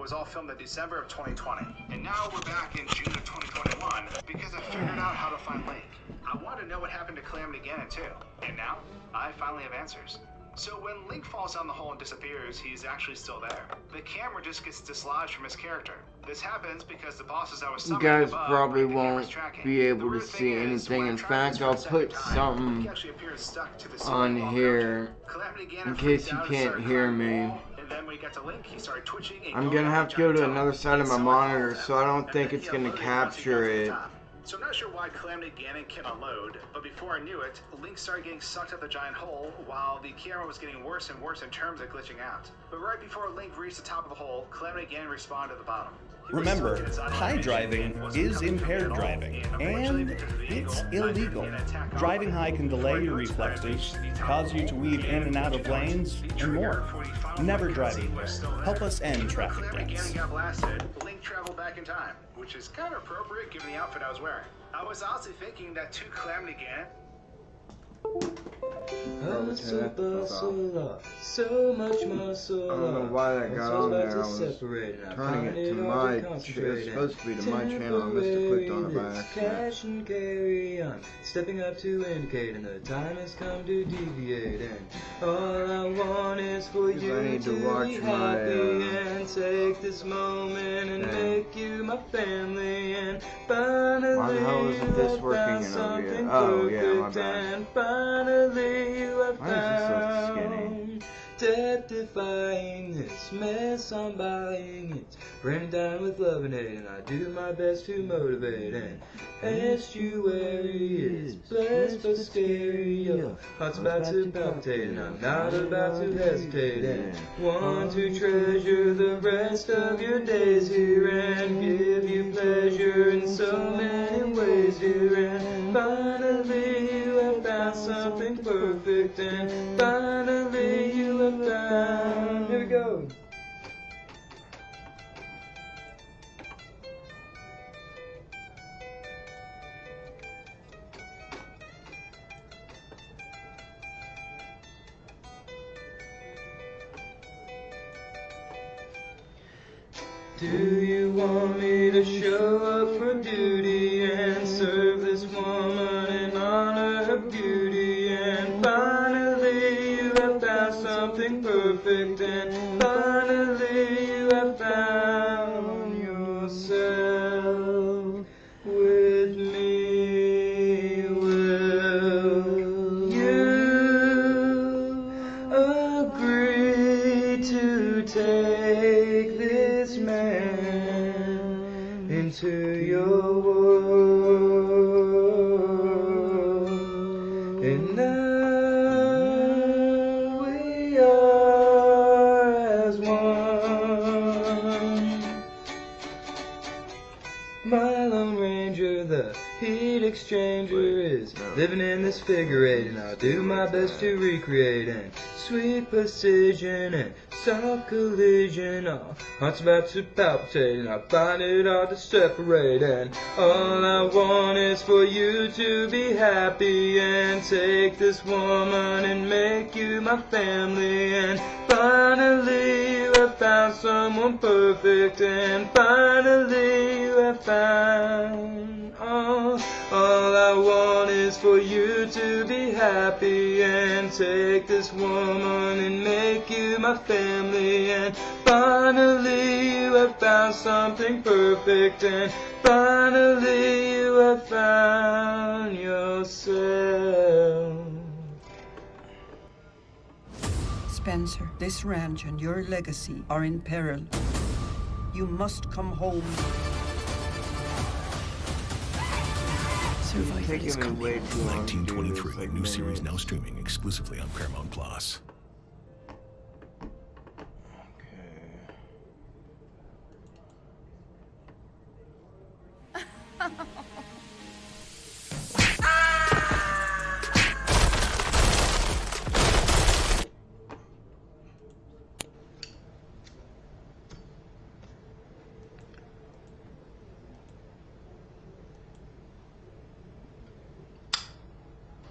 was all filmed in December of 2020. And now we're back in June of 2021 because I figured out how to find Link. I wanted to know what happened to Calamity Ganon too. And now, I finally have answers. So when Link falls down the hole and disappears, he's actually still there. The camera just gets dislodged from his character. This happens because the bosses I was You summoning guys above probably break the camera's won't tracking. be able The to weird see thing is, anything. when I In tried fact, this for I'll the second put time, something Link actually appeared stuck to the on ceiling wall here Calamity Ganon in freaked case you out and can't started hear climbing the me. wall, and then when he got to Link, he started twitching and I'm going gonna up have the to go giant to tunnel. another side of my And so I followed monitor, him. so I don't And think then it's he gonna unloaded once he got capture to the it. top. So I'm not sure why Calamity Ganon came unload, but before I knew it, Link started getting sucked up the giant hole while the camera was getting worse and worse in terms of glitching out. But right before Link reached the top of the hole, Calamity Ganon respawned at the bottom. Remember, high driving is impaired driving, and it's illegal. Driving high can delay your reflexes, cause you to weave in and out of lanes, and more. Never drive impaired. Help us end traffic deaths. Got blasted, Link traveled back in time, which is kind of appropriate given the outfit I was wearing. I was honestly thinking that two Calamity Ganon. So much muscle. I don't know why that got on there. I was turning it to my. It's supposed to be to my channel. I must have clicked on it by accident. Cash and carry on, stepping up to indicate, and the time has come to deviate. And all I want is for you to be happy and take this moment and make you my family. And finally, why the hell isn't this working in OBS? Oh yeah, my bad. And finally, you have Why is this so skinny? found death-defying this mess I'm buying. It's raining down with love and hate, and I do my best to motivate. And estuary is blessed but scary. Your heart's about to palpitate, and I'm not about to hesitate. And want to treasure the rest of your days here and give you pleasure in so many ways here. And finally, you have found something perfect, and finally, you have found. Here we go. Do you want me to show up for duty and serve this woman and honor her beauty? And finally you have found something perfect, and finally you have found yourself with me. Will you agree to take this man into your world? And now we are as one. My Lone Ranger, the heat exchanger, is living in this figure eight, and I'll do my best to recreate. And sweet precision and soft collision, our hearts about to palpitate, and I find it hard to separate. And all I want is for you to be happy and take this woman and make you my family. And finally you have found someone perfect, and finally you have found all I want is for you to be happy and take this woman and make you my family. And finally you have found something perfect, and finally you have found yourself. Spencer, this ranch and your legacy are in peril. You must come home. It's taking me way too long to do this, 1923, like, new series minute. now streaming exclusively on Paramount Plus.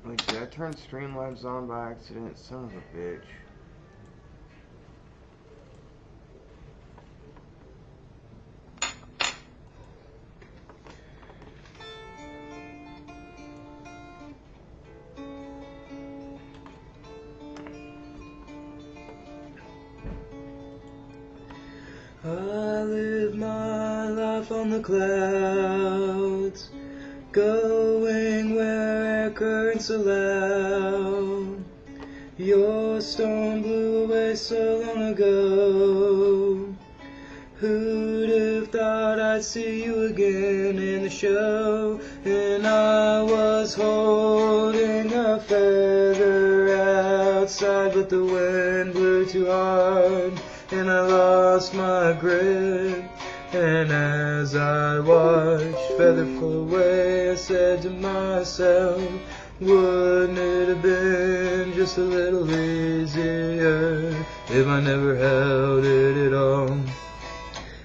Wait, did I turn Streamlabs on by accident? Son of a bitch. I live my life on the clouds, going where air currents allow. Your storm blew away so long ago. Who'd have thought I'd see you again in the show? And I was holding a feather outside, but the wind blew too hard, and I lost my grip. And as I watched feather flow away, I said to myself, wouldn't it have been just a little easier if I never held it at all?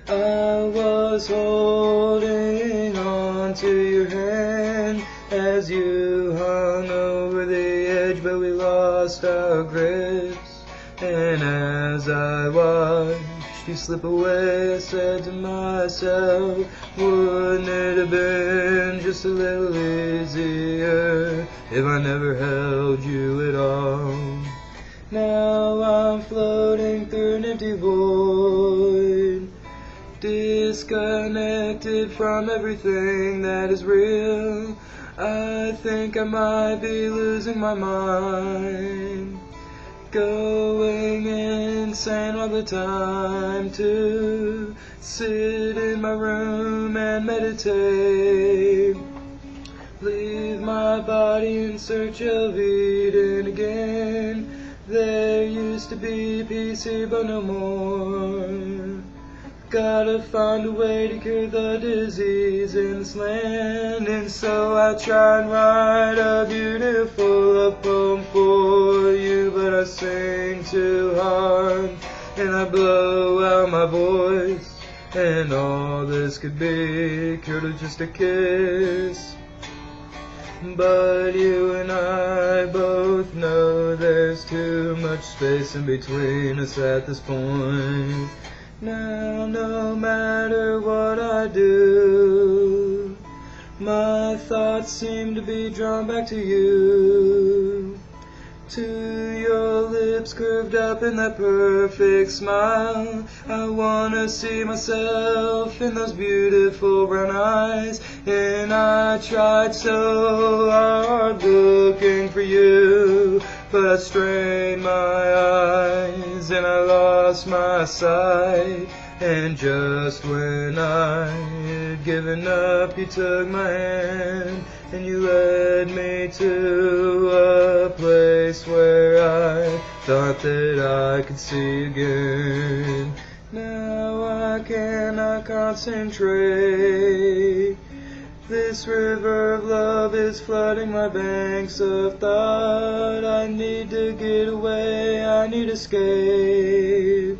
I was holding on to your hand as you hung over the edge, but we lost our grips. And as I watched you slip away, I said to myself, wouldn't it have been just a little easier if I never held you at all? Now I'm floating through an empty void, disconnected from everything that is real. I think I might be losing my mind, going insane all the time to sit in my room and meditate. Leave my body in search of Eden again. There used to be peace here, but no more. Gotta find a way to cure the disease in this land, and so I try and write a beautiful love poem for you, but I sing too hard, and I blow out my voice, and all this could be cured with just a kiss. But you and I both know there's too much space in between us at this point. Now no matter what I do, my thoughts seem to be drawn back to you, to your lips curved up in that perfect smile. I wanna see myself in those beautiful brown eyes, and I tried so hard looking for you, but I strained my eyes and I lost my sight. And just when I had given up, you took my hand and you led me to a place where I thought that I could see again. Now I cannot concentrate. This river of love is flooding my banks of thought. I need to get away, I need escape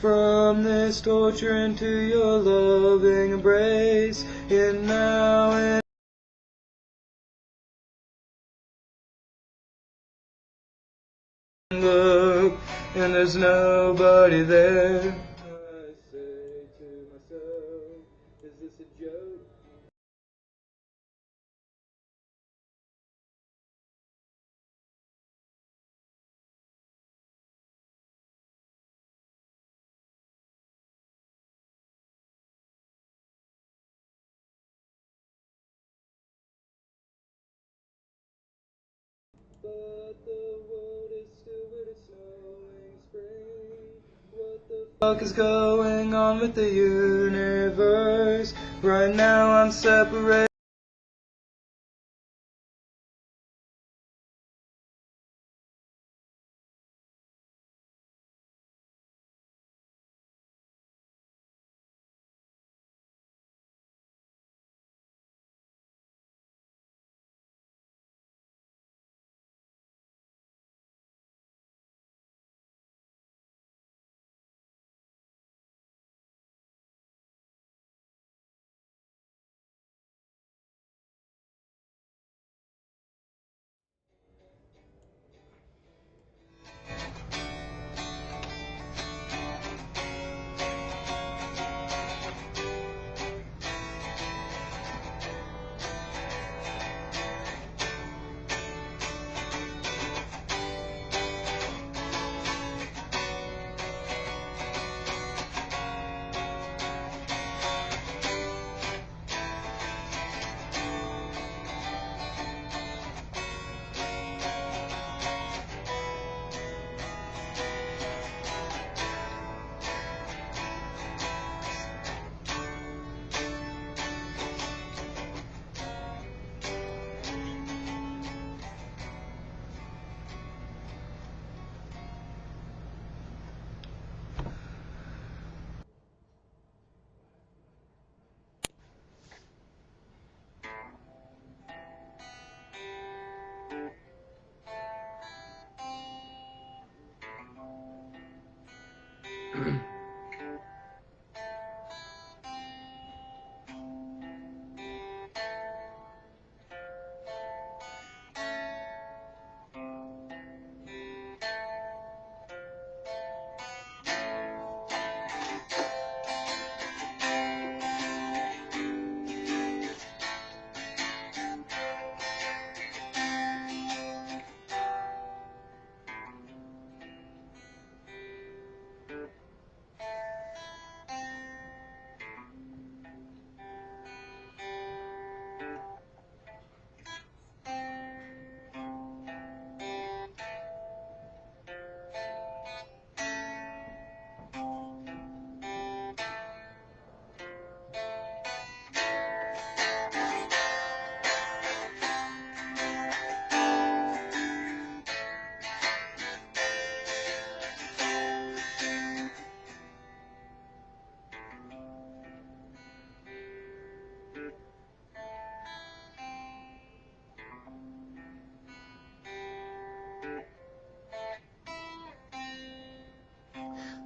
from this torture into your loving embrace. And now and look, and there's nobody there. I say to myself, is this a joke? But the world is still with its snowing spring. What the fuck is going on with the universe? Right now I'm separated.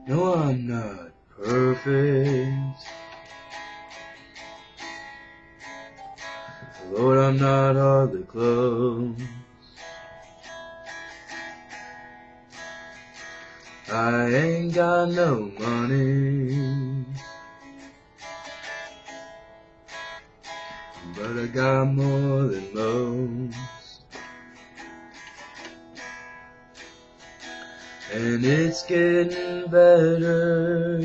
No, I'm not perfect. Lord, I'm not hardly close. I ain't got no money, but I got more than most. And it's getting better.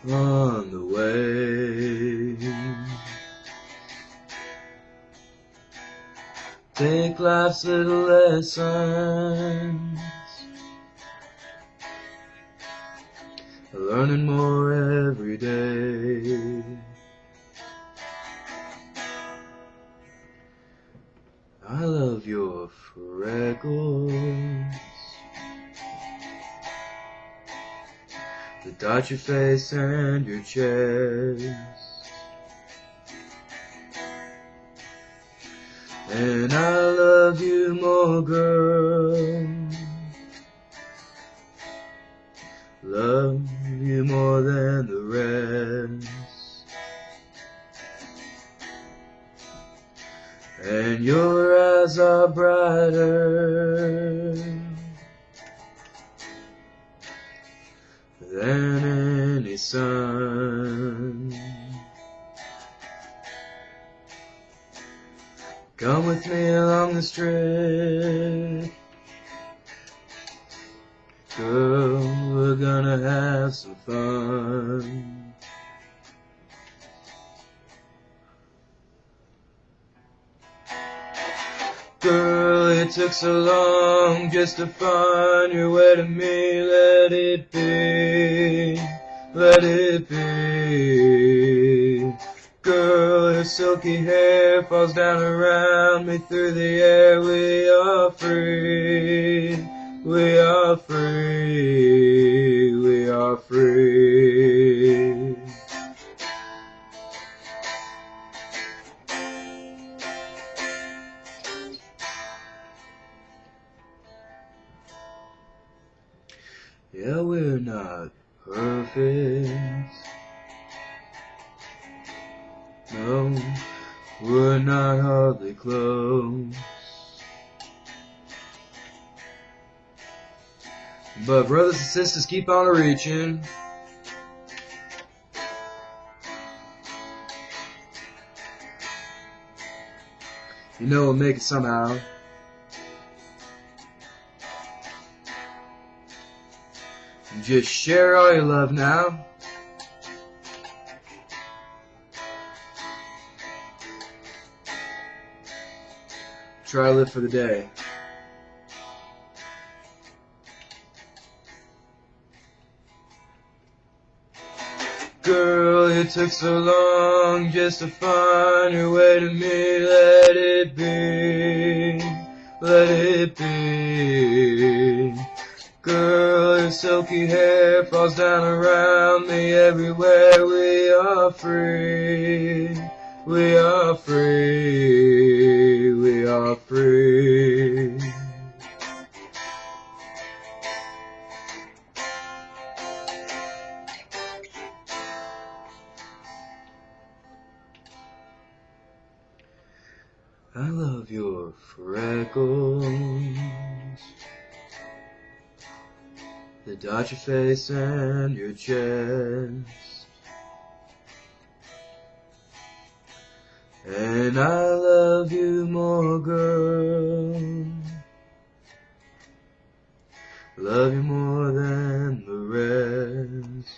On the way, take life's little lessons, learning more every day. I love your freckles, that dot your face and your chest. And I love you more, girl. Love you more than the rest. And your eyes are brighter than any sun. Come with me along the strip, girl, we're gonna have some fun. Girl, it took so long just to find your way to me. Let it be, let it be. Girl, your silky hair falls down around me through the air. We are free, we are free, we are free. Yeah, we're not perfect. No, we're not hardly close. But brothers and sisters, keep on reaching. You know we'll make it somehow. Just share all your love now. Try to live for the day. Girl, it took so long just to find your way to me. Let it be, let it be. Girl, your silky hair falls down around me everywhere. We are free, we are free, we are free. I love your freckles that dot your face and your chest. And I love you more, girl. Love you more than the rest.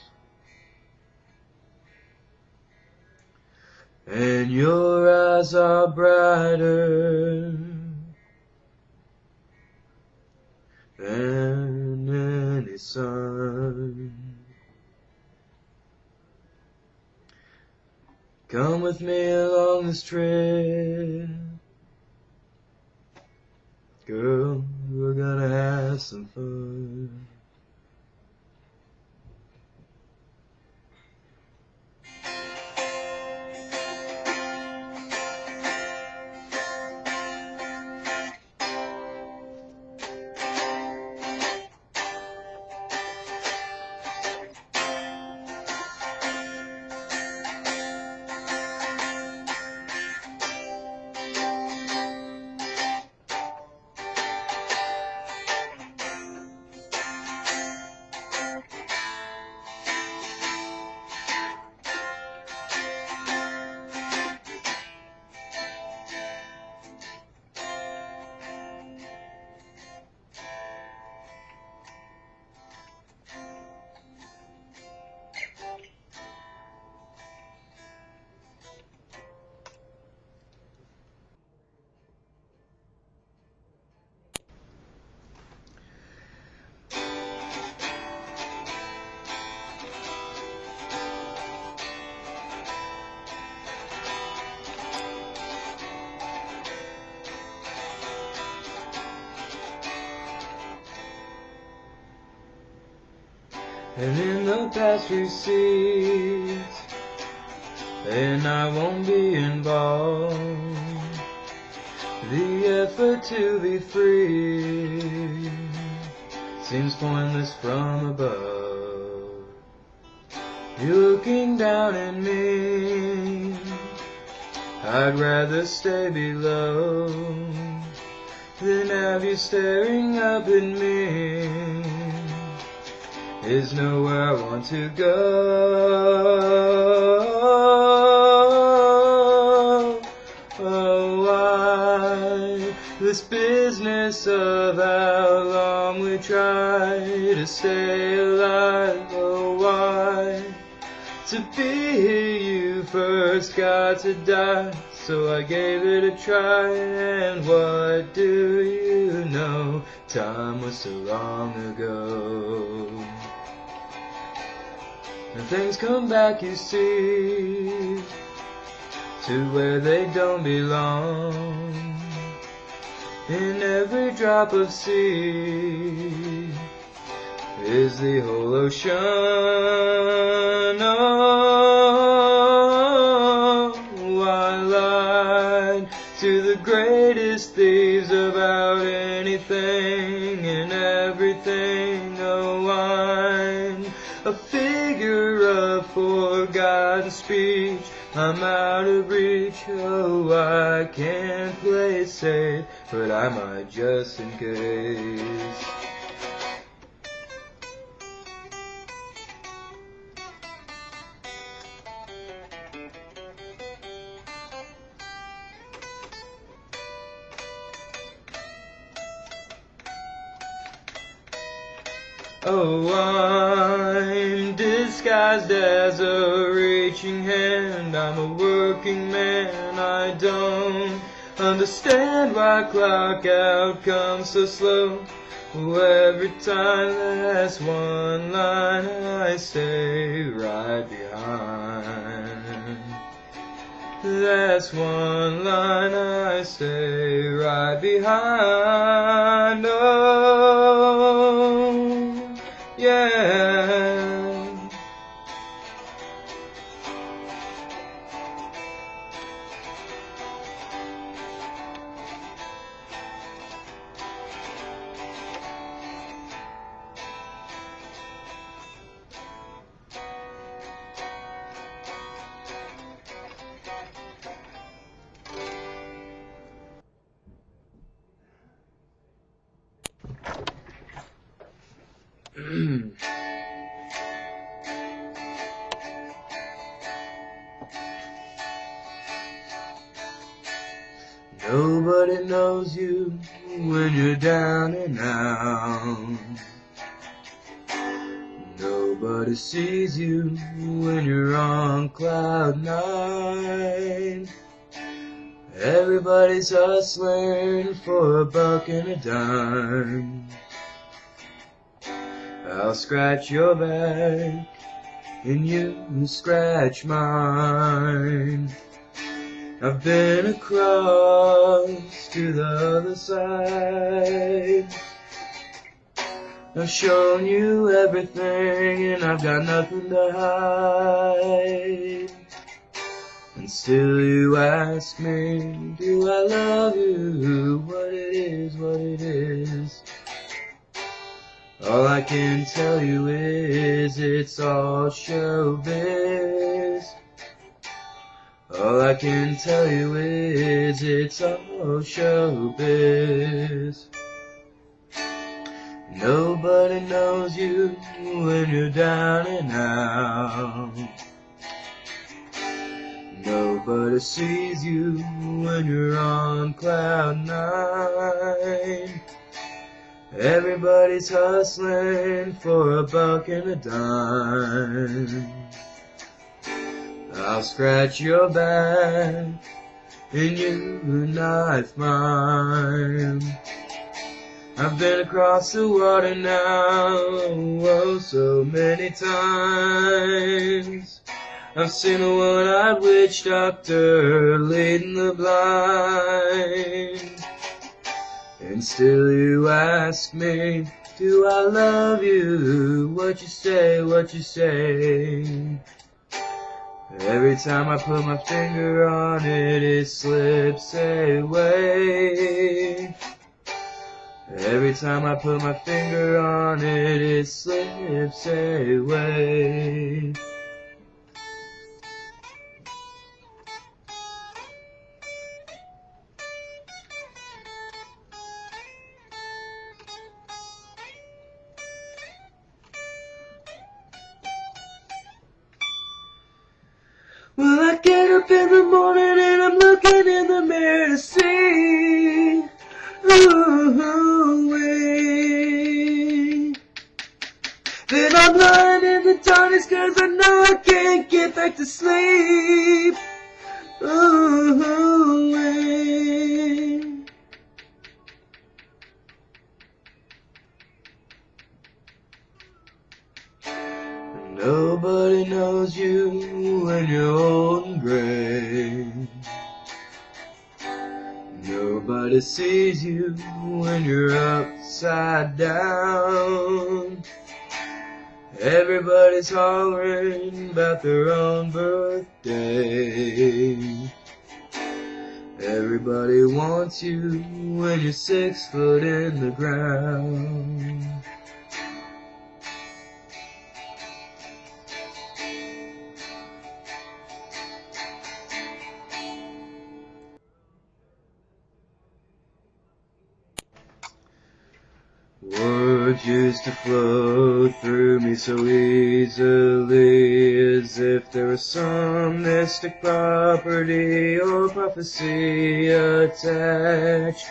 And your eyes are brighter than any sun. Come with me along this trip, girl, we're gonna have some fun. and in the past recedes, and I won't be involved. The effort to be free seems pointless from above. You're looking down at me, I'd rather stay below than have you staring up at me. There's nowhere I want to go. Oh, why this business of how long we try to stay alive? Oh, why to be here you first got to die? So I gave it a try, and what do you know? Time was so long ago. And things come back, you see, to where they don't belong. In every drop of sea is the whole ocean. Oh, I lied to the greatest thieves about anything and everything. Oh, I'm a figure of forgotten speech. I'm out of reach. Oh, I can't play it safe, but I might just in case. Oh, I'm disguised as a reaching hand. I'm a working man. I don't understand why clock out comes so slow. Oh, every time that's one line I stay right behind. That's one line I stay right behind. Oh, yeah. Nobody knows you when you're down and out. Nobody sees you when you're on cloud nine. Everybody's hustling for a buck and a dime. I'll scratch your back and you scratch mine. I've been across to the other side. I've shown you everything and I've got nothing to hide. And still you ask me, do I love you? What it is, what it is. All I can tell you is it's all showbiz. All I can tell you is it's all showbiz. Nobody knows you when you're down and out. Nobody sees you when you're on cloud nine. Everybody's hustling for a buck and a dime. I'll scratch your back and you knife mine. I've been across the water now, oh, so many times. I've seen a one-eyed witch doctor leading the blind. And still you ask me, Do I love you? What you say, what you say? Every time I put my finger on it, it slips away. Every time I put my finger on it, it slips away. Well, I get up in the morning and I'm looking in the mirror to see then I'm lying in the darkness 'cause I know I can't get back to sleep. Nobody knows you when you're old and gray. Nobody sees you when you're upside down. Everybody's hollering about their own birthday. Everybody wants you when you're 6 foot in the ground. Words used to flow through me so easily, as if there was some mystic property or prophecy attached.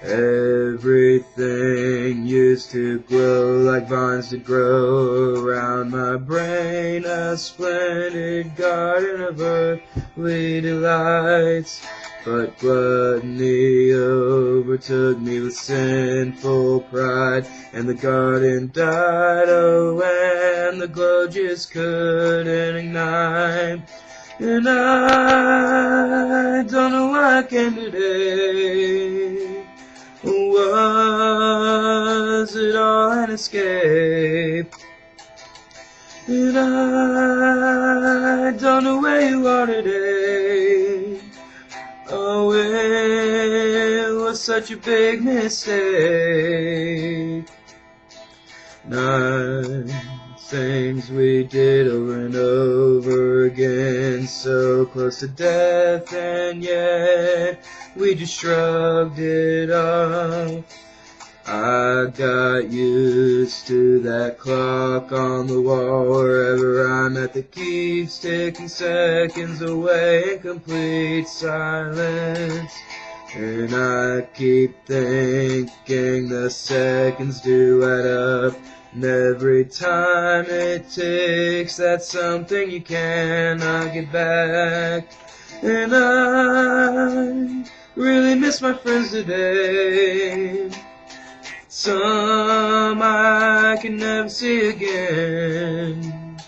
Everything used to glow like vines that grow around my brain, a splendid garden of earthly delights. But gluttony overtook me with sinful pride, and the garden died, oh, and the glow just couldn't ignite. And I don't know why I came today. Was it all an escape? And I don't know where you are today. Oh, it was such a big mistake. 9 things we did over and over again, so close to death, and yet we just shrugged it off. I got used to that clock on the wall wherever I'm at that keeps ticking seconds away in complete silence. And I keep thinking the seconds do add up, and every time it ticks, that's something you cannot get back. And I really miss my friends today. Some I can never see again.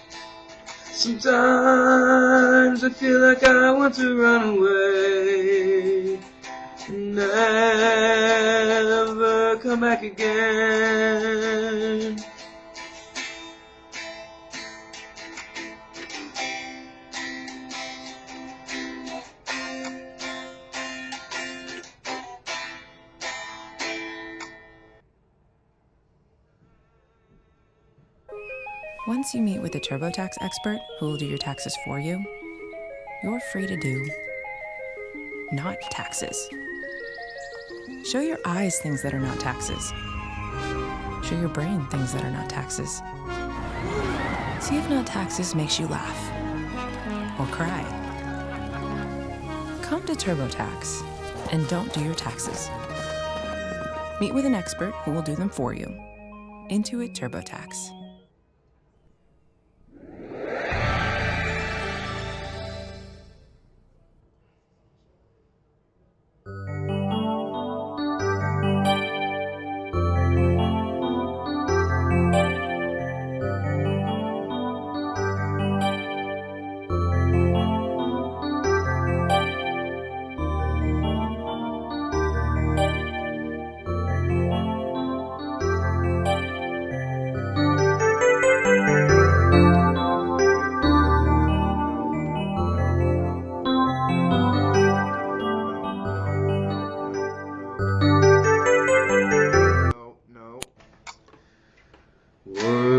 Sometimes I feel like I want to run away, never come back again. Once you meet with a TurboTax expert who will do your taxes for you, you're free to do not taxes. Show your eyes things that are not taxes. Show your brain things that are not taxes. See if not taxes makes you laugh or cry. Come to TurboTax and don't do your taxes. Meet with an expert who will do them for you. Intuit TurboTax.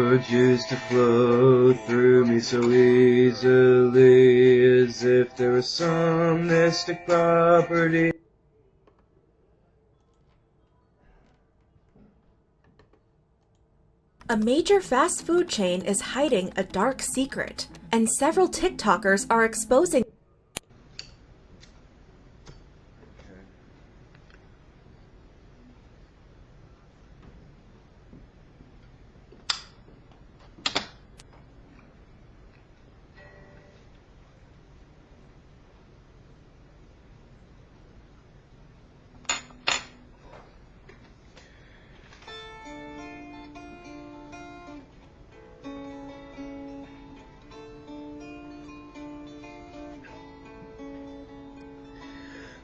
words used to flow through me so easily, as if there was some mystic property. A major fast food chain is hiding a dark secret, and several TikTokers are exposing.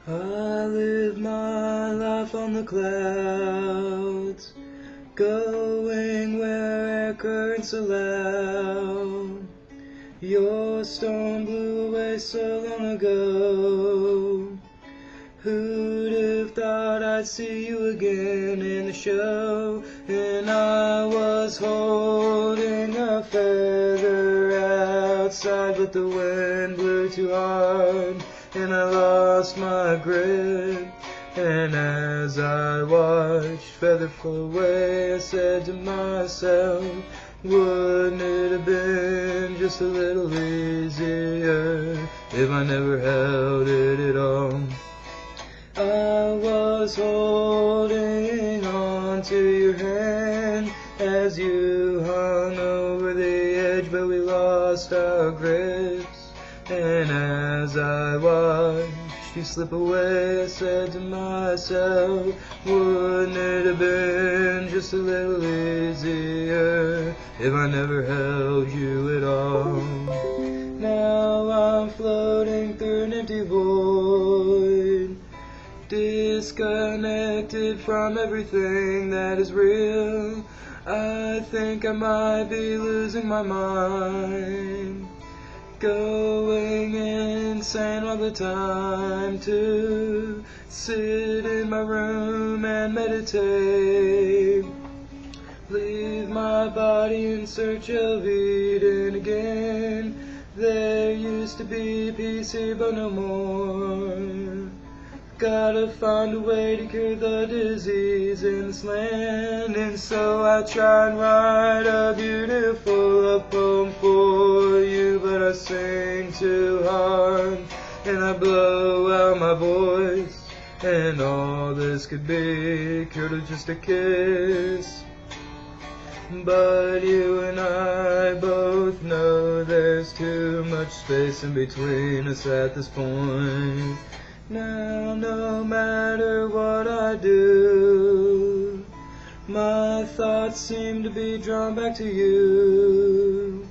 I live my life on the clouds, going where air currents allow. Your storm blew away so long ago. Who'd have thought I'd see you again in the show? And I was holding a feather outside, but the wind blew too hard, and I lost my grip. And as I watched feather fall away, I said to myself, wouldn't it have been just a little easier if I never held it at all? I was holding on to your hand as you hung over the edge, but we lost our grips. And as I watched you slip away, I said to myself, wouldn't it have been just a little easier if I never held you at all? Now I'm floating through an empty void, disconnected from everything that is real. I think I might be losing my mind, going insane all the time to sit in my room and meditate, leave my body in search of Eden again. There used to be peace here but no more. Gotta find a way to cure the disease in this land, and so I try and write a beautiful love poem for you, but I sing too hard and I blow out my voice, and all this could be cured with just a kiss. But you and I both know there's too much space in between us at this point. Now no matter what I do, my thoughts seem to be drawn back to you,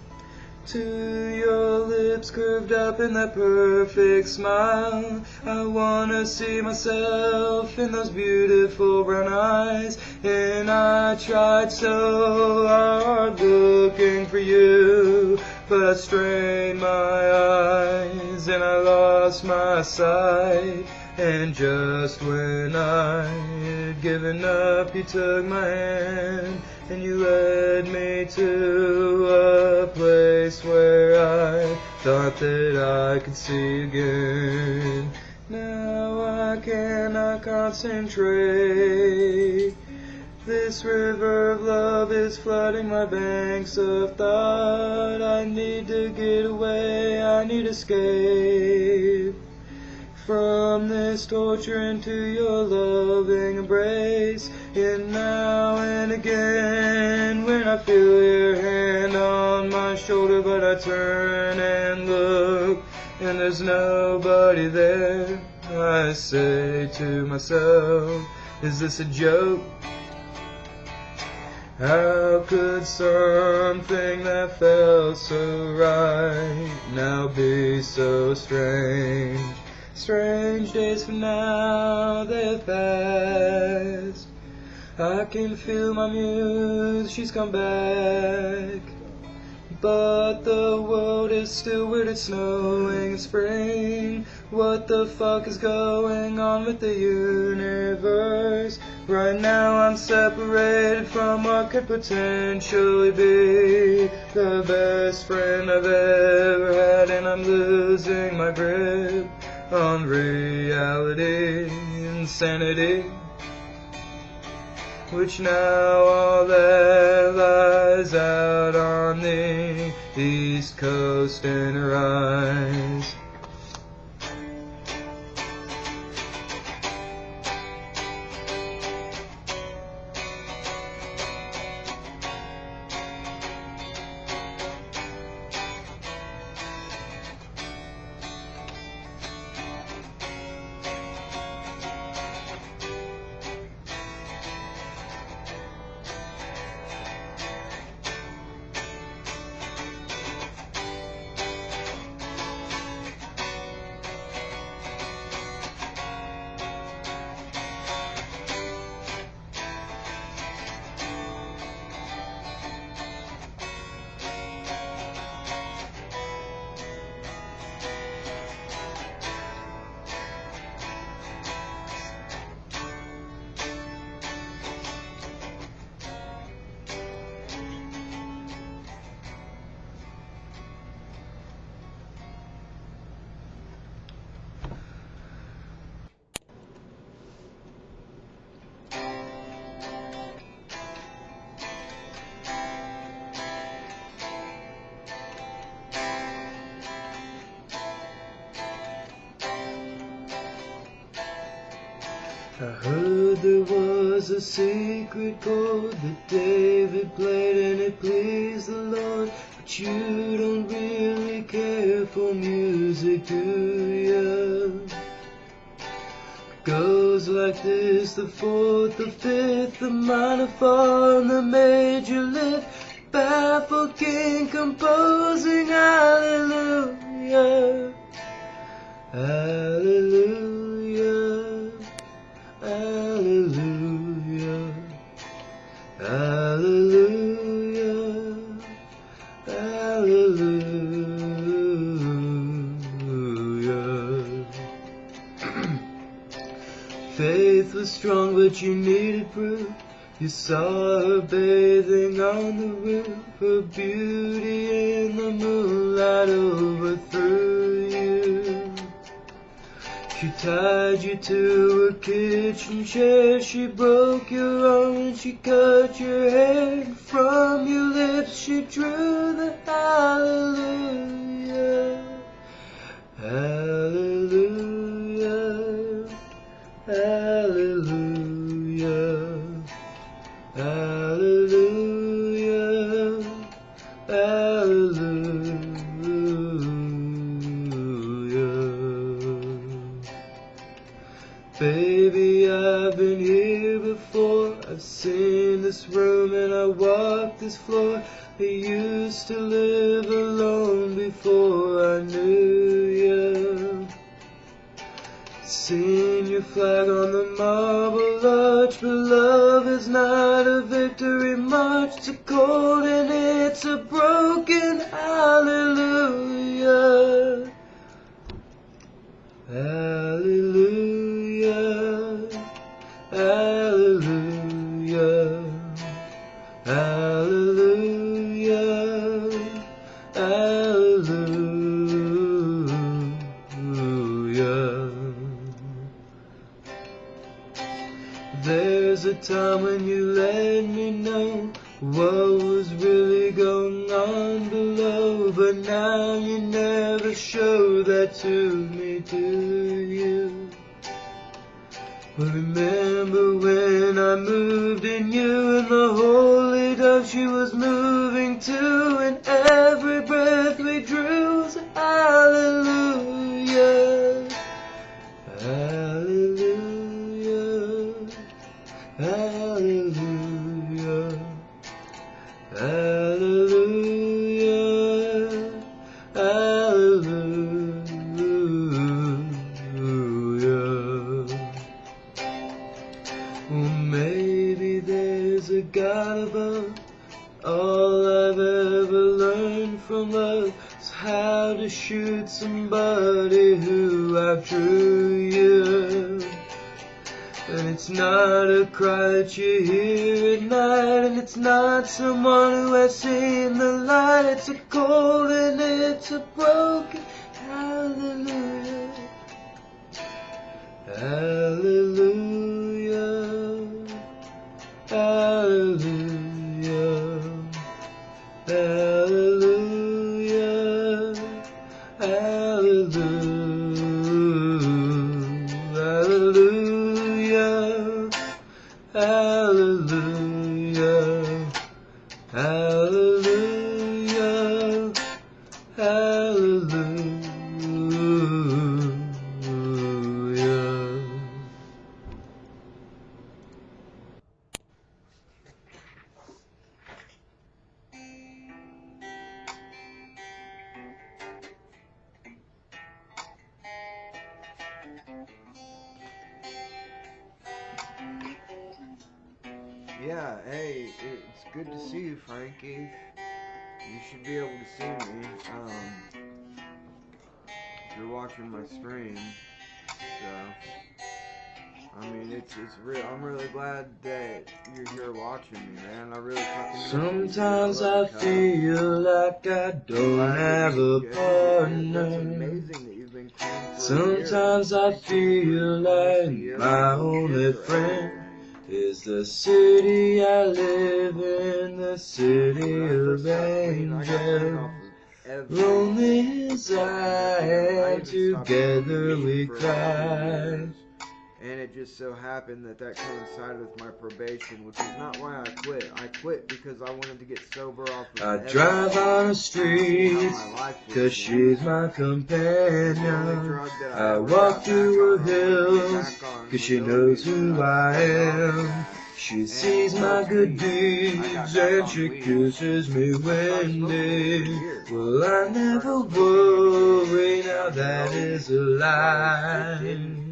to your lips curved up in that perfect smile. I wanna see myself in those beautiful brown eyes, and I tried so hard looking for you, but I strained my eyes and I lost my sight. And just when I had given up, you took my hand and you led me to a place where I thought that I could see again. Now I cannot concentrate. This river of love is flooding my banks of thought. I need to get away, I need escape from this torture into your loving embrace. And now and again, when I feel your hand on my shoulder, but I turn and look and there's nobody there, I say to myself, is this a joke? How could something that felt so right now be so strange? Strange days from now, they have passed. I can feel my muse, she's come back. But the world is still weird, it's snowing in spring. What the fuck is going on with the universe? Right now I'm separated from what could potentially be the best friend I've ever had, and I'm losing my grip on reality, insanity, which now all that lies out on the East Coast in her eyes. I heard there was a secret chord that David played and it pleased the Lord, but you don't really care for music, do ya? It goes like this: the fourth, the fifth, the minor fall, and the major lift. Baffled king composing hallelujah, hallelujah, hallelujah, hallelujah, hallelujah. Faith was strong, but you needed proof. You saw her bathing on the roof. Her beauty in the moonlight overthrew you. She tied you to a kitchen chair. She broke your arm and she cut your hair. From your lips she drew the hallelujah, hallelujah, hallelujah, hallelujah, hallelujah. Baby, I've been here before. I've seen this room and I walked this floor. I used to live alone before I knew you. Seen your flag on the marble arch, but love is not a victory march. It's a cold and it's a broken hallelujah, hallelujah, hallelujah, hallelujah, hallelujah. There's a time when you let me know what was really going on below, but now you never show that to me, do you? Well, remember when I moved in you, and the holy dove she was moving too, and every breath we drew was hallelujah, hallelujah, hallelujah, hallelujah, hallelujah. Well, maybe there's a God above. All I've ever learned from love is how to shoot somebody who outdrew you. And it's it's not a cry that you hear at night, and it's not someone who has seen the light. It's a cold and it's a broken hallelujah. Hallelujah. Hallelujah. Hallelujah. Hallelujah. Hallelujah. Hallelujah. Hallelujah. Hallelujah. Yeah, hey, it's good to see you, Frankie. You should be able to see me, if you're watching my stream. So, I mean, it's real. I'm really glad that you're here watching me, man. I really fucking miss you. Sometimes I feel like I don't have a partner. It's amazing that you've been clean for a Sometimes year. I feel like my only friend is the city I live in, the city of angels. Lonely as I am, together we cry. And it just so happened that coincided with my probation, which is not why I quit. I quit because I wanted to get sober off of I drive on the street, cause she's my companion. I walk through her hills, cause she knows who I am. She sees my good deeds and she kisses me windy. Well, I never worry, now that is a lie.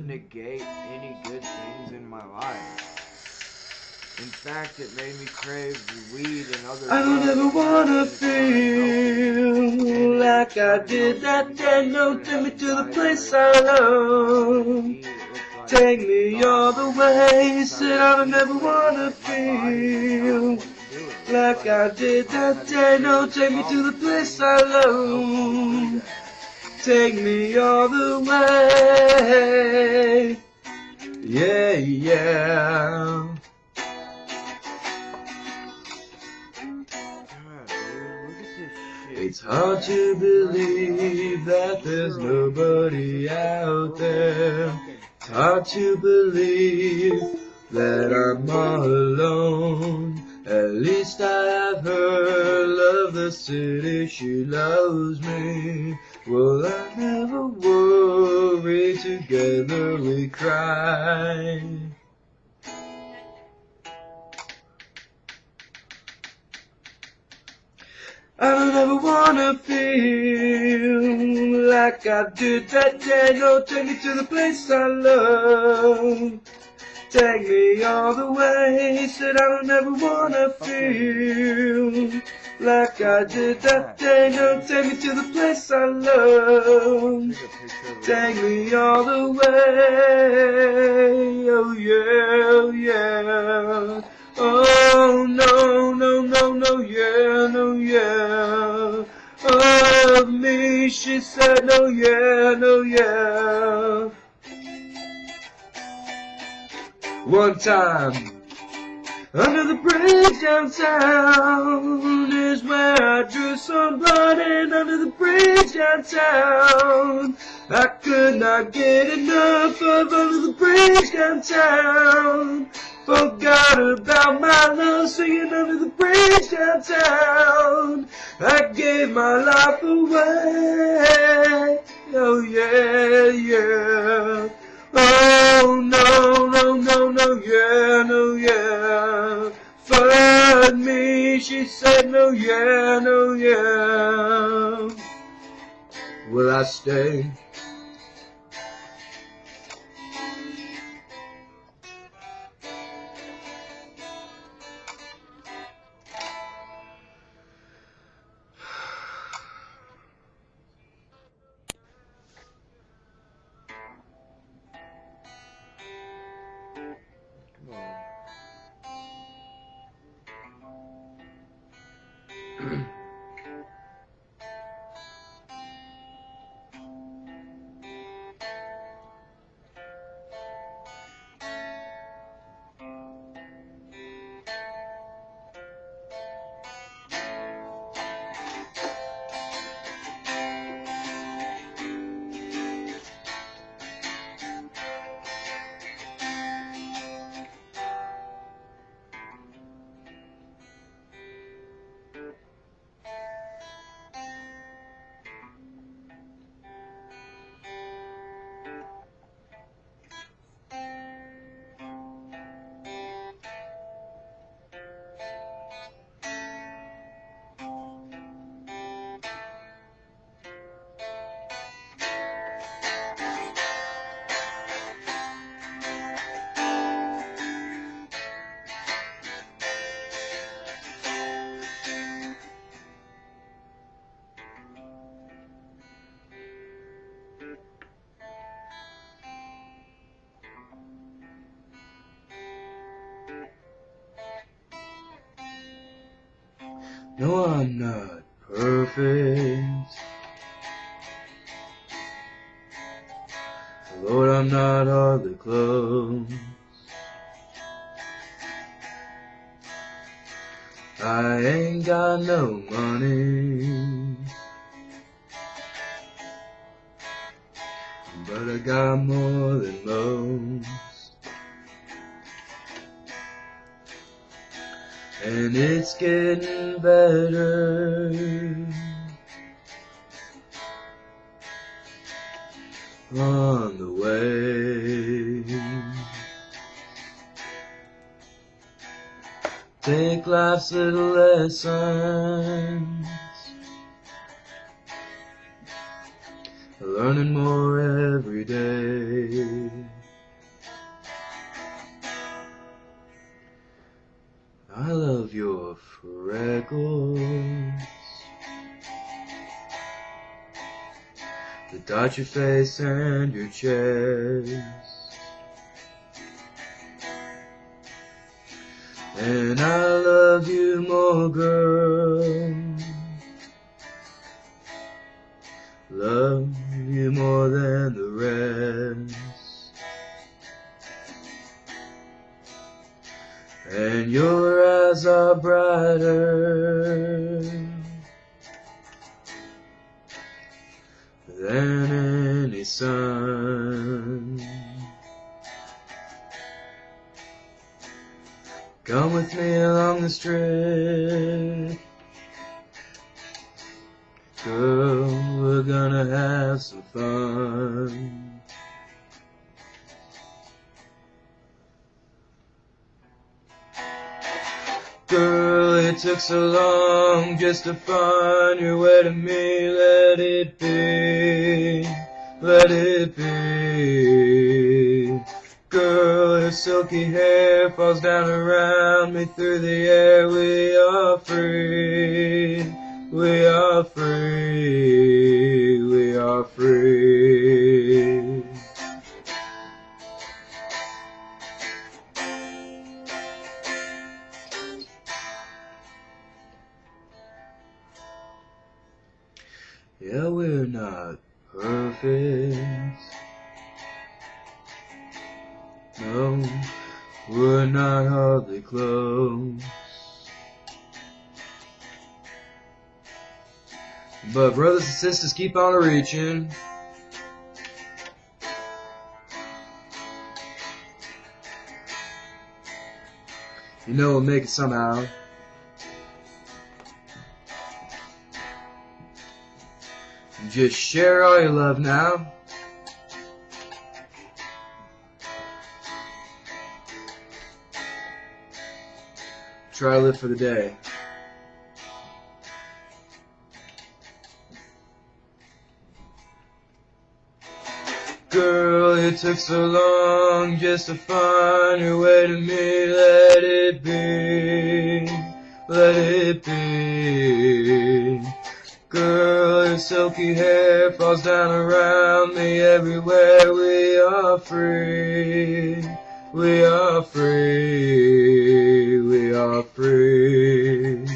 Negate any good things in my life. In fact, it made me crave weed and other I don't ever wanna feel like I did that day. No, take me to the place I love. Take me all the way. Said I don't ever wanna feel like I did that day. No, take me to the place I love. Take me all the way. Yeah, yeah. It's hard to believe that there's nobody out there. It's hard to believe that I'm all alone. At least I have her, love the city, she loves me. Well, I never worry, together we cry. I don't ever wanna feel like I did that day. No, take me to the place I love. Take me all the way. Said I don't ever wanna feel like I did that day. No, take me to the place I love. Take me all the way. Oh yeah, oh yeah. Oh no, no, no, no, yeah, no, yeah. Of me, she said, no, yeah, no, yeah. One time, under the bridge downtown is where I drew some blood, and under the bridge downtown I could not get enough of under the bridge downtown. Forgot about my love, singing under the bridge downtown. I gave my life away. Oh yeah, yeah. Oh no, no, no, no, yeah, no, yeah. Fuck me, she said, no, yeah, no, yeah. Will I stay? No, I'm not perfect. Lord, I'm not hardly close. I ain't got no money, but I got more than most. And it's getting better. On the way. Take life's little lessons, learning more every day. I love your freckles, that dot your face and your chest. And I love you more, girl. Love you more than the rest. And your eyes are brighter than any sun. Come with me along the strip, girl, we're gonna have some fun. Girl, it took so long just to find your way to me. Let it be, let it be. Girl, your silky hair falls down around me through the air. We are free, we are free, we are free. Yeah, we're not perfect. No, we're not hardly close. But brothers and sisters, keep on reaching. You know we'll make it somehow. Just share all your love now. Try to live for the day. Girl, it took so long just to find your way to me. Let it be, let it be. Girl, your silky hair falls down around me everywhere. We are free, we are free, we are free.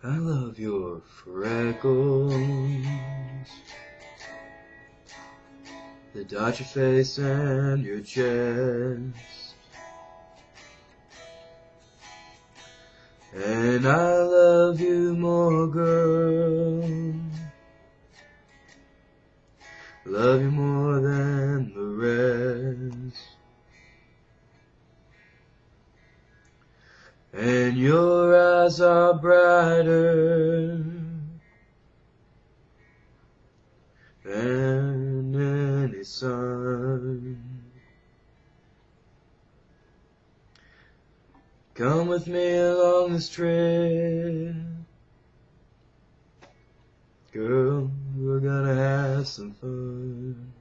I love your freckles, that dot your face and your chest. And I love you more, girl. Love you more than the rest. And your eyes are brighter than any sun. Come with me along this trip, girl, we're gonna have some fun.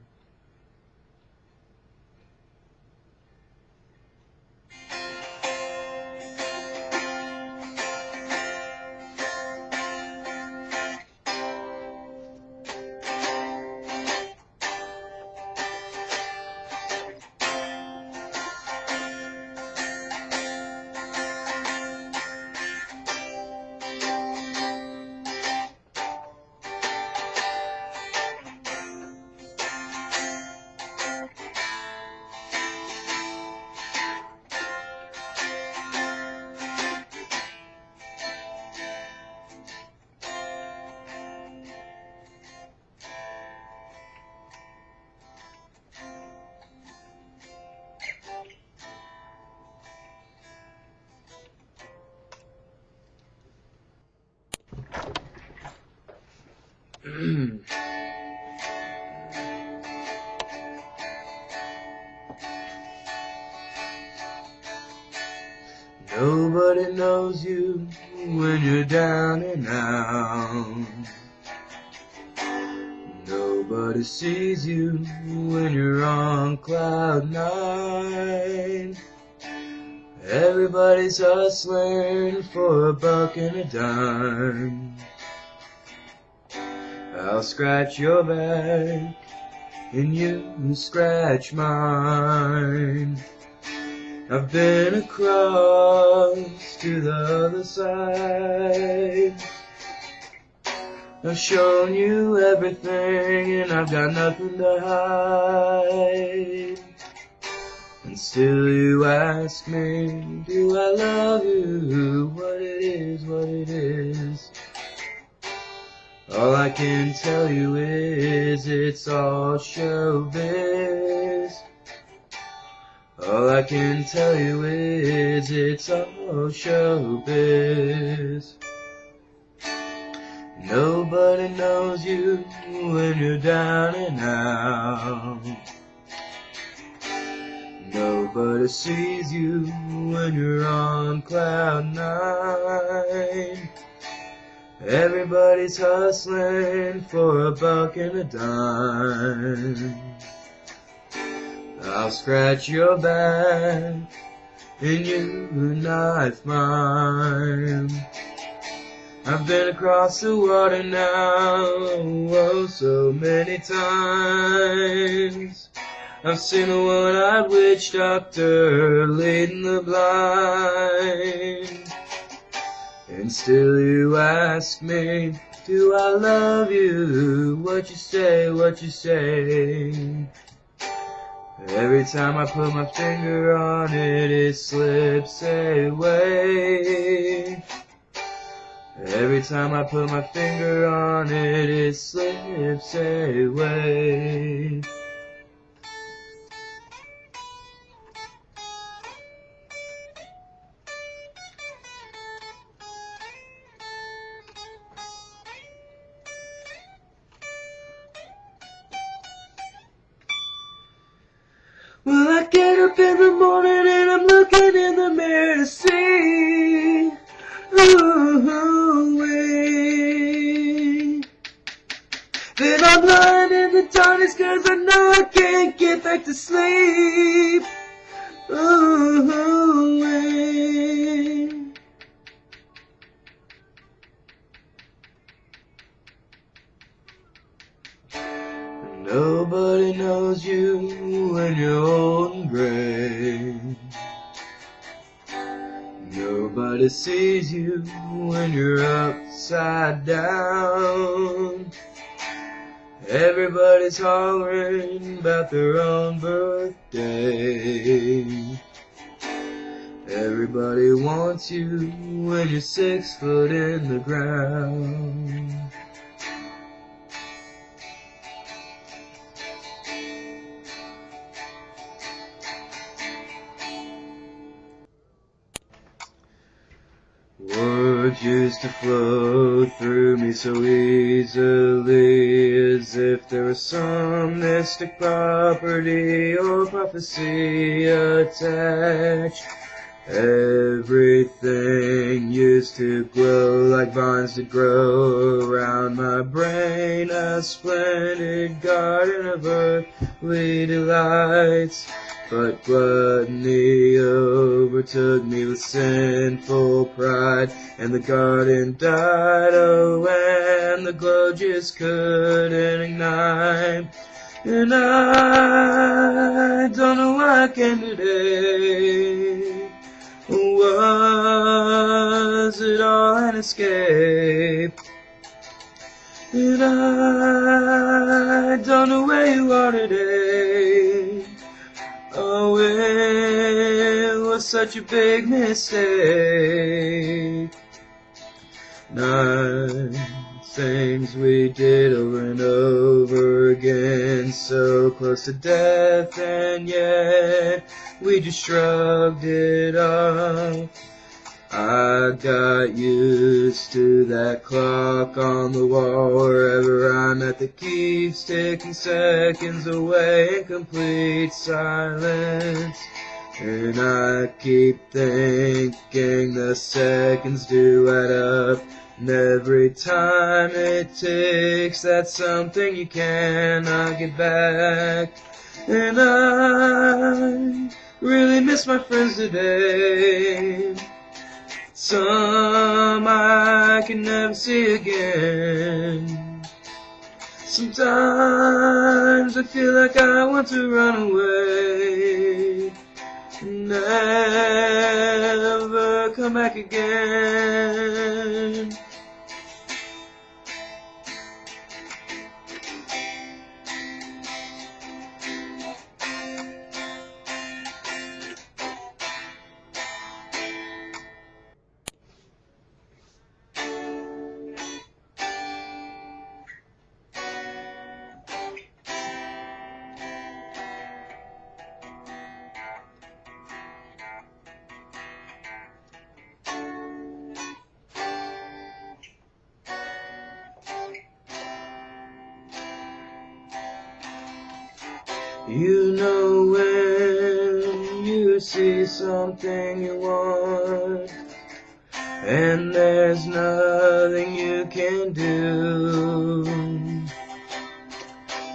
Nobody knows you when you're down and out. Nobody sees you when you're on cloud nine. Everybody's hustling for a buck and a dime. I'll scratch your back and you scratch mine. I've been across to the other side. I've shown you everything and I've got nothing to hide. And still you ask me, do I love you? What it is. All I can tell you is it's all showbiz. All I can tell you is it's all showbiz. Nobody knows you when you're down and out. Nobody sees you when you're on cloud nine. Everybody's hustling for a buck and a dime. I'll scratch your back and you knife mine. I've been across the water now, oh, so many times. I've seen a one-eyed witch doctor leading the blind. And still you ask me, do I love you? What you say? Every time I put my finger on it, it slips away. Every time I put my finger on it, it slips away. Well, I get up in the morning and I'm looking in the mirror to see that I'm blind in the darkness 'cause I know I can't get back to sleep. Nobody knows you when you're old and gray. Nobody sees you when you're upside down. Everybody's hollering about their own birthday. Everybody wants you when you're 6 foot in the ground. Words used to flow through me so easily, as if there was some mystic property or prophecy attached. Everything used to glow like vines that grow around my brain, a splendid garden of earthly delights. But gluttony overtook me with sinful pride, and the garden died, oh, and the glow just couldn't ignite. And I don't know why I came today. Was it all an escape? And I don't know where you are today. Oh, it was such a big mistake. 9 things we did over and over again, so close to death, and yet we just shrugged it off. I got used to that clock on the wall wherever I'm at, that keeps ticking seconds away in complete silence. And I keep thinking the seconds do add up. And every time it ticks, that's something you cannot get back. And I really miss my friends today. Some I can never see again. Sometimes I feel like I want to run away, never come back again. You know when you see something you want, and there's nothing you can do.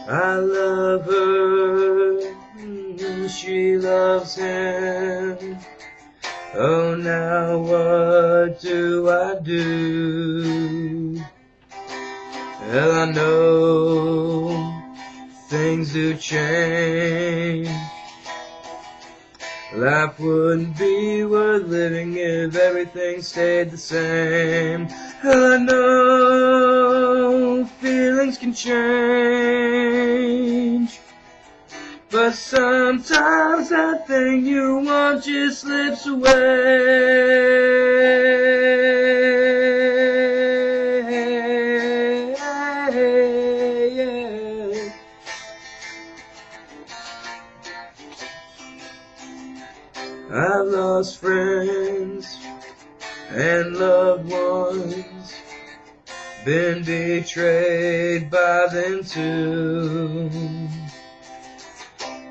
I love her, she loves him. Oh, now what do I do? Well, I know things do change. Life wouldn't be worth living if everything stayed the same. Hell, I know feelings can change, but sometimes that thing you want just slips away. I've lost friends and loved ones, been betrayed by them too.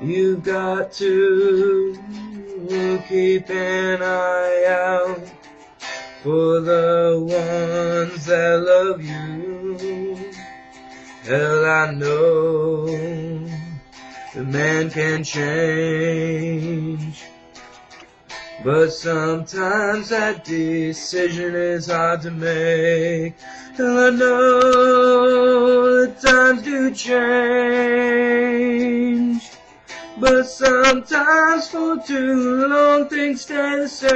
You've got to keep an eye out for the ones that love you. Hell, I know the man can change, but sometimes that decision is hard to make. And I know that times do change, but sometimes for too long things stay the same.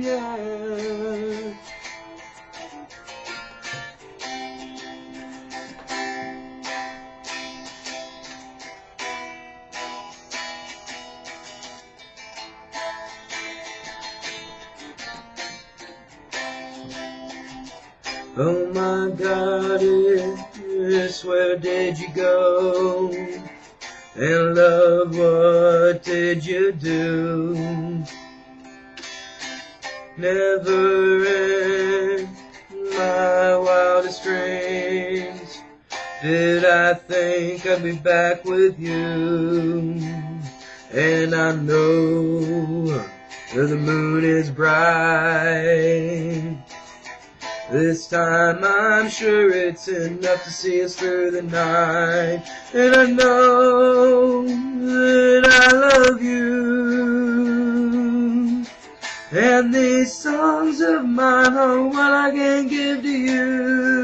Yeah. Oh my God, where did you go? And love, what did you do? Never in my wildest dreams did I think I'd be back with you. And I know that the moon is bright. This time I'm sure it's enough to see us through the night. And I know that I love you, and these songs of mine are what I can give to you.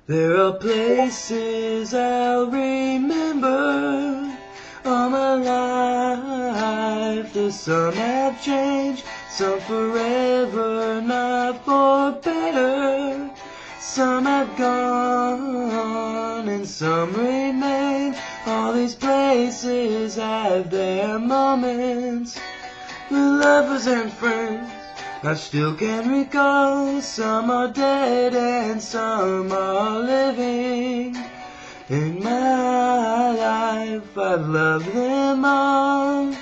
There are places I'll remember all my life. There's Some have changed, some forever, not for better. Some have gone and some remain. All these places have their moments with lovers and friends I still can recall. Some are dead and some are living. In my life I've loved them all.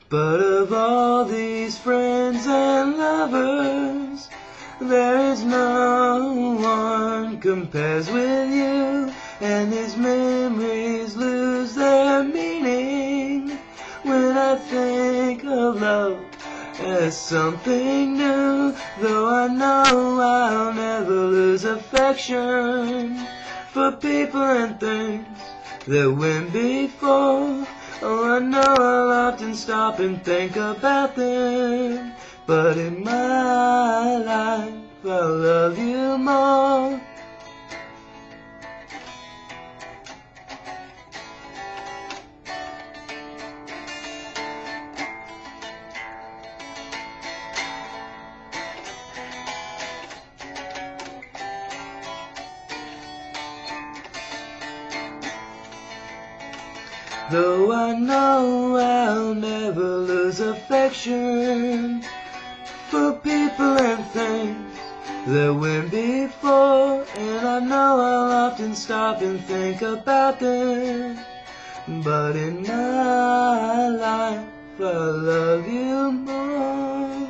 But of all these friends and lovers, there is no one compares with you. And these memories lose their meaning when I think of love as something new. Though I know I'll never lose affection for people and things that went before. Oh, I know I'll often stop and think about them, but in my life I'll love you more. Though I know I'll never lose affection for people and things that went before, and I know I'll often stop and think about them, but in my life I'll love you more.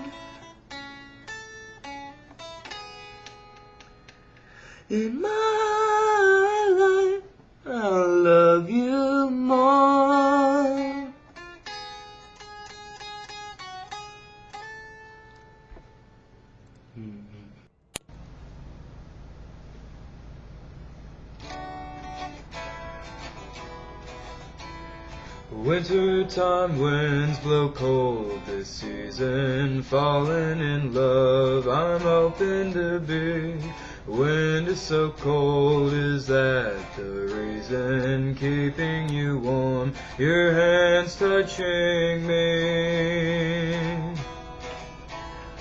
In my life I'll love you more. Wintertime winds blow cold this season, falling in love I'm hoping to be. Wind is so cold, is that the reason keeping you warm, your hands touching me?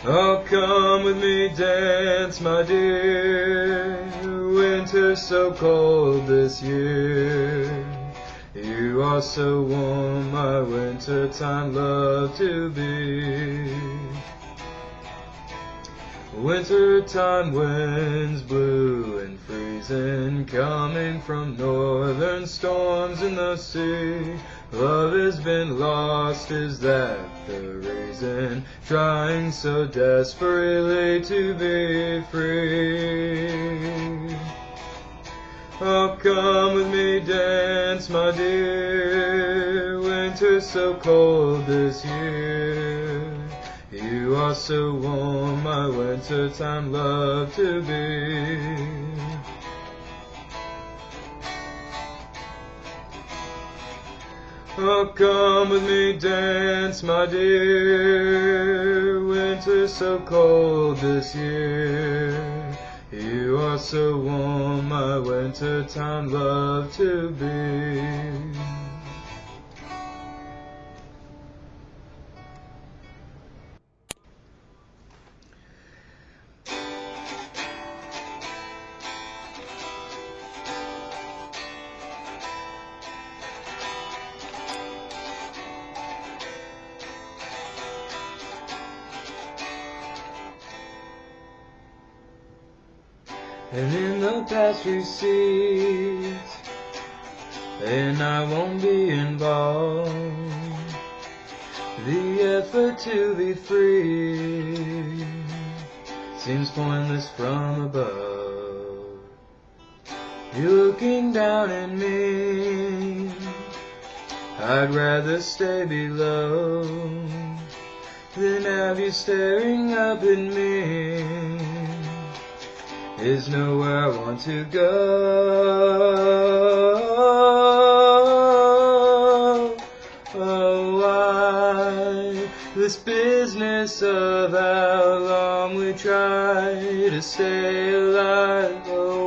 Oh, come with me, dance, my dear, winter's so cold this year. You are so warm, my wintertime love to be. Wintertime winds blue and freezing, coming from northern storms in the sea. Love has been lost, is that the reason? Trying so desperately to be free. Oh, come with me, dance, my dear, winter's so cold this year. You are so warm, my wintertime love to be. Oh, come with me, dance, my dear, winter's so cold this year. You are so warm, my wintertime love to be. And in the past recedes, and I won't be involved. The effort to be free seems pointless from above. You're looking down at me, I'd rather stay below than have you staring up at me. Is nowhere I want to go. Oh, why this business of how long we try to stay alive? Oh,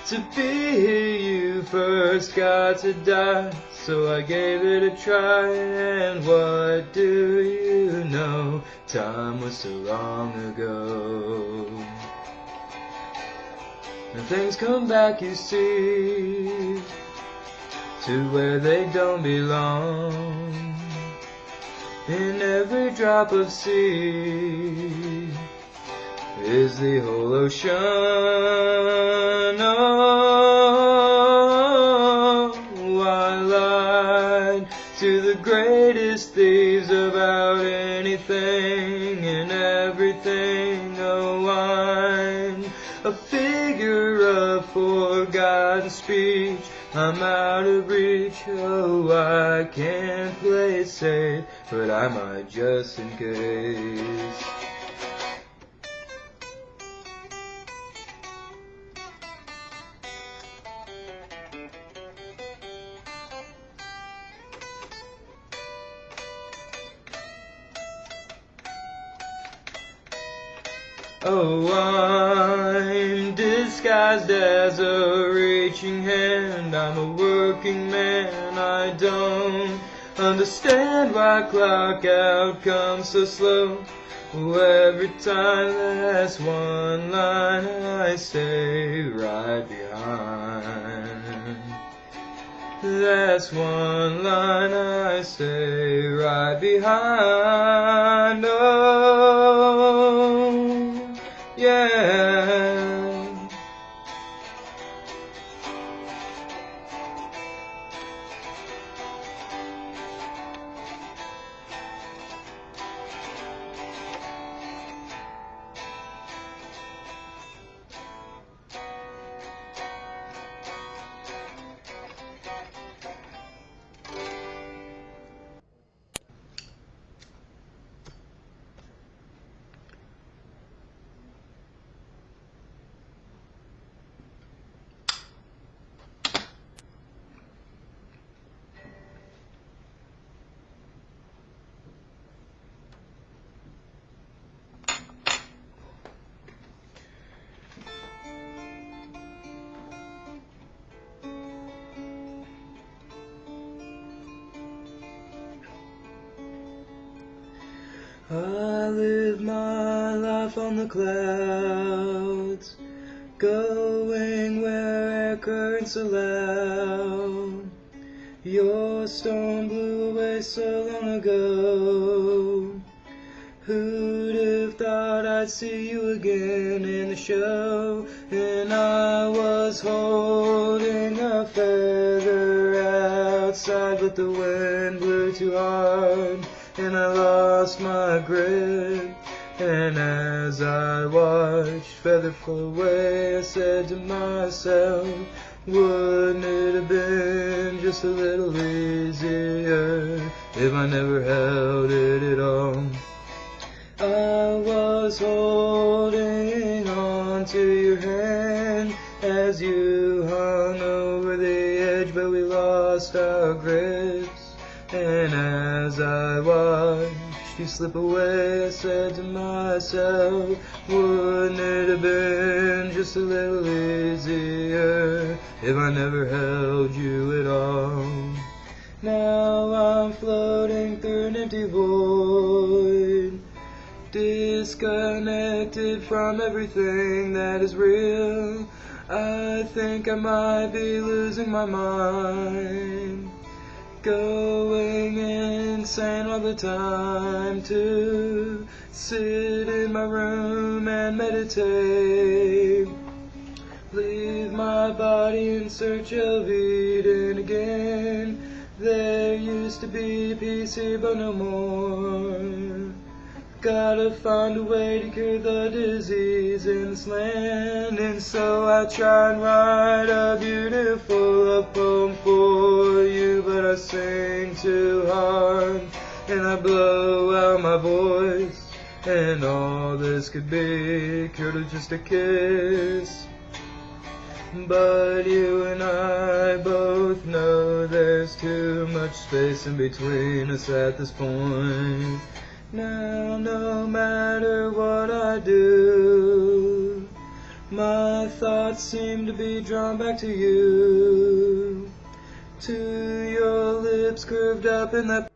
To be here you first got to die, so I gave it a try, and what do you know? Time was so long ago. And things come back, you see, to where they don't belong. In every drop of sea is the whole ocean. Oh, I lied to the greatest thieves about anything and everything. Oh, I'm a figure of forgotten speech. I'm out of reach. Oh, I can't play it safe, but I might just in case. Oh, I'm disguised as a reaching hand. I'm a working man. I don't understand why clock out comes so slow. Oh, every time that's one line I stay right behind. That's one line I stay right behind. Oh, yeah. I live my life on the clouds, going where air currents allow. Your storm blew away so long ago. Who'd have thought I'd see you again in the show? And I was holding a feather outside, but the wind blew too hard and I lost my grip. And as I watched feather fall away, I said to myself, wouldn't it have been just a little easier if I never held it at all? I was holding on to your hand as you hung over the edge, but we lost our grips. And as I watched you slip away, I said to myself, wouldn't it have been just a little easier if I never held you at all? Now I'm floating through an empty void, disconnected from everything that is real. I think I might be losing my mind, going insane all the time to sit in my room and meditate. Leave my body in search of Eden again. There used to be peace here, but no more. Gotta find a way to cure the disease in this land. And so I try and write a beautiful love poem for you, but I sing too hard and I blow out my voice. And all this could be cured with just a kiss. But you and I both know there's too much space in between us at this point. Now no matter what I do, My thoughts seem to be drawn back to you, to your lips curved up in that.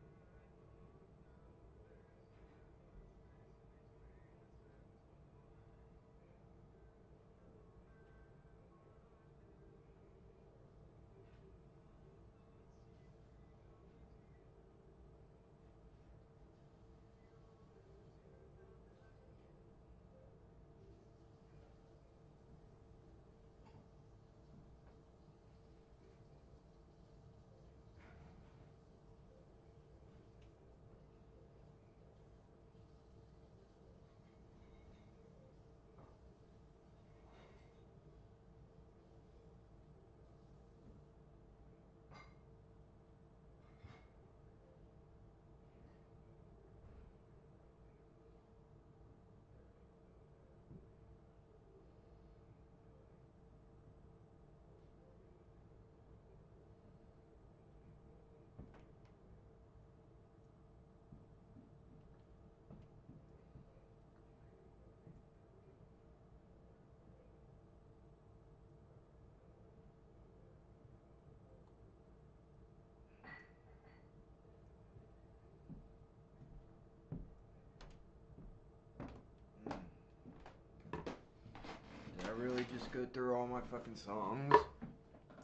Did I really just go through all my fucking songs?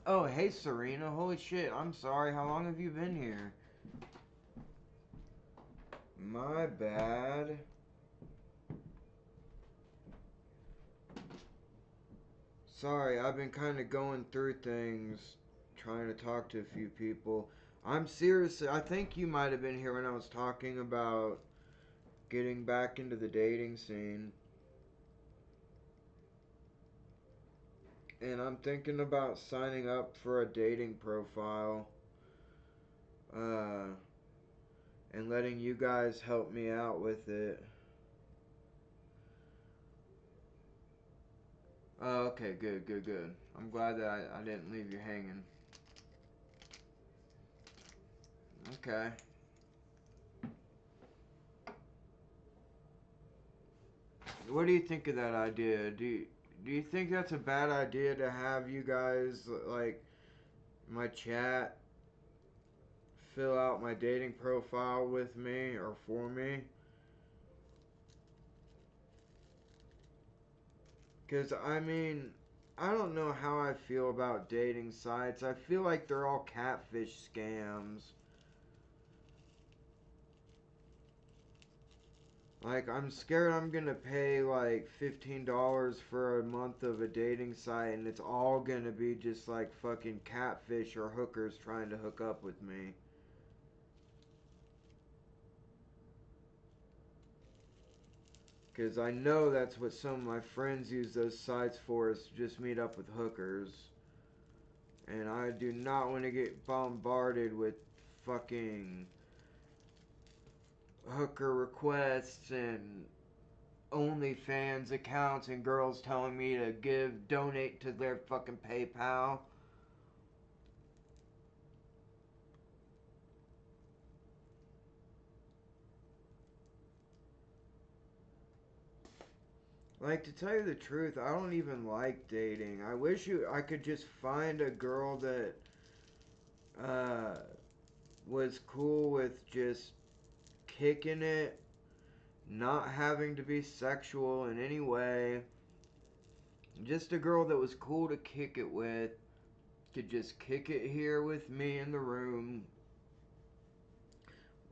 Oh, hey Serena, holy shit, I'm sorry, how long have you been here? My bad. Sorry, I've been kind of going through things, trying to talk to a few people. I'm seriously, I think you might have been here when I was talking about getting back into the dating scene. And I'm thinking about signing up for a dating profile. And letting you guys help me out with it. Oh, okay, good, good, good. I'm glad that I didn't leave you hanging. Okay. What do you think of that idea? Do you think that's a bad idea to have you guys, like, my chat fill out my dating profile with me or for me? Because, I mean, I don't know how I feel about dating sites. I feel like they're all catfish scams. Like, I'm scared I'm gonna pay like $15 for a month of a dating site and it's all gonna be just like fucking catfish or hookers trying to hook up with me. Because I know that's what some of my friends use those sites for, is to just meet up with hookers. And I do not want to get bombarded with fucking hooker requests and OnlyFans accounts and girls telling me to donate to their fucking PayPal. Like, to tell you the truth, I don't even like dating. I wish I could just find a girl that uh, was cool with just kicking it, not having to be sexual in any way. Just a girl that was cool to kick it with, could just kick it here with me in the room.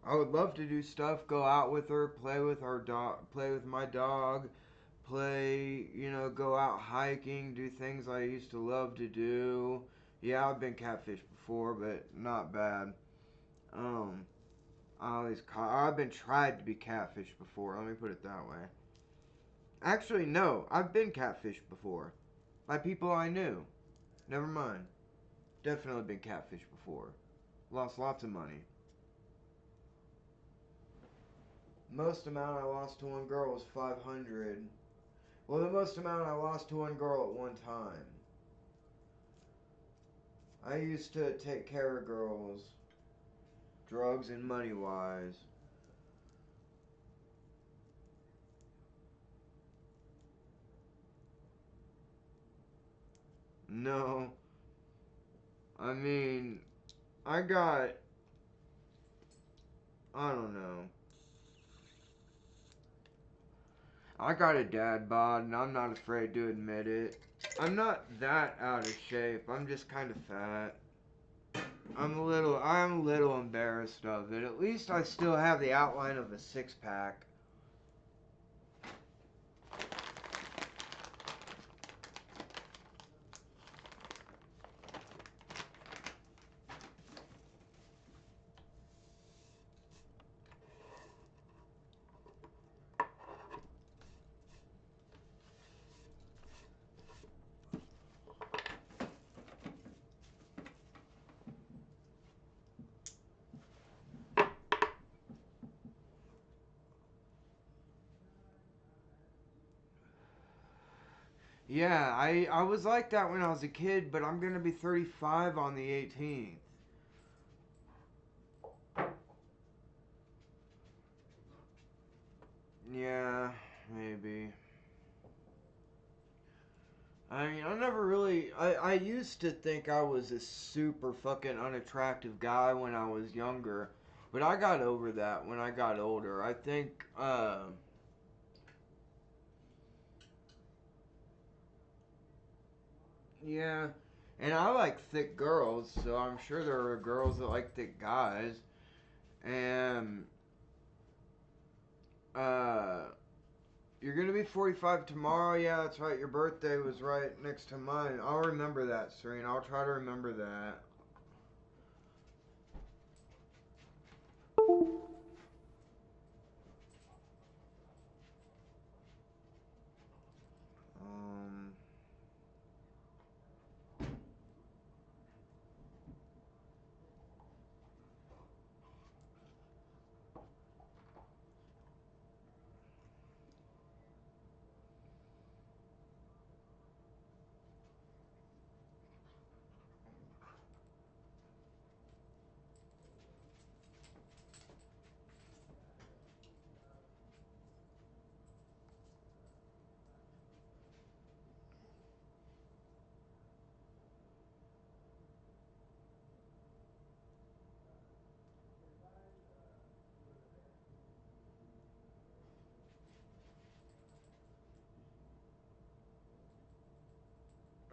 I would love to do stuff, go out with her, play with our dog, play with my dog, go out hiking, do things I used to love to do. Yeah, I've been catfished before, but not bad. I've been tried to be catfished before, let me put it that way. Actually, no, I've been catfished before. By people I knew. Never mind. Definitely been catfished before. Lost lots of money. Most amount I lost to one girl was 500. Well, the most amount I lost to one girl at one time. I used to take care of girls, drugs and money wise. No. I mean, I don't know. I got a dad bod, and I'm not afraid to admit it. I'm not that out of shape. I'm just kind of fat. I'm a little embarrassed of it. At least I still have the outline of a six-pack. Yeah, I was like that when I was a kid, but I'm gonna be 35 on the 18th. Yeah, maybe. I mean, I used to think I was a super fucking unattractive guy when I was younger, but I got over that when I got older. I think, yeah, and I like thick girls, so I'm sure there are girls that like thick guys, and, uh, you're gonna be 45 tomorrow? Yeah, that's right. Your birthday was right next to mine. I'll remember that, Serene. I'll try to remember that.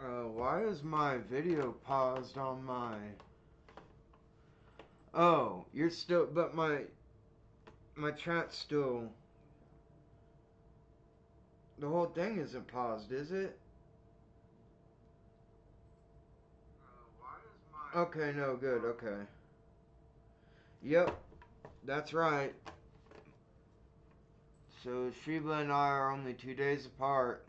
Um, why is my video paused on my... Oh, you're still... But my chat's still... The whole thing isn't paused, is it? Okay, no, good, okay. Yep, that's right. So Sheba and I are only 2 days apart.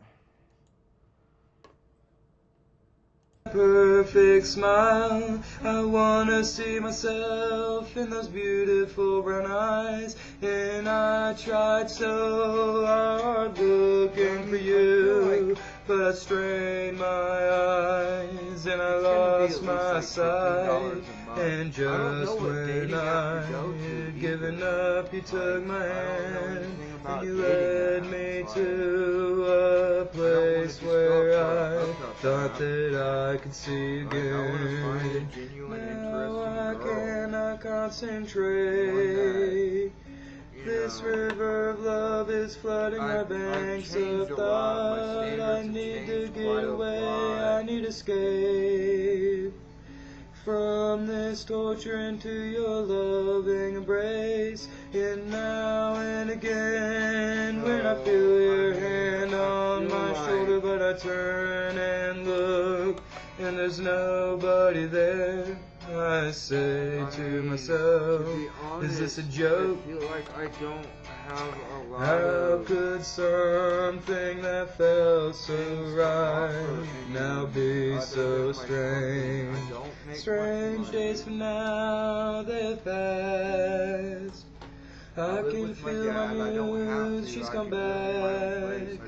Perfect smile, I wanna see myself in those beautiful brown eyes, and I tried so hard looking for you, but I strained my eyes and I lost my sight, and just when I had given up, you took my hand and you led me to a place where I thought that I could see again. Now I cannot concentrate. This river of love is flooding my banks of thought. I need to get away, I need escape from this torture into your loving embrace. And now and again, when I feel your hand on my shoulder, but I turn and look, and there's nobody there, I say to myself, is this a joke? I feel like I don't have a lot How could something that felt so right now be so strange? Strange days from now, they've passed. I can feel my muse, she's come back.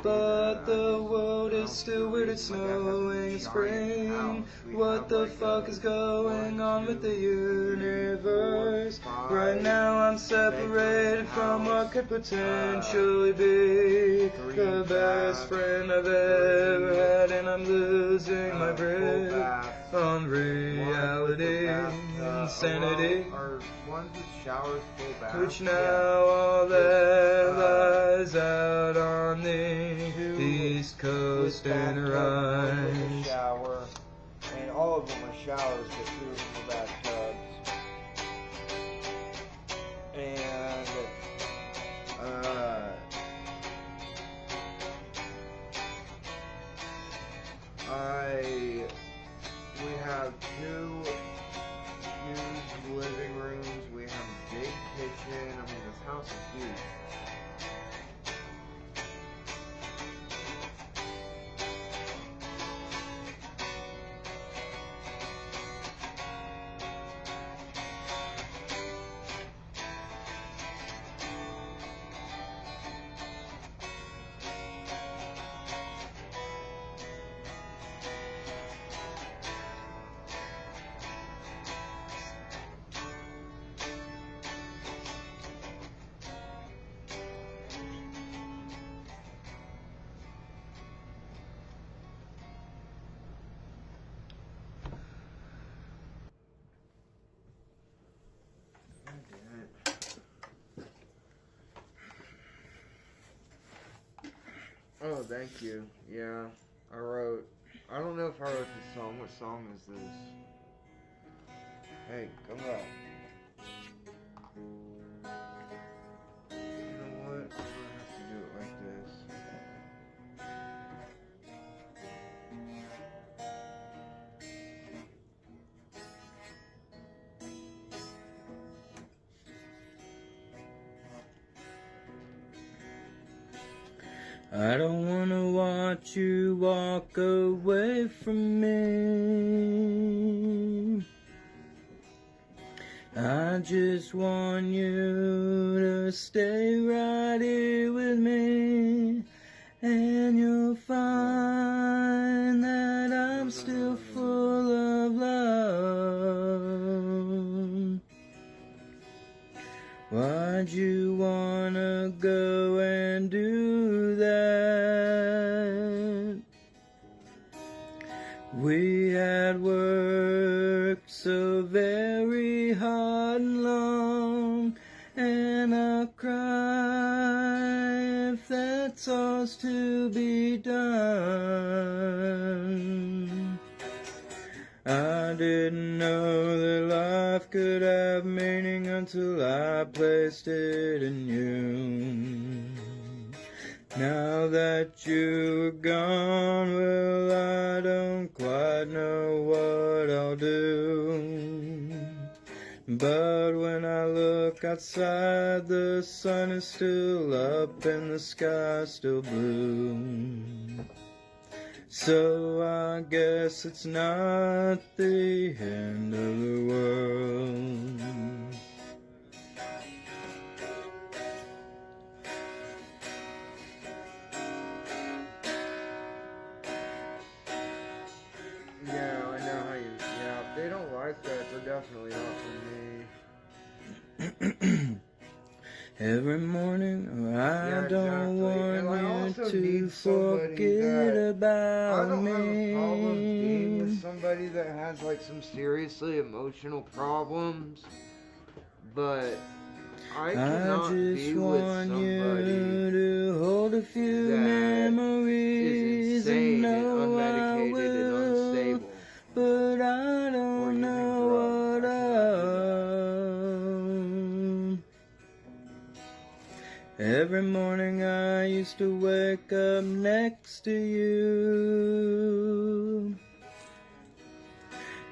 But the world is still weird, it's snowing in spring. What the fuck is going on with the universe? Right now I'm separated from what could potentially be. the best friend I've ever had, and I'm losing my breath on reality, insanity, or ones with showers, full bath. which now all that lies out on the East Coast and rise. Shower, and all of them are showers, but 2 of them are bathtubs. And we have 2 huge living rooms. We have a big kitchen. I mean, this house is huge. Oh, thank you. Yeah, I don't know if I wrote this song. What song is this? Hey, come back. You know what? I'm gonna have to do it like this. I don't wanna watch you walk away from me. I just want you to stay right here with me, and you'll find that I'm still full of love. Why'd you wanna go and do that? We had worked so very hard and long, and I'll cry if that's all's to be done. I didn't know that life could have meaning until I placed it in you. Now that you're gone, well, I don't quite know what I'll do. But when I look outside, the sun is still up and the sky's still blue. So I guess it's not the end of the world. Yeah, I know how you. Yeah, if they don't like that, they're definitely not for me. Every morning, I Yeah, don't exactly. And I want also you to need somebody forget that- about I don't me. have a problem being with somebody that has like some seriously emotional problems, but I cannot just be with want somebody you to hold a few that memories is insane and and know I unmedicated will, and unstable. but I Or don't using know drugs. what I cannot do Every morning I used to wake up next to you.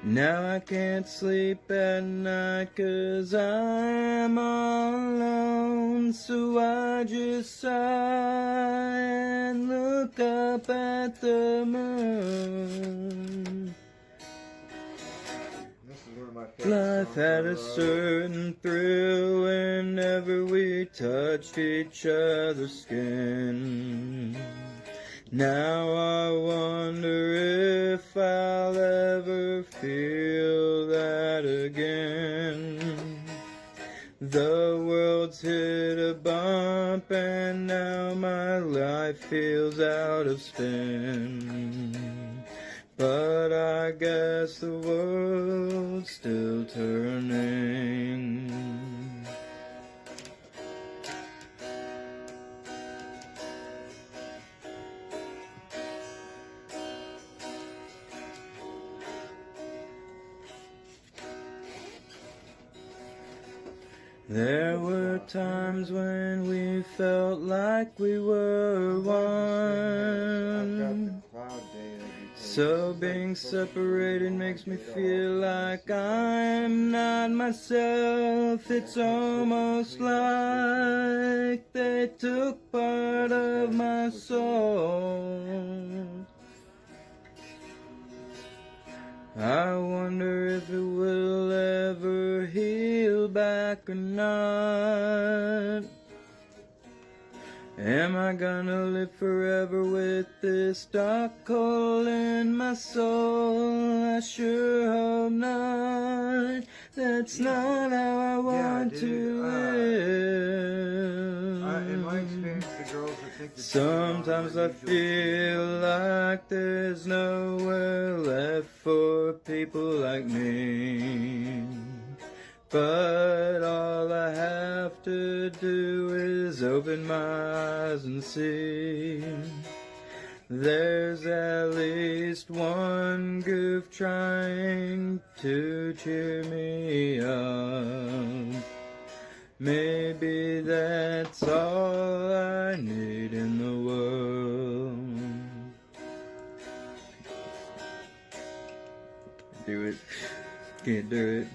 Now I can't sleep at night 'cause I'm all alone. So I just sigh and look up at the moon. This is one of my favorite Life songs had I a wrote. certain thrill whenever we touched each other's skin. Now I wonder if I'll ever feel that again. The world world's hit a bump and now my life feels out of spin. But I guess the world's still turning. There were times when we felt like we were one. So being separated makes me feel like I'm not myself. It's almost like they took part of my soul. I wonder if it will ever heal back or not. Am I gonna live forever with this dark hole in my soul? I sure hope not. That's not how I want to live. In my experience, the girls that think that Sometimes I feel like there's nowhere left for people like me. But all I have to do is open my eyes and see. There's at least one goof trying to cheer me up. Maybe that's all I need in the world. Do it. Can't do it.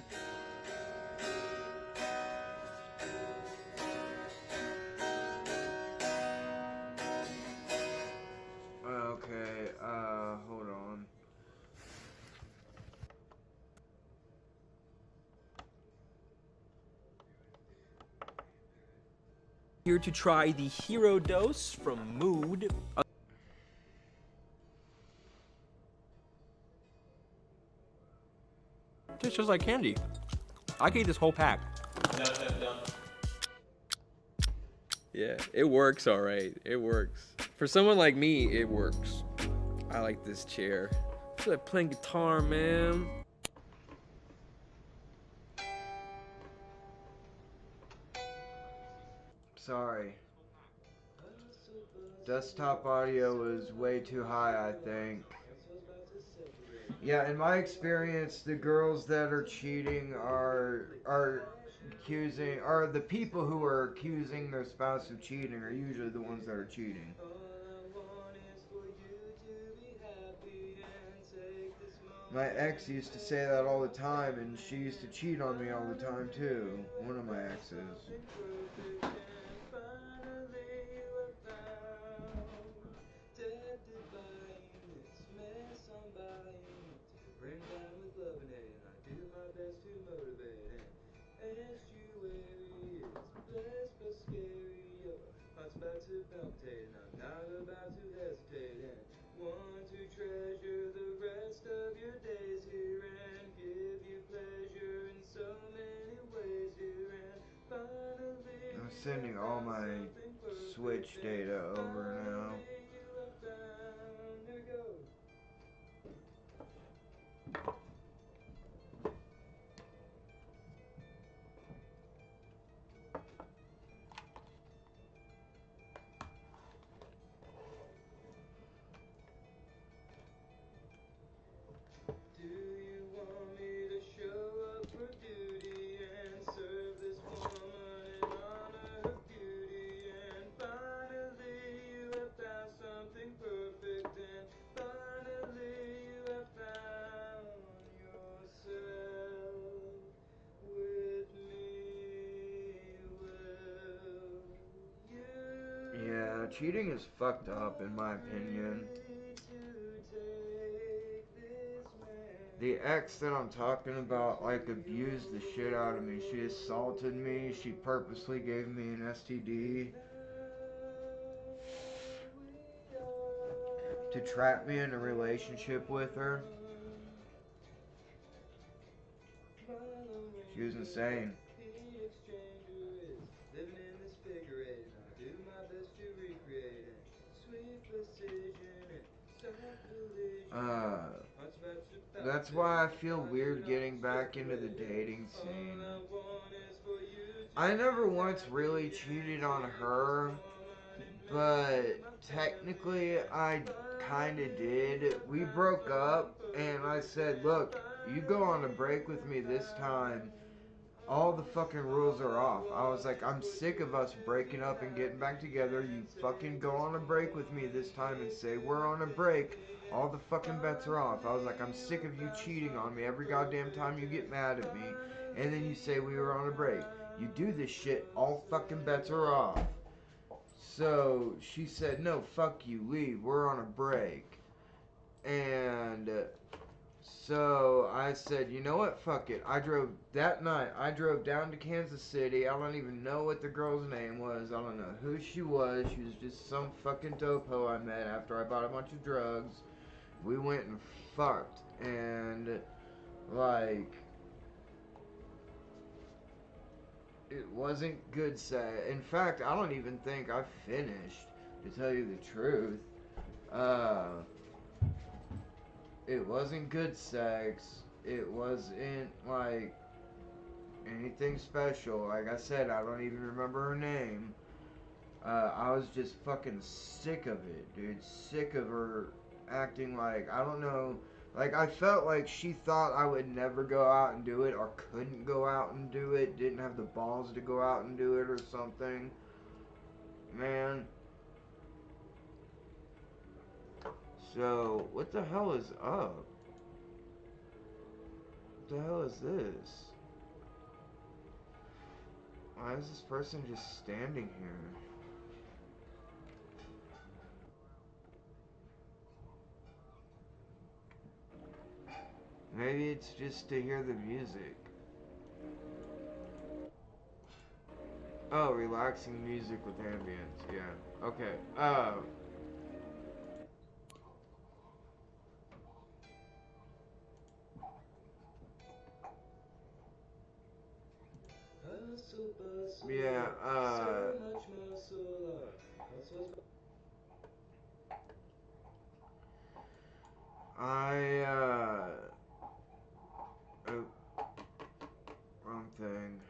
Okay, hold on. Here to try the hero dose from Mood. Tastes just like candy. I could eat this whole pack. Yeah, it works all right. It works. For someone like me, it works. I like this chair. I feel like playing guitar, man. Sorry. Desktop audio was way too high, I think. Yeah, in my experience, the girls that are cheating are the people who are accusing their spouse of cheating are usually the ones that are cheating. My ex used to say that all the time, and she used to cheat on me all the time too. One of my exes. About to palpitate, and I'm not about to hesitate, and want to treasure the rest of your days here and give you pleasure in so many ways here and finally I'm sending all my Switch data over now. Here we go. Do you want me to show up for duty and serve this woman and honor her beauty? And finally you have found something perfect, and finally you have found yourself with me. Will you? Yeah, cheating is fucked up in my opinion. The ex that I'm talking about, like, abused the shit out of me. She assaulted me. She purposely gave me an STD to trap me in a relationship with her. She was insane. That's why I feel weird getting back into the dating scene. I never once really cheated on her, but technically I kinda did. We broke up, and I said, look, you go on a break with me this time, all the fucking rules are off. I was like, I'm sick of us breaking up and getting back together. You fucking go on a break with me this time and say we're on a break. All the fucking bets are off. I was like, I'm sick of you cheating on me every goddamn time you get mad at me. And then you say we were on a break. You do this shit, all fucking bets are off. So she said, no, fuck you, leave. We're on a break. And so I said, you know what? Fuck it. That night, I drove down to Kansas City. I don't even know what the girl's name was. I don't know who she was. She was just some fucking dopo I met after I bought a bunch of drugs. We went and fucked. And, like, it wasn't good sex. In fact, I don't even think I finished, to tell you the truth. It wasn't good sex. It wasn't, like, anything special. Like I said, I don't even remember her name. I was just fucking sick of it, dude. Sick of her acting like, I don't know. Like, I felt like she thought I would never go out and do it, or couldn't go out and do it, didn't have the balls to go out and do it or something. Man. So, what the hell is up? What the hell is this? Why is this person just standing here? Maybe it's just to hear the music. Oh, relaxing music with ambience. Yeah. Okay. Yeah, oh, wrong thing.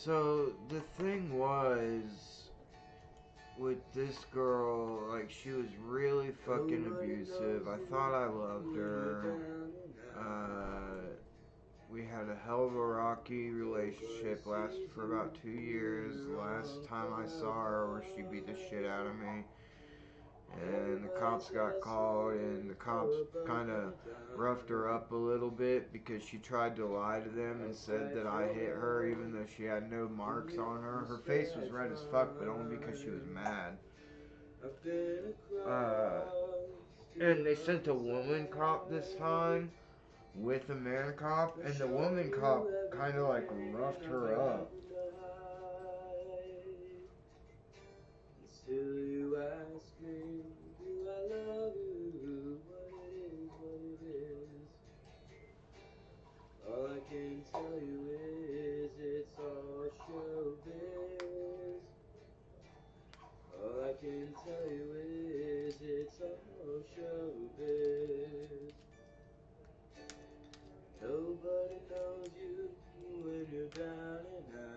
So the thing was, with this girl, like, she was really fucking abusive. I thought I loved her. We had a hell of a rocky relationship, lasted for about 2 years. The last time I saw her, she beat the shit out of me. And the cops got called, and the cops kind of roughed her up a little bit because she tried to lie to them and said that I hit her even though she had no marks on her. Her face was red as fuck, but only because she was mad. And they sent a woman cop this time with a man cop, and the woman cop kind of like roughed her up. Still you ask me, do I love you? What it is. All I can tell you is it's all showbiz. All I can tell you is it's all showbiz. Nobody knows you when you're down and out.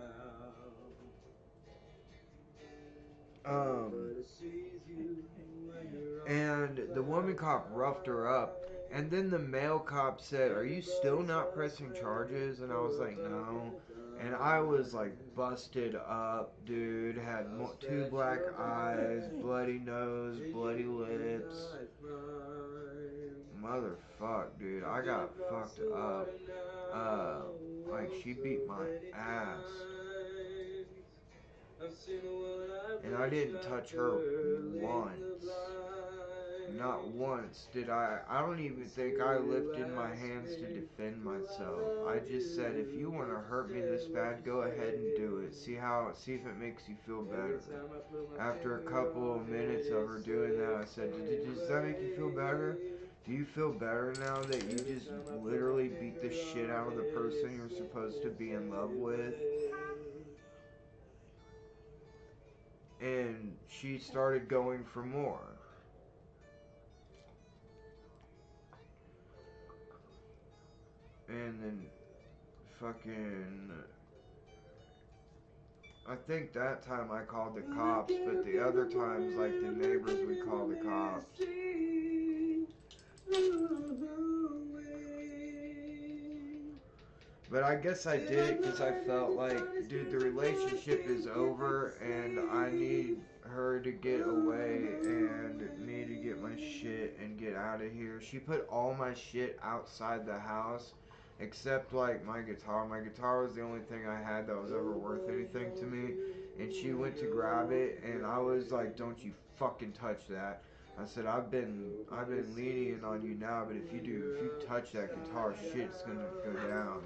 And the woman cop roughed her up. And then the male cop said, are you still not pressing charges? And I was like, no. And I was like busted up, dude. Had 2 black eyes, bloody nose, bloody lips. Motherfuck, dude. I got fucked up. Like, she beat my ass. And I didn't touch her once. not once did I don't even think I lifted my hands to defend myself. I just said, if you want to hurt me this bad, go ahead and do it. See if it makes you feel better. After a couple of minutes of her doing that, I said, does that make you feel better? Do you feel better now that you just literally beat the shit out of the person you're supposed to be in love with? And she started going for more. And then fucking, I think that time I called the cops, but the other times, like the neighbors would call the cops. But I guess I did it because I felt like, dude, the relationship is over and I need her to get away and me to get my shit and get out of here. She put all my shit outside the house except like my guitar. My guitar was the only thing I had that was ever worth anything to me. And she went to grab it and I was like, don't you fucking touch that. I said, I've been lenient on you now, but if you touch that guitar, shit's gonna go down.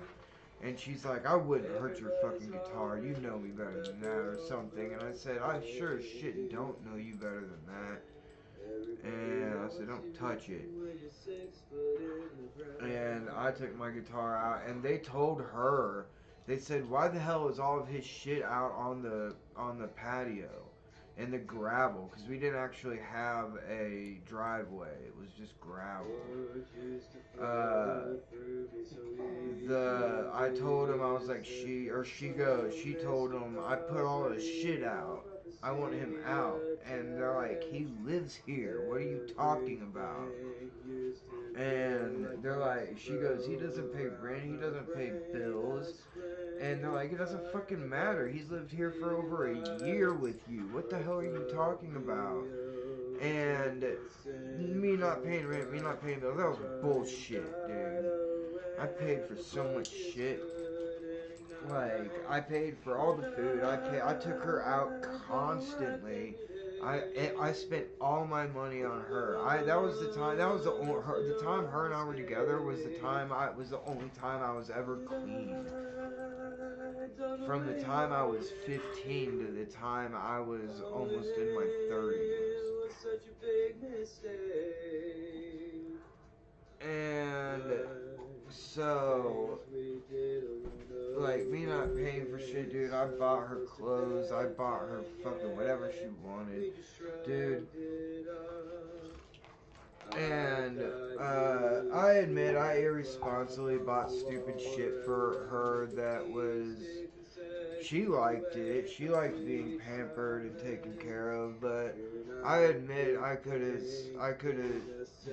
And she's like, I wouldn't hurt your fucking guitar. You know me better than that or something. And I said, I sure as shit don't know you better than that. And I said, don't touch it. And I took my guitar out and they told her, they said, why the hell is all of his shit out on the patio and the gravel? Because we didn't actually have a driveway. It was just gravel. I told him, I was like, she told him, I put all his shit out. I want him out. And they're like, he lives here. What are you talking about? And they're like, she goes, he doesn't pay rent, he doesn't pay bills. And they're like, it doesn't fucking matter. He's lived here for over a year with you. What the hell are you talking about? And me not paying rent, me not paying bills, that was bullshit, dude. I paid for so much shit. Like, I paid for all the food. I took her out constantly. I spent all my money on her. That was the time. That was the time her and I were together was the only time I was ever clean. From the time I was 15 to the time I was almost in my 30s. And so, like, me not paying for shit, dude, I bought her clothes, I bought her fucking whatever she wanted, dude. And, I admit I irresponsibly bought stupid shit for her that was, she liked it, she liked being pampered and taken care of, but I admit I could have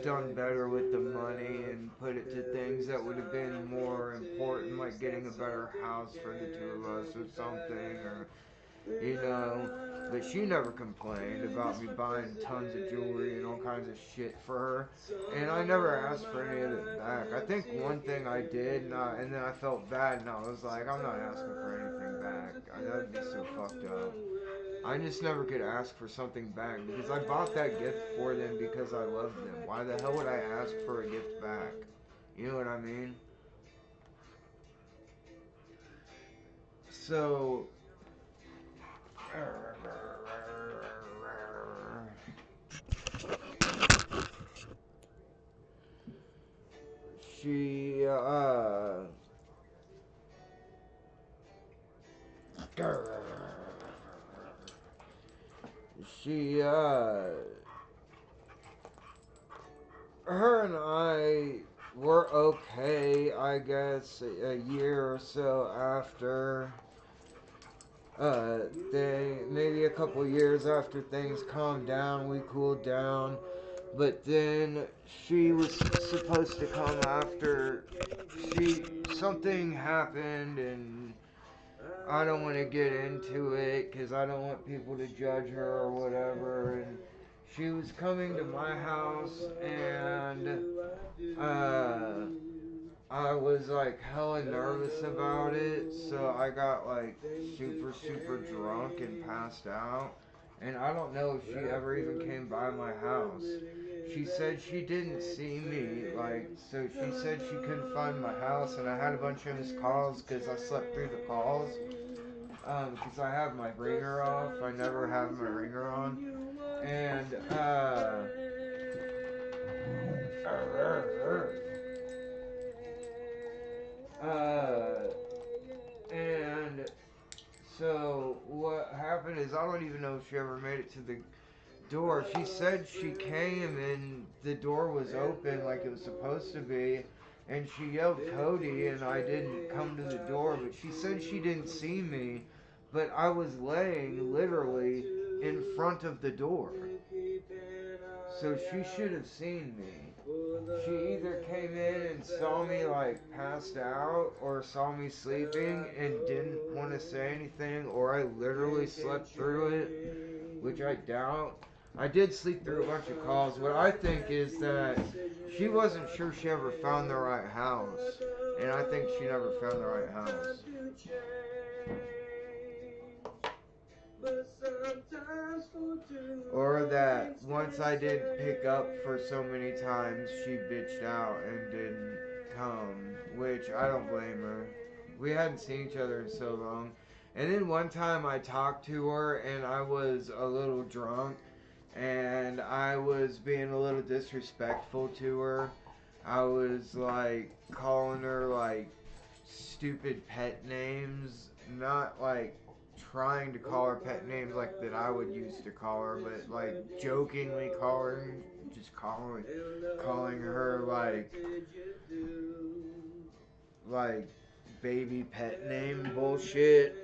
done better with the money and put it to things that would have been more important, like getting a better house for the two of us or something, or, you know, but she never complained about me buying tons of jewelry and all kinds of shit for her, and I never asked for any of it back. I think one thing I did, and then I felt bad, and I was like, I'm not asking for anything back. That'd be so fucked up. I just never could ask for something back, because I bought that gift for them because I love them. Why the hell would I ask for a gift back? You know what I mean? So, she, her and I were okay, I guess, a year or so after, maybe a couple years after things calmed down, we cooled down, but then she was supposed to come after, something happened, and I don't want to get into it, because I don't want people to judge her or whatever, and she was coming to my house, and, I was like hella nervous about it, so I got like super drunk and passed out, And I don't know if she ever even came by my house. She said she didn't see me, like, so she said she couldn't find my house, and I had a bunch of missed calls because I slept through the calls. Because I have my ringer off. I never have my ringer on. And, and so what happened is I don't even know if she ever made it to the door. She said she came and the door was open like it was supposed to be, and she yelled Cody and I didn't come to the door, but she said she didn't see me, but I was laying literally in front of the door. So she should have seen me. She either came in and saw me like passed out or saw me sleeping and didn't want to say anything, or I literally slept through it, which I doubt. I did sleep through a bunch of calls. What I think is that she wasn't sure she ever found the right house, and I think she never found the right house. Or that once I didn't pick up for so many times, she bitched out and didn't come, which I don't blame her. We hadn't seen each other in so long. And then one time I talked to her and I was a little drunk and I was being a little disrespectful to her. I was like calling her like stupid pet names, not like trying to call her pet names like that I would used to call her, but like jokingly just calling her like baby pet name bullshit.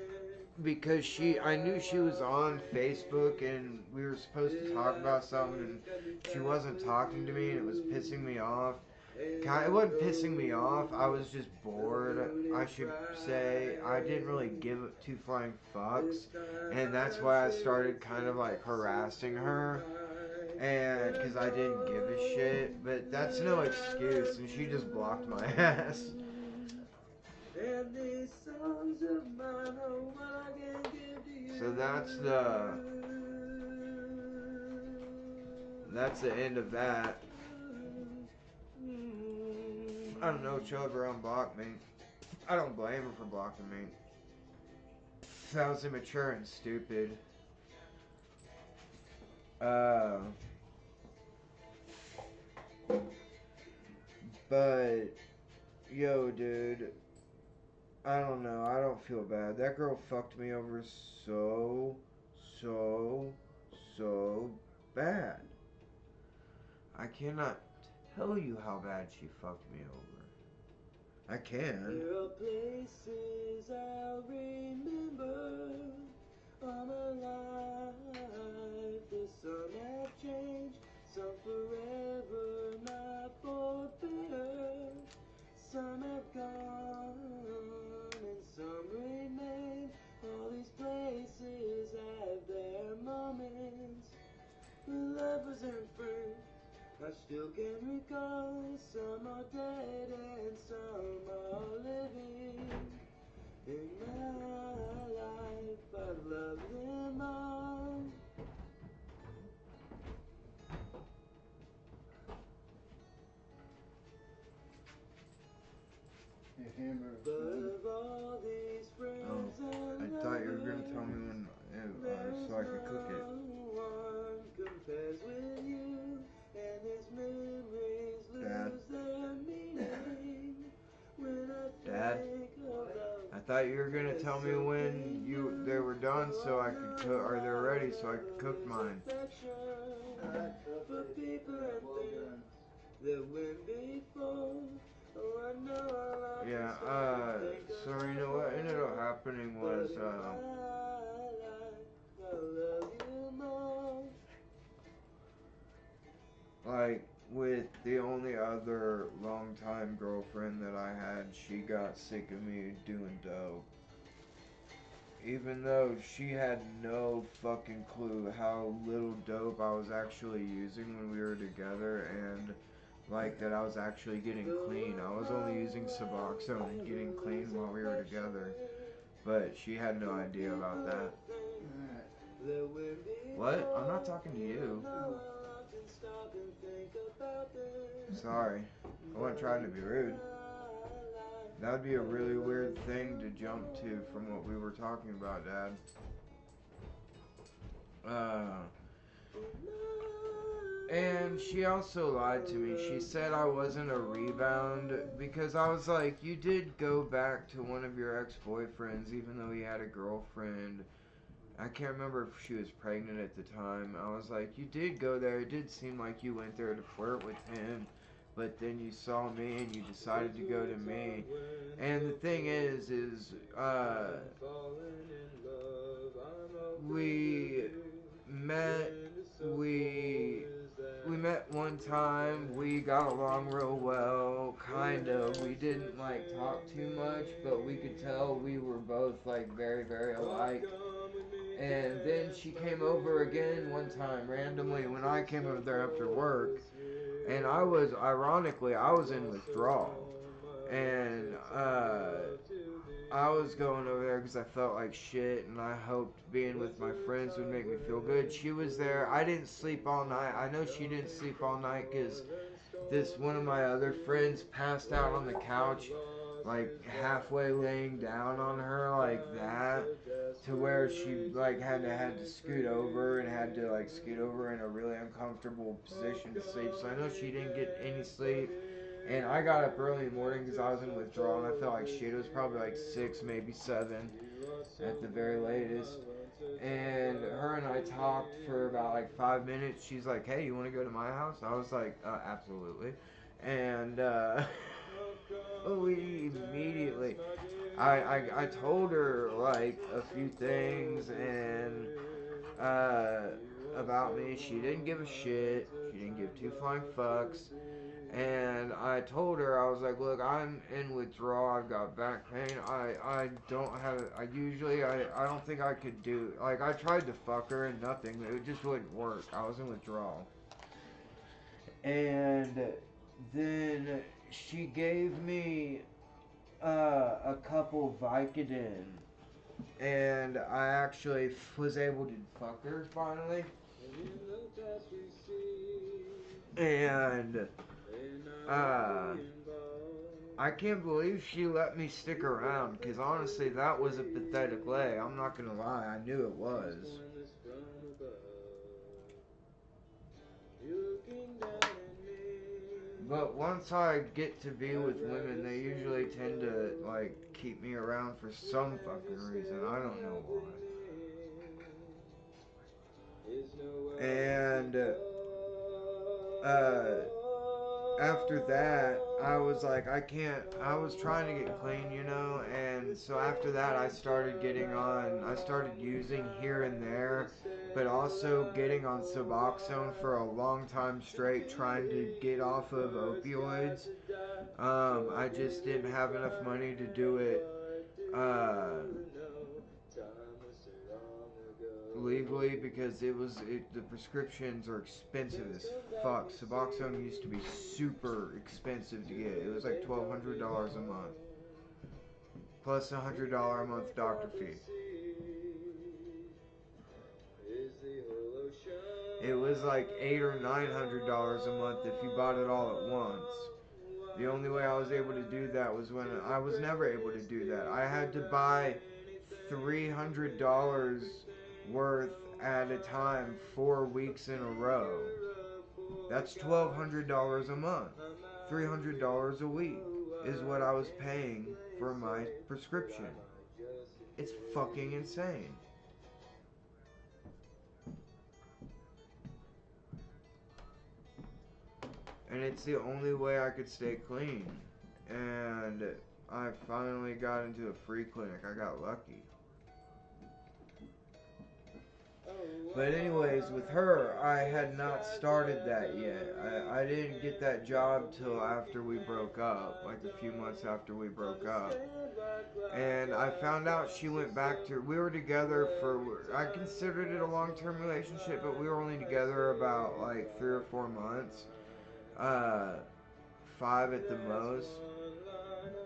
Because I knew she was on Facebook and we were supposed to talk about something and she wasn't talking to me and it was pissing me off. It wasn't pissing me off, I was just bored, I should say. I didn't really give two flying fucks, and that's why I started kind of like harassing her, and because I didn't give a shit, but that's no excuse, and she just blocked my ass. So that's the end of that. I don't know, she'll ever unblock me. I don't blame her for blocking me. That was immature and stupid. But, yo, dude, I don't know, I don't feel bad. That girl fucked me over so bad. I cannot tell you how bad she fucked me over. I can. There are places I'll remember all my life. There's some have changed, some forever, not for better. Some have gone and some remain. All these places have their moments. Lovers and friends, I still can recall. Some are dead and some are living. In my life, I love them all. But of all these friends I thought you were gonna tell me when, so I could cook it. no one compares with you, and these memories Dad. lose their meaning. When I Dad? think of I thought you were gonna tell me when they were done so I could cook, or they were ready so I could cook mine. For people and things that went before. Oh, I know I love Yeah, so you know what ended up happening was, I love you more. like, with the only other longtime girlfriend that I had, she got sick of me doing dope. Even though she had no fucking clue how little dope I was actually using when we were together, and like that I was actually getting clean. I was only using Suboxone and getting clean while we were together, but she had no idea about that. What? I'm not talking to you. Sorry. I wasn't trying to be rude. That would be a really weird thing to jump to from what we were talking about, Dad. And she also lied to me. She said I wasn't a rebound because I was like, you did go back to one of your ex-boyfriends even though he had a girlfriend. I can't remember if she was pregnant at the time. I was like, you did go there. It did seem like you went there to flirt with him. But then you saw me and you decided to go to me. And the thing is we met, we met one time, we got along real well, kind of. We didn't like talk too much, but we could tell we were both like very, very alike. And then she came over again one time randomly when I came over there after work. And I was, ironically, I was in withdrawal. And I was going over there because I felt like shit and I hoped being with my friends would make me feel good. She was there. I didn't sleep all night. I know she didn't sleep all night because this one of my other friends passed out on the couch, like halfway laying down on her like that, to where she like had to scoot over and had to like scoot over in a really uncomfortable position to sleep. So I know she didn't get any sleep. And I got up early in the morning because I was in withdrawal and I felt like shit. It was probably like 6, maybe 7 at the very latest. And her and I talked for about like 5 minutes. She's like, hey, you want to go to my house? I was like, absolutely. And we immediately, I told her like a few things and about me. She didn't give a shit. She didn't give two flying fucks. And I told her, I was like, look, I'm in withdrawal, I've got back pain, I don't have, I don't think I could do, like, I tried to fuck her and nothing, it just wouldn't work, I was in withdrawal. And then she gave me a couple Vicodin, and I actually was able to fuck her finally. And I can't believe she let me stick around, because honestly that was a pathetic lay. I'm not gonna lie, I knew it was. But once I get to be with women, they usually tend to like keep me around for some fucking reason. I don't know why. And after that, I was like, I was trying to get clean, you know, and so after that I started using here and there, but also getting on Suboxone for a long time straight, trying to get off of opioids. I just didn't have enough money to do it, legally because the prescriptions are expensive as fuck. Suboxone used to be super expensive to get. It was like $1,200 a month. Plus $100 a month doctor fee. It was like $800 or $900 a month if you bought it all at once. The only way I was able to do that was when I was never able to do that. I had to buy $300 worth at a time 4 weeks in a row. That's $1,200 a month. $300 a week is what I was paying for my prescription. It's fucking insane. And it's the only way I could stay clean. And I finally got into a free clinic. I got lucky. But anyways, with her, I had not started that yet. I didn't get that job till after we broke up, like a few months after we broke up. And I found out she went back to, we were together for, I considered it a long-term relationship, but we were only together about like 3 or 4 months. 5 at the most.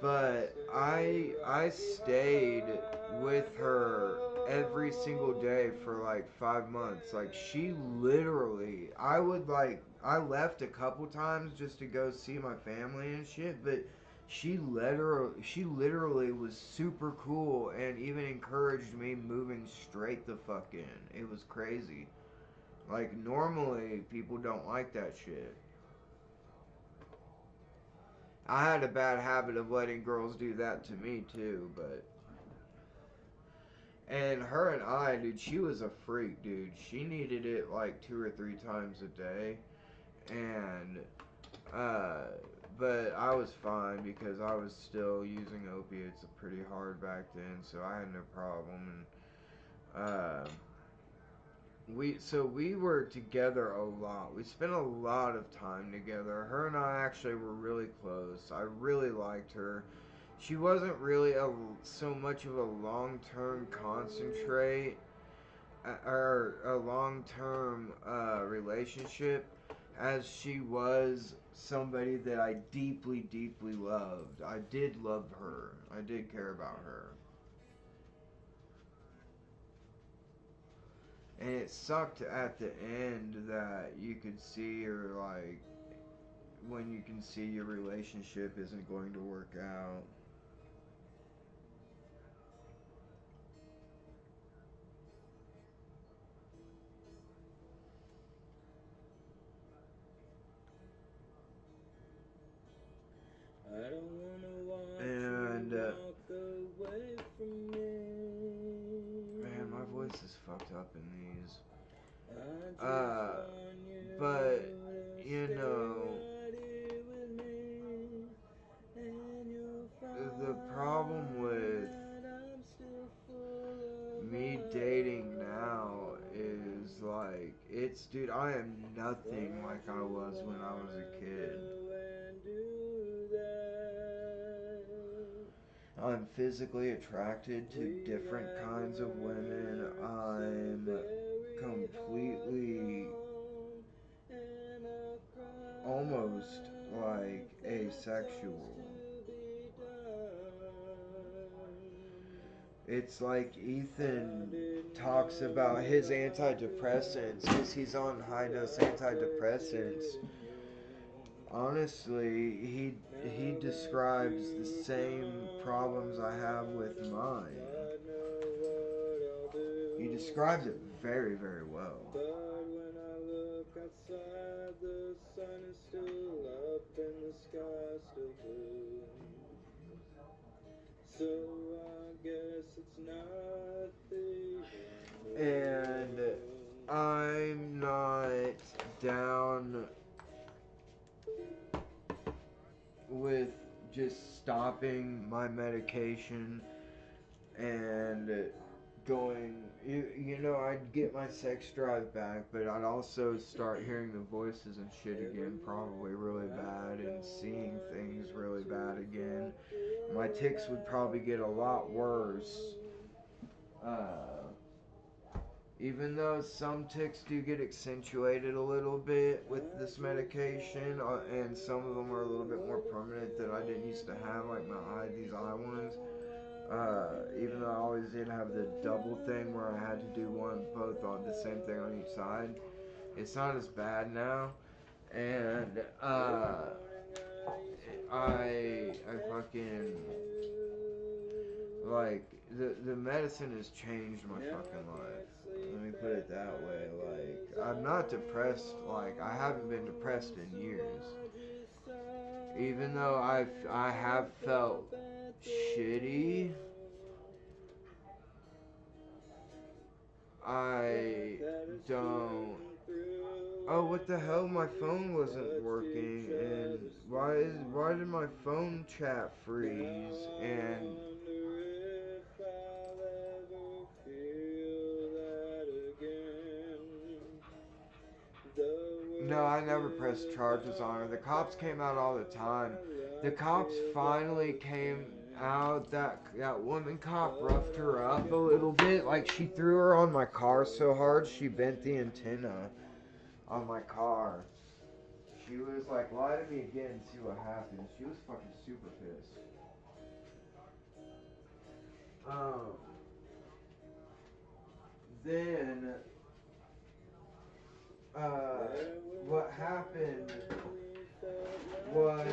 But I stayed with her every every single day for like 5 months. Like she literally, I left a couple times just to go see my family and shit, but she literally was super cool and even encouraged me moving straight the fuck in. It was crazy. Like normally people don't like that shit. I had a bad habit of letting girls do that to me too, but and her and I, dude, she was a freak, dude. She needed it like 2 or 3 times a day, and but I was fine because I was still using opiates pretty hard back then, so I had no problem. And we were together a lot. We spent a lot of time together. Her and I actually were really close. I really liked her. She wasn't really so much of a long-term concentrate or a long-term relationship as she was somebody that I deeply, deeply loved. I did love her. I did care about her. And it sucked at the end that you could see her, like, when you can see your relationship isn't going to work out. And man, my voice is fucked up in these. But you know, the problem with me dating now is like dude, I am nothing like I was when I was a kid. I'm physically attracted to different kinds of women. I'm completely, almost like asexual. It's like Ethan talks about his antidepressants because he's on high dose antidepressants. Honestly, he describes the same problems I have with mine. He describes it very, very well. And I'm not down with just stopping my medication and going, you know, I'd get my sex drive back, but I'd also start hearing the voices and shit again, probably really bad, and seeing things really bad again. My tics would probably get a lot worse. Even though some tics do get accentuated a little bit with this medication, and some of them are a little bit more permanent that I didn't used to have, like these eye ones. Even though I always did have the double thing where I had to do both on the same thing on each side, it's not as bad now. And I fucking like the medicine has changed my fucking life. Let me put it that way. Like, I'm not depressed. Like, I haven't been depressed in years. Even though I have felt shitty, I don't. Oh, what the hell? My phone wasn't working, and why did my phone chat freeze? And no, I never pressed charges on her. The cops came out all the time. The cops finally came out. That woman cop roughed her up a little bit. Like, she threw her on my car so hard she bent the antenna on my car. She was like, lie to me again and see what happens. She was fucking super pissed. then, what happened was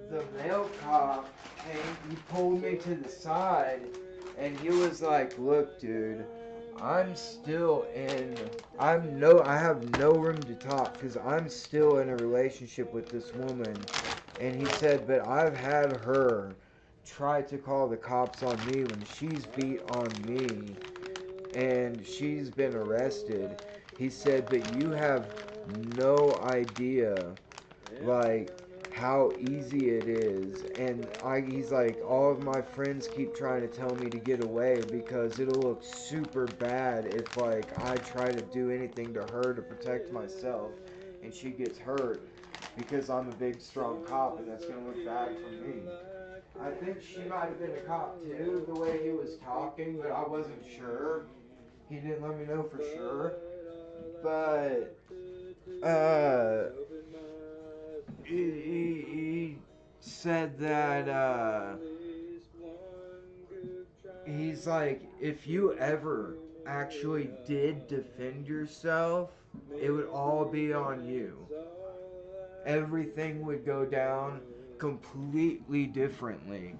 the male cop came, he pulled me to the side, and he was like, look, dude, I have no room to talk because I'm still in a relationship with this woman. And he said, but I've had her try to call the cops on me when she's beat on me and she's been arrested. He said, but you have no idea, like, how easy it is. And he's like, all of my friends keep trying to tell me to get away because it'll look super bad if, like, I try to do anything to her to protect myself and she gets hurt because I'm a big, strong cop and that's going to look bad for me. I think she might have been a cop too, the way he was talking, but I wasn't sure. He didn't let me know for sure. But, he said that, he's like, if you ever actually did defend yourself, it would all be on you. Everything would go down completely differently.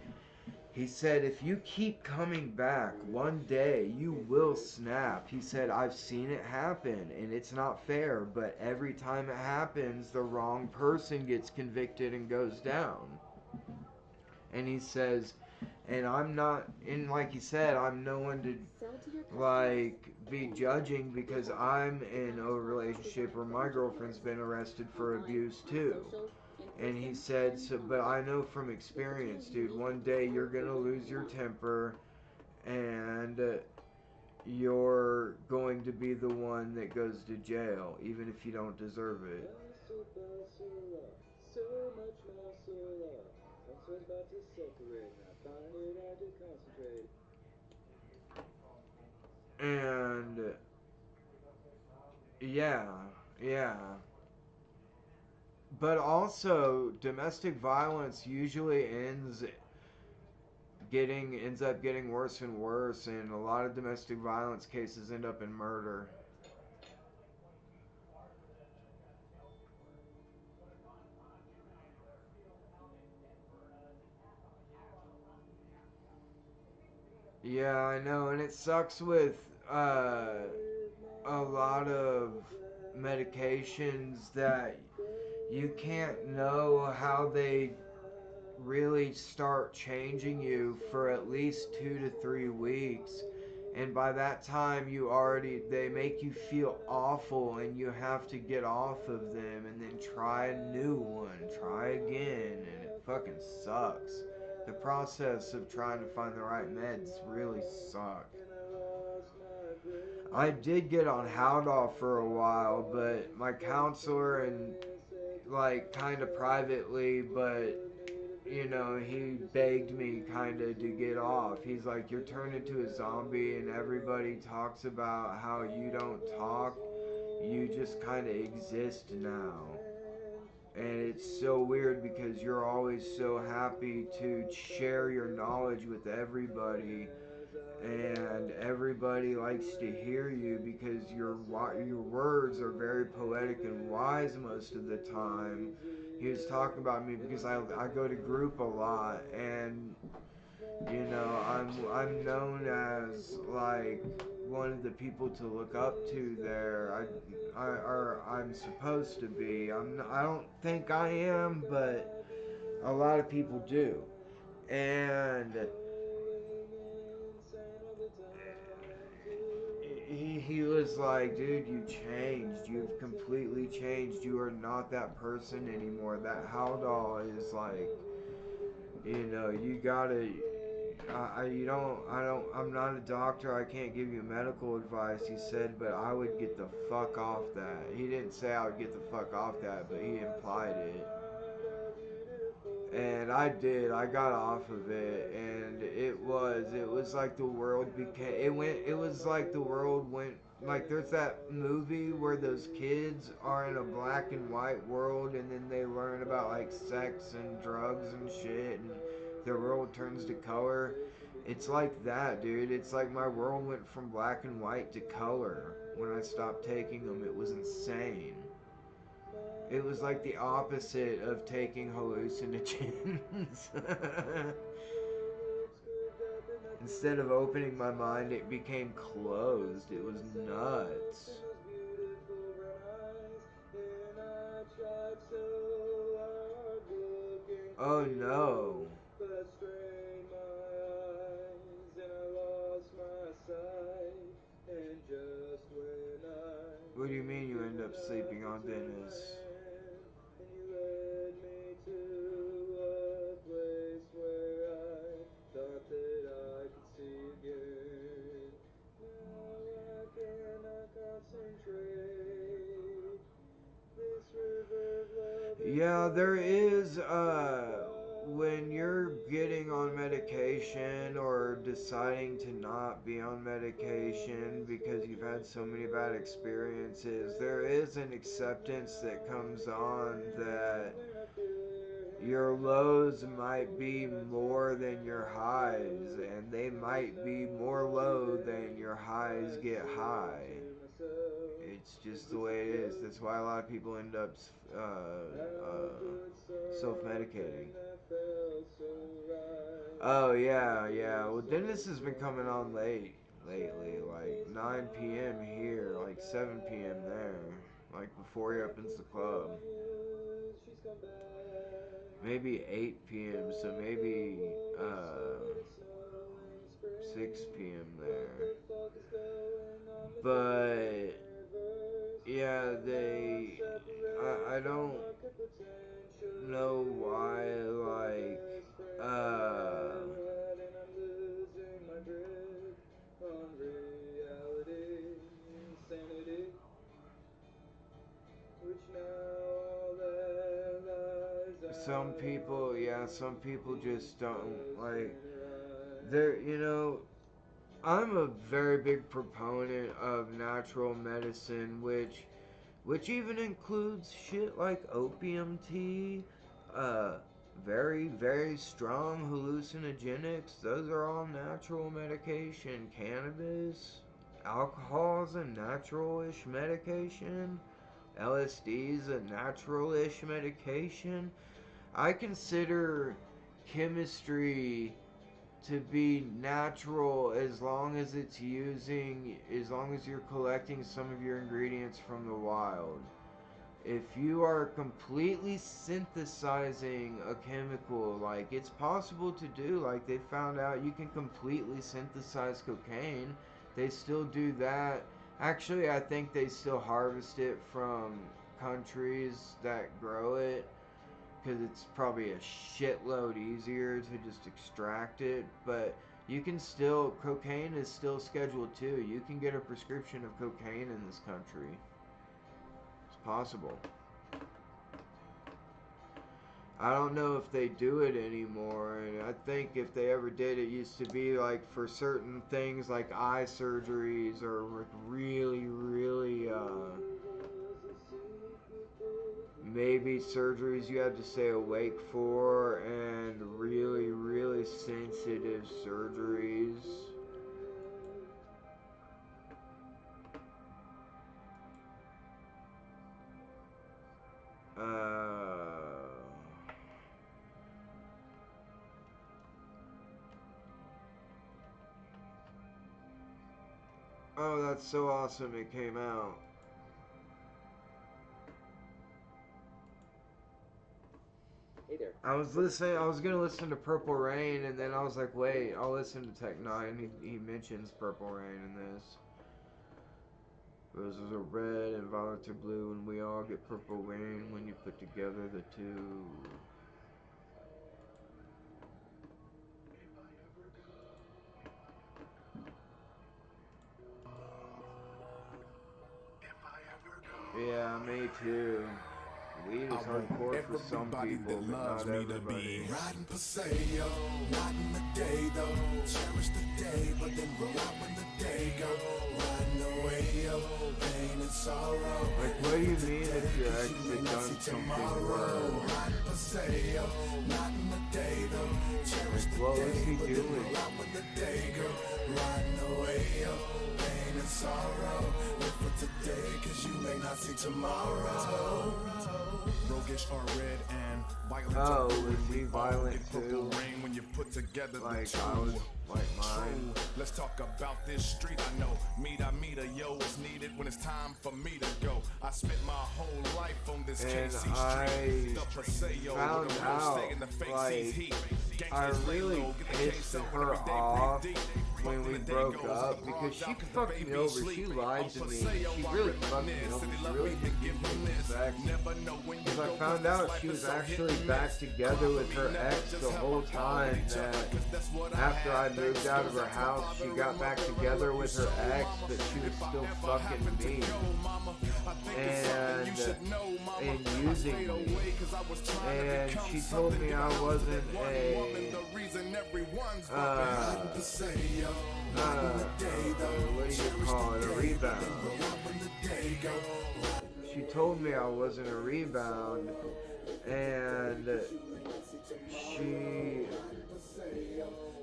He said, if you keep coming back, one day you will snap. He said, I've seen it happen, and it's not fair, but every time it happens, the wrong person gets convicted and goes down. And he says, and I'm not, and like he said, I'm no one to, like, be judging because I'm in a relationship where my girlfriend's been arrested for abuse too. And he said, so, but I know from experience, dude, one day you're going to lose your temper and you're going to be the one that goes to jail, even if you don't deserve it. And, yeah. But also, domestic violence usually ends up getting worse and worse, and a lot of domestic violence cases end up in murder. Yeah, I know, and it sucks with a lot of medications that you can't know how they really start changing you for at least 2 to 3 weeks, and by that time they make you feel awful and you have to get off of them and then try a new one, try again, and it fucking sucks. The process of trying to find the right meds really suck. I did get on Haldol for a while, but my counselor, and like kind of privately, but you know, he begged me kind of to get off. He's like, you're turned into a zombie and everybody talks about how you don't talk. You just kind of exist now. And it's so weird because you're always so happy to share your knowledge with everybody. And everybody likes to hear you because your words are very poetic and wise most of the time. He was talking about me because I go to group a lot, and you know, I'm known as like one of the people to look up to there. I'm supposed to be. I don't think I am, but a lot of people do. And he was like, dude, you changed. You've completely changed. You are not that person anymore. That Haldol is like, you know, you gotta. I'm not a doctor. I can't give you medical advice, he said, but I would get the fuck off that. He didn't say I would get the fuck off that, but he implied it. And I did. I got off of it, and it was like the world became. It was like the world went. Like there's that movie where those kids are in a black and white world, and then they learn about like sex and drugs and shit, and their world turns to color. It's like that, dude. It's like my world went from black and white to color when I stopped taking them. It was insane. It was like the opposite of taking hallucinogens. Instead of opening my mind, it became closed. It was nuts. Oh no. What do you mean you end up sleeping on Dennis? Yeah, there is, when you're getting on medication or deciding to not be on medication because you've had so many bad experiences, there is an acceptance that comes on that your lows might be more than your highs, and they might be more low than your highs get high. It's just the way it is. That's why a lot of people end up self-medicating. Oh yeah, yeah. Well, Dennis has been coming on late lately, like 9 p.m. here, like 7 p.m. there, like before he opens the club. Maybe 8 p.m. So maybe 6 p.m. there. But yeah, I don't know why, like, some people just don't, like, I'm a very big proponent of natural medicine, which even includes shit like opium tea, uh, very, very strong hallucinogenics. Those are all natural medication. Cannabis, alcohol is a natural-ish medication. LSD is a natural-ish medication. I consider chemistry to be natural as long as you're collecting some of your ingredients from the wild. If you are completely synthesizing a chemical, like it's possible to do, like they found out you can completely synthesize cocaine. They still do that. Actually, I think they still harvest it from countries that grow it, because it's probably a shitload easier to just extract it. But cocaine is still Schedule 2. You can get a prescription of cocaine in this country. It's possible. I don't know if they do it anymore, and I think if they ever did, it used to be like for certain things like eye surgeries or really, really, maybe surgeries you had to stay awake for, and really, really sensitive surgeries. Oh, that's so awesome it came out. Hey there. I was gonna listen to Purple Rain, and then I was like, wait, I'll listen to Tech 9. He mentions Purple Rain in this. Roses are red and violets are blue, and we all get purple rain when you put together the two. Yeah, me too. Weed is hardcore for some people, but not everybody. Riding Paseo, not in the day though. Cherish the day, but then roll out when the day go. Riding away, yo, pain and sorrow. Like, what do you mean if you actually done something wrong? Riding Paseo, not in the day though. Cherish the What was he doing? When the day go, riding away, yo, pain and sorrow. Live for today, cause you may not see tomorrow. Roguish are red and violent. Oh, was he violent too? Rain when you put together Like the I was like mine. Let's talk about this street. I know meter, yo, is needed when it's time for me to go. I spent my whole life on this And KC I street. The Paseo, found with a real out, stay in the face, like, he's heat. I Gangsters lay really low, get the pissed case her open, off every day when we the day broke goes, up the because she rock is the fucked me baby over. She sleep. lied to On me. Paseo, She I really fucked me reminisce, over. and they She love really me, didn't give give me me this. respect. Never know when you Because I go, found 'cause out life she is was so hit actually and back miss. together with her Never ex just the have whole a ball with time. each other, That 'cause that's what I after I had. moved out of her house, she got back together with her ex, but she was still fucking me and using me. And she told me I wasn't a what do you call it, a rebound. She told me I wasn't a rebound, and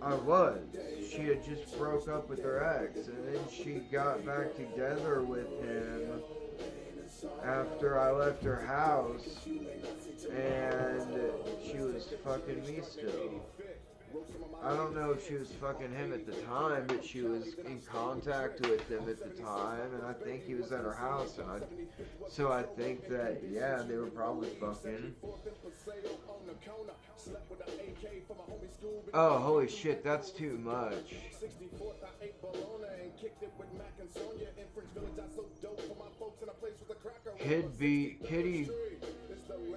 I was. She had just broke up with her ex, and then she got back together with him after I left her house, and she was fucking me still. I don't know if she was fucking him at the time, but she was in contact with him at the time, and I think he was at her house, and so I think that, yeah, they were probably fucking. Oh, holy shit, that's too much. Kitty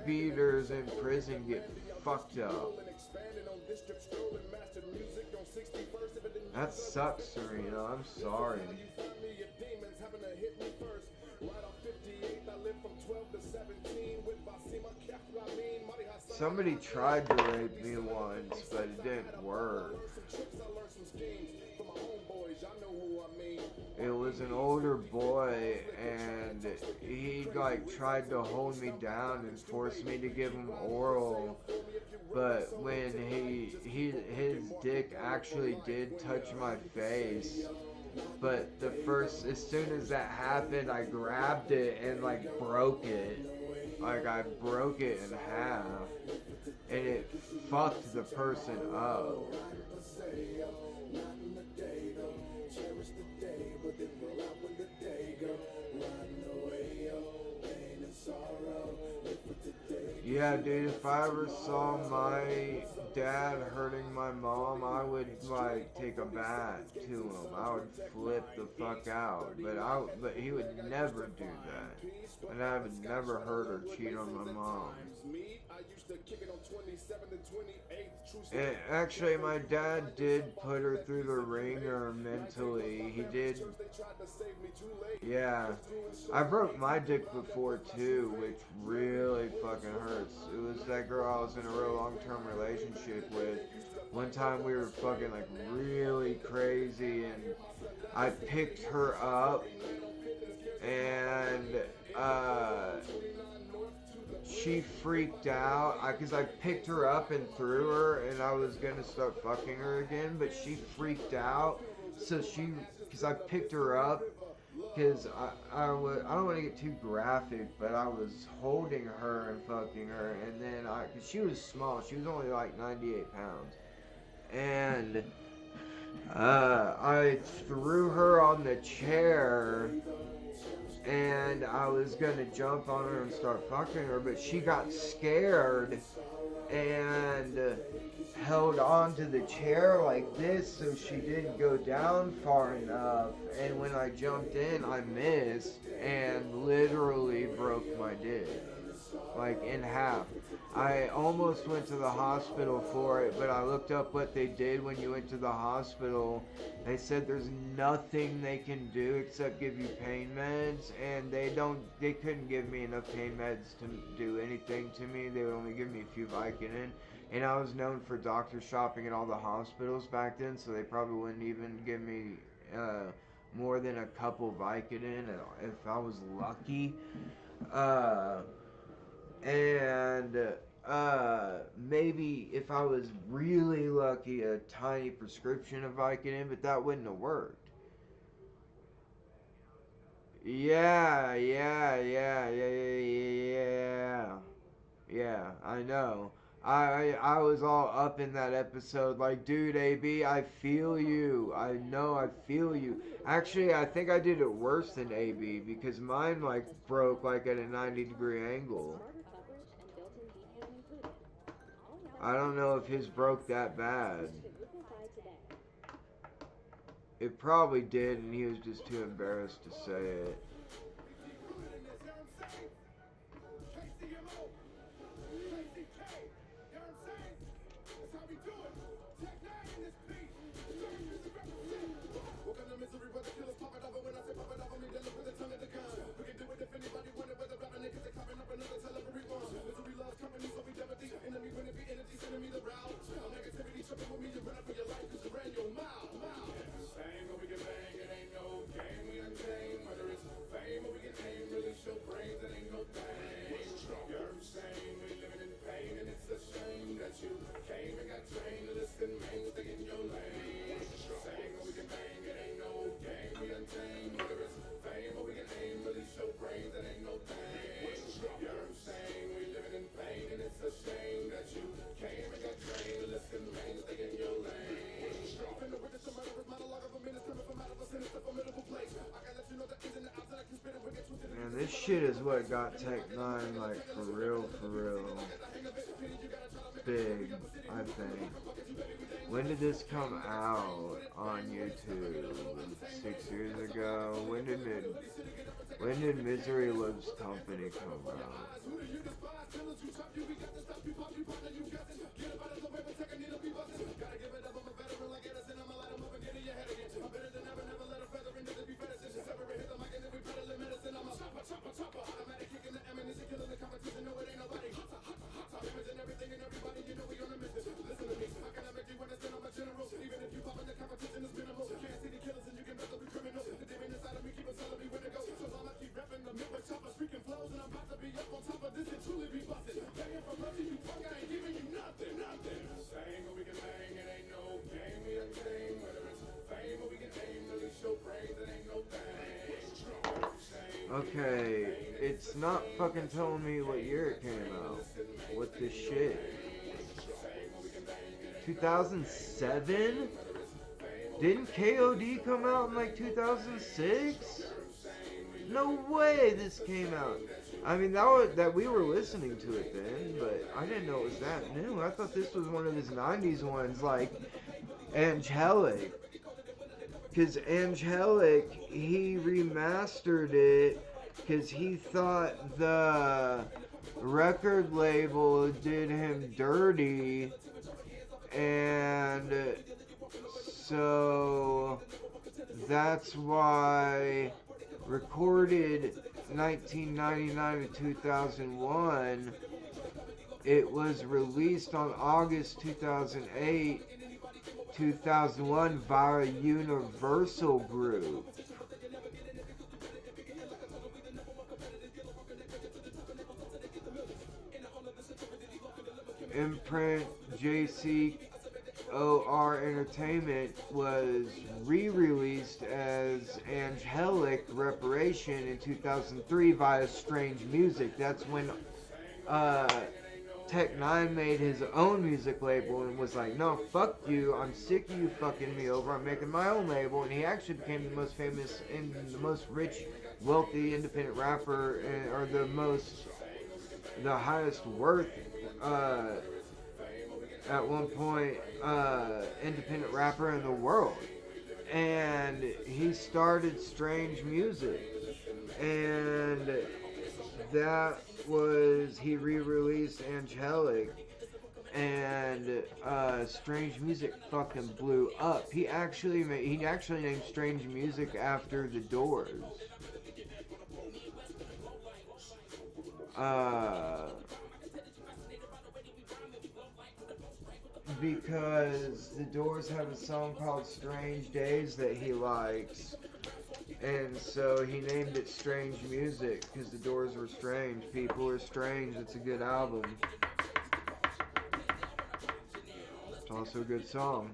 beaters in prison get fucked up. That sucks, Serena. I'm sorry. Somebody tried to rape me once, but it didn't work. It was an older boy, and he like tried to hold me down and force me to give him oral. But when his dick actually did touch my face, but as soon as that happened, I grabbed it and like broke it. Like I broke it in half, and it fucked the person up. Yeah, dude, if I ever saw my dad hurting my mom, I would like take a bat to him. I would flip the fuck out. But he would never do that. And I would never hurt or cheat on my mom. And actually, my dad did put her through the ringer mentally. He did. Yeah. I broke my dick before too, which really fucking hurts. It was that girl I was in a real long-term relationship with. One time we were fucking like really crazy, and I picked her up, and she freaked out because I picked her up and threw her, and I was gonna start fucking her again, but she freaked out. So because I picked her up, because I don't want to get too graphic, but I was holding her and fucking her, and then because she was small, she was only like 98 pounds, and I threw her on the chair. And I was gonna jump on her and start fucking her, but she got scared and held on to the chair like this so she didn't go down far enough. And when I jumped in, I missed and literally broke my dick, like in half. I almost went to the hospital for it, but I looked up what they did when you went to the hospital. They said there's nothing they can do except give you pain meds, and they couldn't give me enough pain meds to do anything to me. They would only give me a few Vicodin, and I was known for doctor shopping at all the hospitals back then, so they probably wouldn't even give me more than a couple Vicodin if I was lucky. And maybe if I was really lucky, a tiny prescription of Vicodin, but that wouldn't have worked. Yeah, I know. I was all up in that episode like, dude, AB, I feel you. I know, I feel you. Actually, I think I did it worse than AB because mine like broke like at a 90-degree angle. I don't know if his broke that bad. It probably did, and he was just too embarrassed to say it. Man, this shit is what got Tech 9 like for real big, I think. When did this come out on YouTube? 6 years ago? When did Misery Loves Company come out? Okay, it's not fucking telling me what year it came out. What the shit? 2007? Didn't KOD come out in like 2006? No way this came out. I mean, that we were listening to it then, but I didn't know it was that new. I thought this was one of his 90s ones, like Angelic. Because Angelic, he remastered it because he thought the record label did him dirty, and so that's why recorded 1999 to 2001, it was released on August 2008 2001 via Universal Group. Imprint JCOR Entertainment was re-released as Angelic Reparation in 2003 via Strange Music. That's when Tech 9 made his own music label and was like, no, fuck you, I'm sick of you fucking me over, I'm making my own label. And he actually became the most famous and the most rich, wealthy, independent rapper, or the highest worth, at one point, independent rapper in the world. And he started Strange Music, and that was, he re-released Angelic, and Strange Music fucking blew up. He actually named Strange Music after the Doors. Because the Doors have a song called Strange Days that he likes, and so he named it Strange Music because the Doors were strange. People are strange. It's a good album. It's also a good song.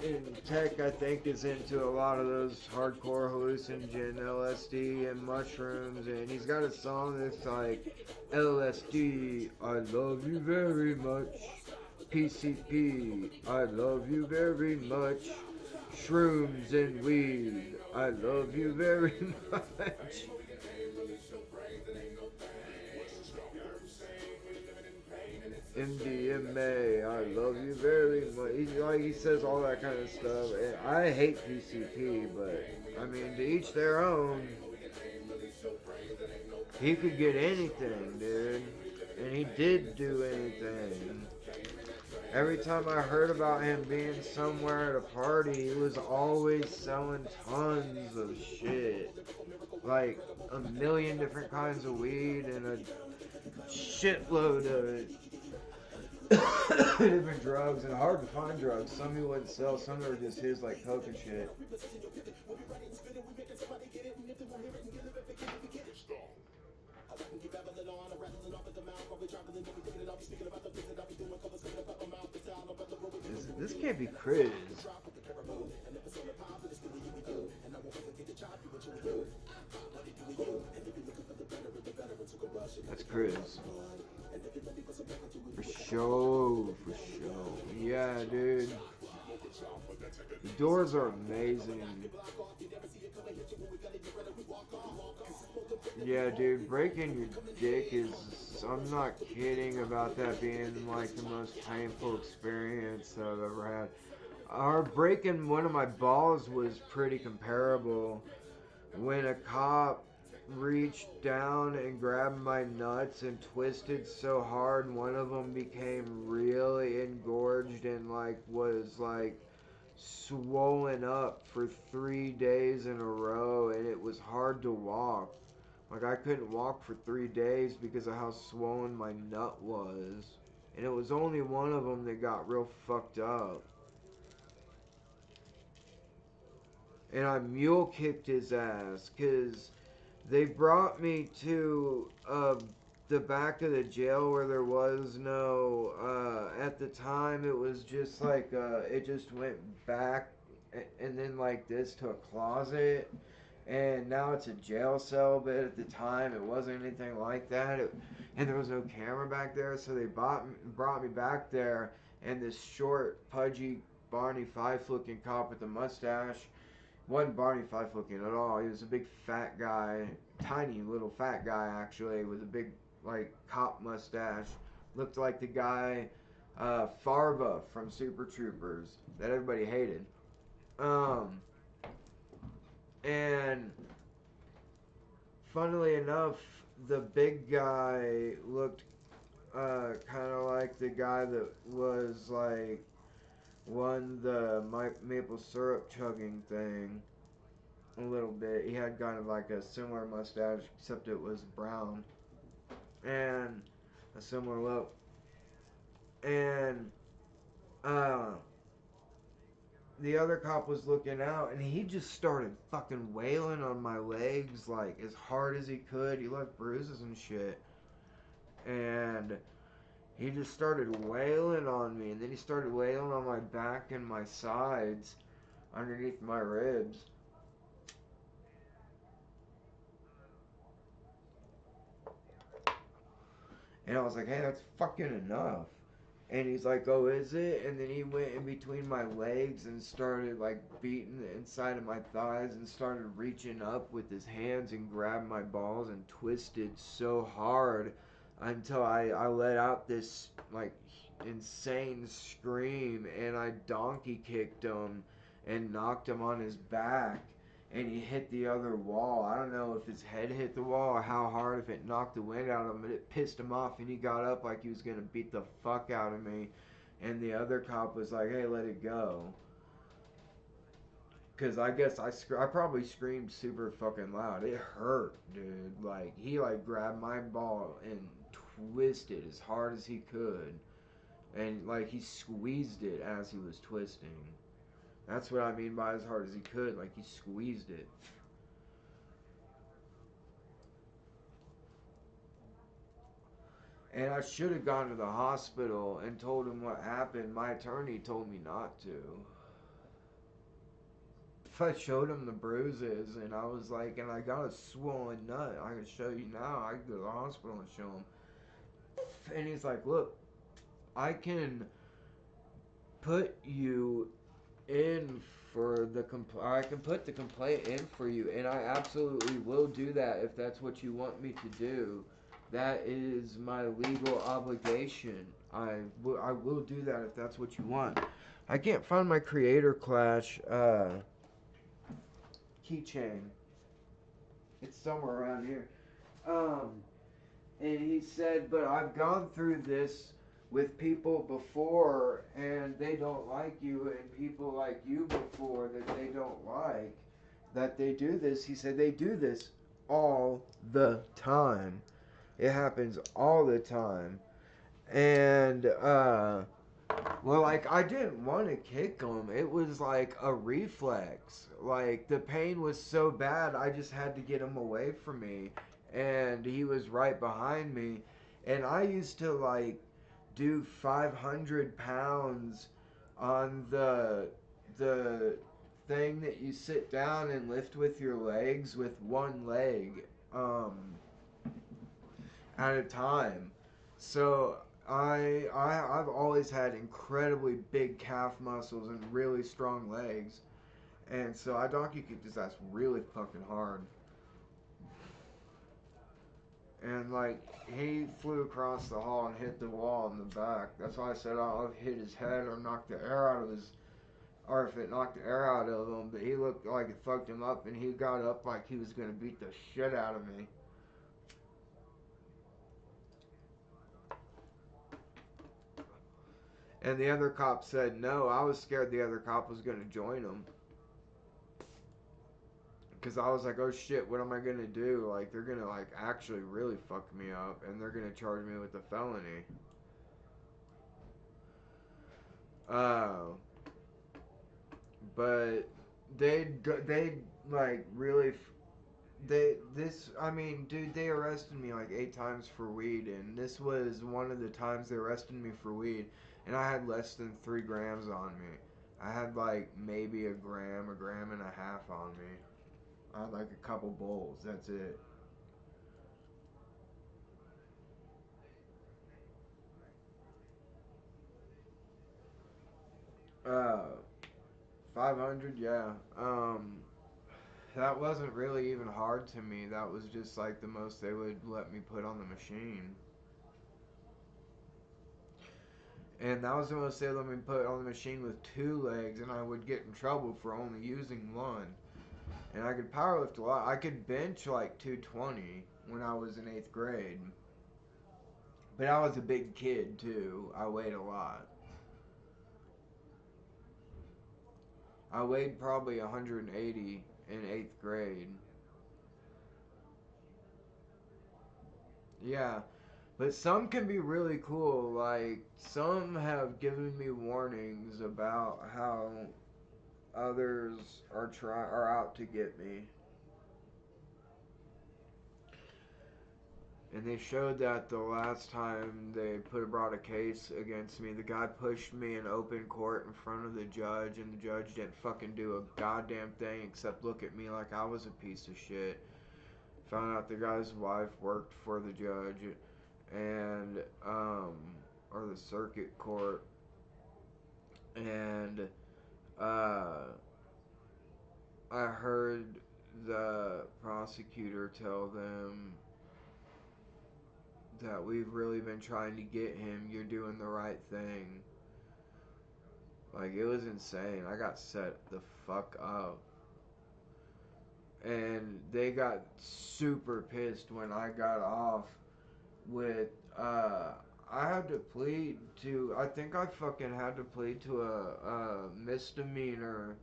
And Tech, I think, is into a lot of those hardcore hallucinogen, LSD, and mushrooms. And he's got a song that's like, LSD, I love you very much. PCP, I love you very much. Shrooms and weed, I love you very much. MDMA, I love you very much. He says all that kind of stuff. And I hate PCP, but I mean, to each their own. He could get anything, dude. And he did do anything. Every time I heard about him being somewhere at a party, he was always selling tons of shit. Like a million different kinds of weed and a shitload of different drugs, and hard to find drugs. Some he wouldn't sell, some were just his, like coke and shit. This can't be Chris. That's Chris. For sure, for sure. Yeah, dude. The doors are amazing. Yeah, dude, breaking your dick is... I'm not kidding about that being like the most painful experience that I've ever had. Breaking one of my balls was pretty comparable. When a cop reached down and grabbed my nuts and twisted so hard, one of them became really engorged and was swollen up for 3 days in a row, and it was hard to walk. Like, I couldn't walk for 3 days because of how swollen my nut was. And it was only one of them that got real fucked up. And I mule kicked his ass, because they brought me to the back of the jail where there was no, at the time it was just like, it just went back and then like this to a closet. And now it's a jail cell, but at the time it wasn't anything like that. And there was no camera back there, so they brought me back there, and this short, pudgy, Barney Fife-looking cop with a mustache, wasn't Barney Fife-looking at all. He was a big fat guy, tiny little fat guy actually, with a big cop mustache. Looked like the guy Farva from Super Troopers that everybody hated. And funnily enough, the big guy looked kind of like the guy that was won the maple syrup chugging thing a little bit. He had kind of like a similar mustache, except it was brown, and a similar look. And the other cop was looking out, and he just started fucking wailing on my legs like as hard as he could. He left bruises and shit. And he just started wailing on me, and then he started wailing on my back and my sides underneath my ribs. And I was like, hey, that's fucking enough. And he's like, oh, is it? And then he went in between my legs and started beating the inside of my thighs and started reaching up with his hands and grabbed my balls and twisted so hard until I let out this insane scream, and I donkey kicked him and knocked him on his back, and he hit the other wall. I don't know if his head hit the wall or how hard, if it knocked the wind out of him, but it pissed him off, and he got up like he was going to beat the fuck out of me. And the other cop was like, hey, let it go. Because I guess I probably screamed super fucking loud. It hurt, dude. He grabbed my ball and twisted as hard as he could. And he squeezed it as he was twisting. That's what I mean by as hard as he could. He squeezed it. And I should have gone to the hospital and told him what happened. My attorney told me not to. If I showed him the bruises and I was like, and I got a swollen nut, I could show you now. I could go to the hospital and show him. And he's like, look, I can put you in for the I can put the complaint in for you, and I absolutely will do that if that's what you want me to do. That is my legal obligation. I will do that if that's what you want. I can't find my Creator Clash keychain. It's somewhere around here. And he said, but I've gone through this with people before and they don't like you, and people like you before that they don't like, that they do this. He said they do this all the time. It happens all the time. And well, like, I didn't want to kick him. It was like a reflex. Like, the pain was so bad, I just had to get him away from me. And he was right behind me. And I used to, like, do 500 pounds on the thing that you sit down and lift with your legs with one leg at a time. So I've always had incredibly big calf muscles and really strong legs, and so I donkey kicked his ass really fucking hard. And like, he flew across the hall and hit the wall in the back. That's why I said I'll hit his head or knock the air out of his, or if it knocked the air out of him. But he looked like it fucked him up, and he got up like he was gonna beat the shit out of me. And the other cop said no. I was scared the other cop was gonna join him. Because I was like, oh shit, what am I gonna do? Like, they're gonna, like, actually really fuck me up, and they're gonna charge me with a felony. But they like, really, I mean, dude, they arrested me like 8 times for weed, and this was one of the times they arrested me for weed, and I had less than 3 grams on me. I had, like, maybe a gram and a half on me. I had like a couple bowls, that's it. 500, yeah. That wasn't really even hard to me. That was just like the most they would let me put on the machine. And that was the most they let me put on the machine with 2 legs, and I would get in trouble for only using one. And I could powerlift a lot. I could bench like 220 when I was in 8th grade. But I was a big kid too. I weighed a lot. I weighed probably 180 in 8th grade. Yeah. But some can be really cool. Like, some have given me warnings about how others are out to get me. And they showed that the last time they brought a case against me, the guy pushed me in open court in front of the judge, and the judge didn't fucking do a goddamn thing except look at me like I was a piece of shit. Found out the guy's wife worked for the judge, and or the circuit court, and I heard the prosecutor tell them that we've really been trying to get him. You're doing the right thing. Like, it was insane. I got set the fuck up. And they got super pissed when I got off with, I had to plead to, I think I fucking had to plead to a misdemeanor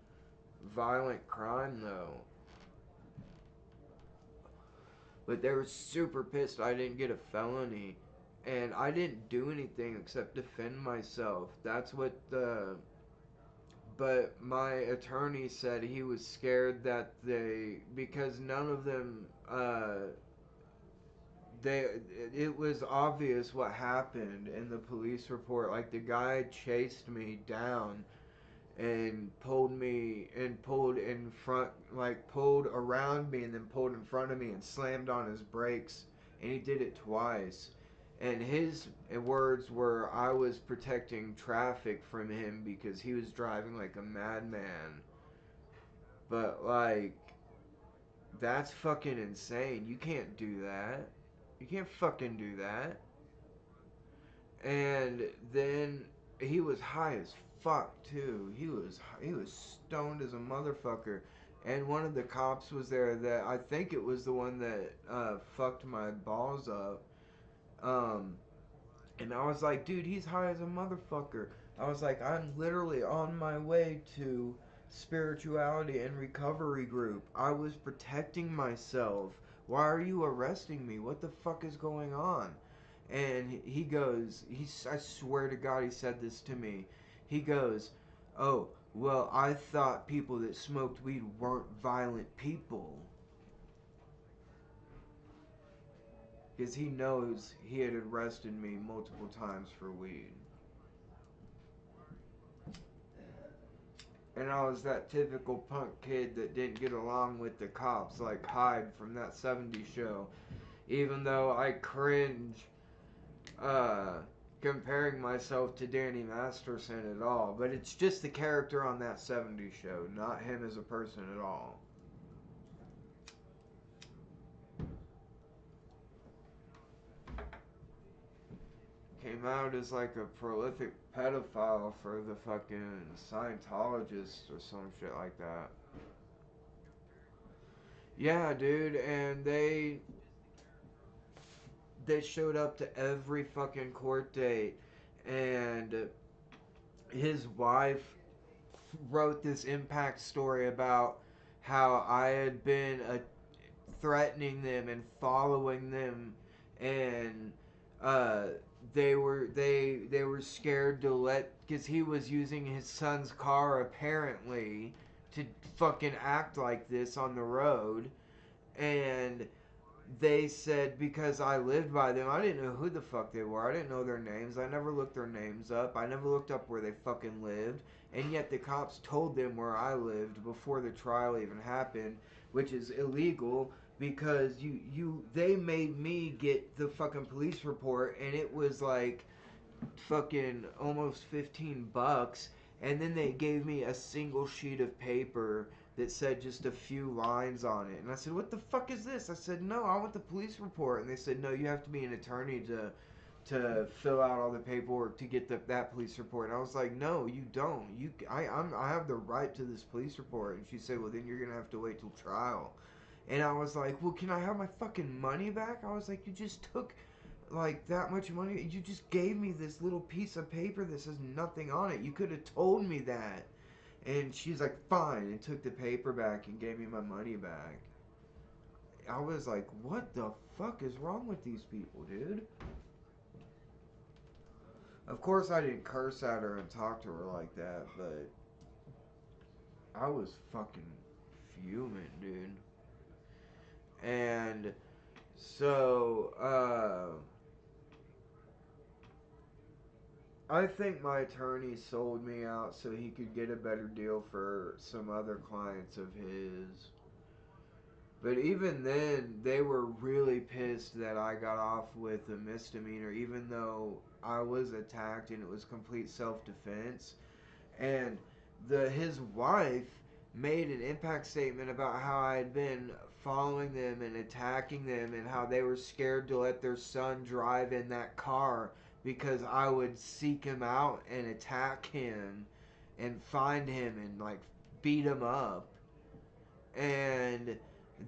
violent crime though. But they were super pissed I didn't get a felony. And I didn't do anything except defend myself. That's what but my attorney said he was scared that because none of them it was obvious what happened in the police report. Like, the guy chased me down and pulled in front, like pulled around me and then pulled in front of me and slammed on his brakes, and he did it twice. And his words were, I was protecting traffic from him because he was driving like a madman. But like, that's fucking insane. You can't do that. You can't fucking do that. And then he was high as fuck too. He was stoned as a motherfucker. And one of the cops was there that I think it was the one that fucked my balls up. And I was like, dude, he's high as a motherfucker. I was like, I'm literally on my way to spirituality and recovery group. I was protecting myself. Why are you arresting me? What the fuck is going on? And he goes, I swear to God he said this to me. He goes, oh, well, I thought people that smoked weed weren't violent people. Because he knows he had arrested me multiple times for weed. And I was that typical punk kid that didn't get along with the cops, like Hyde from that 70s show. Even though I cringe comparing myself to Danny Masterson at all. But it's just the character on that 70s show, not him as a person at all. Came out as like a prolific pedophile for the fucking Scientologists or some shit like that. Yeah, dude, and they showed up to every fucking court date, and his wife wrote this impact story about how I had been threatening them and following them, and they were scared to because he was using his son's car apparently to fucking act like this on the road, and they said because I lived by them, I didn't know who the fuck they were. I didn't know their names. I never looked their names up. I never looked up where they fucking lived. And yet the cops told them where I lived before the trial even happened, which is illegal because they made me get the fucking police report, and it was like fucking almost $15, and then they gave me a single sheet of paper that said just a few lines on it. And I said, what the fuck is this? I said, no, I want the police report. And they said, no, you have to be an attorney to fill out all the paperwork to get that police report. And I was like, no, you don't. I have the right to this police report. And she said, well, then you're going to have to wait till trial. And I was like, well, can I have my fucking money back? I was like, you just took like that much money. You just gave me this little piece of paper that says nothing on it. You could have told me that. And she's like, fine, and took the paper back and gave me my money back. I was like, what the fuck is wrong with these people, dude? Of course I didn't curse at her and talk to her like that, but I was fucking fuming, dude. And so, I think my attorney sold me out so he could get a better deal for some other clients of his. But even then, they were really pissed that I got off with a misdemeanor, even though I was attacked and it was complete self-defense. And his wife made an impact statement about how I had been following them and attacking them and how they were scared to let their son drive in that car because I would seek him out and attack him and find him and like beat him up. And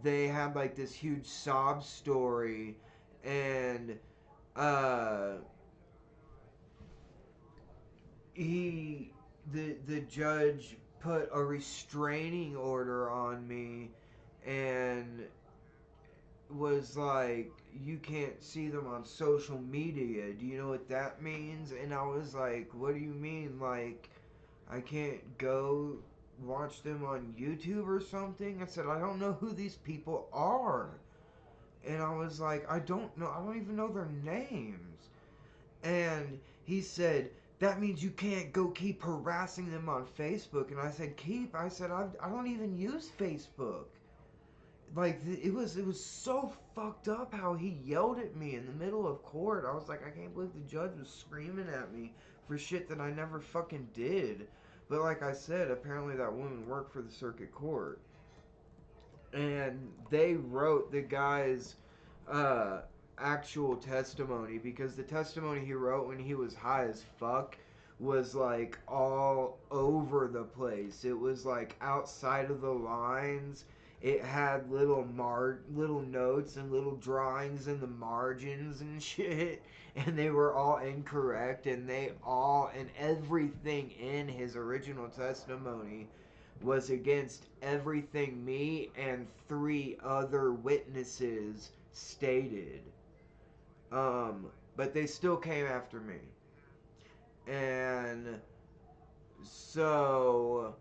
they had like this huge sob story, and the judge put a restraining order on me and was like, you can't see them on social media. Do you know what that means? And I was like, what do you mean? Like, I can't go watch them on YouTube or something? I said, I don't know who these people are. And I was like, I don't know. I don't even know their names. And he said, that means you can't go keep harassing them on Facebook. And I said, keep? I said, I don't even use Facebook. Like, it was so fucked up how he yelled at me in the middle of court. I was like, I can't believe the judge was screaming at me for shit that I never fucking did. But like I said, apparently that woman worked for the circuit court. And they wrote the guy's uh, actual testimony, because the testimony he wrote when he was high as fuck was like all over the place. It was like outside of the lines. It had little notes and little drawings in the margins and shit, and they were all incorrect, and everything in his original testimony was against everything me and 3 other witnesses stated. But they still came after me. And so,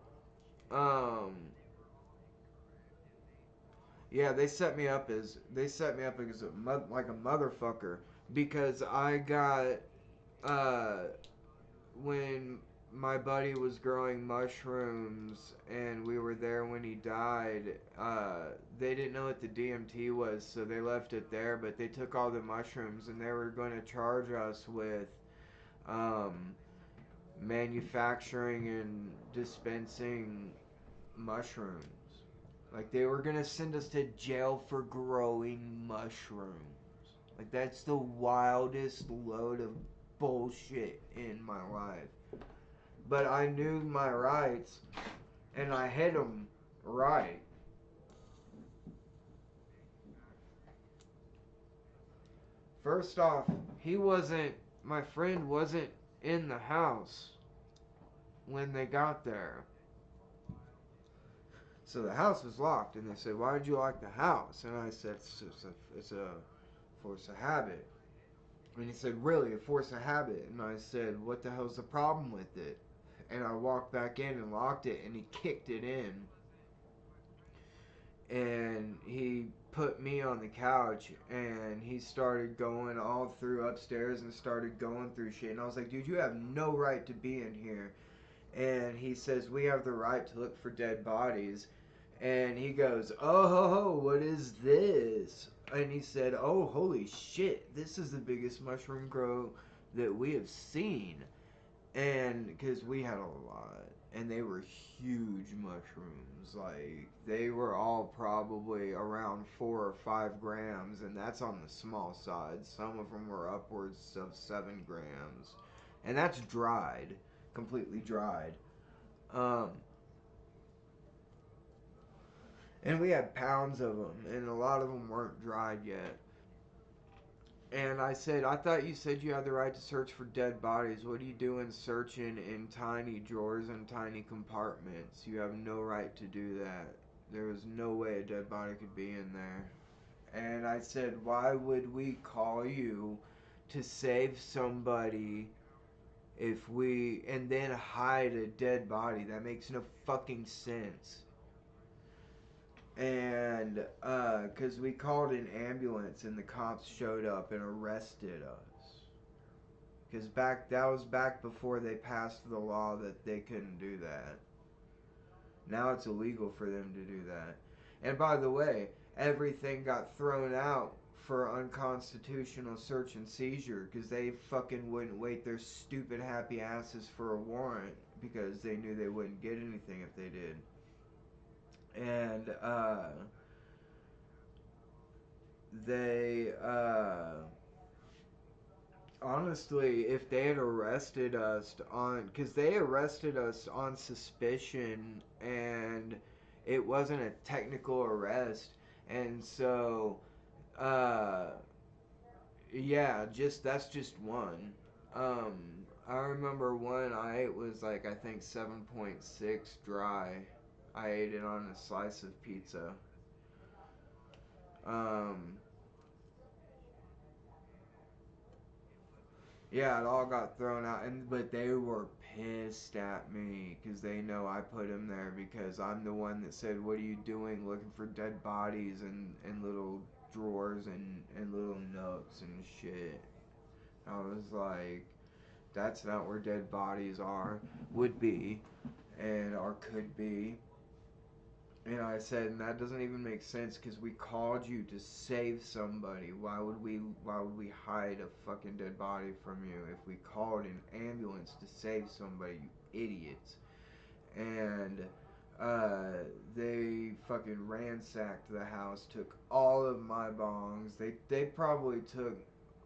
yeah, they set me up as like a motherfucker, because I got when my buddy was growing mushrooms and we were there when he died, they didn't know what the DMT was, so they left it there, but they took all the mushrooms and they were going to charge us with manufacturing and dispensing mushrooms. Like, they were going to send us to jail for growing mushrooms. Like, that's the wildest load of bullshit in my life. But I knew my rights, and I hit them right. First off, my friend wasn't in the house when they got there. So the house was locked, and they said, why did you lock the house? And I said, it's a force of habit. And he said, really, a force of habit? And I said, what the hell's the problem with it? And I walked back in and locked it, and he kicked it in. And he put me on the couch, and he started going all through upstairs and started going through shit. And I was like, dude, you have no right to be in here. And he says, we have the right to look for dead bodies. And he goes, oh, what is this? And he said, oh, holy shit, this is the biggest mushroom grow that we have seen. And because we had a lot, and they were huge mushrooms. Like, they were all probably around 4 or 5 grams, and that's on the small side. Some of them were upwards of 7 grams. And that's dried, completely dried. And we had pounds of them, and a lot of them weren't dried yet. And I said, I thought you said you had the right to search for dead bodies. What are you doing searching in tiny drawers and tiny compartments? You have no right to do that. There was no way a dead body could be in there. And I said, why would we call you to save somebody and then hide a dead body? That makes no fucking sense. And because we called an ambulance and the cops showed up and arrested us, because that was back before they passed the law that they couldn't do that. Now it's illegal for them to do that. And by the way, everything got thrown out for unconstitutional search and seizure, because they fucking wouldn't wait their stupid happy asses for a warrant, because they knew they wouldn't get anything if they did. And they honestly, if they had arrested us because they arrested us on suspicion, and it wasn't a technical arrest, and so yeah, that's just one. I remember one I ate was like, I think 7.6 dry. I ate it on a slice of pizza. Yeah, it all got thrown out, but they were pissed at me because they know I put him there, because I'm the one that said, what are you doing looking for dead bodies and little drawers and little nooks and shit. I was like, that's not where dead bodies would be, and or could be. And I said, and that doesn't even make sense because we called you to save somebody. Why would we hide a fucking dead body from you if we called an ambulance to save somebody, you idiots? And they fucking ransacked the house, took all of my bongs. They probably took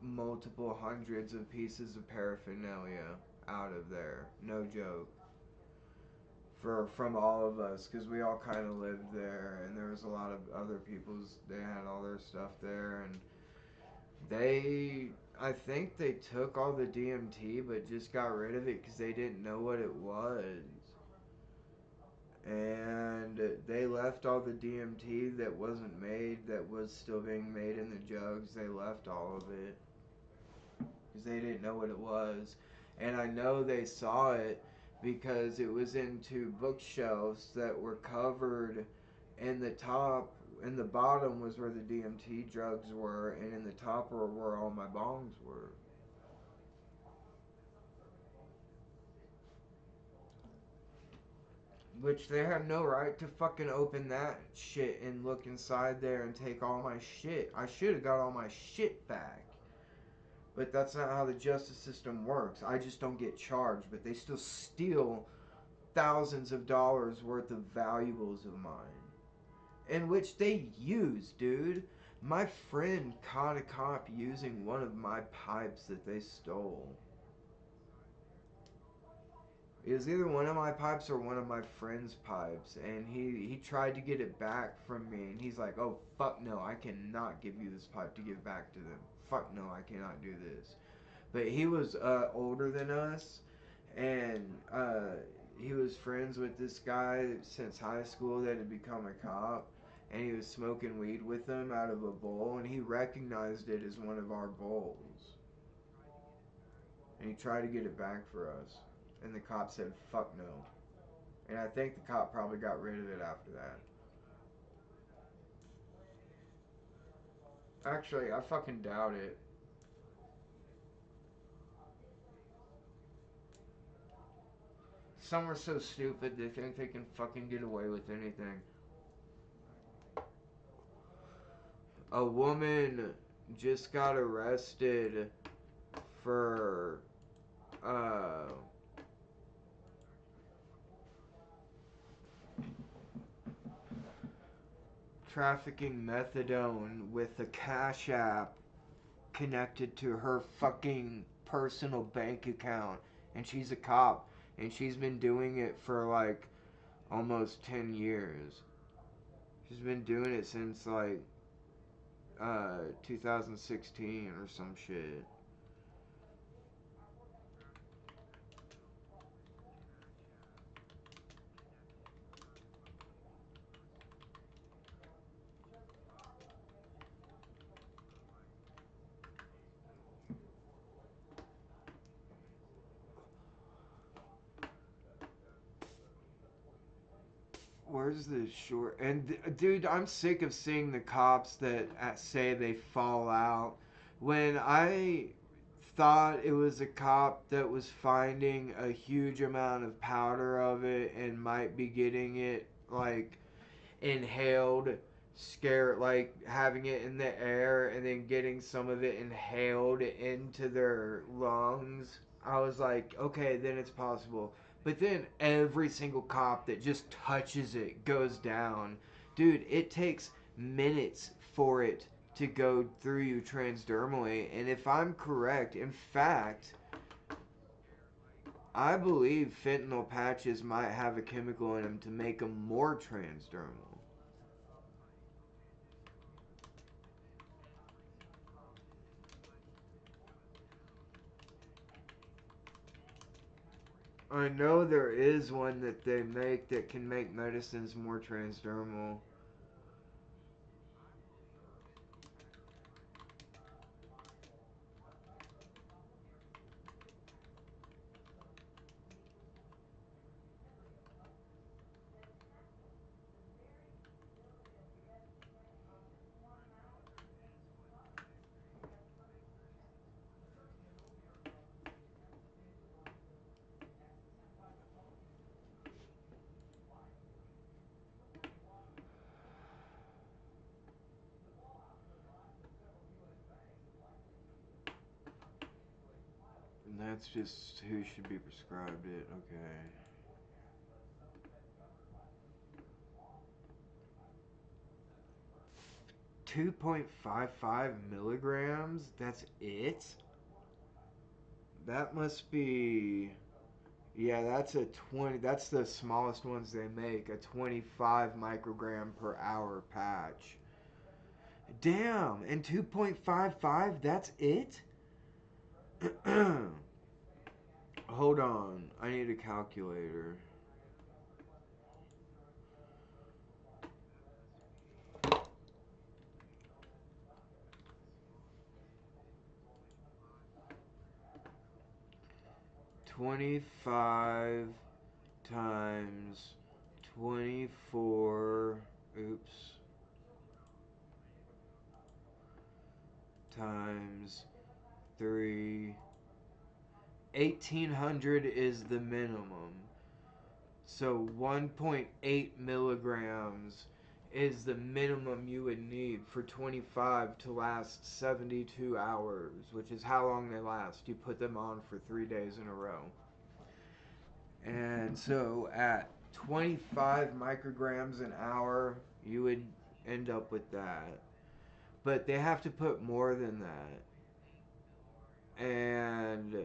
multiple hundreds of pieces of paraphernalia out of there. No joke. From all of us, because we all kind of lived there, and there was a lot of other people's. They had all their stuff there, and I think they took all the DMT, but just got rid of it because they didn't know what it was. And they left all the DMT that wasn't made, that was still being made in the jugs. They left all of it because they didn't know what it was. And I know they saw it because it was in two bookshelves that were covered. In the top, in the bottom was where the DMT drugs were, and in the top were where all my bongs were. Which they had no right to fucking open that shit and look inside there and take all my shit. I should have got all my shit back. But that's not how the justice system works. I just don't get charged, but they still steal thousands of dollars worth of valuables of mine. In which they use, dude. My friend caught a cop using one of my pipes that they stole. It was either one of my pipes or one of my friend's pipes, and he tried to get it back from me, and he's like, oh, fuck no, I cannot give you this pipe to give back to them. Fuck no, I cannot do this. But he was older than us, and he was friends with this guy since high school that had become a cop, and he was smoking weed with them out of a bowl, and he recognized it as one of our bowls. And he tried to get it back for us. And the cop said, fuck no. And I think the cop probably got rid of it after that. Actually, I fucking doubt it. Some are so stupid they think they can fucking get away with anything. A woman just got arrested for trafficking methadone with a Cash App connected to her fucking personal bank account. And she's a cop. And she's been doing it for like almost 10 years. She's been doing it since like 2016 or some shit. Where's the short? And dude, I'm sick of seeing the cops that say they fall out. When I thought it was a cop that was finding a huge amount of powder of it and might be getting it like inhaled, scare, like having it in the air and then getting some of it inhaled into their lungs, I was like, okay, then it's possible. But then every single cop that just touches it goes down. Dude, it takes minutes for it to go through you transdermally. And if I'm correct, in fact, I believe fentanyl patches might have a chemical in them to make them more transdermal. I know there is one that they make that can make medicines more transdermal. That's just who should be prescribed it. Okay. .55 milligrams? That's it? That must be... Yeah, that's a 20... That's the smallest ones they make. A 25 microgram per hour patch. Damn! And 2.55? That's it? Hold on. I need a calculator. $25 times 24, times 3. 1,800 is the minimum. So 1.8 milligrams is the minimum you would need for 25 to last 72 hours, which is how long they last. You put them on for 3 days in a row. And so at 25 micrograms an hour, you would end up with that. But they have to put more than that. And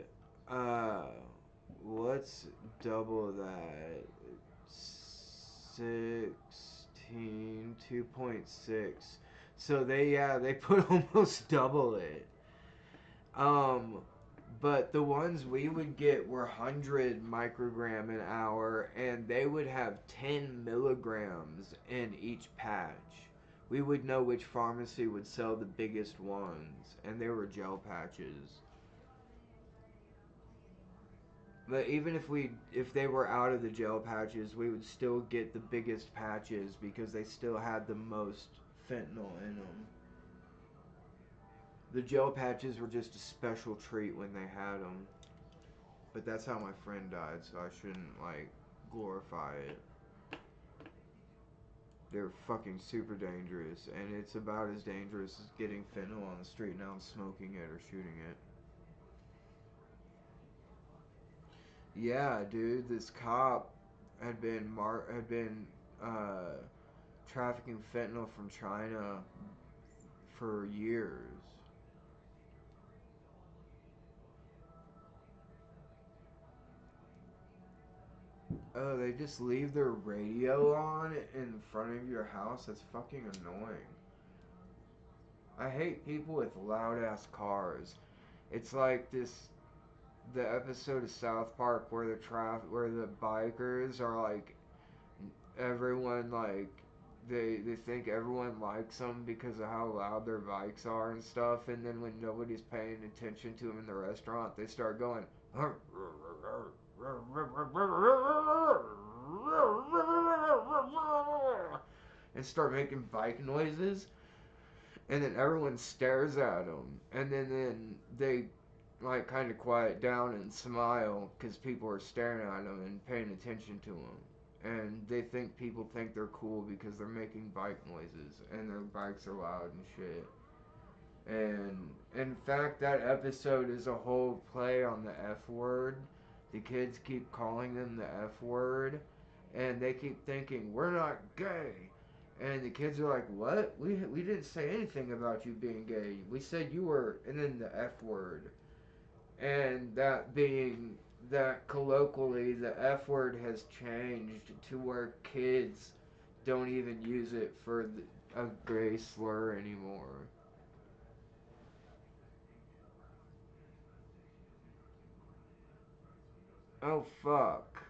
what's double that? 16, 2.6. So they put almost double it. But the ones we would get were 100 microgram an hour, and they would have 10 milligrams in each patch. We would know which pharmacy would sell the biggest ones, and they were gel patches. But even if they were out of the gel patches, we would still get the biggest patches because they still had the most fentanyl in them. The gel patches were just a special treat when they had them. But that's how my friend died, so I shouldn't, like, glorify it. They're fucking super dangerous, and it's about as dangerous as getting fentanyl on the street now and smoking it or shooting it. Yeah, dude, this cop had been trafficking fentanyl from China for years. Oh, they just leave their radio on in front of your house? That's fucking annoying. I hate people with loud ass cars. It's like the episode of South Park where where the bikers are like, everyone like, they think everyone likes them because of how loud their bikes are and stuff, and then when nobody's paying attention to them in the restaurant, they start going and start making bike noises, and then everyone stares at them, and then they like kind of quiet down and smile because people are staring at them and paying attention to them. And they think people think they're cool because they're making bike noises and their bikes are loud and shit. And in fact, that episode is a whole play on the F word. The kids keep calling them the F word, and they keep thinking, we're not gay. And the kids are like, what? We didn't say anything about you being gay. We said you were, and then the F word. And that being that colloquially, the F word has changed to where kids don't even use it for a gay slur anymore. Oh, fuck.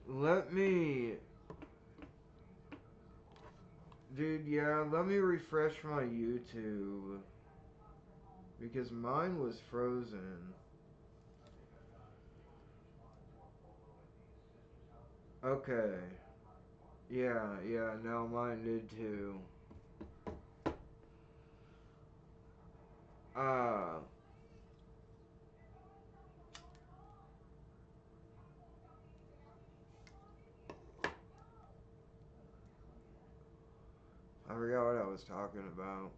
Let me... Dude, yeah, let me refresh my YouTube. Because mine was frozen. Okay. Yeah, no, mine did too. Uh... forgot what I was talking about.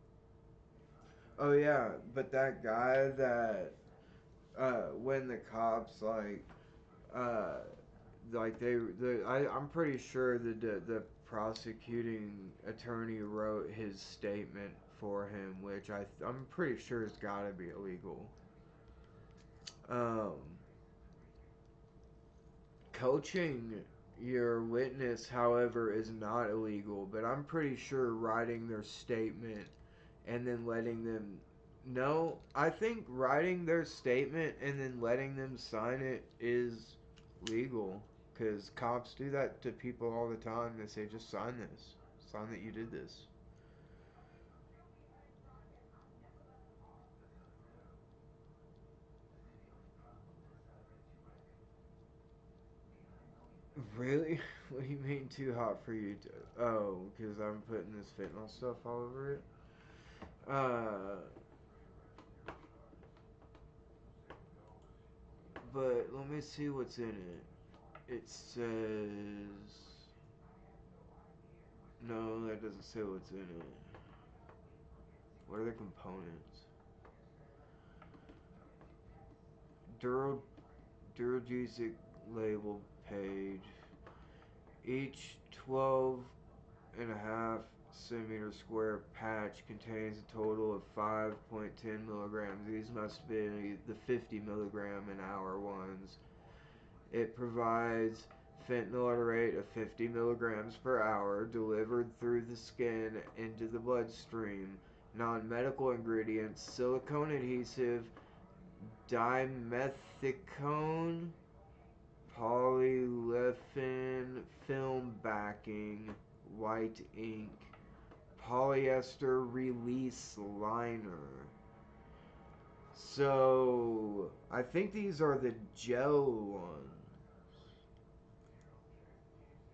Oh yeah, but that guy that when the cops uh I'm pretty sure the prosecuting attorney wrote his statement for him, which I'm pretty sure has got to be illegal. Um, Coaching your witness, however, is not illegal, but I'm pretty sure writing their statement and then letting them no, I think writing their statement and then letting them sign it is legal, because cops do that to people all the time. They say, just sign this, sign that you did this. Really? What do you mean too hot for you to... Oh, because I'm putting this fentanyl stuff all over it? But let me see what's in it. It says... No, that doesn't say what's in it. What are the components? Duragesic label page. Each 12.5 centimeter square patch contains a total of 5.10 milligrams. These must be the 50 milligram an hour ones. It provides fentanyl at a rate of 50 milligrams per hour delivered through the skin into the bloodstream. Non-medical ingredients: silicone adhesive, dimethicone, polyolefin film backing, white ink, polyester release liner. So, I think these are the gel ones.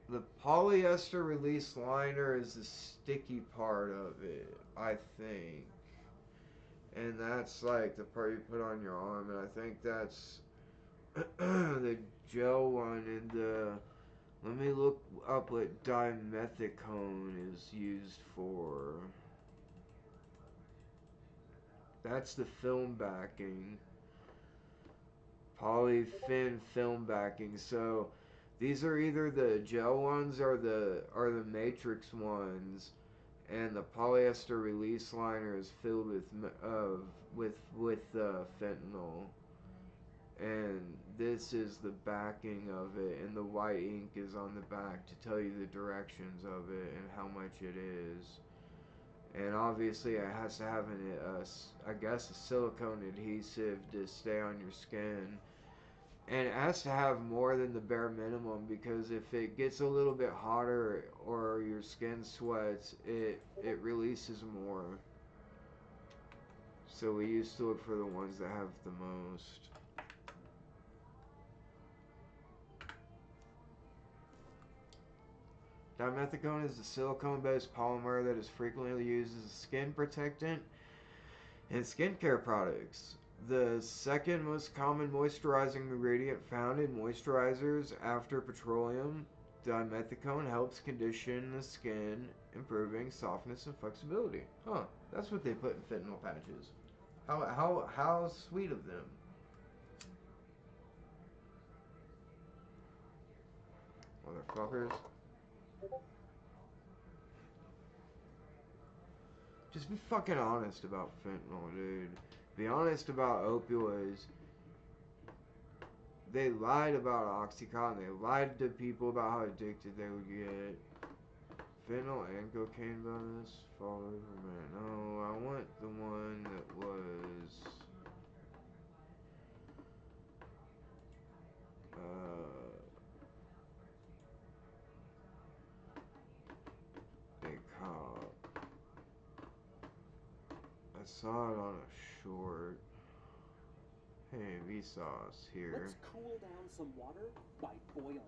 The polyester release liner is the sticky part of it, I think. And that's like the part you put on your arm, and I think that's the gel one. And let me look up what dimethicone is used for. That's the film backing. Polyfin film backing. So these are either the gel ones or the matrix ones, and the polyester release liner is filled with fentanyl. And this is the backing of it, and the white ink is on the back to tell you the directions of it and how much it is. And obviously it has to have I guess a silicone adhesive to stay on your skin. And it has to have more than the bare minimum, because if it gets a little bit hotter or your skin sweats, it releases more. So we used to look for the ones that have the most. Dimethicone is a silicone-based polymer that is frequently used as a skin protectant in skincare products. The second most common moisturizing ingredient found in moisturizers after petroleum, dimethicone helps condition the skin, improving softness and flexibility. Huh, that's what they put in fentanyl patches. How sweet of them. Motherfuckers. Just be fucking honest about fentanyl, dude. Be honest about opioids. They lied about Oxycontin. They lied to people about how addicted they would get. Fentanyl and cocaine bonus. Fall over, man. No, I want the one that was... a cop. I saw it on a short. Hey, Vsauce here. Let's cool down some water by boiling it.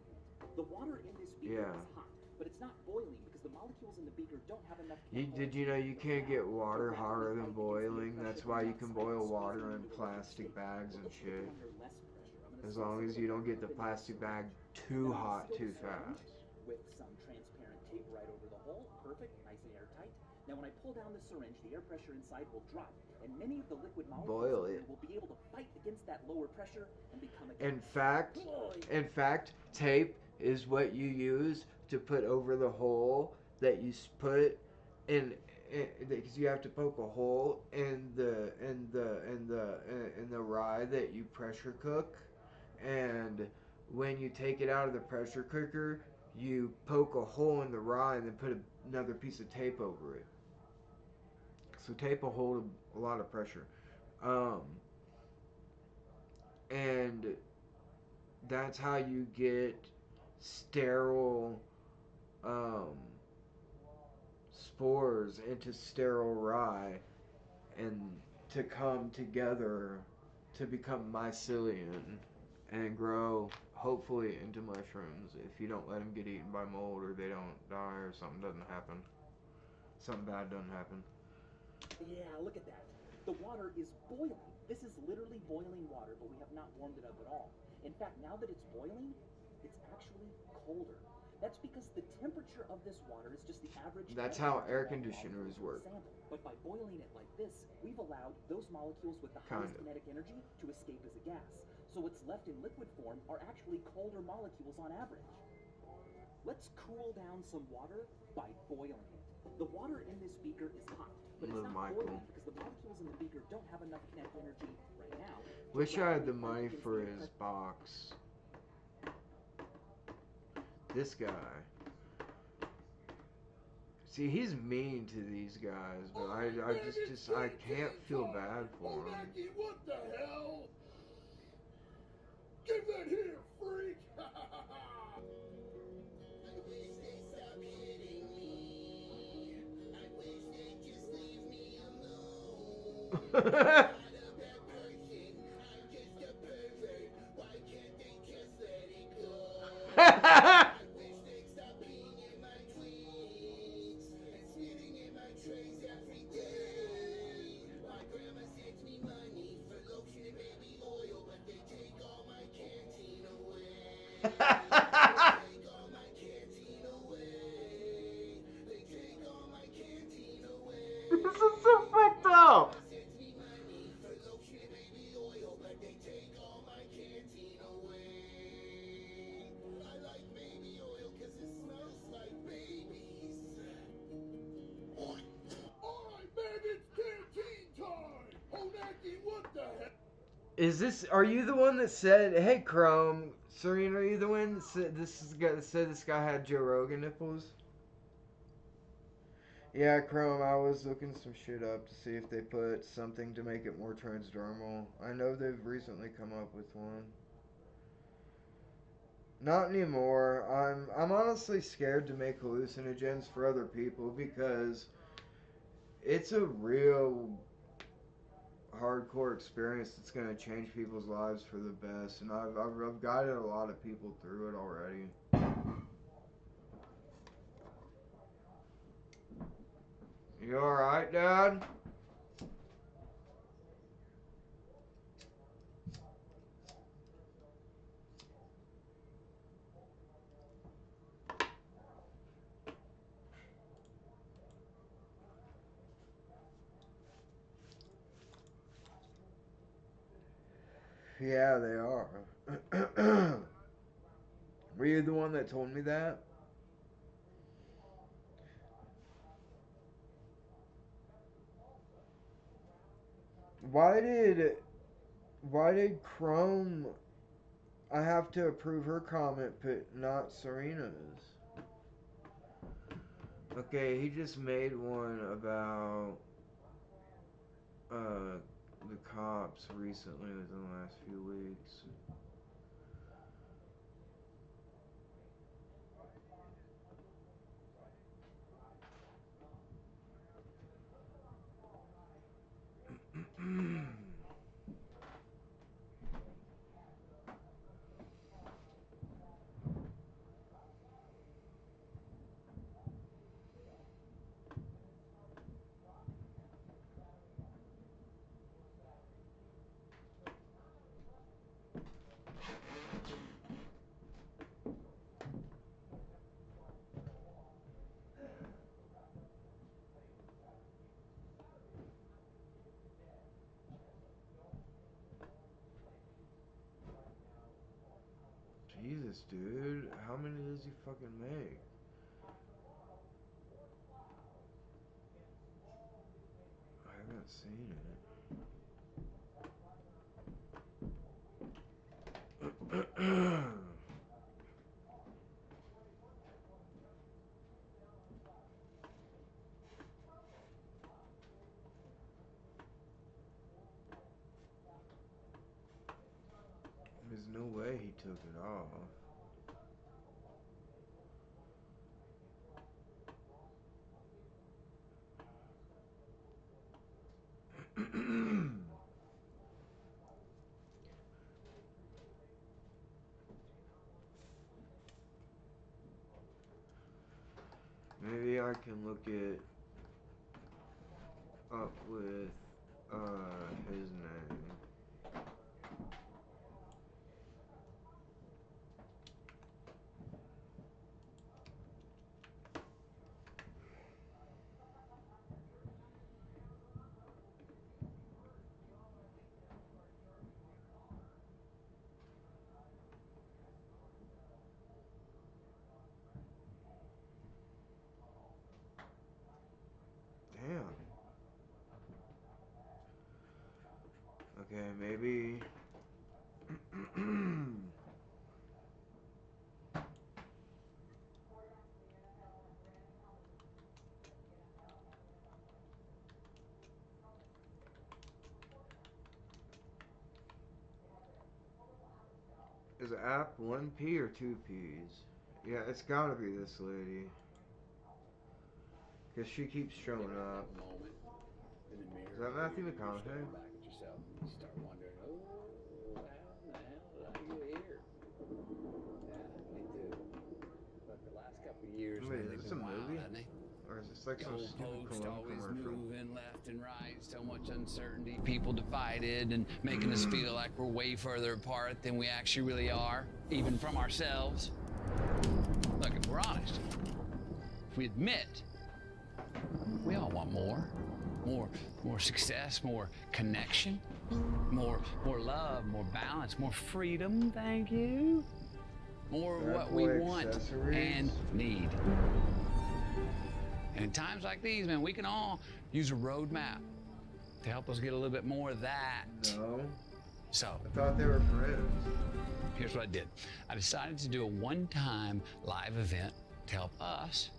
The water in this beaker is hot, but it's not boiling because the molecules in the beaker don't have enough chemicals. Did you know you can't get water hotter than boiling? That's why you can boil water in plastic bags and shit. As long as you don't get the plastic bag too hot too fast. With some transparent tape right over the hole, perfect, nice and airtight. Now, when I pull down the syringe, the air pressure inside will drop, and many of the liquid Boil molecules it. will be able to fight against that lower pressure and become a In fact, tape is what you use to put over the hole that you put in, because you have to poke a hole in the rye that you pressure cook, and when you take it out of the pressure cooker, you poke a hole in the rye and then put another piece of tape over it. So tape will hold a lot of pressure. And that's how you get sterile spores into sterile rye and to come together to become mycelium and grow hopefully into mushrooms if you don't let them get eaten by mold or they don't die or something doesn't happen. Something bad doesn't happen. Yeah, look at that. The water is boiling. This is literally boiling water, but we have not warmed it up at all. In fact, now that it's boiling, it's actually colder. That's because the temperature of this water is just the average. That's how air conditioners work. But by boiling it like this, we've allowed those molecules with the highest kinetic energy to escape as a gas. So what's left in liquid form are actually colder molecules on average. Let's cool down some water by boiling it. The water in this beaker is hot, but it's not boiling because the molecules in the beaker don't have enough kinetic energy right now. Wish I had the money for his box. This guy. See, he's mean to these guys, but I can't feel bad for him. What the hell? Give that here, freak! This is so fucked up. Is this? Are you the one that said, "Hey, Chrome, Serena"? Are you the one that said this guy had Joe Rogan nipples? Yeah, Chrome. I was looking some shit up to see if they put something to make it more transdermal. I know they've recently come up with one. Not anymore. I'm honestly scared to make hallucinogens for other people because it's a real hardcore experience that's going to change people's lives for the best, and I've guided a lot of people through it already. You alright, Dad? Yeah, they are. Were you the one that told me that? Why did Chrome, I have to approve her comment, but not Serena's? Okay, he just made one about the cops recently within the last few weeks. Jesus, dude. How many does he fucking make? I haven't seen it. There's no way he took it off. Maybe I can look it up with his name. Damn. Okay, maybe. Is the app 1P or 2Ps? Yeah, it's gotta be this lady. Because she keeps showing up. Is that Matthew McConaughey? Back at yourself and you start wondering, oh, how in the hell did I get here? Yeah, me too. But the last couple of years, Wait, man, is they've this a been wild, movie? haven't they? Or is this like some Goalpost stupid cologne always commercial? moving left and right, so much uncertainty, people divided and making us feel like we're way further apart than we actually really are, even from ourselves. Look, if we're honest, if we admit, we all want more success, more connection, more love, more balance, more freedom, thank you. More of what we want and need. And in times like these, man, we can all use a roadmap to help us get a little bit more of that. No. So I thought they were friends. Here's what I did. I decided to do a one-time live event to help us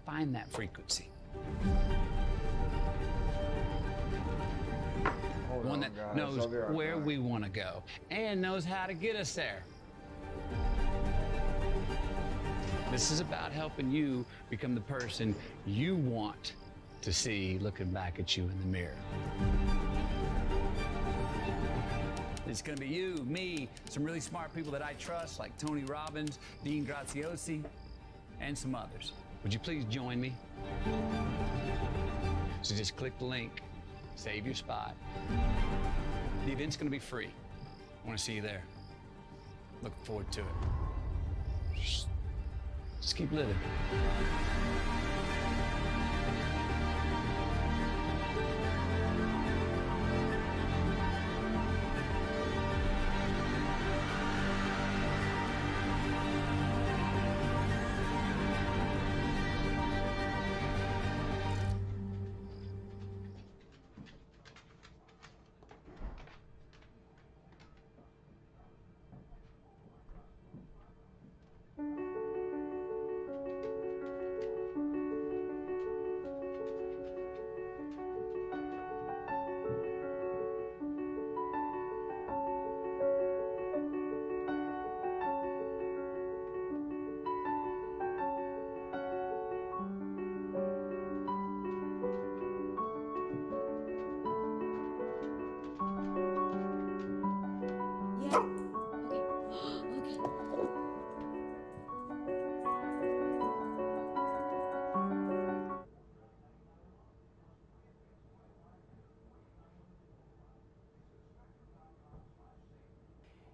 find that frequency. One that knows where we want to go and knows how to get us there. This is about helping you become the person you want to see looking back at you in the mirror. It's gonna be you, me, some really smart people that I trust, like Tony Robbins, Dean Graziosi, and some others. Would you please join me? So just click the link, save your spot. The event's gonna be free. I wanna see you there. Looking forward to it. Just keep living.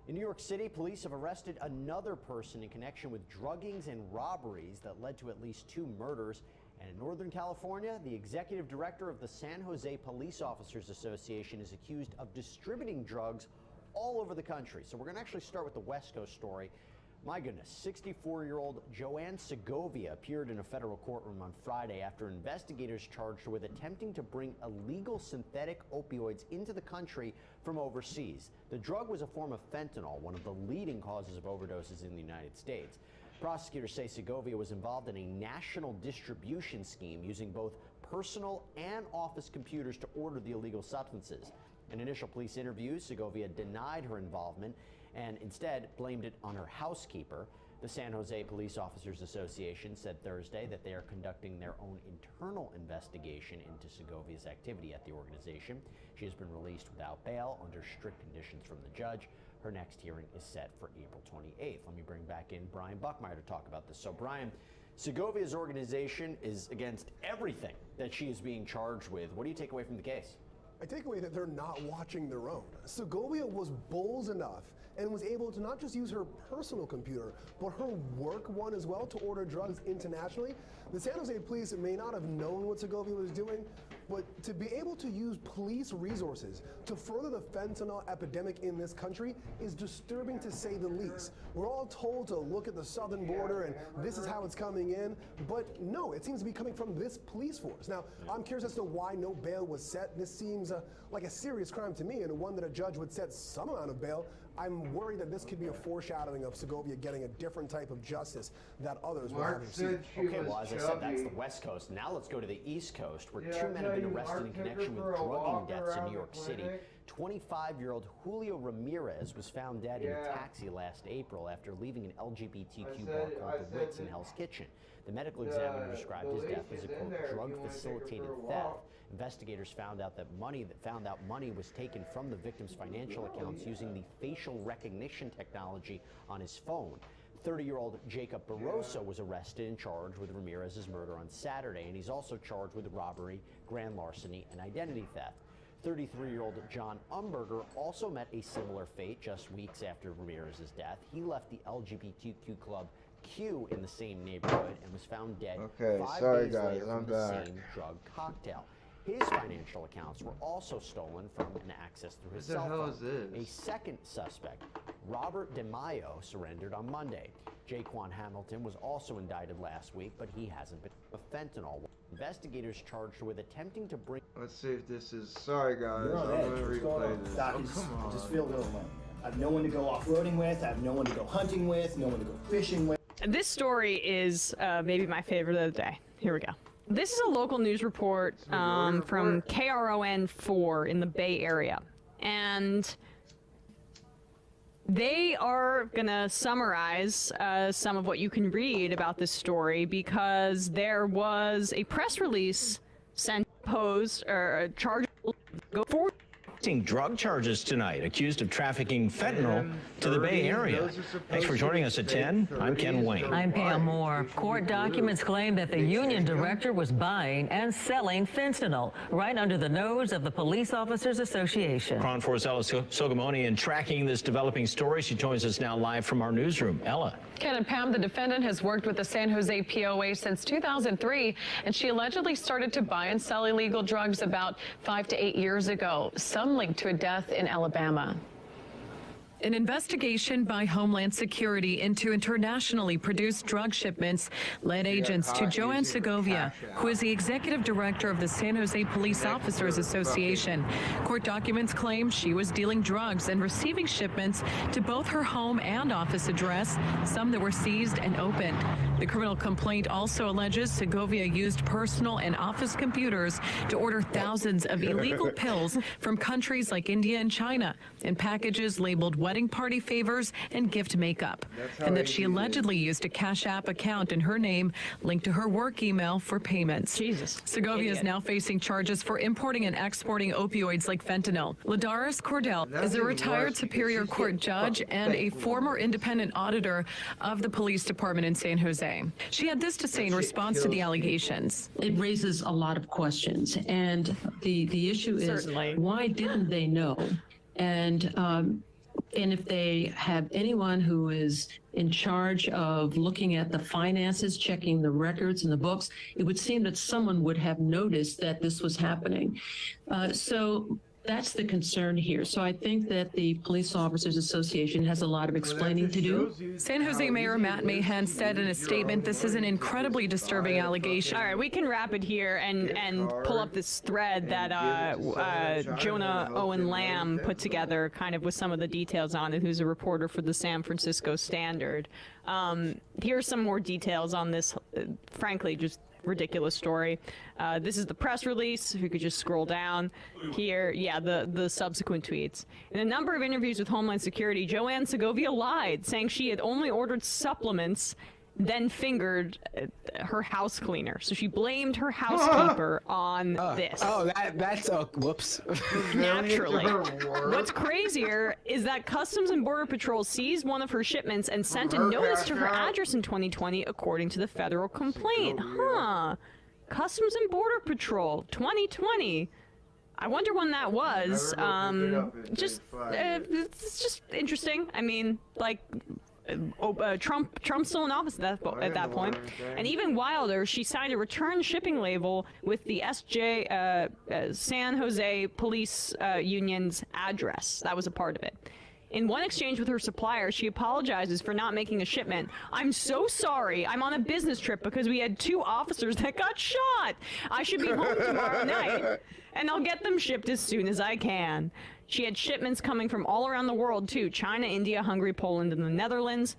In New York City, police have arrested another person in connection with druggings and robberies that led to at least 2 murders. And in Northern California, the executive director of the San Jose Police Officers Association is accused of distributing drugs all over the country. So we're going to actually start with the West Coast story. My goodness, 64-year-old Joanne Segovia appeared in a federal courtroom on Friday after investigators charged her with attempting to bring illegal synthetic opioids into the country from overseas. The drug was a form of fentanyl, one of the leading causes of overdoses in the United States. Prosecutors say Segovia was involved in a national distribution scheme using both personal and office computers to order the illegal substances. In initial police interviews, Segovia denied her involvement and instead blamed it on her housekeeper. The San Jose Police Officers Association said Thursday that they are conducting their own internal investigation into Segovia's activity at the organization. She has been released without bail under strict conditions from the judge. Her next hearing is set for April 28th. Let me bring back in Brian Buckmeyer to talk about this. So, Brian, Segovia's organization is against everything that she is being charged with. What do you take away from the case? I take away that they're not watching their own. Segovia was bold enough and was able to not just use her personal computer, but her work one as well to order drugs internationally. The San Jose police may not have known what Segovia was doing, but to be able to use police resources to further the fentanyl epidemic in this country is disturbing to say the least. We're all told to look at the southern border and this is how it's coming in, but no, it seems to be coming from this police force. Now, I'm curious as to why no bail was set. This seems like a serious crime to me, and one that a judge would set some amount of bail. I'm worried that this could be a foreshadowing of Segovia getting a different type of justice that others will have received. Okay, well, as I said, that's the West Coast. Now let's go to the East Coast, where two men have been arrested in connection with drugging deaths in New York City. 25-year-old Julio Ramirez was found dead in a taxi last April after leaving an LGBTQ bar called the Ritz in Hell's Kitchen. The medical examiner described his death as a, quote, drug-facilitated theft. Investigators found out money was taken from the victim's financial accounts using the facial recognition technology on his phone. 30-year-old Jacob Barroso was arrested and charged with Ramirez's murder on Saturday, and he's also charged with robbery, grand larceny, and identity theft. 33-year-old John Umberger also met a similar fate just weeks after Ramirez's death. He left the LGBTQ club Q in the same neighborhood and was found dead 5 days later from the same drug cocktail. His financial accounts were also stolen from and accessed through his cell phone. What the hell is this? A second suspect, Robert DeMaio, surrendered on Monday. Jaquan Hamilton was also indicted last week, but he hasn't been with fentanyl. Investigators charged with attempting to bring... Let's see if this is... Sorry, guys. You're on I'm edge. going to What's going replay on? this. Doc, Oh, come on. I just feel a little alone. I have no one to go off-roading with. I have no one to go hunting with. No one to go fishing with. This story is maybe my favorite of the day. Here we go. This is a local news report from KRON4 in the Bay Area. And they are going to summarize some of what you can read about this story because there was a press release sent posed or charged go forward. Drug charges tonight, accused of trafficking fentanyl to the Bay Area. Thanks for joining us at 10. I'm Ken Wayne. I'm Pam Moore. Court documents claim that the union director was buying and selling fentanyl right under the nose of the Police Officers Association. KRON 4's Ella Sogamoni and tracking this developing story. She joins us now live from our newsroom. Ella. Ken and Pam, the defendant has worked with the San Jose POA since 2003, and she allegedly started to buy and sell illegal drugs about 5 to 8 years ago, some linked to a death in Alabama. An investigation by Homeland Security into internationally produced drug shipments led agents to Joanne Segovia, who is the executive director of the San Jose Police Officers Association. Court documents claim she was dealing drugs and receiving shipments to both her home and office address, some that were seized and opened. The criminal complaint also alleges Segovia used personal and office computers to order thousands of illegal pills from countries like India and China in packages labeled wedding party favors and gift makeup, and that she allegedly used a Cash App account in her name linked to her work email for payments. Jesus. Segovia is now facing charges for importing and exporting opioids like fentanyl. Ladaris Cordell is a retired Superior Court judge and a former independent auditor of the police department in San Jose. She had this to say in response to the allegations. It raises a lot of questions, and the issue is why didn't they know? And if they have anyone who is in charge of looking at the finances, checking the records and the books, it would seem that someone would have noticed that this was happening. So That's the concern here. So I think that the Police Officers Association has a lot of explaining to do. San Jose Mayor Matt Mahan said in a statement, this is an incredibly disturbing allegation. All right, we can wrap it here and pull up this thread that Jonah Owen Lamb put together kind of with some of the details on it, who's a reporter for the San Francisco Standard. Here's some more details on this, frankly, just ridiculous story. This is the press release. If you could just scroll down here. Yeah, the subsequent tweets. In a number of interviews with Homeland Security, Joanne Segovia lied, saying she had only ordered supplements, then fingered her house cleaner. So she blamed her housekeeper on this. Oh, that's whoops. Naturally. What's crazier is that Customs and Border Patrol seized one of her shipments and sent a notice to her address in 2020, according to the federal complaint. Huh. Customs and Border Patrol, 2020. I wonder when that was. It's just interesting. I mean, like, Trump's still in office at that point. And even wilder, she signed a return shipping label with the San Jose Police Union's address. That was a part of it. In one exchange with her supplier, she apologizes for not making a shipment. I'm so sorry. I'm on a business trip because we had 2 officers that got shot. I should be home tomorrow night, and I'll get them shipped as soon as I can. She had shipments coming from all around the world, too. China, India, Hungary, Poland, and the Netherlands.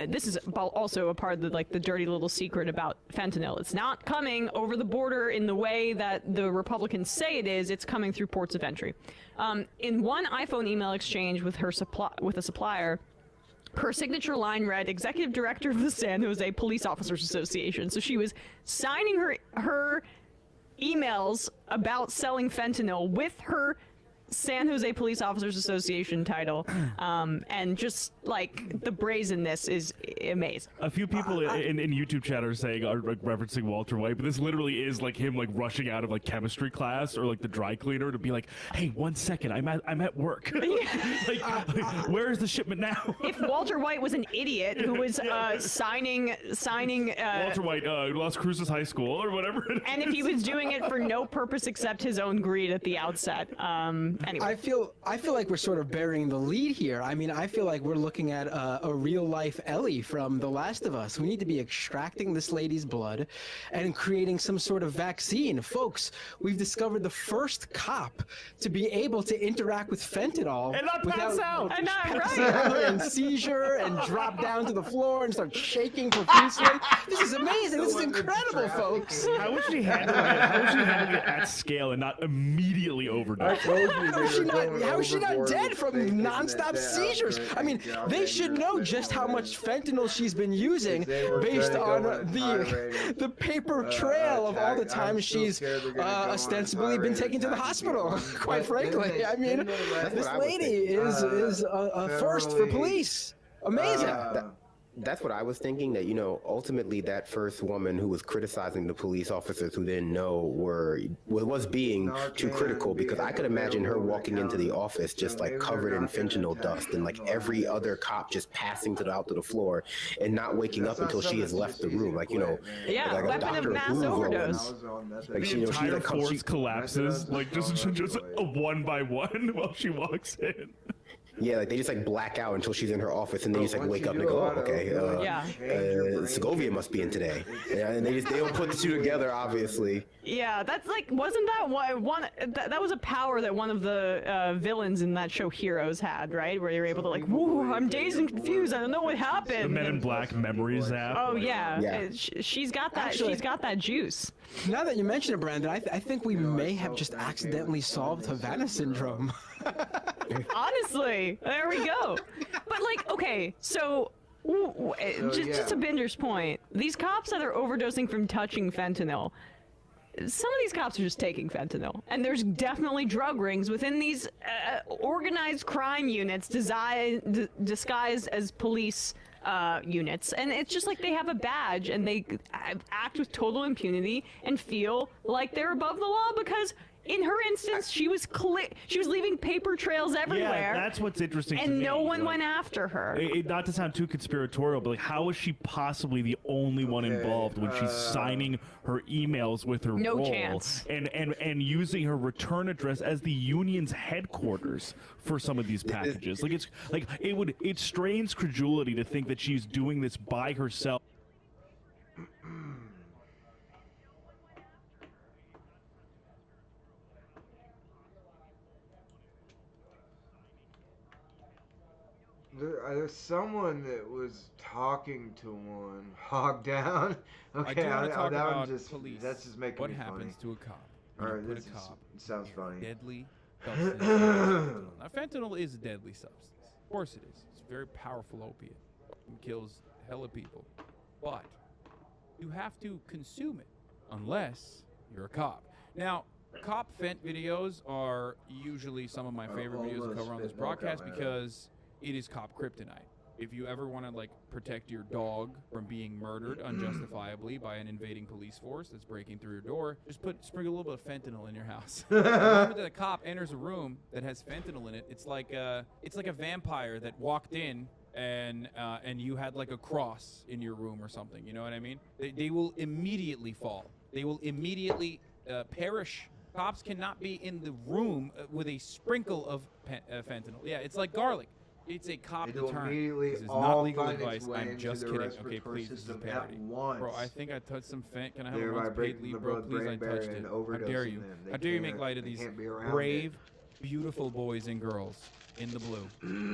This is also a part of the dirty little secret about fentanyl. It's not coming over the border in the way that the Republicans say it is. It's coming through ports of entry. In one iPhone email exchange with a supplier, her signature line read, Executive Director of the San Jose Police Officers Association. So she was signing her emails about selling fentanyl with her San Jose Police Officers Association title, and just like the brazenness is amazing. A few people in YouTube chat are saying, are referencing Walter White, but this literally is like him rushing out of chemistry class or the dry cleaner to be like, hey, 1 second, I'm at work. Where is the shipment now? If Walter White was an idiot who was signing Walter White, Las Cruces High School or whatever. And if he was doing it for no purpose except his own greed at the outset. Anyway. I feel like we're sort of burying the lead here. I mean, I feel like we're looking at a real-life Ellie from The Last of Us. We need to be extracting this lady's blood and creating some sort of vaccine. Folks, we've discovered the first cop to be able to interact with fentanyl and not pass out. And not right. And seizure and drop down to the floor and start shaking profusely. This is amazing. This is incredible, folks. How would she handle it? How would she handle it at scale and not immediately overdose? How is she not dead from nonstop seizures? I mean, they should know just how much fentanyl she's been using based on the paper trail of all the times she's ostensibly been taken to the hospital. Quite frankly, I mean, this lady is a first for police. Amazing. That's what I was thinking, that, ultimately that first woman who was criticizing the police officers who didn't know was being too critical, because I could imagine her walking into the office just covered in fentanyl dust and every other cop just passing out to the floor and not waking up until she has left the room. Yeah, weapon of mass overdose. The entire force collapses, just a one by one while she walks in. Yeah, they just black out until she's in her office, and they just wake up and go, oh, okay, Segovia must be in today. Yeah, and they don't put the 2 together, obviously. Yeah, that's wasn't that one? That was a power that one of the villains in that show Heroes had, right? Where you're able to whoa, I'm dazed and confused. I don't know what happened. The Men in Black memories app. Oh yeah. She's got that. Actually, she's got that juice. Now that you mention it, Brandon, I think we may have just accidentally solved Havana syndrome. Honestly, there we go. But okay, so just to Binder's point, these cops that are overdosing from touching fentanyl, some of these cops are just taking fentanyl, and there's definitely drug rings within these organized crime units disguised as police units, and it's just they have a badge and they act with total impunity and feel like they're above the law because In her instance, she was leaving paper trails everywhere. Yeah, that's what's interesting to and me. no one went after her. Not to sound too conspiratorial, but like, how is she possibly the only one involved when she's signing her emails with her No role chance. and using her return address as the union's headquarters for some of these packages? It strains credulity to think that she's doing this by herself. There's someone that was talking to one. Hog down. Okay, I do want to talk that about one just police. that's just making what me happens funny. to a cop? All when right, you this put a cop sounds funny. Deadly substance. Now, fentanyl is a deadly substance. Of course it is. It's a very powerful opiate. It kills hella people. But you have to consume it unless you're a cop. Now, cop fent videos are usually some of my favorite videos to cover on this broadcast because it is cop kryptonite. If you ever want to like protect your dog from being murdered unjustifiably by an invading police force that's breaking through your door, just sprinkle a little bit of fentanyl in your house. The moment that a cop enters a room that has fentanyl in it, it's like a vampire that walked in and you had like a cross in your room or something. You know what I mean? They will immediately fall. They will immediately perish. Cops cannot be in the room with a sprinkle of fentanyl. Yeah, it's like garlic. It's a cop deterrent. This is not legal advice. I'm just kidding. Okay, please, this is a parody. Bro, I think I touched some fent. Can I have a paid leave, bro? Please, I touched it. How dare you? How dare you make light of these brave, beautiful boys and girls in the blue,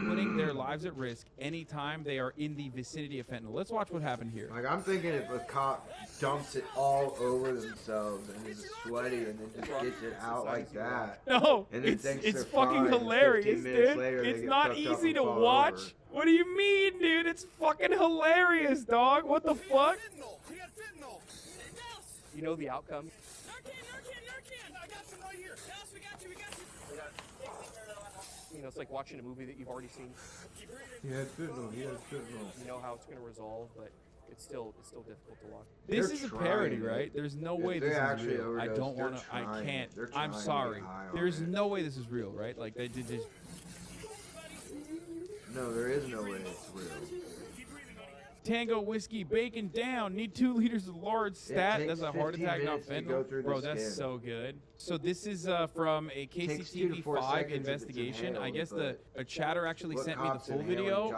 putting their lives at risk anytime they are in the vicinity of fentanyl. Let's watch what happened here. Like, I'm thinking if a cop dumps it all over themselves and is sweaty and then just gets it out like that. No, and then it's fucking hilarious, dude. It's not easy to watch. Over. What do you mean, dude? It's fucking hilarious, dog. What the fuck? You know the outcome? You know, it's like watching a movie that you've already seen. He had fentanyl. You know how it's going to resolve, but it's still difficult to watch. This is a parody, right? There's no way this is real. I don't want to. I can't. I'm sorry. There's no way this is real, right? Like they did just. No, there is no way it's real. Tango whiskey bacon down. Need 2 liters of lard stat. That's a heart attack, not fentanyl. Bro, that's so good. So this is from a KCTV5 investigation. I guess a chatter actually sent me the full video.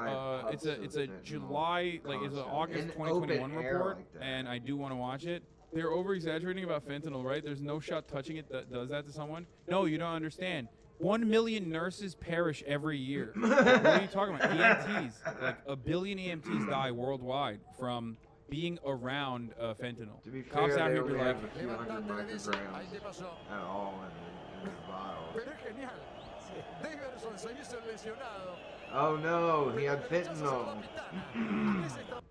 It's a July, it's an August 2021 report, and I do want to watch it. They're over exaggerating about fentanyl, right? There's no shot touching it that does that to someone. No, you don't understand. 1 million nurses perish every year. What are you talking about? EMTs. Like 1 billion EMTs die worldwide from being around fentanyl. To be fair, cops out they here be only like, have a few hundred micrograms at all in the vial. Oh no, he had fentanyl.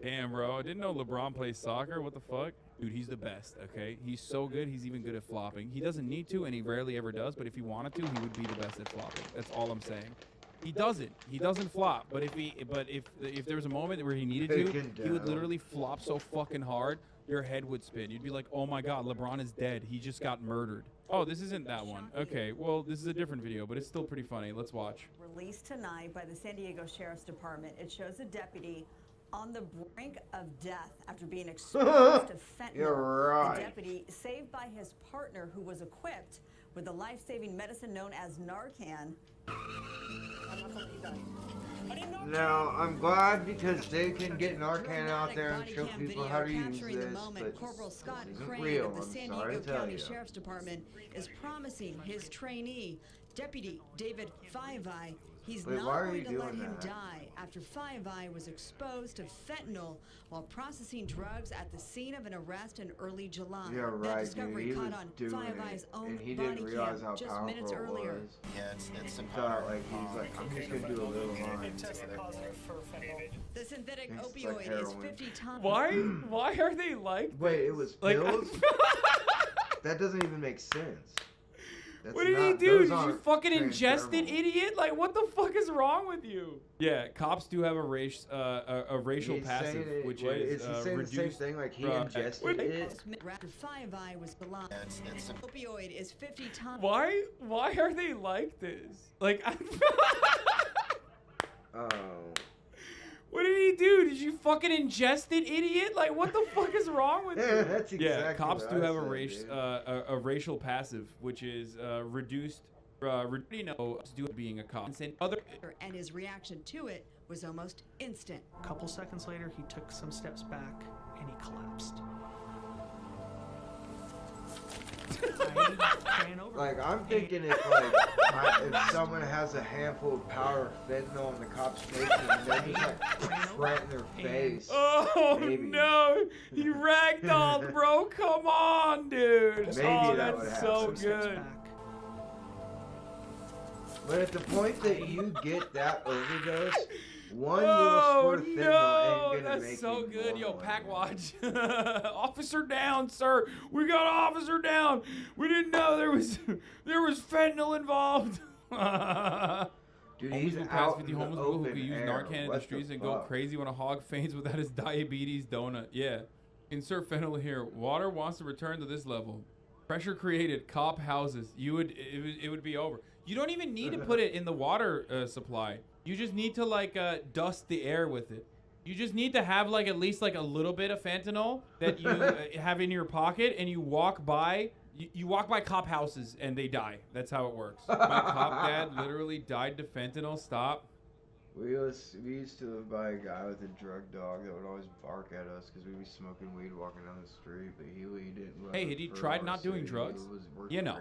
Damn, bro. I didn't know LeBron plays soccer. What the fuck? Dude, he's the best, okay? He's so good, he's even good at flopping. He doesn't need to, and he rarely ever does, but if he wanted to, he would be the best at flopping. That's all I'm saying. He doesn't. He doesn't flop, but if there was a moment where he needed to, he would literally flop so fucking hard, your head would spin. You'd be like, oh my god, LeBron is dead. He just got murdered. Oh, this isn't that one. Okay, well, this is a different video, but it's still pretty funny. Let's watch. Released tonight by the San Diego Sheriff's Department. It shows a deputy on the brink of death after being exposed to fentanyl. You're right. The deputy, saved by his partner who was equipped with the life-saving medicine known as Narcan. Now, I'm glad because they can get Narcan out there and show people how to use this, but Corporal Scott this isn't Crane real, of the I'm San sorry Diego to tell County you. Sheriff's Department is promising his trainee, Deputy David Five Eye, he's Wait, not why are going you to let doing him that? die after Five Eye was exposed to fentanyl while processing drugs at the scene of an arrest in early July. Yeah, That right, dude. discovery He caught was on doing Five it, Eye's own and he body didn't realize cam how just powerful minutes it earlier. was. He thought, like, he's like, I'm just gonna do a little line. The synthetic It's like opioid is heroin. 50 times. Why are they like Wait, it was Like- pills? That doesn't even make sense. What did he do? Did you fucking ingest it, idiot? Like, what the fuck is wrong with you? Yeah, cops do have a racial passive, which is he saying reduced. the same thing? Like he ingested it. Rapid 5i was below. Opioid is 50 times. Why are they like this? Like, Oh. What did he do? Did you fucking ingest it, idiot? Like, what the fuck is wrong with you? That's exactly cops what do I have said, a racial passive, which is reduced. Being a cop. And his reaction to it was almost instant. A couple seconds later, he took some steps back and he collapsed. Like, I'm thinking if someone has a handful of powder of fentanyl in the cop's face and they're just like right in their face. Oh maybe. no! He ragdolled, bro. Come on, dude. Maybe oh, that that's so good. But at the point that you get that overdose, one little squirt of fentanyl ain't gonna that's make so you good. Yo, normal. pack watch. Officer down, sir. We got an officer down. We didn't know there was fentanyl involved. Dude, homeless he's people out pass 50 in the homeless people who open could use air. Narcan in the What streets the and go fuck? crazy when a hog faints without his diabetes donut. Yeah. Insert fentanyl here. Water wants to return to this level. Pressure created. Cop houses. It would be over. You don't even need to put it in the water supply. You just need to like dust the air with it. You just need to have like at least like a little bit of fentanyl that you have in your pocket, and you walk by. You walk by cop houses and they die. That's how it works. My cop dad literally died to fentanyl. Stop. We used to live by a guy with a drug dog that would always bark at us because we'd be smoking weed walking down the street, but he didn't. Hey, had he tried not doing drugs? You know.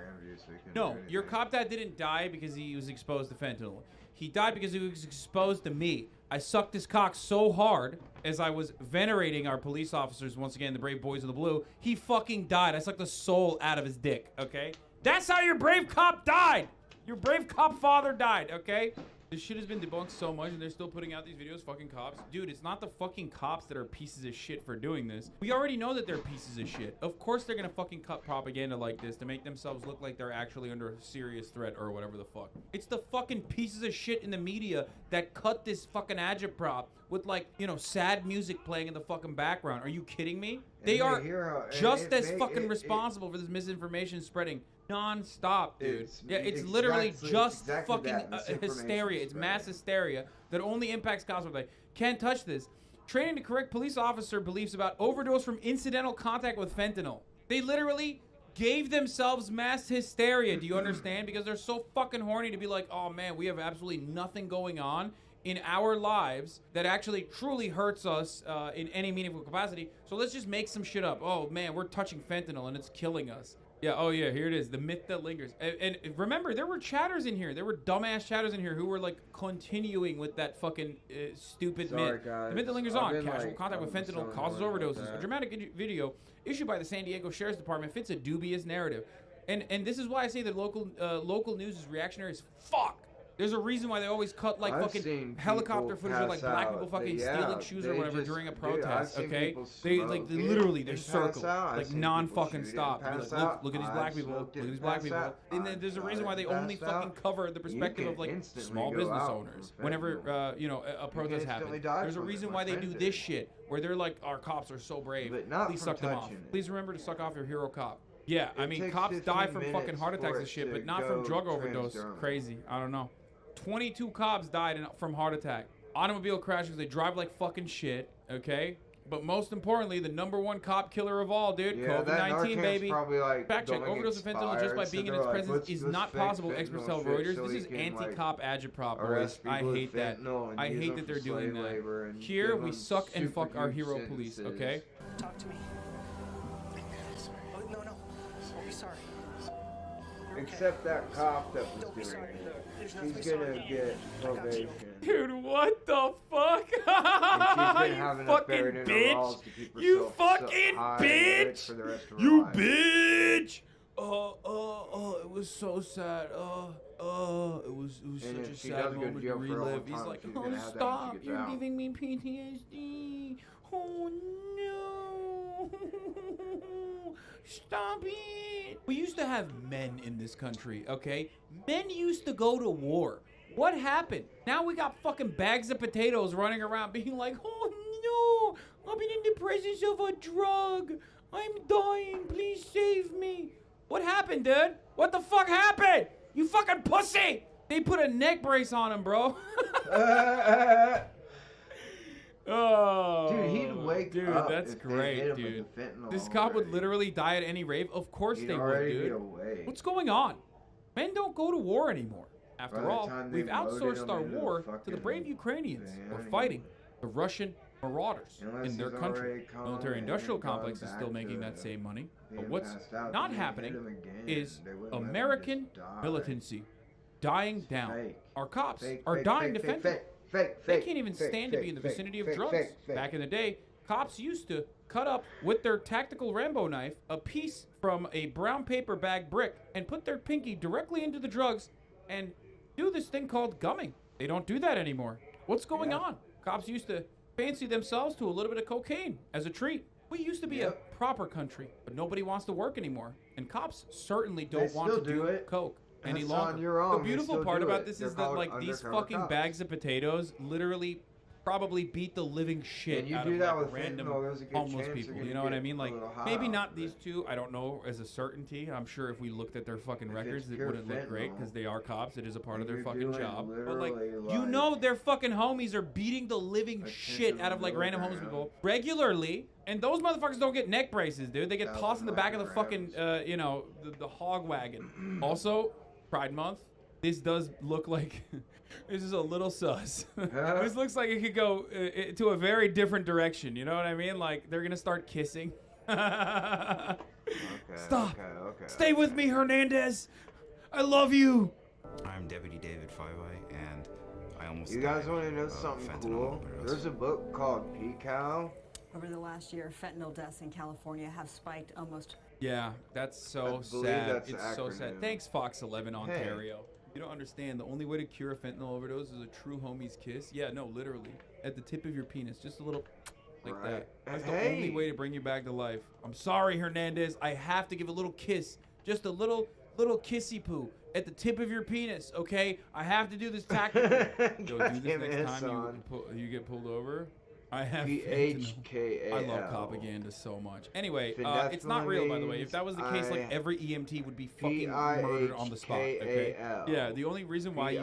No, your cop dad didn't die because he was exposed to fentanyl. He died because he was exposed to me. I sucked his cock so hard as I was venerating our police officers, once again, the brave boys of the blue. He fucking died. I sucked the soul out of his dick, okay? That's how your brave cop died. Your brave cop father died, okay? This shit has been debunked so much, and they're still putting out these videos, fucking cops. Dude, it's not the fucking cops that are pieces of shit for doing this. We already know that they're pieces of shit. Of course they're gonna fucking cut propaganda like this to make themselves look like they're actually under a serious threat or whatever the fuck. It's the fucking pieces of shit in the media that cut this fucking agitprop with, like, you know, sad music playing in the fucking background. Are you kidding me? They are just as fucking responsible for this misinformation spreading non-stop, dude. It's literally just fucking hysteria. It's mass hysteria that only impacts cops. Like, can't touch this. Training to correct police officer beliefs about overdose from incidental contact with fentanyl. They literally gave themselves mass hysteria. Do you understand? Because they're so fucking horny to be like, oh man, we have absolutely nothing going on in our lives that actually truly hurts us in any meaningful capacity. So let's just make some shit up. Oh man, we're touching fentanyl and it's killing us. Yeah, oh yeah, here it is. The myth that lingers. And remember, there were chatters in here. There were dumbass chatters in here who were like continuing with that fucking stupid myth. Guys. The myth that lingers on. Casual contact with fentanyl causes overdoses. A dramatic video issued by the San Diego Sheriff's Department fits a dubious narrative. And this is why I say that local news is reactionary as fuck. There's a reason why they always cut like fucking helicopter footage of like black people fucking stealing shoes or whatever during a protest. Okay, they literally they circle like non-fucking stop. Like, look at these black people. Look at these black people. And then there's a reason why they only fucking cover the perspective of like small business owners whenever you know a protest happens. There's a reason why they do this shit where they're like, our cops are so brave. Please suck them off. Please remember to suck off your hero cop. Yeah, I mean, cops die from fucking heart attacks and shit, but not from drug overdose. Crazy. I don't know. 22 cops died from heart attack. Automobile crashes, they drive like fucking shit, okay? But most importantly, the #1 cop killer of all, dude, COVID-19, baby. Like, fact check, overdose of fentanyl just by being in its presence is not possible, experts tell Reuters. This is anti-cop agitprop, boys. I hate that. I hate that they're doing that. Here, we suck and fuck our hero police, okay? Talk to me. Oh, no. Don't be sorry. Except that cop that was doing it. He's gonna get probation. Dude, what the fuck? You fucking bitch! You fucking bitch! You bitch! It was so sad. It was such a sad moment to relive. He's like, oh, stop! You're giving me PTSD. Oh no! no, stop it. We used to have men in this country, okay? Men used to go to war. What happened? Now we got fucking bags of potatoes running around being like, oh no, I'm in the presence of a drug. I'm dying, please save me. What happened, dude? What the fuck happened? You fucking pussy! They put a neck brace on him, bro. Oh, dude, he'd wake up. Dude, that's if they great, hit him dude. with the fentanyl This cop would already. literally die at any rave. Of course He'd they would, already be dude. awake. What's going on? Men don't go to war anymore. By After the all, time we've they loaded outsourced him our into the war to the fucking brave Ukrainians who are van. fighting the Russian marauders Unless in their he's country. already calm Military-industrial and gone complex is still back making to that same money. But being what's passed out, not then they happening hit him again. is They wouldn't let him American just die. militancy dying down. Fake. Our cops Fake, are fake, dying fake, to fake, fentanyl. fake, They fake, can't even fake, stand to fake, be in the fake, vicinity of fake, drugs. fake, fake. Back in the day, cops used to cut up with their tactical Rambo knife a piece from a brown paper bag brick and put their pinky directly into the drugs and do this thing called gumming. They don't do that anymore. What's going on? Cops used to fancy themselves to a little bit of cocaine as a treat. We used to be a proper country, but nobody wants to work anymore. And cops certainly don't want to do coke any That's longer. on your own. The They beautiful still part do about it. this They're is that called like these undercover fucking cops. bags of potatoes literally probably beat the living shit And you out do of that like with random fentanyl, there's a good homeless chance people. you're You gonna know what I get mean? a Like little high maybe off not of these two. I don't know as a certainty. I'm sure if we looked at their fucking records, it pure wouldn't look great fentanyl, because they are cops. It is a part of and their you're fucking doing job. But like, literally, you like, know, their fucking homies are beating the living shit out of like random homeless people regularly, and those motherfuckers don't get neck braces, dude. They get tossed in the back of the fucking, you know, the hog wagon. Also, Pride Month. This does look like this is a little sus. This looks like it could go to a very different direction. You know what I mean? Like they're gonna start kissing. Stop. Okay. Stay with me, Hernandez. I love you. I'm Deputy David Fivey, and I almost. You guys want to know something cool? There's a book called P-Cow. Over the last year, fentanyl deaths in California have spiked almost. Yeah, that's so believe sad. that's the It's so sad. acronym. Thanks, Fox 11 Ontario. You don't understand. The only way to cure a fentanyl overdose is a true homie's kiss. Yeah, no, literally. At the tip of your penis. Just a little like that. That's the only way to bring you back to life. I'm sorry, Hernandez. I have to give a little kiss. Just a little kissy poo at the tip of your penis, okay? I have to do this tactically. Go do this next time you get pulled over. I have PHKAL. I love propaganda so much. Anyway, it's not real, by the way. If that was the case, like every EMT would be fucking murdered on the spot. Okay. Yeah. The only reason why you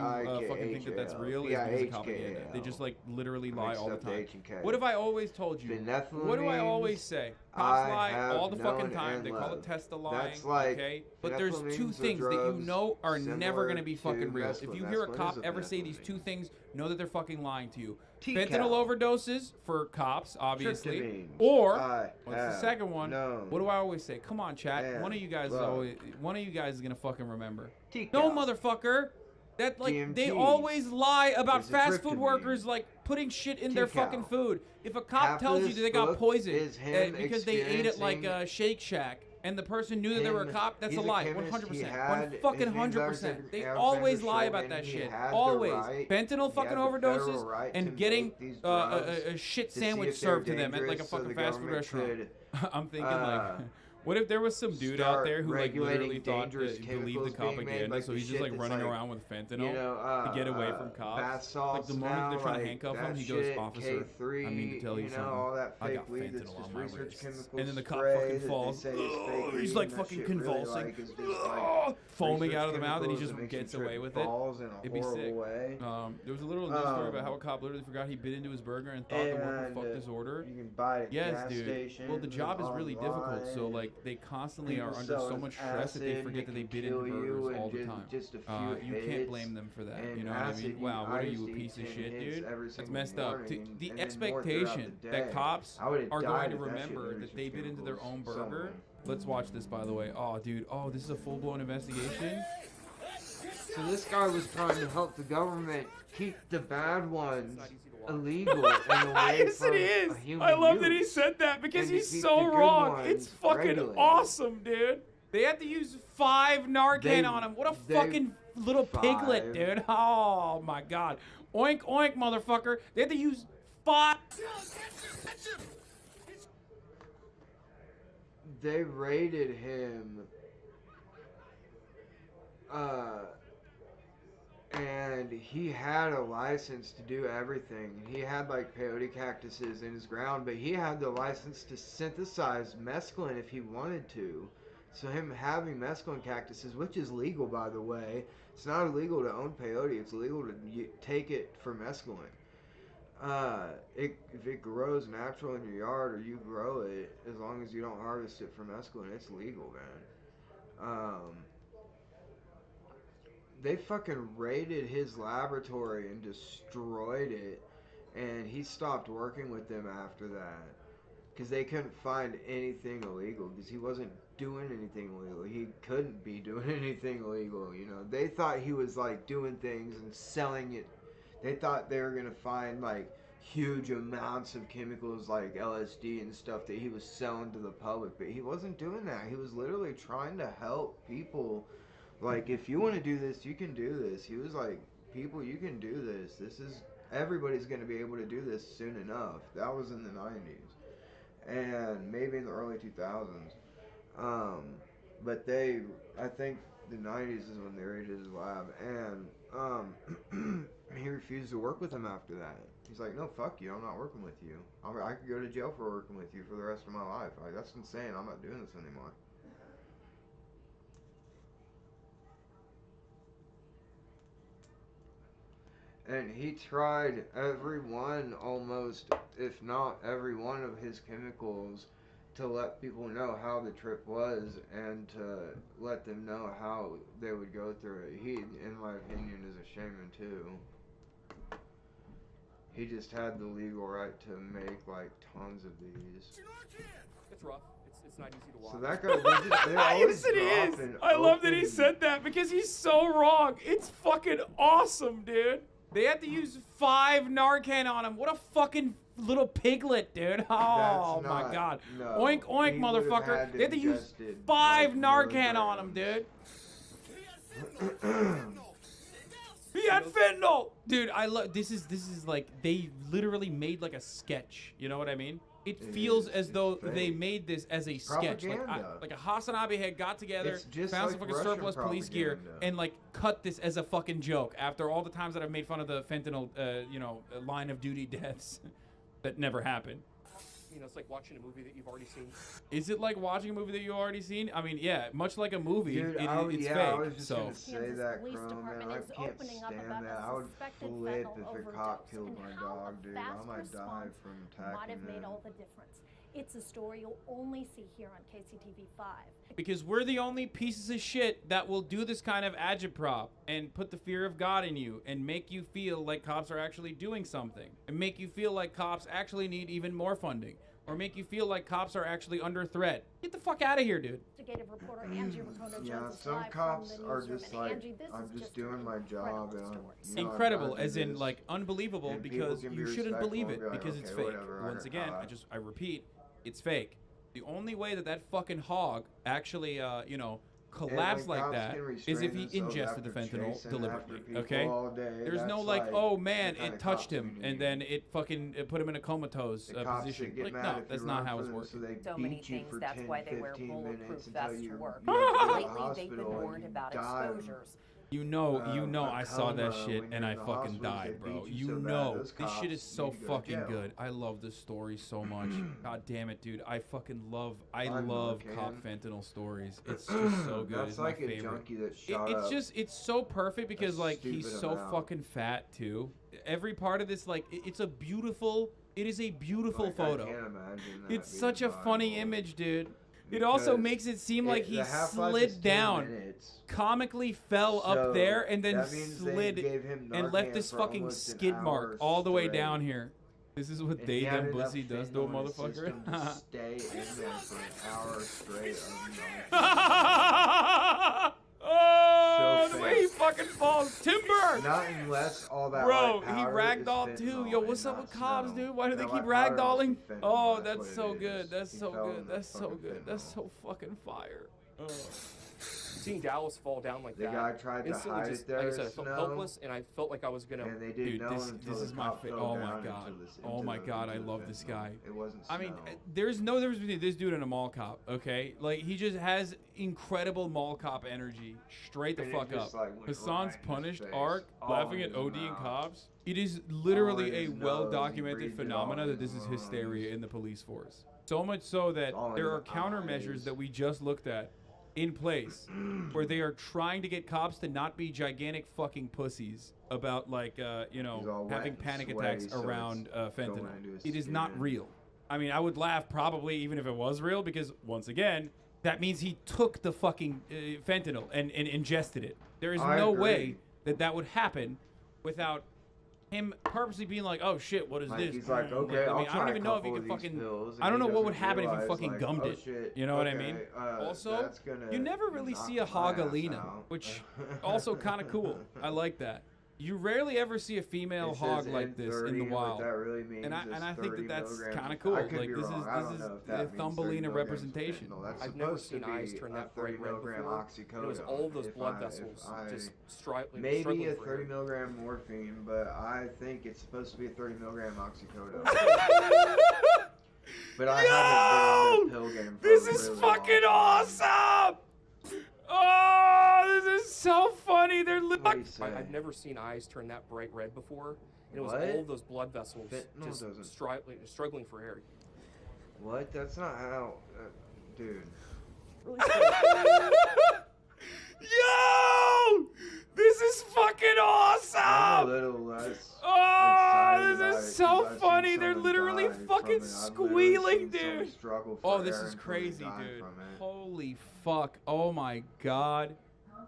fucking think that that's real is because of propaganda. They just like literally lie all the time. What have I always told you? What do I always say? Cops lie all the fucking time. They call it Testa lying. Okay. But there's two things that you know are never gonna be fucking real. If you hear a cop ever say these two things, know that they're fucking lying to you. Fentanyl overdoses for cops, obviously. Or what's the second one? What do I always say? Come on, chat. One of you guys is gonna fucking remember. No, motherfucker. That like they always lie about fast food workers like putting shit in their fucking food. If a cop tells you that they got poisoned because they ate it like a Shake Shack, and the person knew that they were a cop, that's a lie. 100%. 100%. They always lie about that shit. Always. Fentanyl fucking overdoses and getting a shit sandwich served to them at like a fucking fast food restaurant. I'm thinking like, what if there was some dude out there who like literally thought that he believed the propaganda, so he's just like running around with fentanyl to get away from cops? Like the moment they're trying to handcuff him, he goes, "Officer, I mean to tell you something. I got fentanyl on my wrist." And then the cop fucking falls. He's like fucking convulsing, foaming out of the mouth, and he just gets away with it. It'd be sick. There was a little news story about how a cop literally forgot he bit into his burger and thought the worker fucked his order. You can buy it. Yes, dude. Well, the job is really difficult, so like they constantly are under so much stress that they forget that they bit into burgers all the time. You can't blame them for that. You know what I mean? Wow, what are you, a piece of shit, dude? That's messed up. The expectation that cops are going to remember that they bit into their own burger. Let's watch this, by the way. Oh, dude. Oh, this is a full-blown investigation. So this guy was trying to help the government keep the bad ones illegal and away Yes, from it is. a human I love that he use. said that because And to he's keep so the good wrong. ones It's fucking regulated. awesome, dude. They had to use 5 Narcan on him. What a fucking little piglet, dude. Oh, my God. Oink, oink, motherfucker. They had to use 5. they raided him, and he had a license to do everything. He had like peyote cactuses in his ground, but he had the license to synthesize mescaline if he wanted to. So him having mescaline cactuses, which is legal by the way, it's not illegal to own peyote, it's illegal to take it for mescaline. If it grows natural in your yard or you grow it, as long as you don't harvest it for mescaline, it's legal, man. They fucking raided his laboratory and destroyed it, and he stopped working with them after that because they couldn't find anything illegal because he wasn't doing anything illegal. He couldn't be doing anything illegal, you know. They thought he was like doing things and selling it. They thought they were gonna find like huge amounts of chemicals like LSD and stuff that he was selling to the public, but he wasn't doing that. He was literally trying to help people. Like, if you want to do this, you can do this. He was like, people, you can do this. Everybody's going to be able to do this soon enough. That was in the 90s. And maybe in the early 2000s. But I think the 90s is when they raided his lab. And he refused to work with them after that. He's like, no, fuck you. I'm not working with you. I could go to jail for working with you for the rest of my life. Like, that's insane. I'm not doing this anymore. And he tried every one, almost, if not every one of his chemicals to let people know how the trip was and to let them know how they would go through it. He, in my opinion, is a shaman too. He just had the legal right to make like tons of these. It's rough. It's not easy to watch. So that guy, they're always Yes, it is. dropping I love that he open- said that because he's so wrong. It's fucking awesome, dude. They had to use 5 Narcan on him. What a fucking little piglet, dude. Oh my not- god. no. Oink, oink, He would've motherfucker. had They had to use ingested, 5 like, Narcan on him, dude. He had fentanyl. Dude, I love this is like they literally made like a sketch. You know what I mean? It feels as though they made this as a sketch. Propaganda. Like a Hasanabe had got together, It's just found like some fucking Russian surplus police gear, propaganda. and like cut this as a fucking joke. After all the times that I've made fun of the fentanyl, line of duty deaths that never happened. You know, it's like watching a movie that you've already seen. Is it like watching a movie that you've already seen? I mean, yeah, much like a movie, Dude, it's I fake. was just so. gonna say that, Chrome, man. I can't stand that. I would flip if a cop killed my dog, dude. I might die from might attacking have made them. all the difference. It's a story you'll only see here on KCTV5. Because we're the only pieces of shit that will do this kind of agitprop and put the fear of God in you and make you feel like cops are actually doing something and make you feel like cops actually need even more funding or make you feel like cops are actually under threat. Get the fuck out of here, dude. Investigative reporter Angie Rakono Yeah, joins us some live cops from the are newsroom. just And like, Angie, this I'm is just doing my job and I'm Incredible, I as do in this. like unbelievable, And people because can be you shouldn't respectful believe and it be like, because it's okay, fake. whatever, Once got again, caught. I repeat, it's fake. The only way that fucking hog actually, collapsed when like cops that can is if restrain he themselves ingested the after fentanyl chasing deliberately. after people Okay? all day, There's no that's like, like oh man, the kind it of touched cops him we and need. then it put him in a comatose The cops position. that get Like, mad no, if you that's not run how for it's them, working. so they So many beat you things, for that's 10, why they wear 15 bulletproof minutes until vests to you work. go to the Lately, they've been hospital and warned you about die of, exposures. You know, I saw that coma shit when and you're I in the fucking hospital, died, they bro. beat you You so bad, know, those this shit is cops so need to go to fucking jail. good. I love this story so much. God damn it, dude. I fucking love, I I'm love okay. cop fentanyl stories. It's just so good. That's It's like my a favorite. junkie that shot It's up just, it's so perfect because like he's stupid so amount. fucking fat too. Every part of this, like, it's a beautiful, it is a beautiful Like, I photo. can't imagine that It's being such a funny viable. image, dude. It also Because makes it seem like the he half-life is 10 slid down, minutes. comically fell So, up there, and then that means they slid gave him and left Narcan this for fucking almost an skid mark hour all the way straight. down here. This is what And they he had them enough pussy does to a fentanyl in his motherfucker. system to stay in there for an hour straight of Narcan. Oh, So the way he fake. fucking falls. Timber! Not unless all that Bro, white he powder ragdolled is too. fentanyl Yo, and what's up not with cops, snow. dude? Why do they That keep white powder is ragdolling? fentanyl, Oh, that's that's what so it good. is. That's He so fell in good. the That's so fucking good. That's fentanyl. so fucking fire. Ugh. Seeing Dallas fall down like The that, guy tried to instantly hide just, it there like I in said, I felt snow, helpless, and I felt like I was gonna. and they didn't Dude, know this until is the my cop favorite. fell Oh my down god. into this- Oh into my the- god, I into the love this fentanyl. guy. It wasn't I mean, snow. there's no difference between this dude and a mall cop, okay? Like, he just has incredible mall cop energy. Straight the And it fuck just, up. like, went Hassan's right in his punished face, arc, all laughing in at his OD and mouth. cops. It is literally All in a his nose, well-documented he breathed it phenomena all in that this his is lungs. hysteria in the police force. So much so that all in there are his countermeasures eyes. that we just looked at in place where they are trying to get cops to not be gigantic fucking pussies about, like, you know, He's all wet having and panic sweaty, attacks so it's around going fentanyl. into his It is not skin. real. I mean, I would laugh probably even if it was real because, once again, that means he took the fucking fentanyl and ingested it. There is I no agree. way that that would happen without him purposely being like, "Oh shit, what is Like, this?" he's like, Mm, okay, I I'll mean, I try don't a even know if he couple could of these fucking. pills, and I don't he know what would doesn't happen if he realize, fucking like, gummed oh, it. shit, You know what I okay, mean? Also, that's gonna you never really knock see a my ass hogalina, out. which also kind of cool. I like that. You rarely ever see a female It hog says like this in the N30, wild. What that really means and I is think 30 that that's milligrams. kind of cool. I could Like be this wrong. is I don't know if the that means 30 Thumbelina milligrams of representation. fentanyl. That's I've never supposed to seen eyes be turn a that 30 bright red milligram before. oxycodone. It was all those If blood I- vessels if I- just struggling Maybe a for 30 air. milligram morphine, but I think it's supposed to be a 30 milligram oxycodone. But I haven't been in the pill game for This a is really fucking long time. awesome! Oh, this is so funny. They're I've never seen eyes turn that bright red before. And it was What? all those blood vessels Fentanyl just doesn't. struggling for air. What? That's not how, dude. Yo! This is fucking awesome! I'm a little less. Oh, excited this about is it so 'cause I've seen funny. They're someone literally die from fucking it. I've literally squealing, seen someone dude. struggle for Oh, this air is until they crazy, die dude. from it. Holy fuck. Oh my god.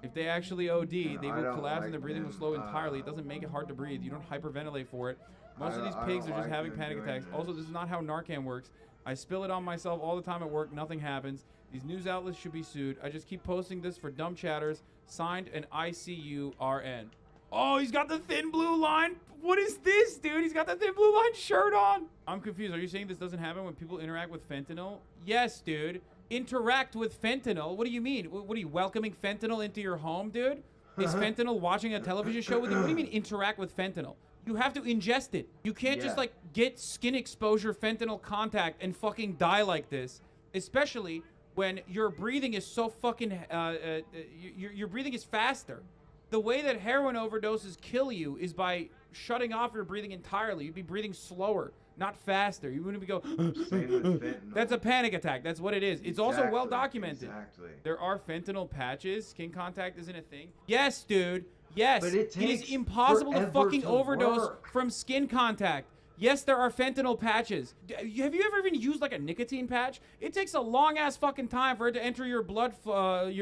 If they actually OD, they I will don't collapse and like their breathing will them, slow entirely. It doesn't make it hard to breathe. You don't hyperventilate for it. Most of I these don't pigs are just like having them panic doing attacks. Also, this is not how Narcan works. I spill it on myself all the time at work. Nothing happens. These news outlets should be sued. I just keep posting this for dumb chatters. Signed an ICURN. Oh, he's got the thin blue line. What is this, dude? He's got the thin blue line shirt on. I'm confused. Are you saying this doesn't happen when people interact with fentanyl? Yes, dude. Interact with fentanyl? What do you mean? What are you, welcoming fentanyl into your home, dude? Is fentanyl watching a television show with you? What do you mean interact with fentanyl? You have to ingest it. You can't just, Yeah. like, get skin exposure fentanyl contact and fucking die like this. Especially when your breathing is so fucking, your breathing is faster. The way that heroin overdoses kill you is by shutting off your breathing entirely. You'd be breathing slower, not faster. You wouldn't be go. Same with fentanyl. That's a panic attack. That's what it is. It's also well documented. Exactly. There are fentanyl patches. Skin contact isn't a thing. Yes, dude. Yes. But it is takes impossible to forever fucking to overdose work. from skin contact. Yes, there are fentanyl patches. Have you ever even used like a nicotine patch? It takes a long ass fucking time for it to enter your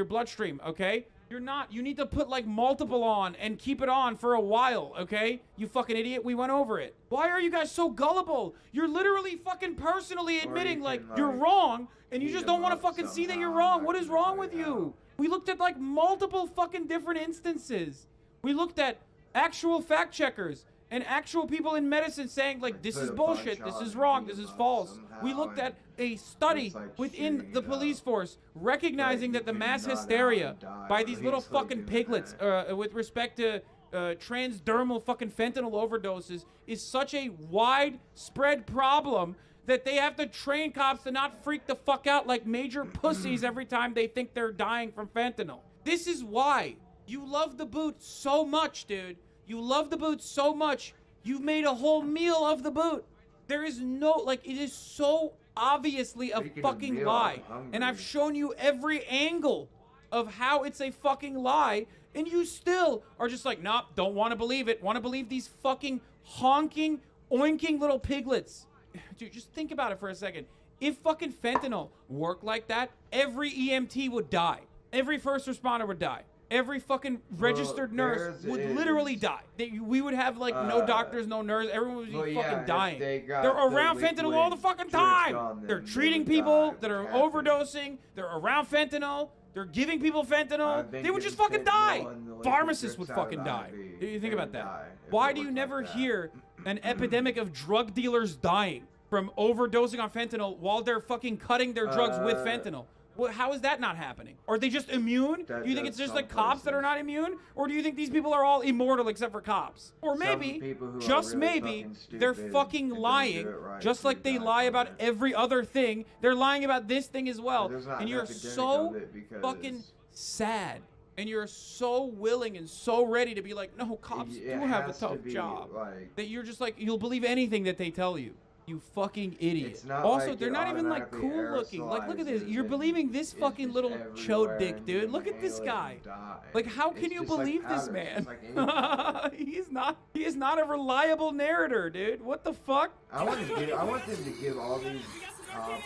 bloodstream. Okay. You're not. You need to put like multiple on and keep it on for a while, okay? You fucking idiot. We went over it. Why are you guys so gullible? You're literally fucking personally admitting like you're wrong and you just don't want to fucking see that you're wrong. What is wrong with you? We looked at like multiple fucking different instances. We looked at actual fact checkers and actual people in medicine saying like this is bullshit, this is wrong, this is false. We looked at a study within the police force recognizing that the mass hysteria by these little fucking piglets with respect to transdermal fucking fentanyl overdoses is such a widespread problem that they have to train cops to not freak the fuck out like major pussies every time they think they're dying from fentanyl. This is why you love the boot so much, dude. You love the boot so much, you've made a whole meal of the boot. There is no, like, it is so obviously a fucking lie. And I've shown you every angle of how it's a fucking lie, and you still are just like, nope, don't want to believe it. Want to believe these fucking honking, oinking little piglets. Dude, just think about it for a second. If fucking fentanyl worked like that, every EMT would die. Every first responder would die. Every fucking registered nurse would literally die. We would have like no doctors, no nurses. Everyone would be fucking dying. They're around fentanyl all the fucking time. They're treating people that are overdosing. They're around fentanyl. They're giving people fentanyl. They would just fucking die. Pharmacists would fucking die. You think about that. Why do you never hear an epidemic of drug dealers dying from overdosing on fentanyl while they're fucking cutting their drugs with fentanyl? Well, how is that not happening? Are they just immune? That- Do you think that's it's just some like cops that are not immune? Or do you think these people are all immortal except for cops? Or Some maybe, people who are just really maybe, fucking they're stupid fucking and don't do lying, it right, just like they lie about every other thing. They're lying about this thing as well. There's not And an you're epidemic so of it because- fucking sad. And you're so willing and so ready to be like, no, cops It do have a has to tough be, job. like- That you're just like, you'll believe anything that they tell you. You fucking idiot. It's not Also, like they're it not even like automatically cool looking. Like, look at this. aerosolizes You're and believing this fucking little chode dick, and dude. you Look at this inhale it guy. and die. Like, how It's can you just like believe this powder, man? just like He is not a reliable narrator, dude. What the fuck? I want them to give all these cops.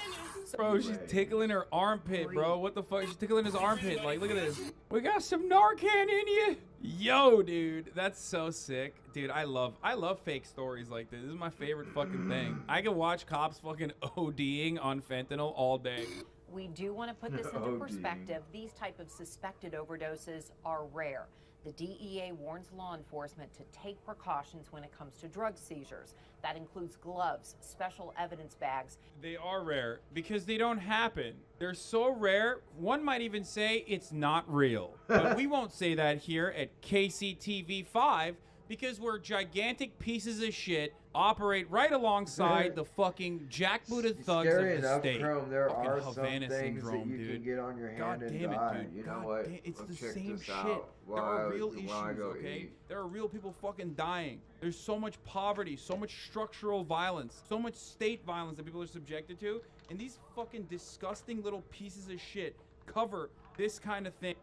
Bro, she's tickling her armpit, bro. What the fuck? She's tickling his armpit. Like, look at this. We got some Narcan in you. Yo, dude. That's so sick. Dude, I love fake stories like this. This is my favorite fucking thing. I can watch cops fucking ODing on fentanyl all day. We do want to put this into perspective. These type of suspected overdoses are rare. The DEA warns law enforcement to take precautions when it comes to drug seizures. That includes gloves, special evidence bags. They are rare because they don't happen. They're so rare, one might even say it's not real. But we won't say that here at KCTV5 because we're gigantic pieces of shit, operate right alongside the fucking jackbooted thugs Scary of the enough, state. Chrome, there Fucking are some Havana things syndrome, that you dude. can get on your hand God and damn it, die. dude. You know God what? damn- it's I'll the check same this shit. out There while are I- real while I issues, go okay? eat. There are real people fucking dying. There's so much poverty, so much structural violence, so much state violence that people are subjected to, and these fucking disgusting little pieces of shit cover this kind of thing.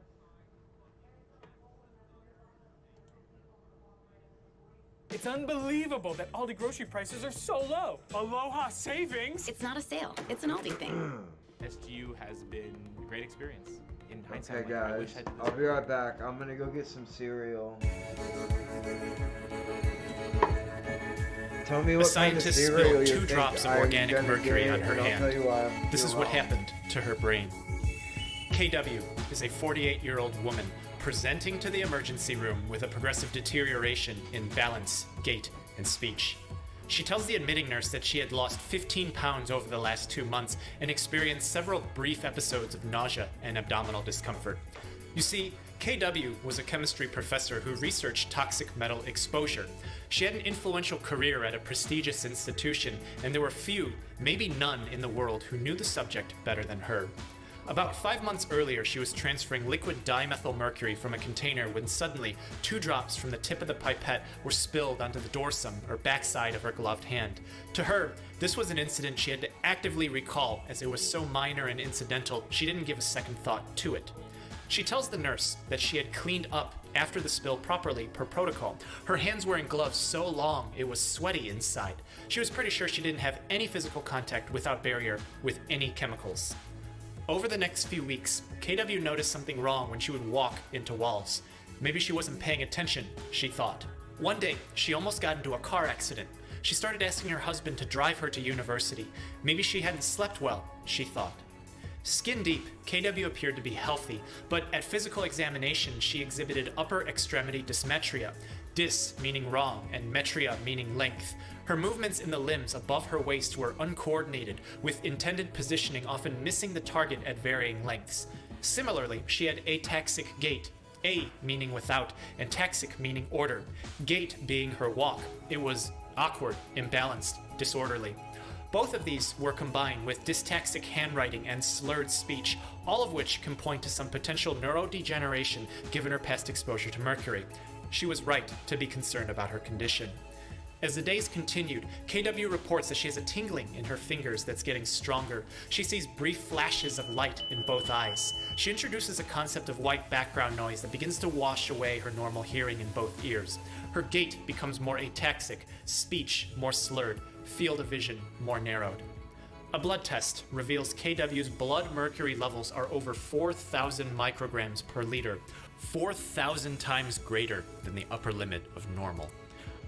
It's unbelievable that Aldi grocery prices are so low. Aloha savings. It's not a sale. It's an Aldi thing. SGU has been a great experience. In Okay, hindsight, like, I guys, wish I did this I'll be right back. I'm gonna go get some cereal. Tell me A what scientist kind of cereal spilled you 2 think drops of I'm organic gonna mercury get, on her and I'll tell you why hand. I This feel is what wrong. happened to her brain. KW is a 48-year-old woman presenting to the emergency room with a progressive deterioration in balance, gait, and speech. She tells the admitting nurse that she had lost 15 pounds over the last 2 months and experienced several brief episodes of nausea and abdominal discomfort. You see, KW was a chemistry professor who researched toxic metal exposure. She had an influential career at a prestigious institution, and there were few, maybe none in the world who knew the subject better than her. About 5 months earlier, she was transferring liquid dimethylmercury from a container when suddenly 2 drops from the tip of the pipette were spilled onto the dorsum or backside of her gloved hand. To her, this was an incident she had to actively recall as it was so minor and incidental she didn't give a second thought to it. She tells the nurse that she had cleaned up after the spill properly per protocol. Her hands were in gloves so long it was sweaty inside. She was pretty sure she didn't have any physical contact without barrier with any chemicals. Over the next few weeks, KW noticed something wrong when she would walk into walls. Maybe she wasn't paying attention, she thought. One day, she almost got into a car accident. She started asking her husband to drive her to university. Maybe she hadn't slept well, she thought. Skin deep, KW appeared to be healthy, but at physical examination, she exhibited upper extremity dysmetria. Dys meaning wrong, and metria meaning length. Her movements in the limbs above her waist were uncoordinated, with intended positioning often missing the target at varying lengths. Similarly, she had ataxic gait. A meaning without, and taxic meaning order. Gait being her walk. It was awkward, imbalanced, disorderly. Both of these were combined with dystaxic handwriting and slurred speech, all of which can point to some potential neurodegeneration given her past exposure to mercury. She was right to be concerned about her condition. As the days continued, KW reports that she has a tingling in her fingers that's getting stronger. She sees brief flashes of light in both eyes. She introduces a concept of white background noise that begins to wash away her normal hearing in both ears. Her gait becomes more ataxic, speech more slurred, field of vision more narrowed. A blood test reveals KW's blood mercury levels are over 4,000 micrograms per liter, 4,000 times greater than the upper limit of normal.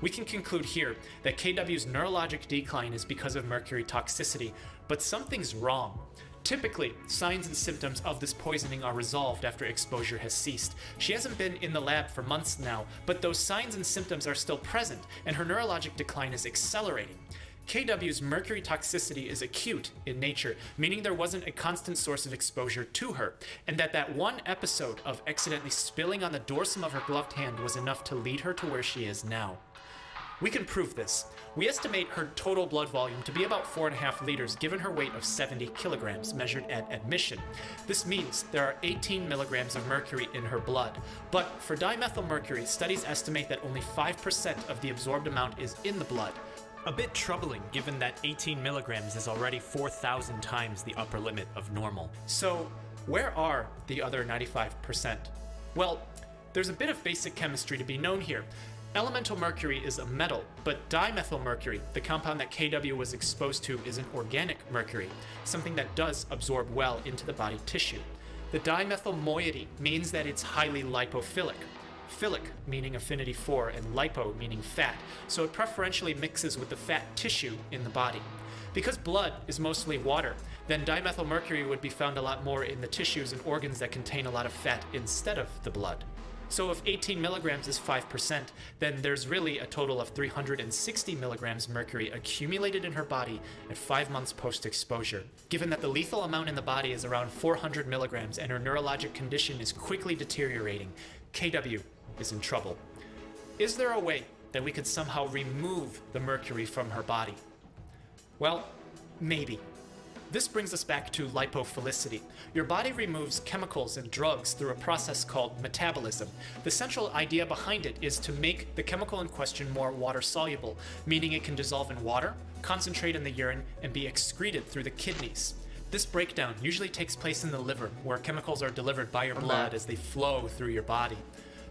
We can conclude here that KW's neurologic decline is because of mercury toxicity, but something's wrong. Typically, signs and symptoms of this poisoning are resolved after exposure has ceased. She hasn't been in the lab for months now, but those signs and symptoms are still present, and her neurologic decline is accelerating. KW's mercury toxicity is acute in nature, meaning there wasn't a constant source of exposure to her, and that one episode of accidentally spilling on the dorsum of her gloved hand was enough to lead her to where she is now. We can prove this. We estimate her total blood volume to be about 4.5 liters given her weight of 70 kilograms measured at admission. This means there are 18 milligrams of mercury in her blood. But for dimethylmercury, studies estimate that only 5% of the absorbed amount is in the blood. A bit troubling given that 18 milligrams is already 4,000 times the upper limit of normal. So where are the other 95%? Well, there's a bit of basic chemistry to be known here. Elemental mercury is a metal, but dimethylmercury, the compound that KW was exposed to, is an organic mercury, something that does absorb well into the body tissue. The dimethyl moiety means that it's highly lipophilic. Philic meaning affinity for, and lipo meaning fat, so it preferentially mixes with the fat tissue in the body. Because blood is mostly water, then dimethylmercury would be found a lot more in the tissues and organs that contain a lot of fat instead of the blood. So if 18 milligrams is 5%, then there's really a total of 360 milligrams mercury accumulated in her body at 5 months post-exposure. Given that the lethal amount in the body is around 400 milligrams and her neurologic condition is quickly deteriorating, KW is in trouble. Is there a way that we could somehow remove the mercury from her body? Well, maybe. This brings us back to lipophilicity. Your body removes chemicals and drugs through a process called metabolism. The central idea behind it is to make the chemical in question more water-soluble, meaning it can dissolve in water, concentrate in the urine, and be excreted through the kidneys. This breakdown usually takes place in the liver, where chemicals are delivered by your blood as they flow through your body.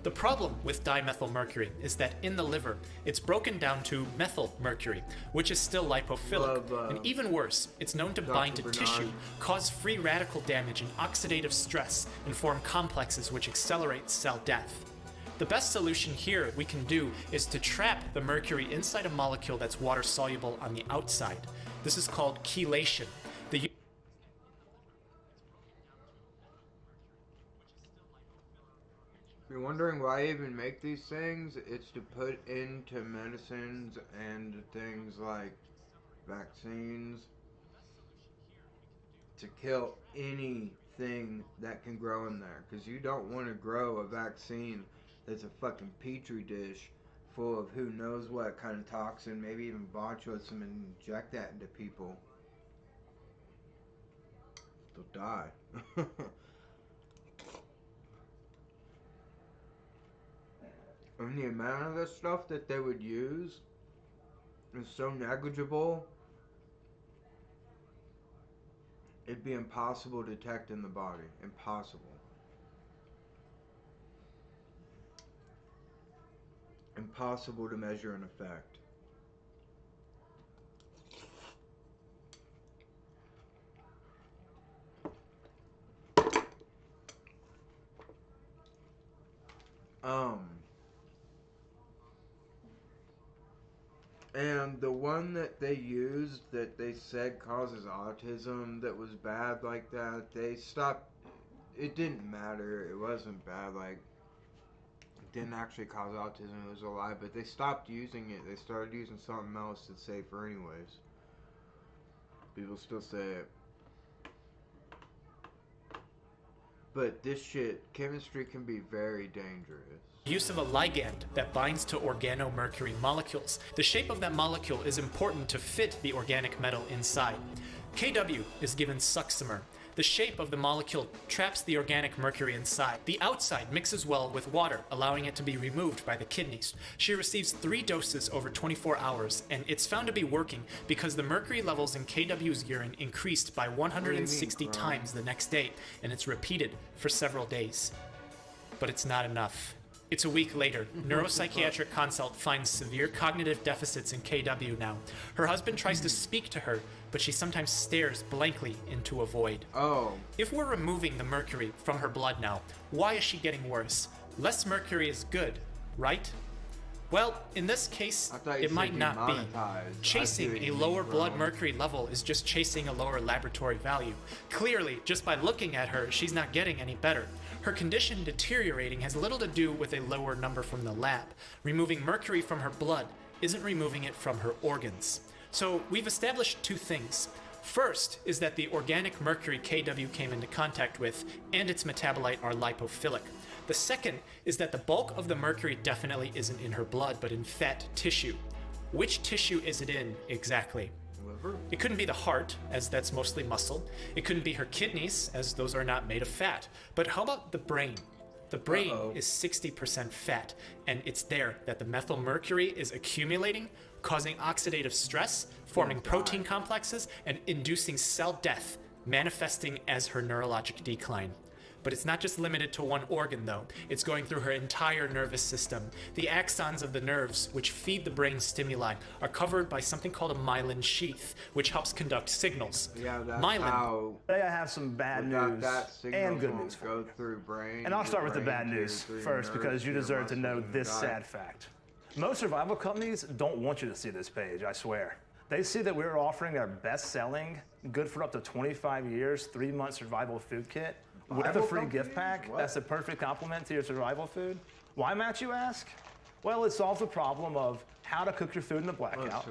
The problem with dimethylmercury is that in the liver, it's broken down to methylmercury, which is still lipophilic. And even worse, it's known to bind to tissue, cause free radical damage and oxidative stress, and form complexes which accelerate cell death. The best solution here we can do is to trap the mercury inside a molecule that's water-soluble on the outside. This is called chelation. If you're wondering why I even make these things, it's to put into medicines and things like vaccines to kill anything that can grow in there. Because you don't want to grow a vaccine that's a fucking petri dish full of who knows what kind of toxin, maybe even botulism, and inject that into people. They'll die. And the amount of this stuff that they would use is so negligible, it'd be impossible to detect in the body. Impossible. Impossible to measure an effect. And the one that they used that they said causes autism that was bad like that, they stopped. It didn't matter. It wasn't bad. Like, it didn't actually cause autism. It was a lie. But they stopped using it. They started using something else that's safer anyways. People still say it. But this shit, chemistry can be very dangerous. Use of a ligand that binds to organomercury molecules. The shape of that molecule is important to fit the organic metal inside. KW is given succimer. The shape of the molecule traps the organic mercury inside. The outside mixes well with water, allowing it to be removed by the kidneys. She receives 3 doses over 24 hours, and it's found to be working because the mercury levels in KW's urine increased by 160 times the next day, and it's repeated for several days. But it's not enough. It's a week later. Neuropsychiatric consult finds severe cognitive deficits in KW now. Her husband tries to speak to her, but she sometimes stares blankly into a void. Oh. If we're removing the mercury from her blood now, why is she getting worse? Less mercury is good, right? Well, in this case, it might not be. Chasing a lower blood mercury level is just chasing a lower laboratory value. Clearly, just by looking at her, she's not getting any better. Her condition deteriorating has little to do with a lower number from the lab. Removing mercury from her blood isn't removing it from her organs. So we've established two things. First is that the organic mercury KW came into contact with and its metabolite are lipophilic. The second is that the bulk of the mercury definitely isn't in her blood, but in fat tissue. Which tissue is it in exactly? Liver? It couldn't be the heart, as that's mostly muscle. It couldn't be her kidneys, as those are not made of fat. But how about the brain? The brain is 60% fat, and it's there that the methylmercury is accumulating, causing oxidative stress, forming protein complexes, and inducing cell death, manifesting as her neurologic decline. But it's not just limited to one organ, though. It's going through her entire nervous system. The axons of the nerves, which feed the brain stimuli, are covered by something called a myelin sheath, which helps conduct signals. Yeah, that's Today I have some bad news and good news. Go through brain. And I'll start with the bad news first because you deserve to know this sad fact. Most survival companies don't want you to see this page, I swear. They see that we're offering our best-selling, good for up to 25 years, 3-month survival food kit with a free gift pack. That's a perfect complement to your survival food. Why, Matt, you ask? Well, it solves the problem of how to cook your food in the blackout,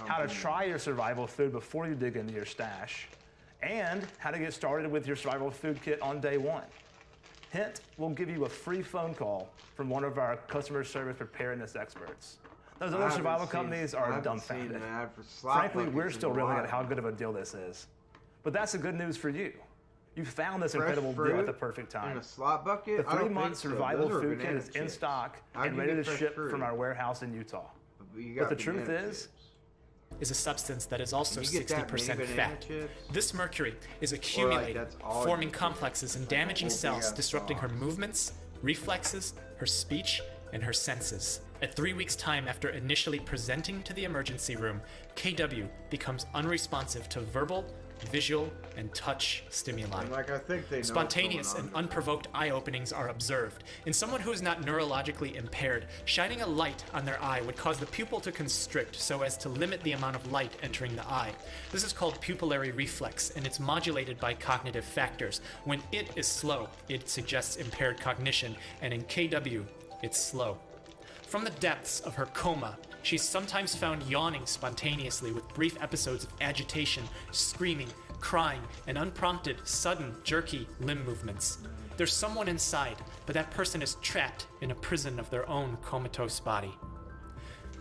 how to try your survival food before you dig into your stash, and how to get started with your survival food kit on day one. Hint, we'll give you a free phone call from one of our customer service preparedness experts. Those other survival companies are dumbfounded. Frankly, we're still reeling at how good of a deal this is. But that's the good news for you. You found this incredible deal at the perfect time. In a slot bucket? The 3-month survival food kit is in stock and ready to ship from our warehouse in Utah. But the truth is a substance that is also 60% fat. This mercury is accumulating, forming complexes and damaging cells, disrupting her movements, reflexes, her speech, and her senses. At 3 weeks' time after initially presenting to the emergency room, KW becomes unresponsive to verbal, visual, and touch stimuli. Spontaneous and unprovoked eye openings are observed. In someone who is not neurologically impaired, shining a light on their eye would cause the pupil to constrict so as to limit the amount of light entering the eye. This is called pupillary reflex, and it's modulated by cognitive factors. When it is slow, it suggests impaired cognition, and in KW, it's slow. From the depths of her coma, she's sometimes found yawning spontaneously with brief episodes of agitation, screaming, crying, and unprompted, sudden, jerky limb movements. There's someone inside, but that person is trapped in a prison of their own comatose body.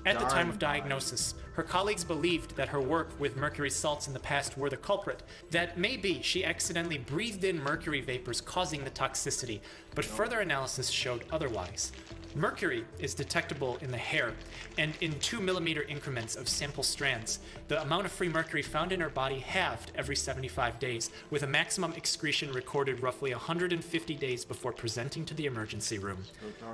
At the time of diagnosis, her colleagues believed that her work with mercury salts in the past were the culprit, that maybe she accidentally breathed in mercury vapors causing the toxicity, but further analysis showed otherwise. Mercury is detectable in the hair, and in 2 millimeter increments of sample strands. The amount of free mercury found in her body halved every 75 days, with a maximum excretion recorded roughly 150 days before presenting to the emergency room.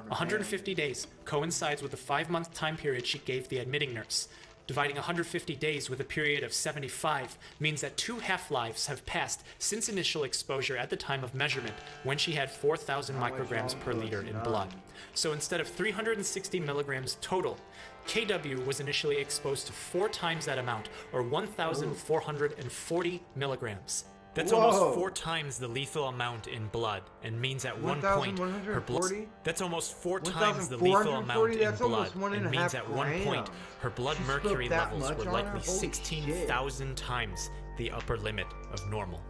150 days coincides with the 5-month time period she gave the admitting nurse. Dividing 150 days with a period of 75 means that 2 half-lives have passed since initial exposure at the time of measurement, when she had 4,000 micrograms per liter in blood. So instead of 360 milligrams total, KW was initially exposed to 4 times that amount, or 1,440 milligrams. That's almost 4 times the lethal amount in blood, and means at one point her blood. That's almost 4 times the lethal amount in blood, and means at one point her blood mercury levels were likely 16,000 times the upper limit of normal.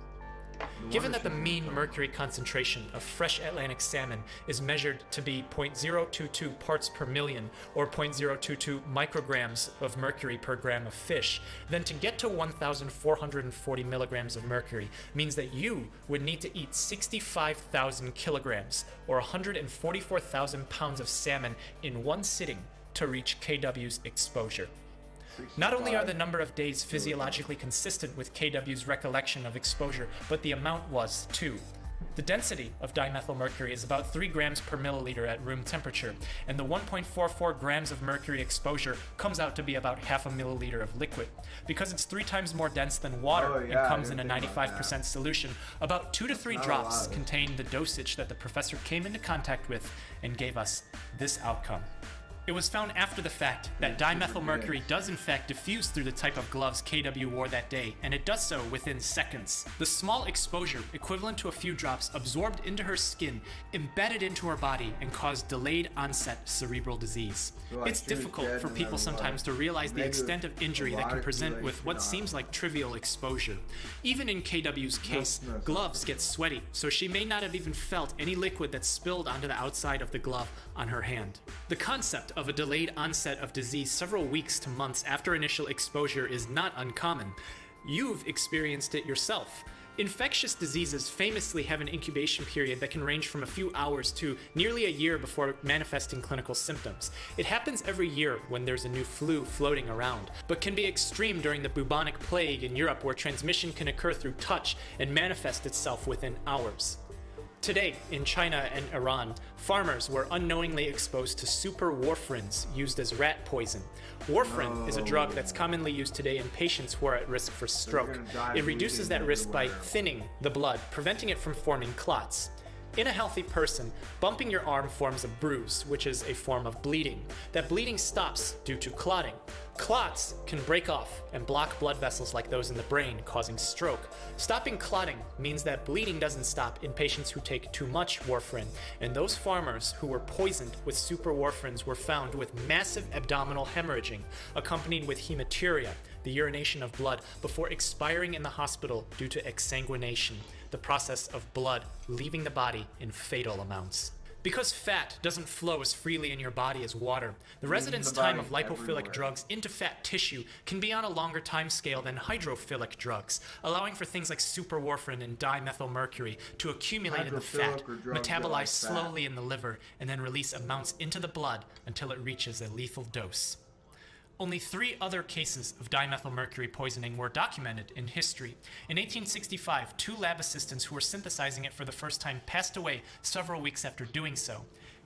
Given that the mean mercury concentration of fresh Atlantic salmon is measured to be 0.022 parts per million, or 0.022 micrograms of mercury per gram of fish, then to get to 1,440 milligrams of mercury means that you would need to eat 65,000 kilograms, or 144,000 pounds of salmon in one sitting to reach KW's exposure. Not only are the number of days physiologically consistent with KW's recollection of exposure, but the amount was, too. The density of dimethylmercury is about 3 grams per milliliter at room temperature, and the 1.44 grams of mercury exposure comes out to be about half a milliliter of liquid. Because it's 3 times more dense than water and comes in a 95% solution, about 2 to 3 drops contain the dosage that the professor came into contact with and gave us this outcome. It was found after the fact that dimethylmercury does in fact diffuse through the type of gloves KW wore that day, and it does so within seconds. The small exposure, equivalent to a few drops, absorbed into her skin, embedded into her body, and caused delayed onset cerebral disease. It's difficult for people sometimes to realize the extent of injury that can present with what seems like trivial exposure. Even in KW's case, gloves get sweaty, so she may not have even felt any liquid that spilled onto the outside of the glove on her hand. The concept of a delayed onset of disease several weeks to months after initial exposure is not uncommon. You've experienced it yourself. Infectious diseases famously have an incubation period that can range from a few hours to nearly a year before manifesting clinical symptoms. It happens every year when there's a new flu floating around, but can be extreme during the bubonic plague in Europe, where transmission can occur through touch and manifest itself within hours. Today, in China and Iran, farmers were unknowingly exposed to super warfarins used as rat poison. Warfarin is a drug that's commonly used today in patients who are at risk for stroke. It reduces that risk by thinning the blood, preventing it from forming clots. In a healthy person, bumping your arm forms a bruise, which is a form of bleeding. That bleeding stops due to clotting. Clots can break off and block blood vessels like those in the brain, causing stroke. Stopping clotting means that bleeding doesn't stop in patients who take too much warfarin, and those farmers who were poisoned with super warfarins were found with massive abdominal hemorrhaging, accompanied with hematuria, the urination of blood, before expiring in the hospital due to exsanguination, the process of blood leaving the body in fatal amounts. Because fat doesn't flow as freely in your body as water, the residence time of lipophilic drugs into fat tissue can be on a longer time scale than hydrophilic drugs, allowing for things like superwarfarin and dimethylmercury to accumulate in the fat, metabolize slowly in the liver, and then release amounts into the blood until it reaches a lethal dose. Only 3 other cases of dimethylmercury poisoning were documented in history. In 1865, 2 lab assistants who were synthesizing it for the first time passed away several weeks after doing so.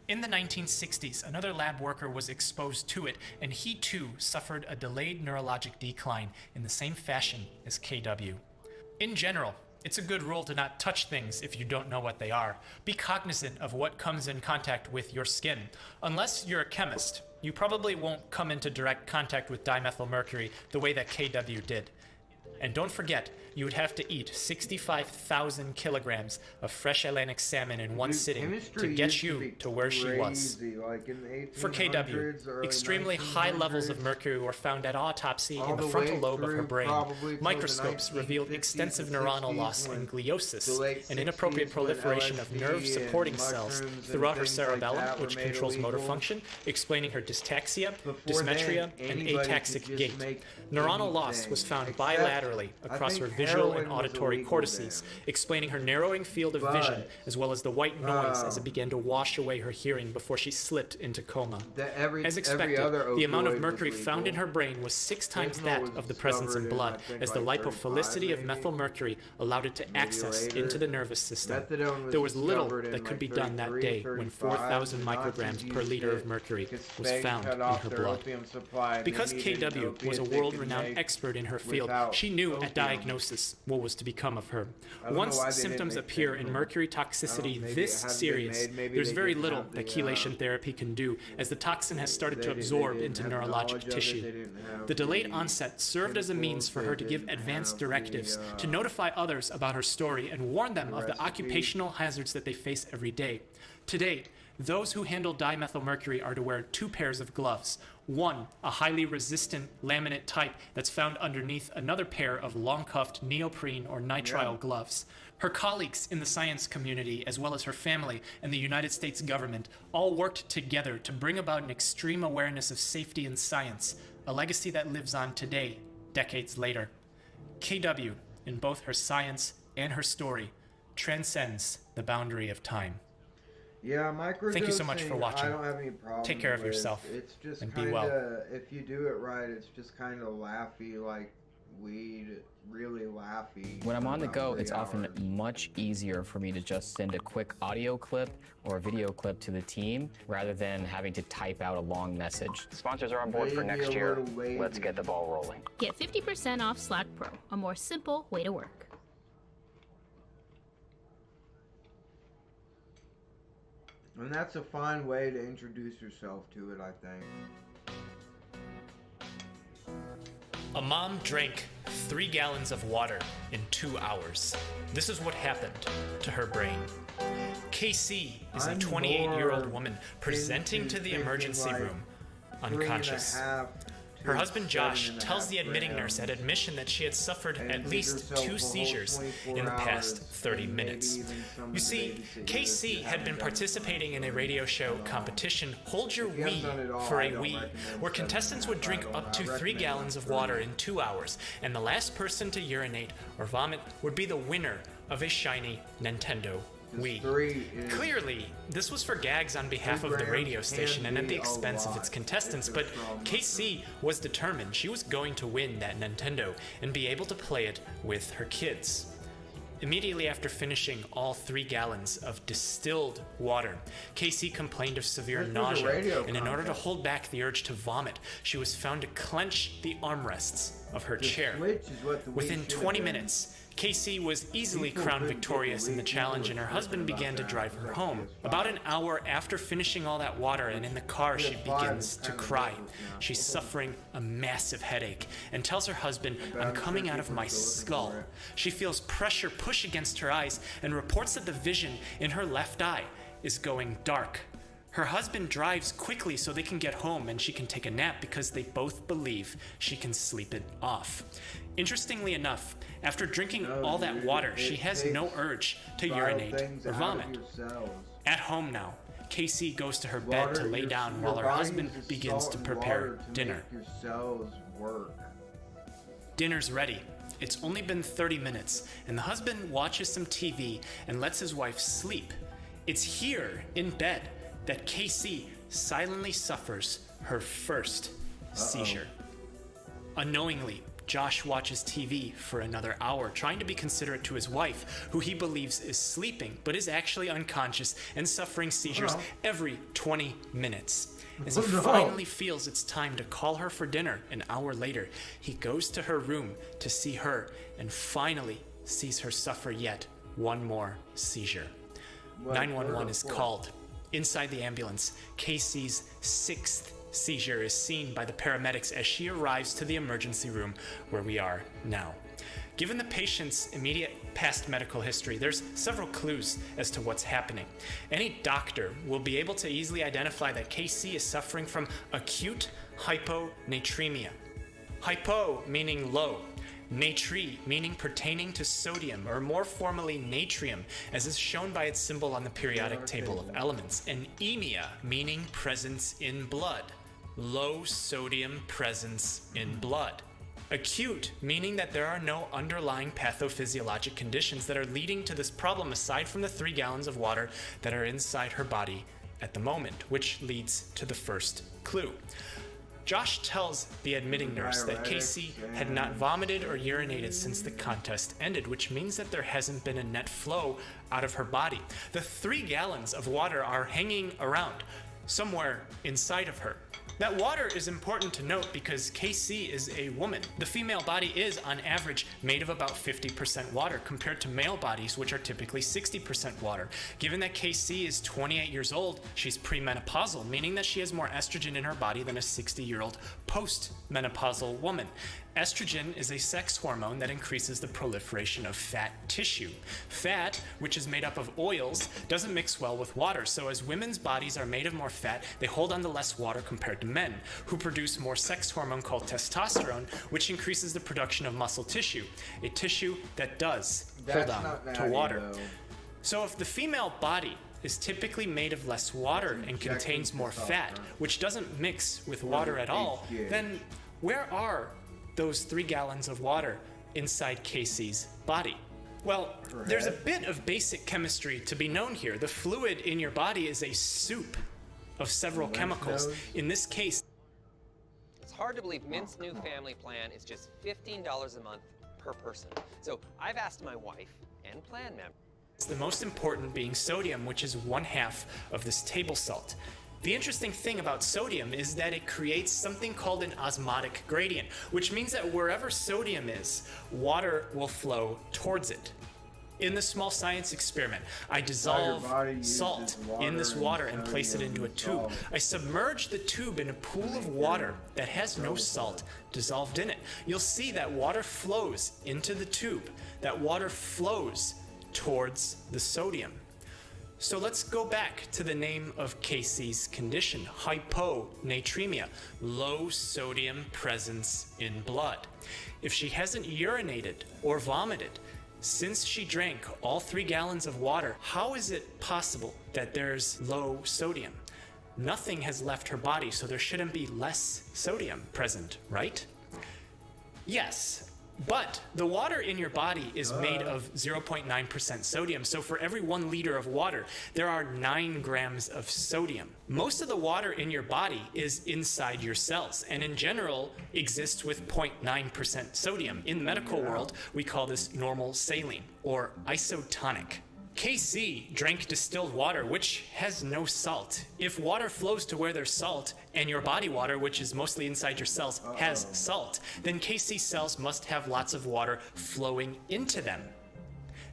In the 1960s, another lab worker was exposed to it, and he too suffered a delayed neurologic decline in the same fashion as KW. In general, it's a good rule to not touch things if you don't know what they are. Be cognizant of what comes in contact with your skin. Unless you're a chemist, you probably won't come into direct contact with dimethylmercury the way that KW did. And don't forget, you would have to eat 65,000 kilograms of fresh Atlantic salmon in one sitting to get you to where she was. For KW, extremely high levels of mercury were found at autopsy in the frontal lobe of her brain. Microscopes revealed extensive neuronal loss and gliosis, an inappropriate proliferation of nerve-supporting cells throughout her cerebellum, which controls motor function, explaining her dystaxia, dysmetria, and ataxic gait. Neuronal loss was found bilaterally across her visual and auditory cortices, explaining her narrowing field of vision, as well as the white noise as it began to wash away her hearing before she slipped into coma. As expected, the amount of mercury found in her brain was 6 times that of the presence in blood, as the lipophilicity of methylmercury allowed it to access into the nervous system. There was little that could be done that day when 4,000 micrograms per liter of mercury was found in her blood. Because KW was a world-renowned expert in her field, she knew at diagnosis what was to become of her. Once symptoms appear in mercury toxicity this serious, there's very little that chelation therapy can do, as the toxin has started to absorb into neurologic tissue. The delayed onset served as a means for her to give advanced directives, to notify others about her story and warn them of the occupational hazards that they face every day. Today, those who handle dimethylmercury are to wear 2 pairs of gloves. One, a highly resistant laminate type that's found underneath another pair of long-cuffed neoprene or nitrile gloves. Her colleagues in the science community, as well as her family and the United States government, all worked together to bring about an extreme awareness of safety in science, a legacy that lives on today, decades later. KW, in both her science and her story, transcends the boundary of time. Yeah, microdosing, thank you so much for watching. I don't have any problem. Take care of yourself. It's just and be kinda, well. If you do it right, it's just kind of laughy, like weed, really laughy. When I'm on the go, it's often much easier for me to just send a quick audio clip or a video clip to the team rather than having to type out a long message. Sponsors are on board for next year. Let's get the ball rolling. Get 50% off Slack Pro, a more simple way to work. And that's a fine way to introduce yourself to it, I think. A mom drank 3 gallons of water in 2 hours. This is what happened to her brain. KC is a 28-year-old woman presenting to the emergency room unconscious. Her husband Josh tells the admitting nurse at admission that she had suffered at least 2 seizures in the past 30 minutes. You see, KC had been participating in a radio show competition, Hold Your Wee for a Wee, where contestants would drink up to 3 gallons of water in 2 hours, and the last person to urinate or vomit would be the winner of a shiny Nintendo Wii. Clearly, this was for gags on behalf of the radio station and at the expense of its contestants, but KC was determined she was going to win that Nintendo and be able to play it with her kids. Immediately after finishing all 3 gallons of distilled water, KC complained of severe nausea, and in order to hold back the urge to vomit, she was found to clench the armrests of her chair. Within 20 minutes, KC was easily crowned victorious in the challenge, and her husband began to drive her home. About an hour after finishing all that water and in the car, she begins to cry. She's suffering a massive headache and tells her husband, "I'm coming out of my skull." She feels pressure push against her eyes and reports that the vision in her left eye is going dark. Her husband drives quickly so they can get home and she can take a nap because they both believe she can sleep it off. Interestingly enough, after drinking all that water, she has no urge to urinate or vomit. At home now, KC goes to her bed to lay down while her husband begins to prepare dinner. Dinner's ready. It's only been 30 minutes, and the husband watches some TV and lets his wife sleep. It's here, in bed, that KC silently suffers her first seizure. Unknowingly, Josh watches TV for another hour, trying to be considerate to his wife, who he believes is sleeping, but is actually unconscious and suffering seizures every 20 minutes. As he finally feels it's time to call her for dinner an hour later, he goes to her room to see her and finally sees her suffer yet one more seizure. 911 is called. Inside the ambulance, KC's 6th seizure is seen by the paramedics as she arrives to the emergency room where we are now. Given the patient's immediate past medical history, there's several clues as to what's happening. Any doctor will be able to easily identify that KC is suffering from acute hyponatremia. Hypo meaning low, natri meaning pertaining to sodium, or more formally natrium, as is shown by its symbol on the periodic table of elements, and emia meaning presence in blood, low sodium presence in blood. Acute meaning that there are no underlying pathophysiologic conditions that are leading to this problem aside from the 3 gallons of water that are inside her body at the moment, which leads to the first clue. Josh tells the admitting nurse that KC had not vomited or urinated since the contest ended, which means that there hasn't been a net flow out of her body. The 3 gallons of water are hanging around somewhere inside of her. That water is important to note because KC is a woman. The female body is, on average, made of about 50% water compared to male bodies, which are typically 60% water. Given that KC is 28 years old, she's premenopausal, meaning that she has more estrogen in her body than a 60-year-old post-menopausal woman. Estrogen is a sex hormone that increases the proliferation of fat tissue. Fat, which is made up of oils, doesn't mix well with water, so as women's bodies are made of more fat, they hold on to less water compared to men, who produce more sex hormone called testosterone, which increases the production of muscle tissue, a tissue that does hold on to water. So if the female body is typically made of less water and contains more fat, which doesn't mix with water at all, then where are those 3 gallons of water inside KC's body? Well, there's a bit of basic chemistry to be known here. The fluid in your body is a soup of several chemicals. In this case, it's hard to believe Mint's new family plan is just $15 a month per person. So I've asked my wife and plan members. it's the most important being sodium, which is 1/2 of this table salt. The interesting thing about sodium is that it creates something called an osmotic gradient, which means that wherever sodium is, water will flow towards it. In the small science experiment, I dissolve salt in this water and place it into a tube. I submerge the tube in a pool of water that has no salt dissolved in it. You'll see that water flows into the tube. That water flows towards the sodium. So let's go back to the name of Casey's condition, hyponatremia, low sodium presence in blood. If she hasn't urinated or vomited since she drank all 3 gallons of water, how is it possible that there's low sodium? Nothing has left her body, so there shouldn't be less sodium present, right? Yes. But the water in your body is made of 0.9% sodium, so for every 1 liter of water, there are 9 grams of sodium. Most of the water in your body is inside your cells, and in general exists with 0.9% sodium. In the medical world, we call this normal saline, or isotonic. KC drank distilled water, which has no salt. If water flows to where there's salt, and your body water, which is mostly inside your cells, has salt, then KC cells must have lots of water flowing into them.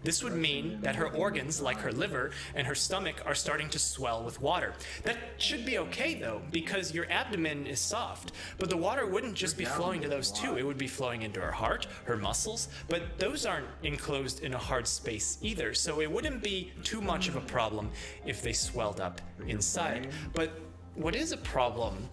This would mean that her organs, like her liver and her stomach, are starting to swell with water. That should be okay, though, because your abdomen is soft. But the water wouldn't just be flowing to those too. It would be flowing into her heart, her muscles, but those aren't enclosed in a hard space either, so it wouldn't be too much of a problem if they swelled up inside. But what is a problem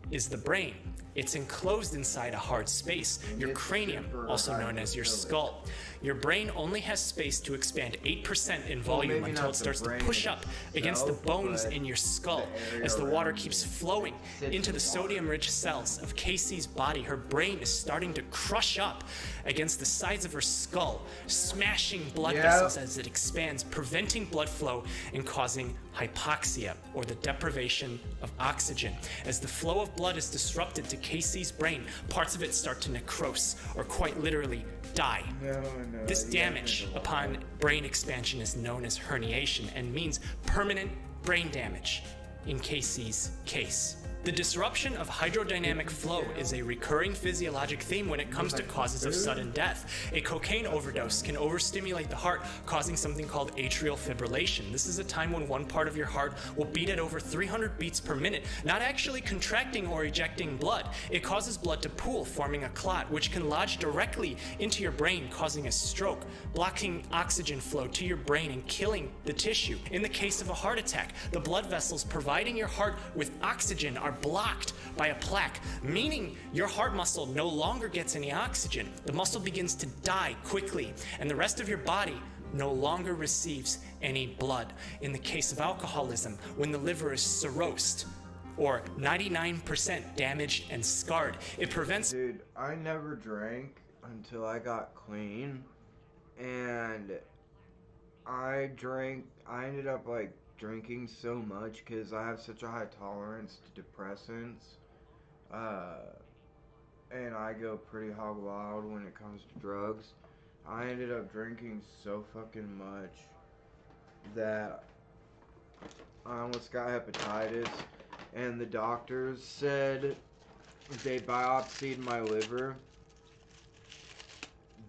is the brain. It's enclosed inside a hard space, your cranium, also known as your skull. Your brain only has space to expand 8% in volume until it starts to push up against the bones in your skull. As the water keeps flowing into the sodium-rich cells of Casey's body, her brain is starting to crush up against the sides of her skull, smashing blood vessels as it expands, preventing blood flow and causing hypoxia, or the deprivation of oxygen. As the flow of blood is disrupted to Casey's brain, parts of it start to necrose, or quite literally die. This damage upon brain expansion is known as herniation and means permanent brain damage in Casey's case. The disruption of hydrodynamic flow is a recurring physiologic theme when it comes to causes of sudden death. A cocaine overdose can overstimulate the heart, causing something called atrial fibrillation. This is a time when one part of your heart will beat at over 300 beats per minute, not actually contracting or ejecting blood. It causes blood to pool, forming a clot, which can lodge directly into your brain, causing a stroke, blocking oxygen flow to your brain and killing the tissue. In the case of a heart attack, the blood vessels providing your heart with oxygen are blocked by a plaque, meaning your heart muscle no longer gets any oxygen. The muscle begins to die quickly, and the rest of your body no longer receives any blood. In the case of alcoholism, when the liver is cirrhosed, or 99% damaged and scarred, it prevents... Dude, I never drank until I got clean, and I ended up like drinking so much because I have such a high tolerance to depressants, and I go pretty hog wild when it comes to drugs. I ended up drinking so fucking much that I almost got hepatitis, and the doctors said they biopsied my liver.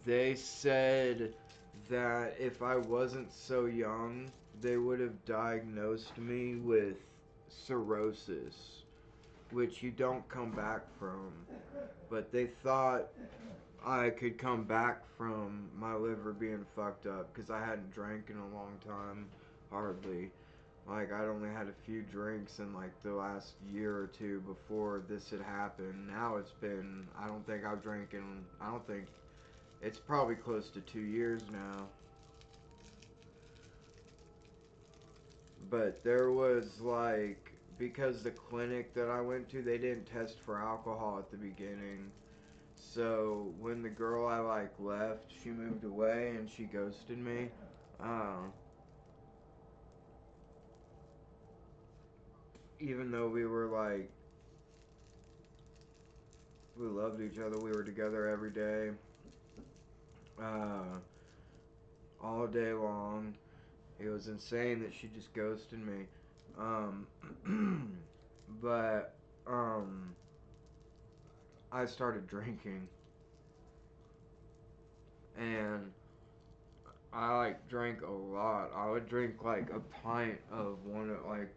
They said that if I wasn't so young, they would have diagnosed me with cirrhosis, which you don't come back from. But they thought I could come back from my liver being fucked up because I hadn't drank in a long time, hardly. Like, I'd only had a few drinks in like the last year or two before this had happened. Now it's been, I don't think it's probably close to 2 years now. But there was like, because the clinic that I went to, they didn't test for alcohol at the beginning. So when the girl I like left, she moved away and she ghosted me. Even though we were like, we loved each other, we were together every day, all day long. It was insane that she just ghosted me. But I started drinking, and I like drank a lot. I would drink like a pint of like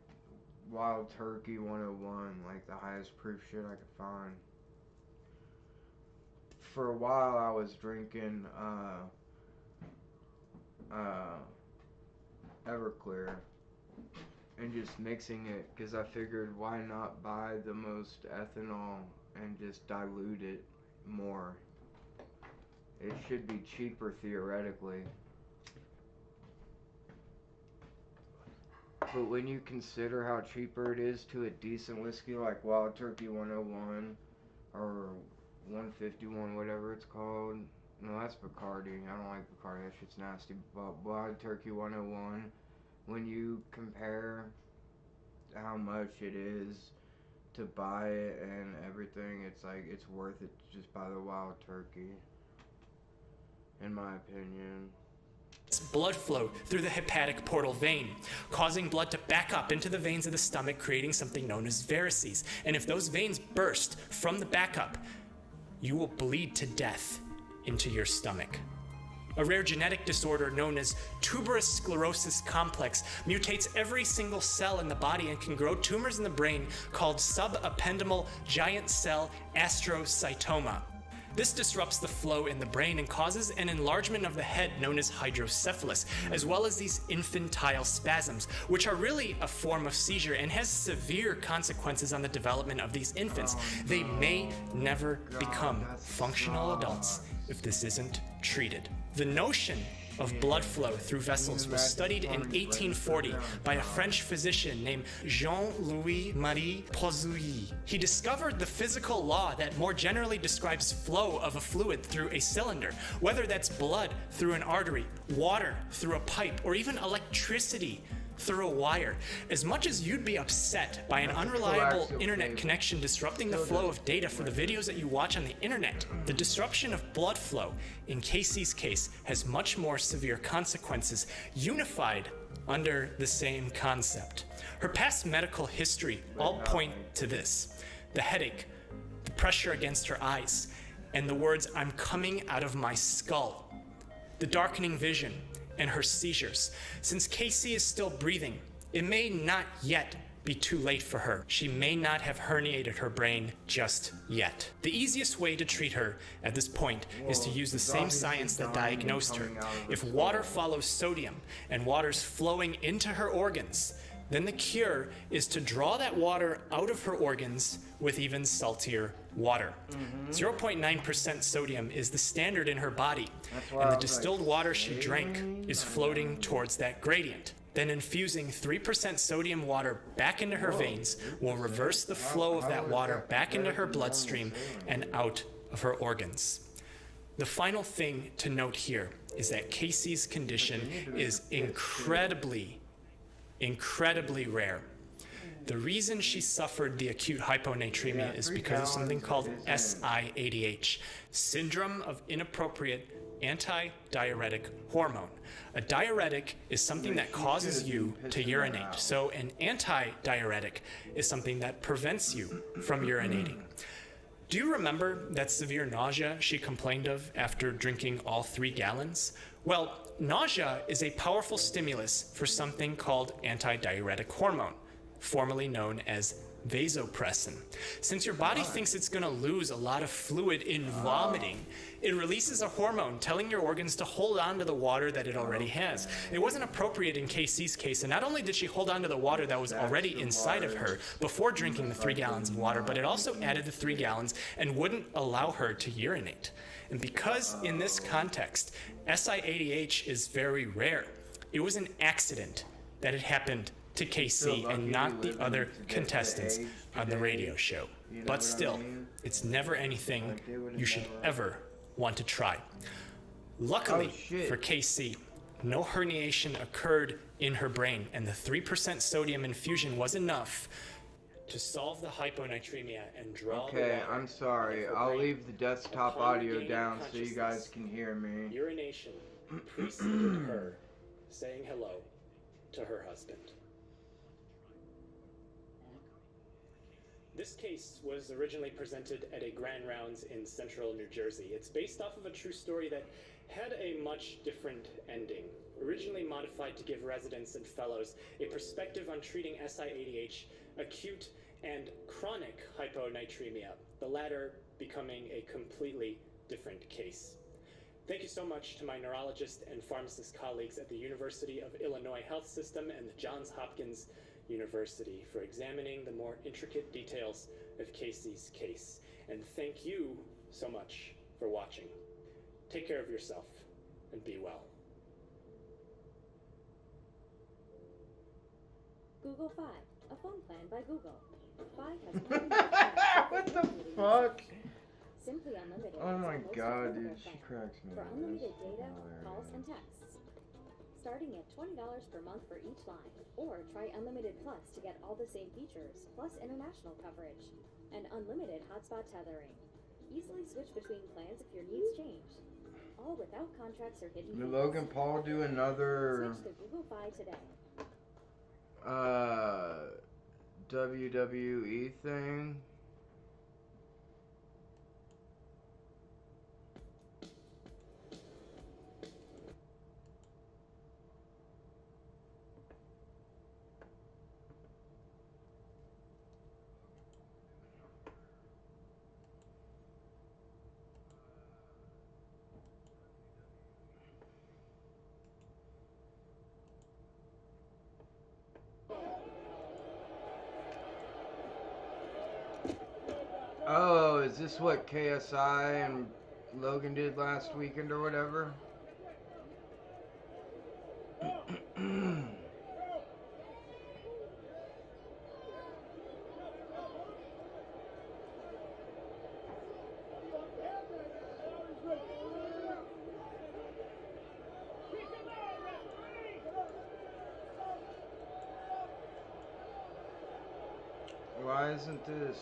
Wild Turkey 101, like the highest proof shit I could find. For a while I was drinking Everclear and just mixing it because I figured why not buy the most ethanol and just dilute it more. It should be cheaper theoretically. But when you consider how cheaper it is to a decent whiskey like Wild Turkey 101 or 151, whatever it's called. No, that's Bacardi. I don't like Bacardi. That shit's nasty. But Wild Turkey 101, when you compare how much it is to buy it and everything, it's like it's worth it to just buy the Wild Turkey, in my opinion. Blood flow through the hepatic portal vein, causing blood to back up into the veins of the stomach, creating something known as varices. And if those veins burst from the backup, you will bleed to death into your stomach. A rare genetic disorder known as tuberous sclerosis complex mutates every single cell in the body and can grow tumors in the brain called subependymal giant cell astrocytoma. This disrupts the flow in the brain and causes an enlargement of the head known as hydrocephalus, as well as these infantile spasms, which are really a form of seizure and has severe consequences on the development of these infants. They may never become functional adults if this isn't treated. The notion of blood flow through vessels was studied in 1840 by a French physician named Jean-Louis Marie Pozouilly. He discovered the physical law that more generally describes flow of a fluid through a cylinder, whether that's blood through an artery, water through a pipe, or even electricity through a wire. As much as you'd be upset by an unreliable internet connection disrupting the flow of data for the videos that you watch on the internet, the disruption of blood flow in Casey's case has much more severe consequences, unified under the same concept. Her past medical history all point to this: the headache, the pressure against her eyes, and the words, "I'm coming out of my skull," the darkening vision, and her seizures. Since Casey is still breathing, it may not yet be too late for her. She may not have herniated her brain just yet. The easiest way to treat her at this point is to use the same science that diagnosed her. If water follows sodium and water's flowing into her organs, then the cure is to draw that water out of her organs with even saltier water. 0.9% sodium is the standard in her body, and the distilled water she drank is floating towards that gradient. Then infusing 3% sodium water back into her veins will reverse the flow of that water back into her bloodstream and out of her organs. The final thing to note here is that Casey's condition is incredibly rare. The reason she suffered the acute hyponatremia is because of something called SIADH, Syndrome of Inappropriate Anti-Diuretic Hormone. A diuretic is something that causes you to urinate, so an anti-diuretic is something that prevents you from urinating. Do you remember that severe nausea she complained of after drinking all 3 gallons? Well, nausea is a powerful stimulus for something called anti-diuretic hormone, formerly known as vasopressin. Since your body thinks it's going to lose a lot of fluid in vomiting, it releases a hormone telling your organs to hold on to the water that it already has. It wasn't appropriate in Casey's case, and not only did she hold on to the water that was already inside of her before drinking the 3 gallons of water, but it also added the 3 gallons and wouldn't allow her to urinate. And because in this context, SIADH is very rare, it was an accident that it happened to Casey and not the other contestants on the radio show. But still, it's never anything you should ever want to try. Luckily for Casey, no herniation occurred in her brain, and the 3% sodium infusion was enough to solve the hyponatremia and draw the water. I'm sorry. I'll leave the desktop audio down so you guys can hear me. Urination preceded her saying hello to her husband. This case was originally presented at a Grand Rounds in central New Jersey. It's based off of a true story that had a much different ending. Originally modified to give residents and fellows a perspective on treating SIADH, acute and chronic hyponatremia, the latter becoming a completely different case. Thank you so much to my neurologist and pharmacist colleagues at the University of Illinois Health System and the Johns Hopkins University for examining the more intricate details of Casey's case. And thank you so much for watching. Take care of yourself and be well. Google Fi, a phone plan by Google. Fi has what the fuck? Simply unlimited. Oh my Most god, affordable dude, she plan. cracks me For up. unlimited This is data, hilarious. calls, and texts. Starting at $20 per month for each line. Or try Unlimited Plus to get all the same features, plus international coverage. And unlimited hotspot tethering. Easily switch between plans if your needs change. All without contracts or hidden Did fees. Logan Paul do another Switch to Google Fi today. WWE thing? Oh, is this what KSI and Logan did last weekend or whatever? Why isn't this?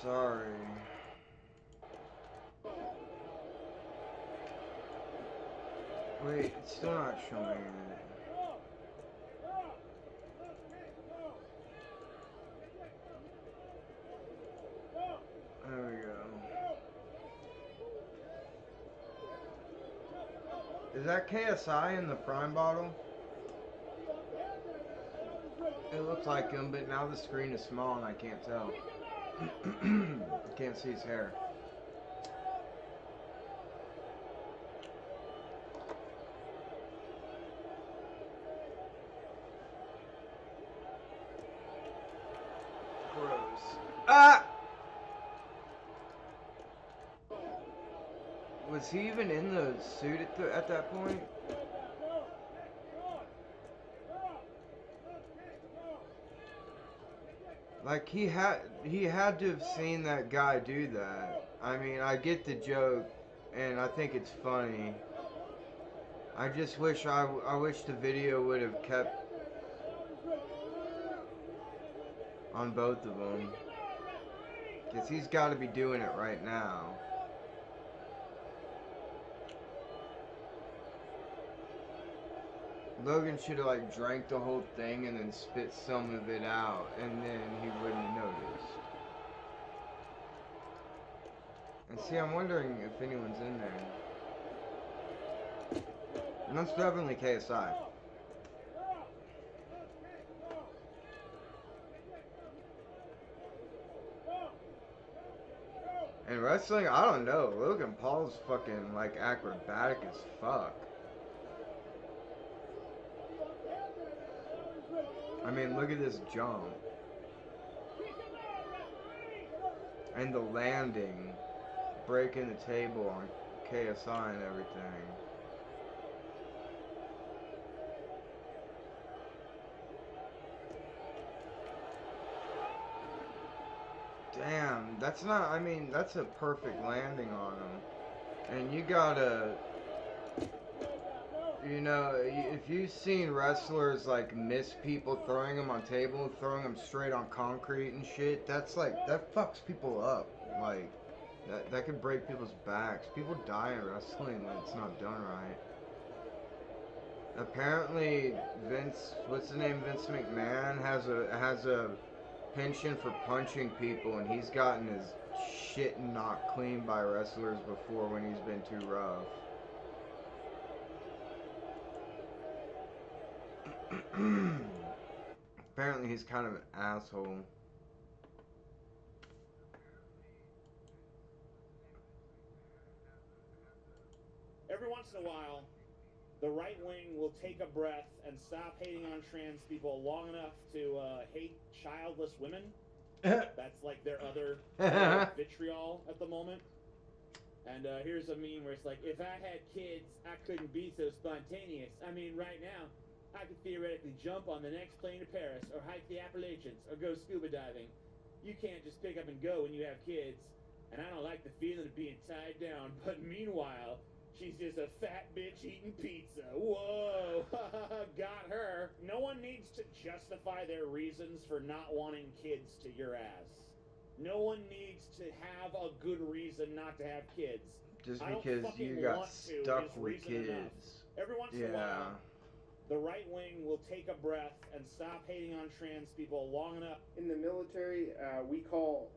Sorry. Wait, it's still not showing it. There we go. Is that KSI in the Prime bottle? It looks like him, but now the screen is small and I can't tell. I can't see his hair. Gross. Ah! Was he even in the suit at that point? Like he had to have seen that guy do that. I mean, I get the joke, and I think it's funny. I just wish I wish the video would have kept on both of them, because he's got to be doing it right now. Logan should have like drank the whole thing and then spit some of it out, and then he wouldn't have noticed. And see, I'm wondering if anyone's in there. And that's definitely KSI. And wrestling, I don't know. Logan Paul's fucking like acrobatic as fuck. I mean, look at this jump. And the landing. Breaking the table on KSI and everything. Damn, that's not, I mean, that's a perfect landing on him. And you gotta... You know, if you've seen wrestlers like miss people throwing them on table, throwing them straight on concrete and shit, that's like, that fucks people up. Like, that could break people's backs. People die in wrestling when it's not done right. Apparently, what's the name? Vince McMahon has a penchant for punching people, and he's gotten his shit knocked clean by wrestlers before when he's been too rough. Apparently, he's kind of an asshole. Every once in a while, the right wing will take a breath and stop hating on trans people long enough to hate childless women. That's like their other vitriol at the moment. And here's a meme where it's like, if I had kids, I couldn't be so spontaneous. I mean, right now, I could theoretically jump on the next plane to Paris, or hike the Appalachians, or go scuba diving. You can't just pick up and go when you have kids. And I don't like the feeling of being tied down. But meanwhile, she's just a fat bitch eating pizza. Whoa, got her. No one needs to justify their reasons for not wanting kids to your ass. No one needs to have a good reason not to have kids. Just because you got stuck with kids. Every once in a while, the right wing will take a breath and stop hating on trans people long enough. In the military, we call...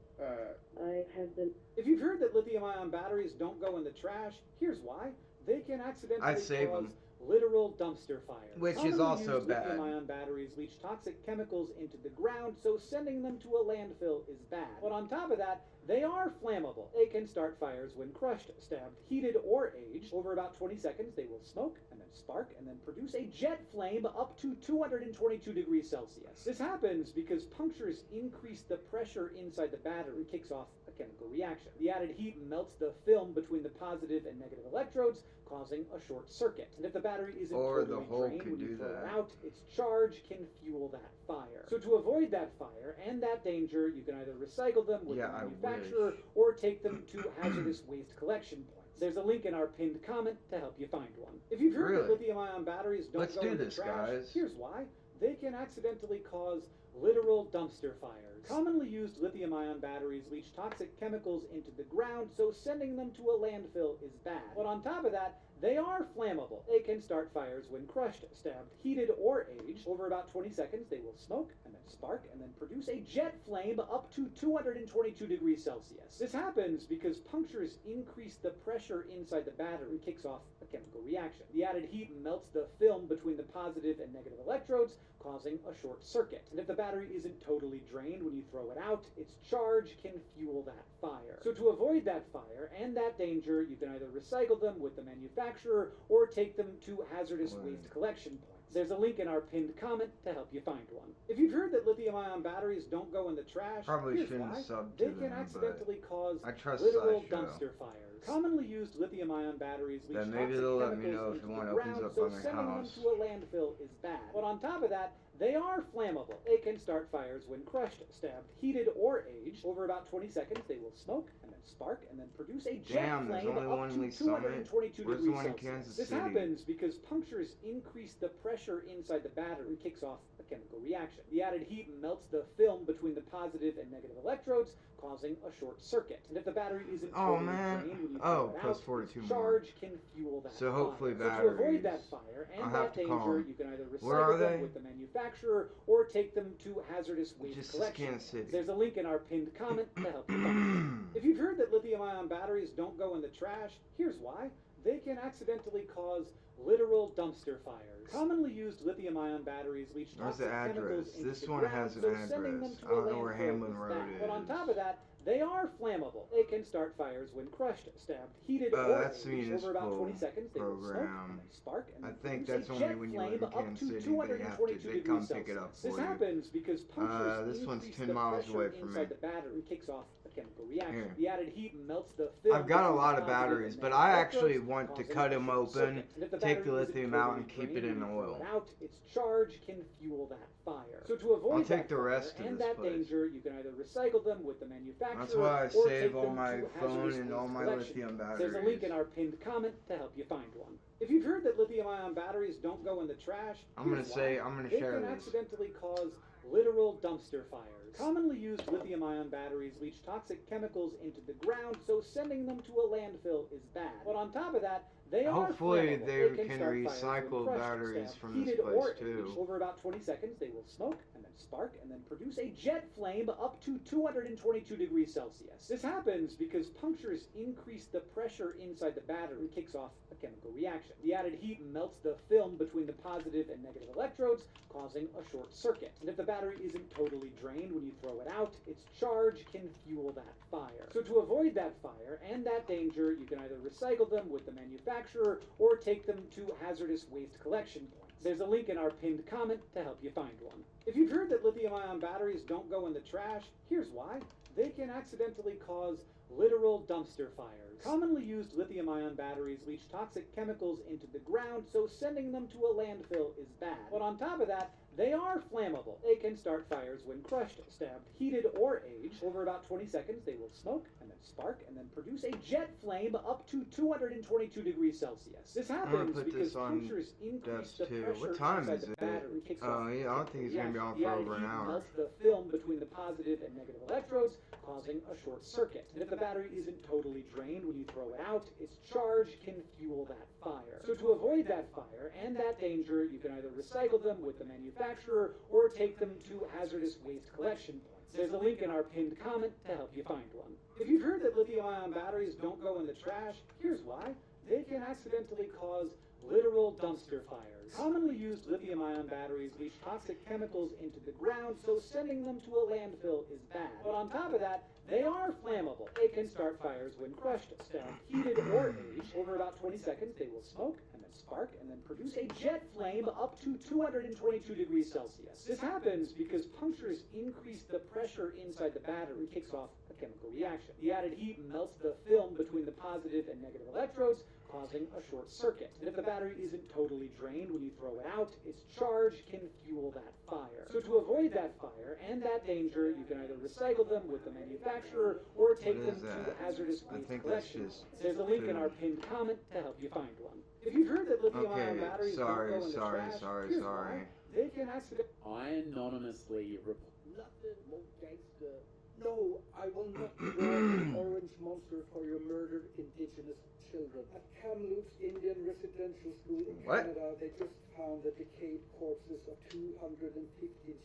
If you've heard that lithium-ion batteries don't go in the trash, here's why. They can accidentally cause literal dumpster fires. Which is also bad. Lithium-ion batteries leach toxic chemicals into the ground, so sending them to a landfill is bad. But on top of that, they are flammable. They can start fires when crushed, stabbed, heated, or aged. Over about 20 seconds, they will smoke and then spark and then produce a jet flame up to 222 degrees Celsius. This happens because punctures increase the pressure inside the battery and kicks off a chemical reaction. The added heat melts the film between the positive and negative electrodes, causing a short circuit. And if the battery isn't totally drained when you throw it out, its charge can fuel that fire. So to avoid that fire and that danger, you can either recycle them with the manufacturer or take them to hazardous waste collection points. There's a link in our pinned comment to help you find one. If you've heard that lithium-ion batteries don't go in the trash, here's why. They can accidentally cause literal dumpster fires. Commonly used lithium-ion batteries leach toxic chemicals into the ground, so sending them to a landfill is bad. But on top of that, they are flammable. They can start fires when crushed, stabbed, heated, or aged. Over about 20 seconds, they will smoke and then spark and then produce a jet flame up to 222 degrees Celsius. This happens because punctures increase the pressure inside the battery and kicks off a chemical reaction. The added heat melts the film between the positive and negative electrodes, causing a short circuit. And if the battery isn't totally drained when you throw it out, its charge can fuel that fire. So to avoid that fire and that danger, you can either recycle them with the manufacturer or take them to hazardous waste collection points. There's a link in our pinned comment to help you find one. If you've heard that lithium-ion batteries don't go in the trash, here's why. They can accidentally cause literal dumpster fires. Commonly used lithium-ion batteries leach toxic chemicals into the ground, so sending them to a landfill is bad. But on top of that, they are flammable. They can start fires when crushed, stabbed, heated, or aged. Over about 20 seconds, they will smoke and then spark and then produce a jet flame up to 222 degrees Celsius. This happens because punctures increase the pressure inside the battery and kicks off a chemical reaction. The added heat melts the film between the positive and negative electrodes, causing a short circuit. And if the battery isn't totally drained when you throw it out, 42 its charge can fuel that so hopefully fire. batteries. So to avoid that fire and that danger, you can either recycle them with the manufacturer or take them to hazardous waste collection. There's a link in our pinned comment to help you find it. If you've heard that lithium-ion batteries don't go in the trash, here's why. They can accidentally cause literal dumpster fires. Commonly used lithium-ion batteries leach toxic chemicals into the ground, so sending them to a landfill is bad. But on top of that, they are flammable. They can start fires when crushed, stabbed, heated, or aged. Over about 20 seconds, they will smoke and then spark and then produce a jet flame up to 222 degrees Celsius. This happens because punctures increase the pressure inside the battery and kicks off a chemical reaction. The added heat melts the film. I've got a lot of batteries, but I actually want to cut them open, take the lithium out, and keep it in oil. Its charge can fuel that fire. So to avoid I'll take the rest of and this that place. danger, you can either recycle them with the manufacturer. That's why I or save take all them my to phone hazardous and all waste my collection. lithium batteries. There's a link in our pinned comment to help you find one. If you've heard that lithium-ion batteries don't go in the trash, I'm gonna here's why. They share can this. accidentally cause literal dumpster fires. Commonly used lithium-ion batteries leach toxic chemicals into the ground, so sending them to a landfill is bad. But on top of that, They Hopefully are flammable. they can can start fires when recycle crushed, batteries stabbed, from this heated, place or aged. too. Over about 20 seconds, they will smoke and then spark and then produce a jet flame up to 222 degrees Celsius. This happens because punctures increase the pressure inside the battery and kicks off a chemical reaction. The added heat melts the film between the positive and negative electrodes, causing a short circuit. And if the battery isn't totally drained when you throw it out, its charge can fuel that fire. So to avoid that fire and that danger, you can either recycle them with the manufacturer or take them to hazardous waste collection points. There's a link in our pinned comment to help you find one. If you've heard that lithium-ion batteries don't go in the trash, here's why. They can accidentally cause literal dumpster fires. Commonly used lithium-ion batteries leach toxic chemicals into the ground, so sending them to a landfill is bad. But on top of that, they are flammable. They can start fires when crushed, stabbed, heated, or aged. Over about 20 seconds, they will smoke and then spark and then produce a jet flame up to 222 degrees Celsius. This happens because punctures increase the pressure What time inside is the it? battery. Oh, yeah, I don't think he's gonna be on for over an hour. Melts the film between the positive and negative electrodes, causing a short circuit. And if the battery isn't totally drained when you throw it out, its charge can fuel that fire. So to avoid that fire and that danger, you can either recycle them with the manufacturer or take them to hazardous waste collection points. There's a link in our pinned comment to help you find one. If you've heard that lithium-ion batteries don't go in the trash, here's why. They can accidentally cause literal dumpster fires. Commonly used lithium-ion batteries leach toxic chemicals into the ground, so sending them to a landfill is bad. But on top of that, they are flammable. They can start fires when crushed, stabbed, heated, or aged. Over about 20 seconds, they will smoke and then spark and then produce a jet flame up to 222 degrees Celsius. This happens because punctures increase the pressure inside the battery and kicks off a chemical reaction. The added heat melts the film between the positive and negative electrodes, causing a short circuit. And if the battery isn't totally drained when you throw it out, its charge can fuel that fire. So to avoid that fire and that danger, you can either recycle them with the manufacturer or take them to hazardous waste collection. There's a link in our pinned comment to help you find one. If you've heard that lithium-ion batteries don't go in the trash, here's why. They can accidentally... I anonymously report... Nothing more gangster. No, I will not draw an orange monster for your murdered indigenous children. At Kamloops Indian Residential School in Canada, they just found the decayed corpses of 215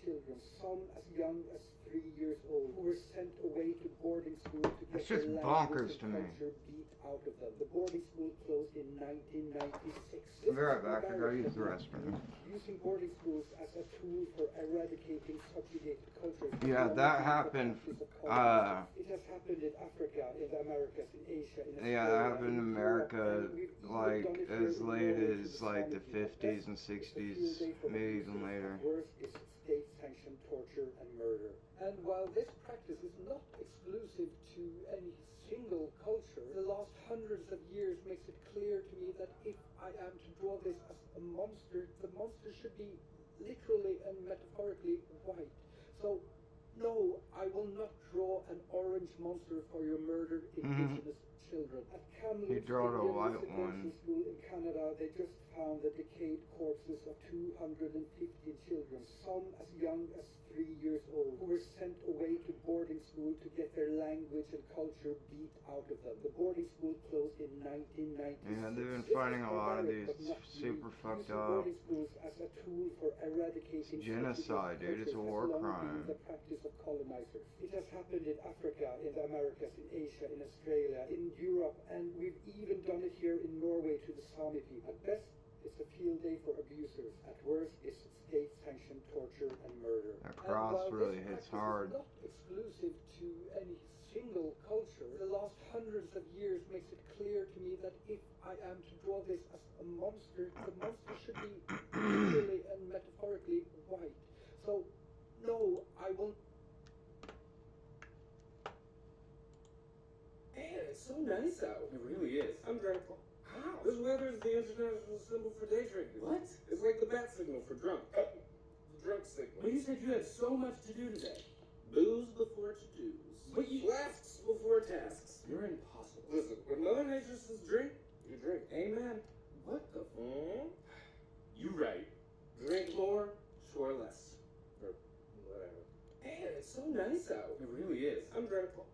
children, some as young as 3 years old, who were sent away to boarding school to get their language and culture beat out of them. The boarding school closed in 1996. I'll be right back. I gotta use the restroom. Using boarding schools as a tool for eradicating subjugated cultures. Yeah, that happened. It has happened in Africa, in the Americas, in Asia, in Australia, Yeah, that happened in America like as late as like the 50s and 60s, maybe even later. Worse is state-sanctioned torture and murder. And while this practice is not exclusive to any single culture, the last hundreds of years makes it clear to me that if I am to draw this as a monster, the monster should be literally and metaphorically white. So, no, I will not draw an orange monster for your murdered indigenous children. At Kamloops Indian Residential School in Canada, they just found the decayed corpses of 215 children, some as young as 3 years old, who were sent away to boarding school to get their language and culture beat out of them. The boarding school closed in 1996. Yeah, they've been finding a lot of these super fucked up. Boarding schools as a tool for eradicating genocide, dude. It's a war crime. The practice of colonizers. It has happened in Africa, in the Americas, in Asia, in Australia, in Europe, and we've even done it here in Norway to the Sami people. At best, it's a field day for abusers. At worst, it's state-sanctioned torture and murder. That cross really hits hard. Not exclusive to any single culture. The last hundreds of years makes it clear to me that if I am to draw this as a monster, the monster should be literally and metaphorically white. So, no, I won't. Man, it's so nice out. It really is. I'm grateful. How? This weather is the international symbol for day drinking. What? It's like the bat signal for drunk. The drunk signal. But you said you had so much to do today. Booze before to-dos. But you... Flasks before tasks. You're impossible. Listen, when Mother Nature says drink, you drink. Amen. What the You right. Drink more, score less. Or whatever. Man, it's so nice out. It really is. I'm grateful.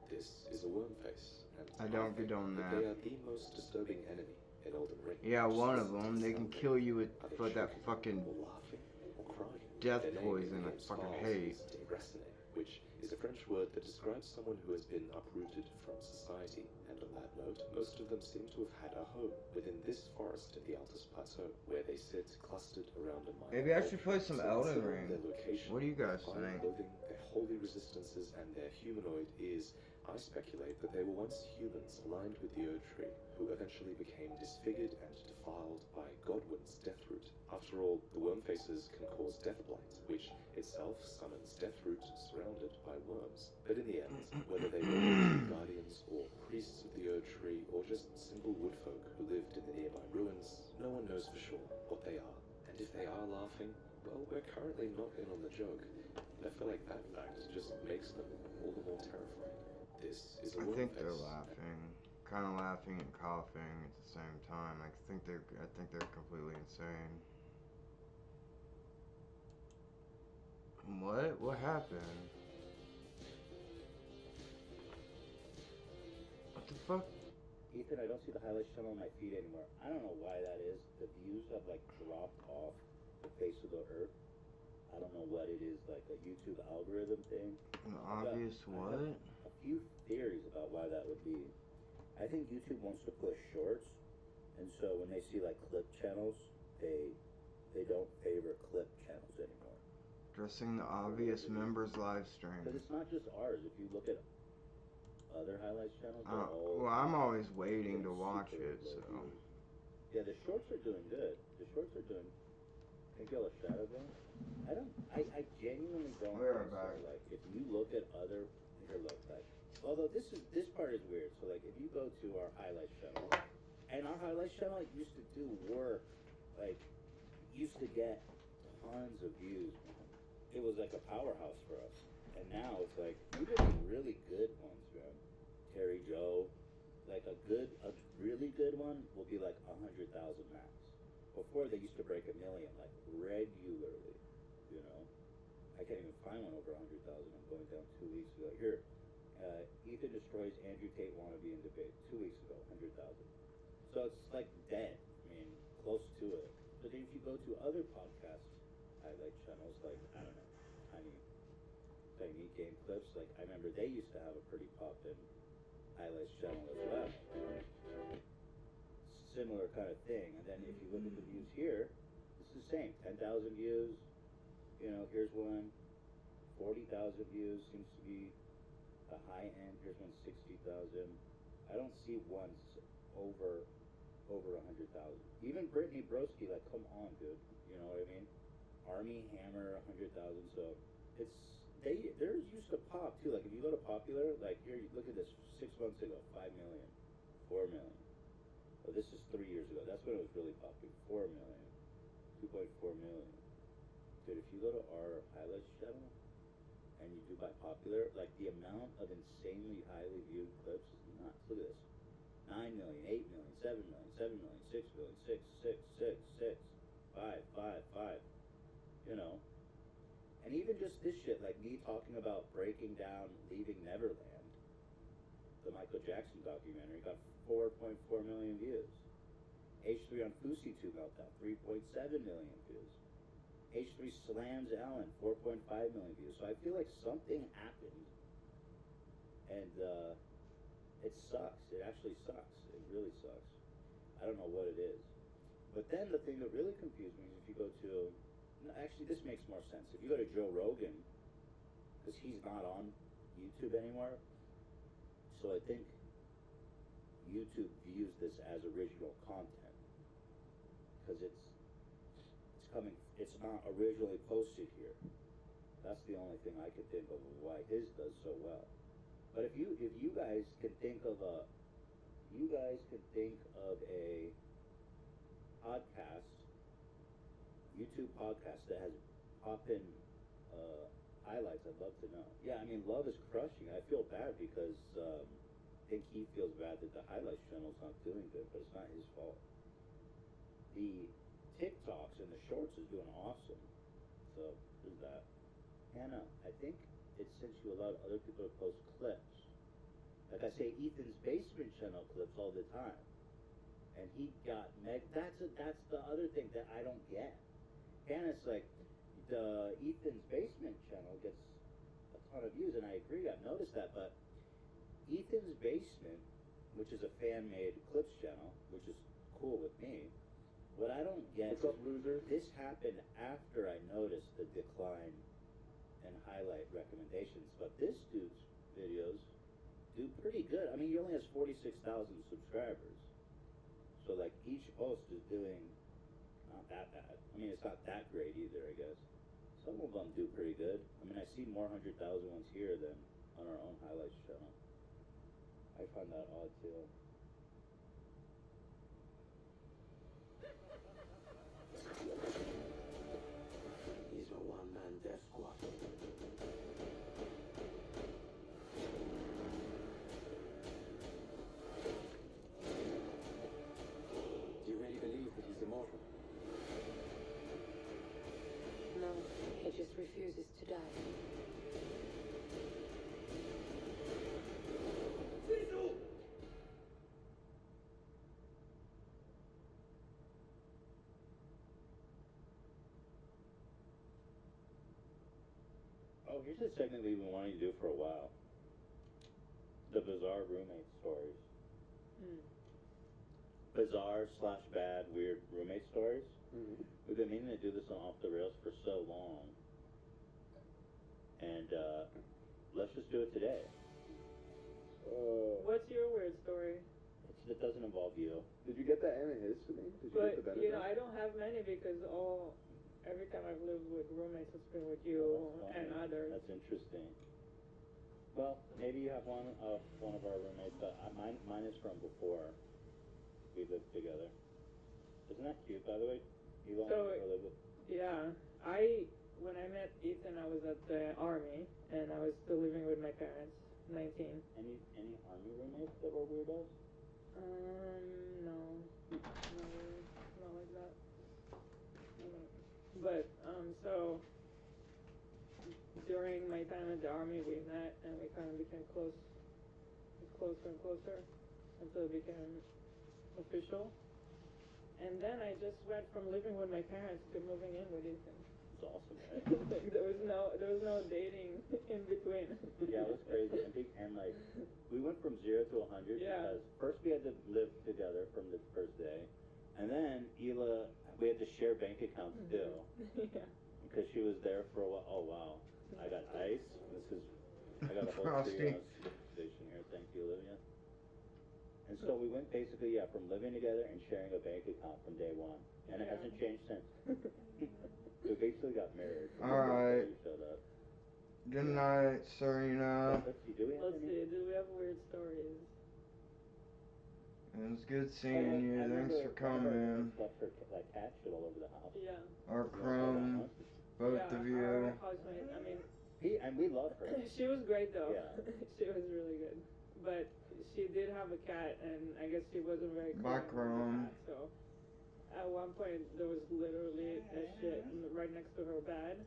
This is a worm face. I don't condone that. They are the most disturbing enemy in Elden Ring. Yeah, Just one of listen to them. the They can sound kill you with Are they for that choking fucking or laughing or crying? death Their name in poison the I game's fucking files hate. is déraciner, which is a French word that describes someone who has been uprooted from society. And on that note, most of them seem to have had a home within this forest at the Altus Plateau, where they sit clustered around a mine. Maybe I should play some Elden considering Ring. Their location, What do you guys their fine think? clothing, their holy resistances, and their humanoid is, I speculate that they were once humans aligned with the Ode Tree, who eventually became disfigured and defiled by Godwin's Deathroot. After all, the worm faces can cause deathblight, which itself summons Deathroot surrounded by worms. But in the end, whether they were guardians or priests of the Ode Tree, or just simple woodfolk who lived in the nearby ruins, no one knows for sure what they are. And if they are laughing, well, we're currently not in on the joke. I feel like that fact just makes them all the more terrifying. This is a I worm think they're face. laughing, kind of laughing and coughing at the same time. I think they're completely insane. What? What happened? What the fuck? Ethan, I don't see the highlights channel on my feed anymore. I don't know why that is. The views have like dropped off the face of the earth. I don't know what it is, like a YouTube algorithm thing. An obvious what? A few theories about why that would be. I think YouTube wants to push shorts, and so when they see like clip channels, they don't favor clip channels anymore. Addressing the obvious members live stream. Because it's not just ours. If you look at other highlights channels, they're all Well, I'm always waiting to watch it, so. Yeah, the shorts are doing good. The shorts are doing. Think y'all are shadow game? I genuinely don't We're think so. back. Like, if you look at other, here, look, like, although this part is weird. So, like, if you go to our highlights channel, and our highlights channel used to do work, like, used to get tons of views, man. It was like a powerhouse for us. And now it's like, even the really good ones, man. Terry Joe, like a really good one will be like 100,000 max. Before they used to break 1 million, like regularly, you know. I can't even find one over 100,000. I'm going down 2 weeks ago. Here, Ethan destroys Andrew Tate wannabe in debate 2 weeks ago, 100,000. So it's like dead. I mean, close to it. But then if you go to other podcast highlight channels, like I don't know, tiny game clips. Like I remember they used to have a pretty poppin' highlights channel as well. Similar kind of thing. And then if you look at the views here, it's the same. 10,000 views. You know, here's one. 40,000 views seems to be a high end. Here's one 60,000. I don't see ones over 100,000. Even Brittany Broski, like, come on, dude. You know what I mean? Army Hammer 100,000. So it's they're used to pop too. Like if you go to Popular, like here, look at this. 6 months ago, 5 million, 4 million. Oh, this is 3 years ago. That's when it was really popular. 4 million, 2.4 million. Dude, if you go to our highlights channel and you do by Popular, like the amount of insanely highly viewed clips is nuts. Look at this. 9 million, 8 million, 7 million, 7 million, 6 million, 6, 5. You know. And even just this shit, like me talking about breaking down Leaving Neverland, the Michael Jackson documentary, got 4.4 million views. H3 on Fousey 2 Meltdown, 3.7 million views. H3 slams Alan, 4.5 million views. So I feel like something happened, and it sucks. It actually sucks. It really sucks. I don't know what it is. But then the thing that really confused me is if you go to, actually this makes more sense. If you go to Joe Rogan, because he's not on YouTube anymore, so I think YouTube views this as original content because it's not originally posted here. That's the only thing I can think of why his does so well. But if you guys can think of a podcast, YouTube podcast that has pop-in highlights, I'd love to know. Yeah, I mean, Love is crushing. I feel bad because I think he feels bad that the highlights channel's not doing good, but it's not his fault. The TikToks and the shorts is doing awesome. So there's that. Hannah, I think it's since you allowed other people to post clips. Like I say, Ethan's Basement channel clips all the time. and he got that's the other thing that I don't get. And it's like the Ethan's Basement channel gets a ton of views, and I agree, I've noticed that, but Ethan's Basement, which is a fan-made clips channel, which is cool with me, what I don't get What's up, loser? This happened after I noticed the decline in highlight recommendations, but this dude's videos do pretty good. I mean, he only has 46,000 subscribers, so like each post is doing not that bad. I mean, it's not that great either, I guess. Some of them do pretty good. I mean, I see more 100,000 ones here than on our own highlights channel. I find that odd too. He's a one-man death squad. Do you really believe that he's immortal? No, he just refuses to die. Oh, here's a segment we've been wanting to do for a while. The bizarre roommate stories. Bizarre / bad, weird roommate stories. We've been meaning to do this on Off the Rails for so long. And let's just do it today. What's your weird story? It doesn't involve you. Did you get that antihistamine? Did you But get the benefit? I don't have many because every time I've lived with roommates, it's been with you and others. That's interesting. Well, maybe you have one of our roommates, but mine is from before we lived together. Isn't that cute, by the way? You won't ever live with. Yeah, when I met Ethan, I was at the army and I was still living with my parents. 19. Any army roommates that were weirdos? No, not like that. But so during my time at the army, we met and we kind of became closer and closer until it became official. And then I just went from living with my parents to moving in with Ethan. It's awesome, right? Like, there was no dating in between. Yeah, it was crazy. And like, we went from 0 to 100 because first we had to live together from the first day, and then Hila, we had to share bank accounts too. Yeah. Because she was there for a while. Oh wow, I got ice. I got a whole tree station here. Thank you, Olivia. And so we went basically, from living together and sharing a bank account from day one, and it hasn't changed since. We basically got married. Alright. Good night, Serena. Let's see, do we have weird stories? It was good seeing you. Thanks for coming. Left her cat shit all over the house. Yeah. Our Chrome, both of you. Our housemate, I mean, and we love her. She was great though. Yeah. She was really good. But she did have a cat, and I guess she wasn't very Bye, Chrome. So at one point there was literally a shit right next to her bed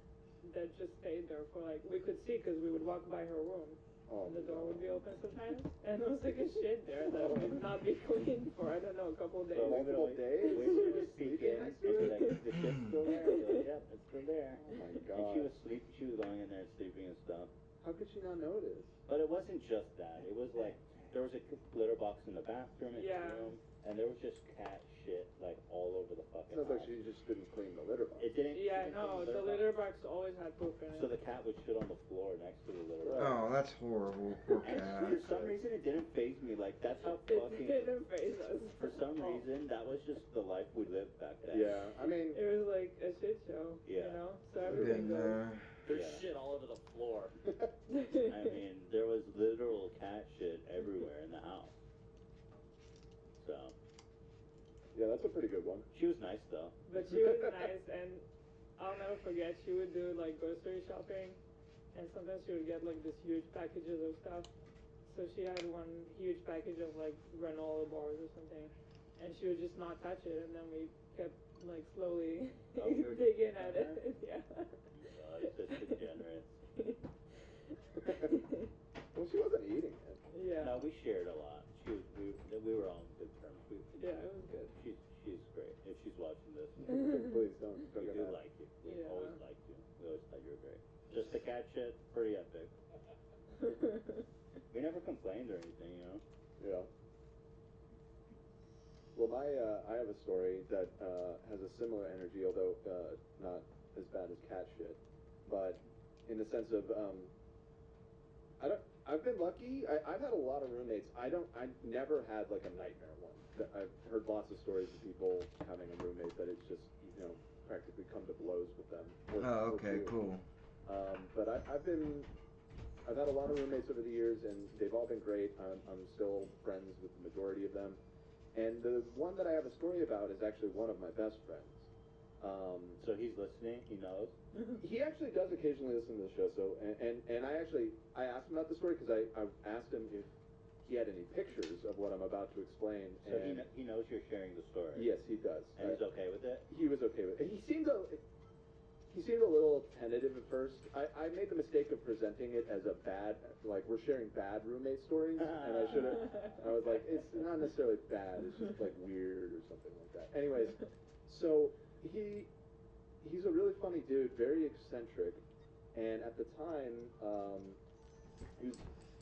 that just stayed there for we could see because we would walk by her room. And the door would be open sometimes, and there was a shit there that would not be cleaned for I don't know a couple of days. Multiple days? We would just peek in and be like, the shit's still there. Like, yep, it's still there. Oh my god. And she was sleeping. She was going in there and sleeping and stuff. How could she not notice? But it wasn't just that. It was like there was a litter box in the bathroom in the room, and there was just cat shit all over the fucking Sounds house. like she just didn't clean the litter box. It didn't. Yeah, no, the litter box always had poop in it. So the cat would shit on the floor next to the litter box. Oh, that's horrible. Poor cat. For some reason, it didn't faze me. Like that's how fucking. It didn't faze us. For some reason, that was just the life we lived back then. Yeah, I mean, it was like a shit show. Yeah. You know, so everything goes. There's shit all over the floor. I mean, there was literal cat shit everywhere in the house. So. Yeah, that's a pretty good one. She was nice though. But she was nice, and I'll never forget. She would do grocery shopping, and sometimes she would get these huge packages of stuff. So she had one huge package of granola bars or something, and she would just not touch it, and then we kept slowly digging at it. Yeah. God, it's just degenerate. Well, she wasn't eating it. Yeah. No, we shared a lot. We were on good terms. Yeah, it was good. cat shit, pretty epic. We never complained or anything, you know? Yeah. Well, I have a story that has a similar energy, although not as bad as cat shit, but in the sense of I've been lucky. I've had a lot of roommates. I never had like a nightmare one. I've heard lots of stories of people having a roommate that it's just practically come to blows with them. Oh, okay, cool. But I've had a lot of roommates over the years, and they've all been great. I'm still friends with the majority of them. And the one that I have a story about is actually one of my best friends. So he's listening, he knows? He actually does occasionally listen to the show, so, and I asked him about the story because I asked him if he had any pictures of what I'm about to explain. So he knows you're sharing the story? Yes, he does. And he's okay with it? He was okay with it. He seemed a little tentative at first. I made the mistake of presenting it as a bad, like we're sharing bad roommate stories, and I was like, it's not necessarily bad, it's just like weird or something like that. Anyways, so he's a really funny dude, very eccentric, and at the time, he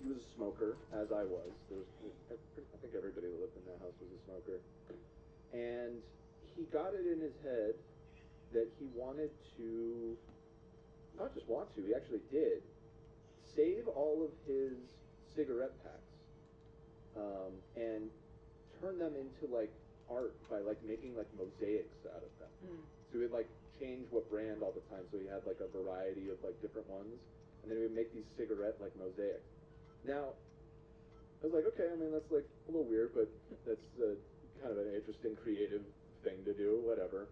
was a smoker, as I was. I think everybody that lived in that house was a smoker, and he got it in his head that he wanted to, not just want to, he actually did, save all of his cigarette packs and turn them into like art by like making like mosaics out of them. So he'd like change what brand all the time, so he had like a variety of like different ones, and then he would make these cigarette like mosaics. Now, I was like, okay, I mean that's like a little weird, but that's kind of an interesting creative thing to do, whatever.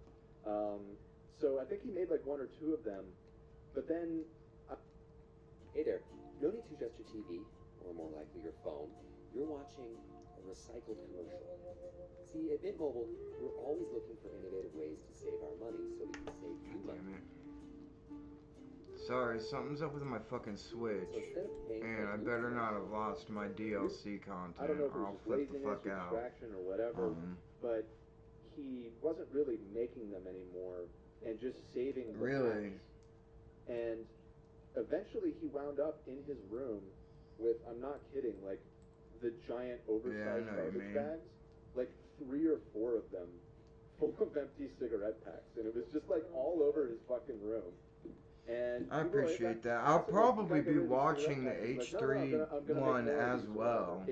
So I think he made like one or two of them, but then... Hey there, no need to adjust your TV, or more likely your phone. You're watching a recycled commercial. See, at Mint Mobile, we're always looking for innovative ways to save our money so we can save you money. Sorry, something's up with my fucking Switch, and I better not have lost my DLC content, I don't know if it or was I'll just flip the laziness fuck or out. distraction or whatever, but he wasn't really making them anymore and just saving the Really? packs. And eventually he wound up in his room with, I'm not kidding, like the giant oversized garbage bags, like 3 or 4 of them full of empty cigarette packs, and it was just like all over his fucking room. And I appreciate that. I'll probably be watching the H3 one as well.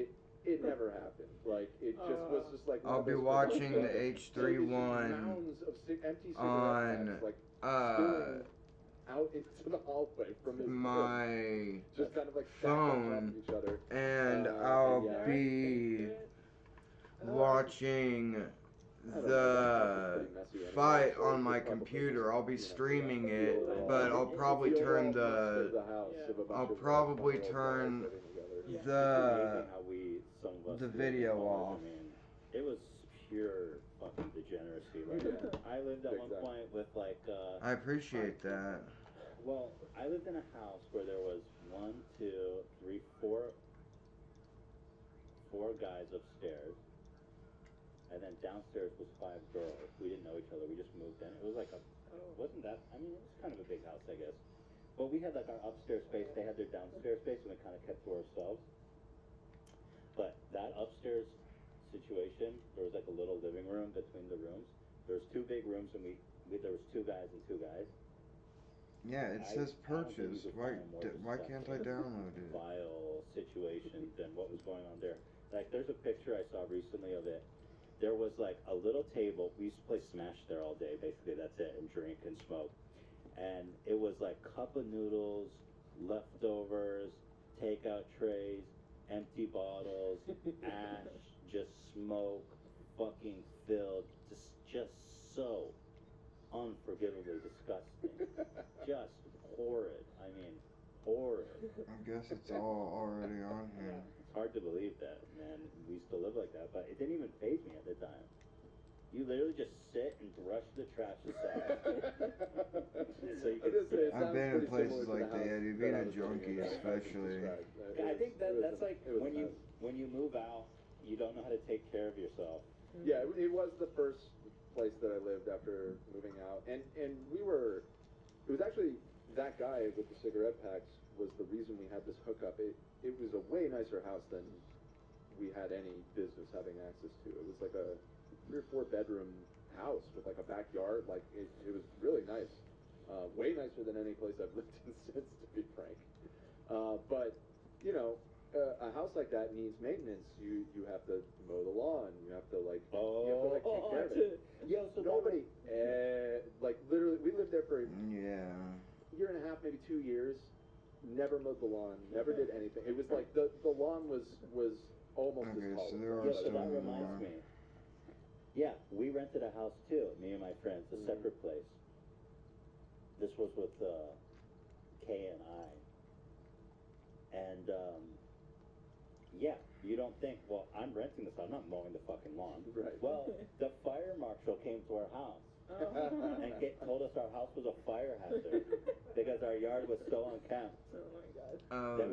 It never happened. Like, it just was just like... I'll be watching the H3 one on, out into the hallway from his my just kind of like phone, each other. and I'll be watching the fight on my computer. I'll be streaming it, but I'll probably turn the video off. I mean, it was pure fucking degeneracy. Like, I lived at one point with like I appreciate that. Well, I lived in a house where there was 1, 2, 3, 4 guys upstairs, and then downstairs was 5 girls. We didn't know each other. We just moved in. It was like wasn't that? I mean, it was kind of a big house, I guess. But we had like our upstairs space. They had their downstairs space, and we kind of kept to ourselves. But that upstairs situation, there was like a little living room between the rooms. There was 2 big rooms, and there was 2 guys and 2 guys. Yeah, it says purchase. Why can't I download it? Vile situation than what was going on there. Like, there's a picture I saw recently of it. There was like a little table. We used to play Smash there all day. Basically, that's it, and drink and smoke. And it was like cup of noodles, leftovers, takeout trays, empty bottles, ash, just smoke, fucking filled, just so unforgivably disgusting. Just horrid. I mean, horrid. I guess it's all already on here. It's hard to believe that, man. We used to live like that, but it didn't even faze me at the time. You literally just sit and brush the trash aside. So you can I've been in places like that. Being a junkie, especially. I think that's like when you move out, you don't know how to take care of yourself. Yeah, it was the first place that I lived after moving out, and it was actually that guy with the cigarette packs was the reason we had this hookup. It was a way nicer house than we had any business having access to. It was like a 3 or 4 bedroom house with like a backyard. Like it was really nice. Way nicer than any place I've lived in since, to be frank. But you know, a house like that needs maintenance. You have to mow the lawn. You have to like take care of it. Yo, so nobody like literally we lived there for Yeah. year and a half, maybe 2 years. Never mowed the lawn. Never did anything. It was like the lawn was almost as tall. So there are Yeah, so still that more. reminds me. Yeah, we rented a house too, me and my friends, a separate place. This was with Kay and I. And yeah, you don't think, well, I'm renting this, I'm not mowing the fucking lawn. Right. Well, the fire marshal came to our house and told us our house was a fire hazard because our yard was so unkempt. Oh my god. Oh, That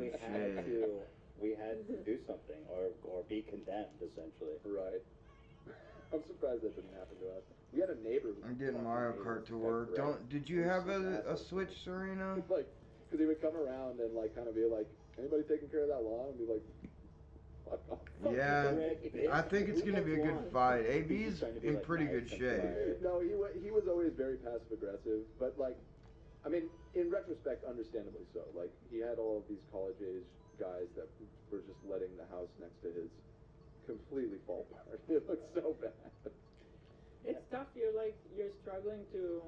we had to do something or be condemned, essentially. Right. I'm surprised that didn't happen to us. We had a neighbor who I'm getting Mario Kart to work. Did you have a Switch, Serena? like, because he would come around and like kind of be like, anybody taking care of that lawn? And be like, fuck off. Yeah, I think it's gonna be a good fight. AB's in pretty good shape. No, he was always very passive aggressive, but like, I mean, in retrospect, understandably so. Like, he had all of these college age guys that were just letting the house next to his completely fall apart. It looked so bad. It's tough. You're struggling to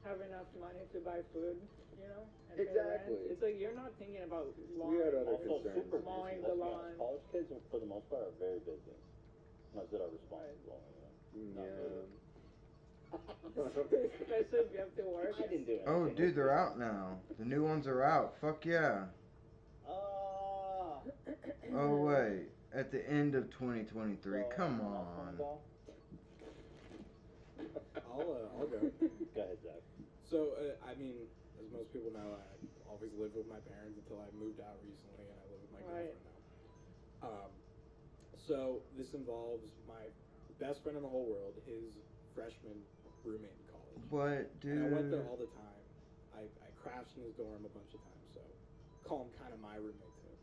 have enough money to buy food, you know, and pay rent. Exactly. It's like you're not thinking about lawn. We had other Also, concerns. super mowing busy. the Let's be honest, lawn. college kids, for the most part, are very busy. Unless they're responsible. You know? Especially if you have to work. I didn't do anything. Oh, dude, they're out now. The new ones are out. Fuck yeah. Oh, wait. At the end of 2023. Come on. I'll go. Go ahead, Zach. So, I mean, as most people know, I always lived with my parents until I moved out recently, and I live with my girlfriend now. So this involves my best friend in the whole world, his freshman roommate in college. What, dude? And I went there all the time. I crashed in his dorm a bunch of times, so call him kind of my roommate too.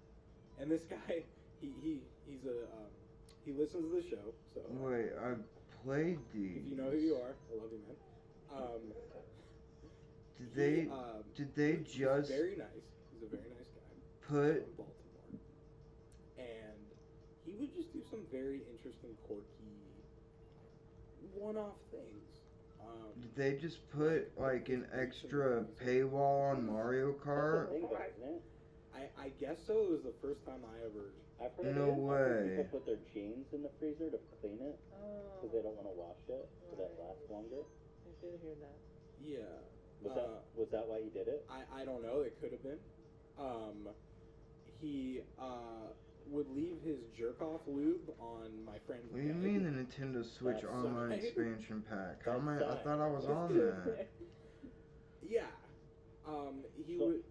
And this guy, he listens to the show. So Wait, I played these. if you know who you are, I love you, man. Did they just He's very nice. He's a very nice guy. put He's from Baltimore, and he would just do some very interesting, quirky, one-off things. Did they just put like an extra paywall on Mario Kart? I guess so. It was the first time I ever. I've heard No of it. way. People put their jeans in the freezer to clean it because they don't want to wash it so that lasts longer. I did hear that. Yeah. Was that why he did it? I don't know. It could have been. He would leave his jerk-off lube on my friend's What do you bed. mean the Nintendo Switch That's online right. expansion pack? How am I? I That's thought I was on that. Yeah. He would.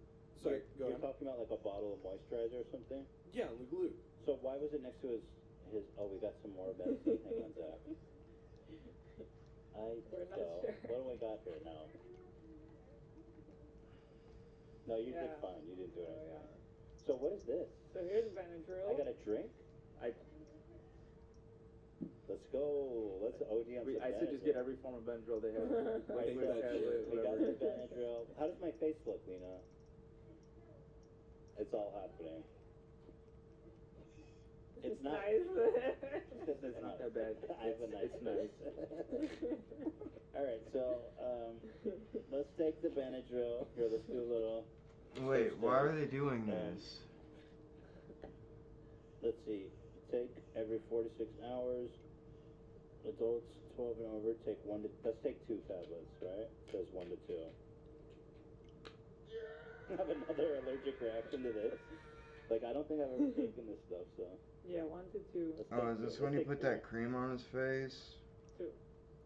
Sorry, go You're ahead. talking about like a bottle of moisturizer or something? Yeah, lube. So why was it next to his? Oh, we got some more medicine. Hang on, Zach. We're not So, sure. what do we got here now? No, you did Yeah. fine. You didn't do Oh, anything. yeah. So what is this? So here's Benadryl. I got a drink? Let's go. Let's OD on some I said just Benadryl. get every form of Benadryl they have. Right, Liquid, so tablet, we got whatever. the Benadryl. How does my face look, Lena? It's all happening. It's not. Nice. It's not that bad. I have a nice It's nice. All right, so let's take the Benadryl. Here, let's do a little. Wait, why are they doing this? Let's see. Take every 4 to 6 hours. Adults 12 and over take let's take 2 tablets, right? It says 1 to 2. I have another allergic reaction to this. Like, I don't think I've ever taken this stuff, so. Yeah, 1 to 2. Oh, is this when he put that cream on his face? 2.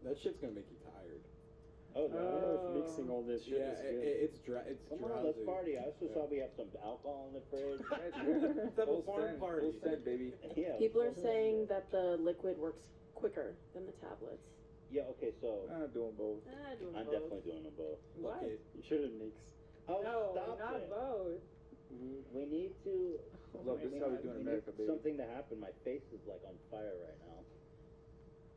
That shit's gonna make you tired. Oh, no. Oh. Mixing all this shit Yeah, is good. it's Come drowsy. on, let's party. I also saw we have some alcohol in the fridge. Let's have a farm party. Full send, baby. Yeah. People are saying that the liquid works quicker than the tablets. Yeah, okay, so I'm doing both. Doing I'm both. definitely doing them both. Why? Okay. You shouldn't mix. Oh, No, stop not it. both. We need to. Look, this is how we do in America, need baby. something to happen. My face is like on fire right now.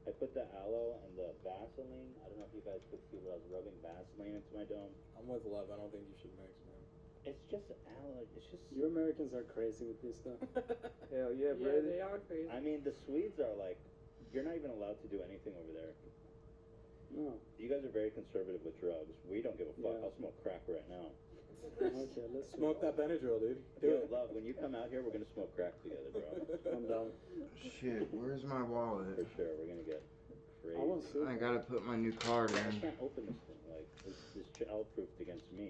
I put the aloe and the Vaseline. I don't know if you guys could see, but I was rubbing Vaseline into my dome. I'm with Love. I don't think you should mix, man. It's just aloe. It's just. You Americans are crazy with this stuff. Hell yeah, Yeah, brother. they are crazy. I mean, the Swedes are like, you're not even allowed to do anything over there. No. You guys are very conservative with drugs. We don't give a fuck. Yeah. I'll smoke crack right now. Okay, let's Smoke that Benadryl, dude. Do Yo, it. Love, when you come out here, we're gonna smoke crack together, bro. I'm down. Shit, where's my wallet? For sure, we're gonna get crazy. I want to see. I gotta put my new card I in. can't open this thing. Like, it's child-proofed against me.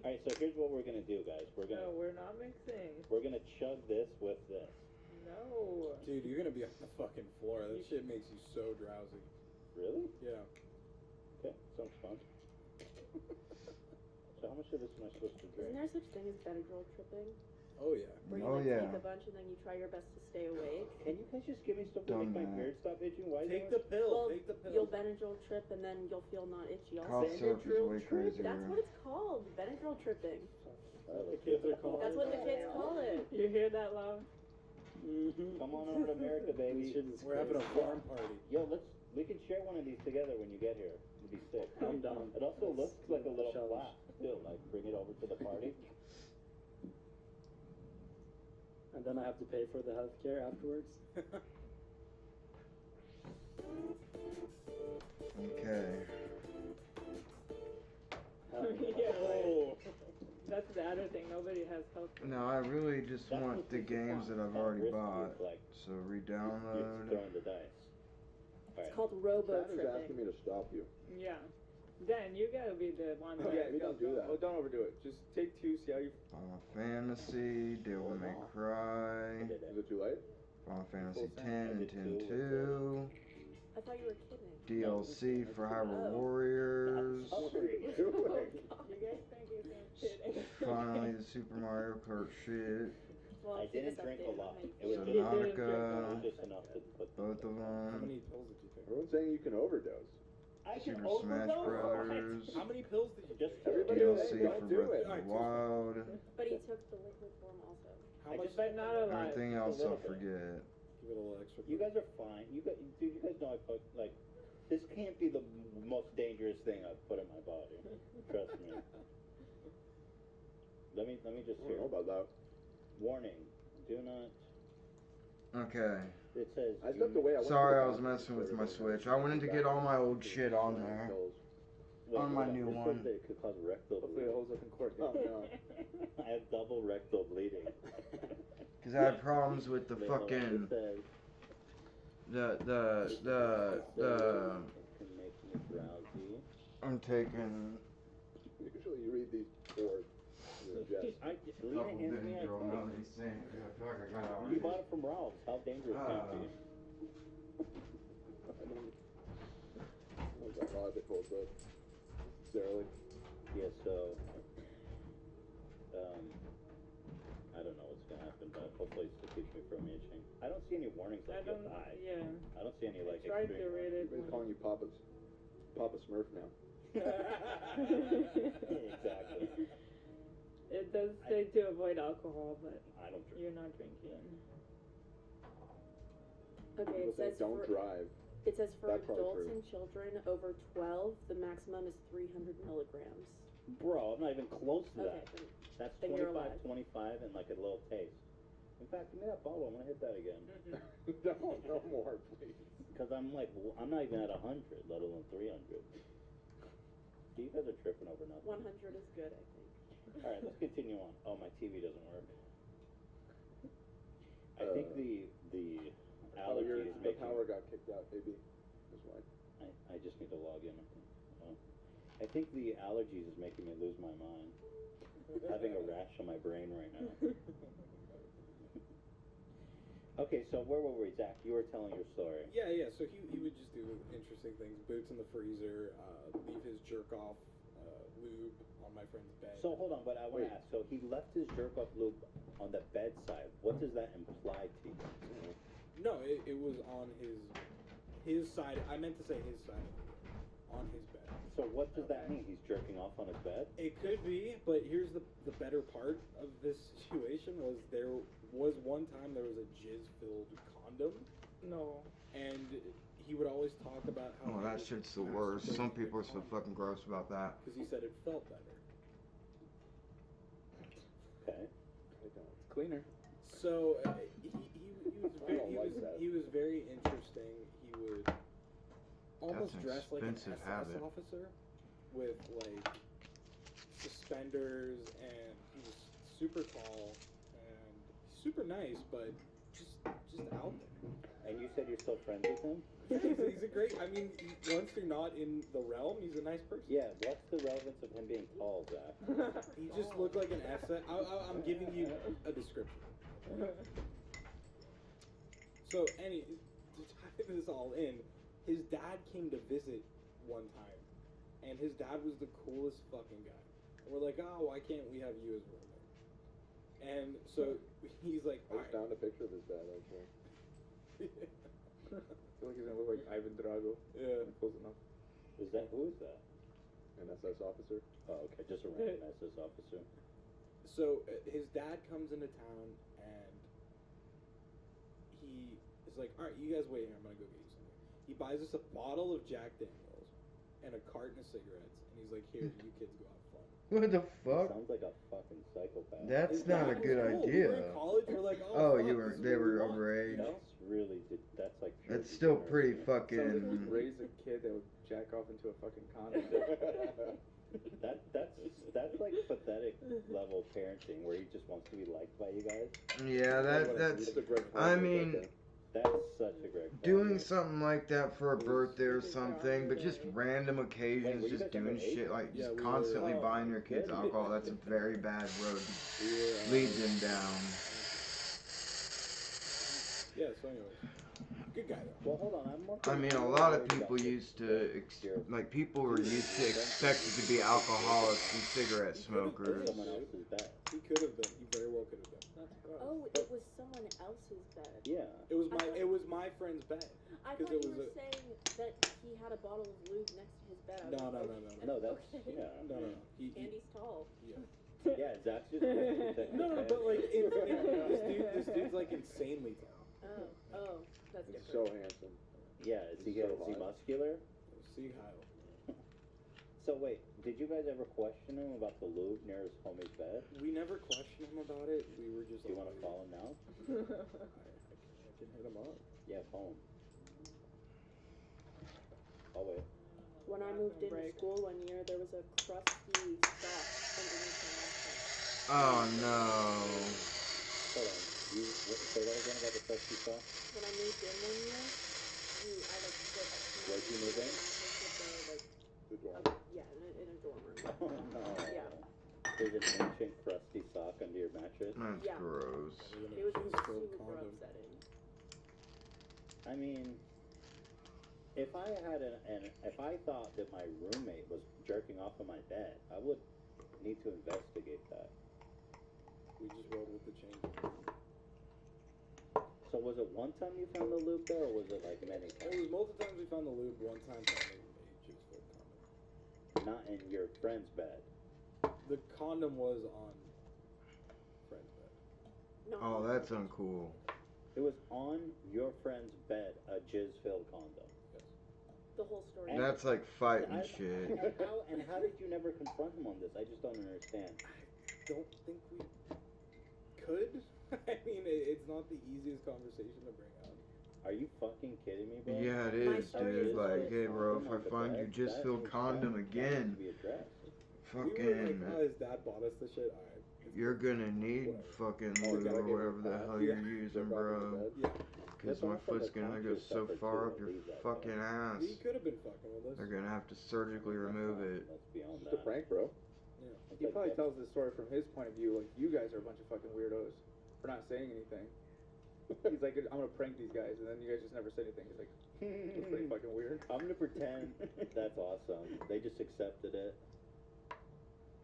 Alright, so here's what we're gonna do, guys. No, we're not mixing. We're gonna chug this with this. No. Dude, you're gonna be on the fucking floor. That shit makes you so drowsy. Really? Yeah. Okay, sounds fun. So how much of this am I supposed to Isn't drink? there such thing as Benadryl tripping? Oh yeah. Where you Oh, like yeah. take a bunch and then you try your best to stay awake? Can you guys just give me stuff to make my Done that. beard stop itching? Why is Take it? the pill. Well, Take the pill. you'll Benadryl trip and then you'll feel not itchy. Cough syrup is way crazier. That's what it's called, Benadryl tripping. The kids are calling. That's what the kids call it. You hear that, Love? Come on over to America, baby. We're having a farm party. Yo, we can share one of these together when you get here. It'd be sick. I'm down. It also looks like a little Challenge. flask too. Like, bring it over to the party. And then I have to pay for the healthcare afterwards. Okay. Yeah, right. That's the other thing. Nobody has health. No, I really just That's want what the makes it games fun. that I've How already risky bought. it's like. So You're re-download. throwing the dice. It's called robo Dad is asking tripping. me to stop you. Yeah. Dan, you gotta be the one. Okay, we don't do that. Oh, don't overdo it. Just take two, see how you. Final Fantasy, Devil May Cry, Is it too late? Final Fantasy I 10 and did 10 two. 2, I thought you were kidding. DLC for Hyrule Oh. Warriors, What are you Oh, doing? You guys think he's kidding? finally the Super Mario Kart shit, Well, I see this didn't drink a update on lot. how you It was feel. just, it Subnautica, was just enough to put both of How them, many pills did you take? Everyone's saying you can overdose. I can Super Smash overdose? Brothers, How many pills did you Just take? Everybody DLC say for don't do Breath it. of the Wild, But he took the liquid form also. How I much? just But not a lot. everything Just a else little I'll bit. forget. Give it a little extra. You guys are fine. Dude, you guys know I put, like, this can't be the most dangerous thing I've put in my body. Trust me. Let me just I hear. don't know about that. Warning. Do not. Okay. It says. I stepped away. I went Sorry, to I the was bathroom messing with for my everybody. Switch. I wanted to get all my old shit on there. Pills. On my new This one. says that it could cause rectal Hopefully it bleeding. holds up in court. Oh no. I have double rectal bleeding. Cause I had problems with the Wait, hold on. fucking It says the it can make me drowsy. I'm taking Usually you read these before you ingest. Lena hands me Benadryl, a now that he's saying it, I feel like I got You allergies. bought it from Ralph's. How dangerous can it be? I was like, oh, they told us necessarily. Yeah, so I don't know what's gonna happen, but hopefully it's to keep me from itching. I don't see any warnings I like you'll don't. die. Yeah. I don't see any like Try to extreme read warnings. it. Everybody's calling you Papa Smurf now. Exactly. It does say to avoid alcohol, but I don't drink. you're not drinking. Okay, People say don't drive. It says for That's probably adults true. and children over 12, the maximum is 300 milligrams. Bro, I'm not even close to Okay, that. then, That's then you're 25, alive. 25, and like a little taste. In fact, give me that bottle. I'm gonna hit that again. No more, please. Because I'm like, I'm not even at 100, let alone 300. You guys are tripping over nothing. 100 is good, I think. All right, let's continue on. Oh, my TV doesn't work. I think the allergy is The making. power got kicked out, maybe. That's why. I just need to log in. Oh. I think the allergies is making me lose my mind. Having a rash on my brain right now. Okay, so where were we, Zach? You were telling your story. Yeah. So he would just do interesting things. Boots in the freezer. Leave his jerk off lube on my friend's bed. So hold on, but I want to ask. So he left his jerk off lube on the bedside. What does that imply to you? No, it was on his side. I meant to say his side. on his bed. So what does that mean? He's jerking off on his bed? It could be, but here's the better part of this situation was there was one time there was a jizz-filled condom. No. And he would always talk about how... Oh, that shit's the worst. Some people are so fucking gross about that. Because he said it felt better. Okay. It's cleaner. So he was very interesting. He would almost That's an dress like an expensive SS habit. officer with like suspenders, and he was super tall and super nice, but just out there. And you said you're still friends with him? Yeah, he's a great. I mean, once you're not in the realm, he's a nice person. Yeah. What's the relevance of him being tall, Zach? He just looked like an SS. I'm giving you a description. So, to tie this all in, his dad came to visit one time, and his dad was the coolest fucking guy. And we're like, oh, why can't we have you as a roommate? And so he's like, I just found a picture of his dad, actually. I feel like he's gonna look like Ivan Drago. Yeah. Close enough. Who is that? An SS officer. Oh, okay. Just a random SS officer. So his dad comes into town, and he is like, all right, you guys wait here. I'm gonna go get you something. He buys us a bottle of Jack Daniels and a carton of cigarettes, and he's like, here, you kids go have fun. What the fuck? Sounds like a fucking psychopath. That's not a good cool. idea. We were in college, we're like, Oh, fuck, they were overage. That's like. That's still pretty Sounds like fucking. you raised a kid that would jack off into a fucking condom. That's like pathetic level parenting where he just wants to be liked by you guys. Yeah, that's. I mean, That's such a great. doing something like that for a birthday or something, but just random occasions, just doing shit like just constantly buying your kids alcohol. That's a very bad road to lead them down. Yeah, so anyways. Good guy though. Well, hold on. I'm more. I mean, a lot of people used to, people were used to expected to be alcoholics and cigarette smokers. Someone else's bed. He could have been. He very well could have been. Oh, it was someone else's bed. Yeah. It was my friend's bed. I thought you were saying that he had a bottle of lube next to his bed. I was No, like, no. No, that's okay. yeah. No. Andy's tall. Yeah. Yeah, Zach's just. No, but like this dude's like insanely tall. Oh, that's He's different. so handsome. Yeah, is he muscular? See Kyle. So wait, did you guys ever question him about the lube near his homie's bed? We never questioned him about it. We were just. Do you want to call him now? I can hit him up. Yeah, call him. I'll wait. When I moved into school one year, there was a crusty sock underneath my mattress. Oh no. Hold on. You say that again about the crusty sock? When I moved in one year, I like put Where'd you move in? The dorm. Yeah, in a dorm room. Oh no. Yeah. There's an ancient crusty sock under your mattress? That's Yeah. gross. It was super upsetting. I mean, if I had if I thought that my roommate was jerking off on my bed, I would need to investigate that. We just rolled with the change. So was it one time you found the loop there, or was it like many It times? was multiple times we found the lube. One time found a juice condom. Not in your friend's bed. The condom was on friend's bed. No. Oh, that's uncool. It was on your friend's bed, a jizz-filled condom. The whole story. That's like fighting shit. And how did you never confront him on this? I just don't understand. I don't think we could. I mean, it's not the easiest conversation to bring up. Are you fucking kidding me, bro? Yeah, it is, dude. Like, hey, bro, if I find you just filled condom again, We were like, fucking, oh, his dad bought us the shit. Alright. you're gonna need fucking lube or whatever the hell you're using, bro. Yeah. Because my foot's gonna go so far up your fucking ass. He could have been fucking with us. They're gonna have to surgically remove it. Let's be on Just a prank, bro. Yeah. He probably tells the story from his point of view, like, you guys are a bunch of fucking weirdos for not saying anything. He's like, I'm gonna prank these guys, and then you guys just never say anything. He's like, it's pretty fucking weird. I'm gonna pretend that's awesome. They just accepted it.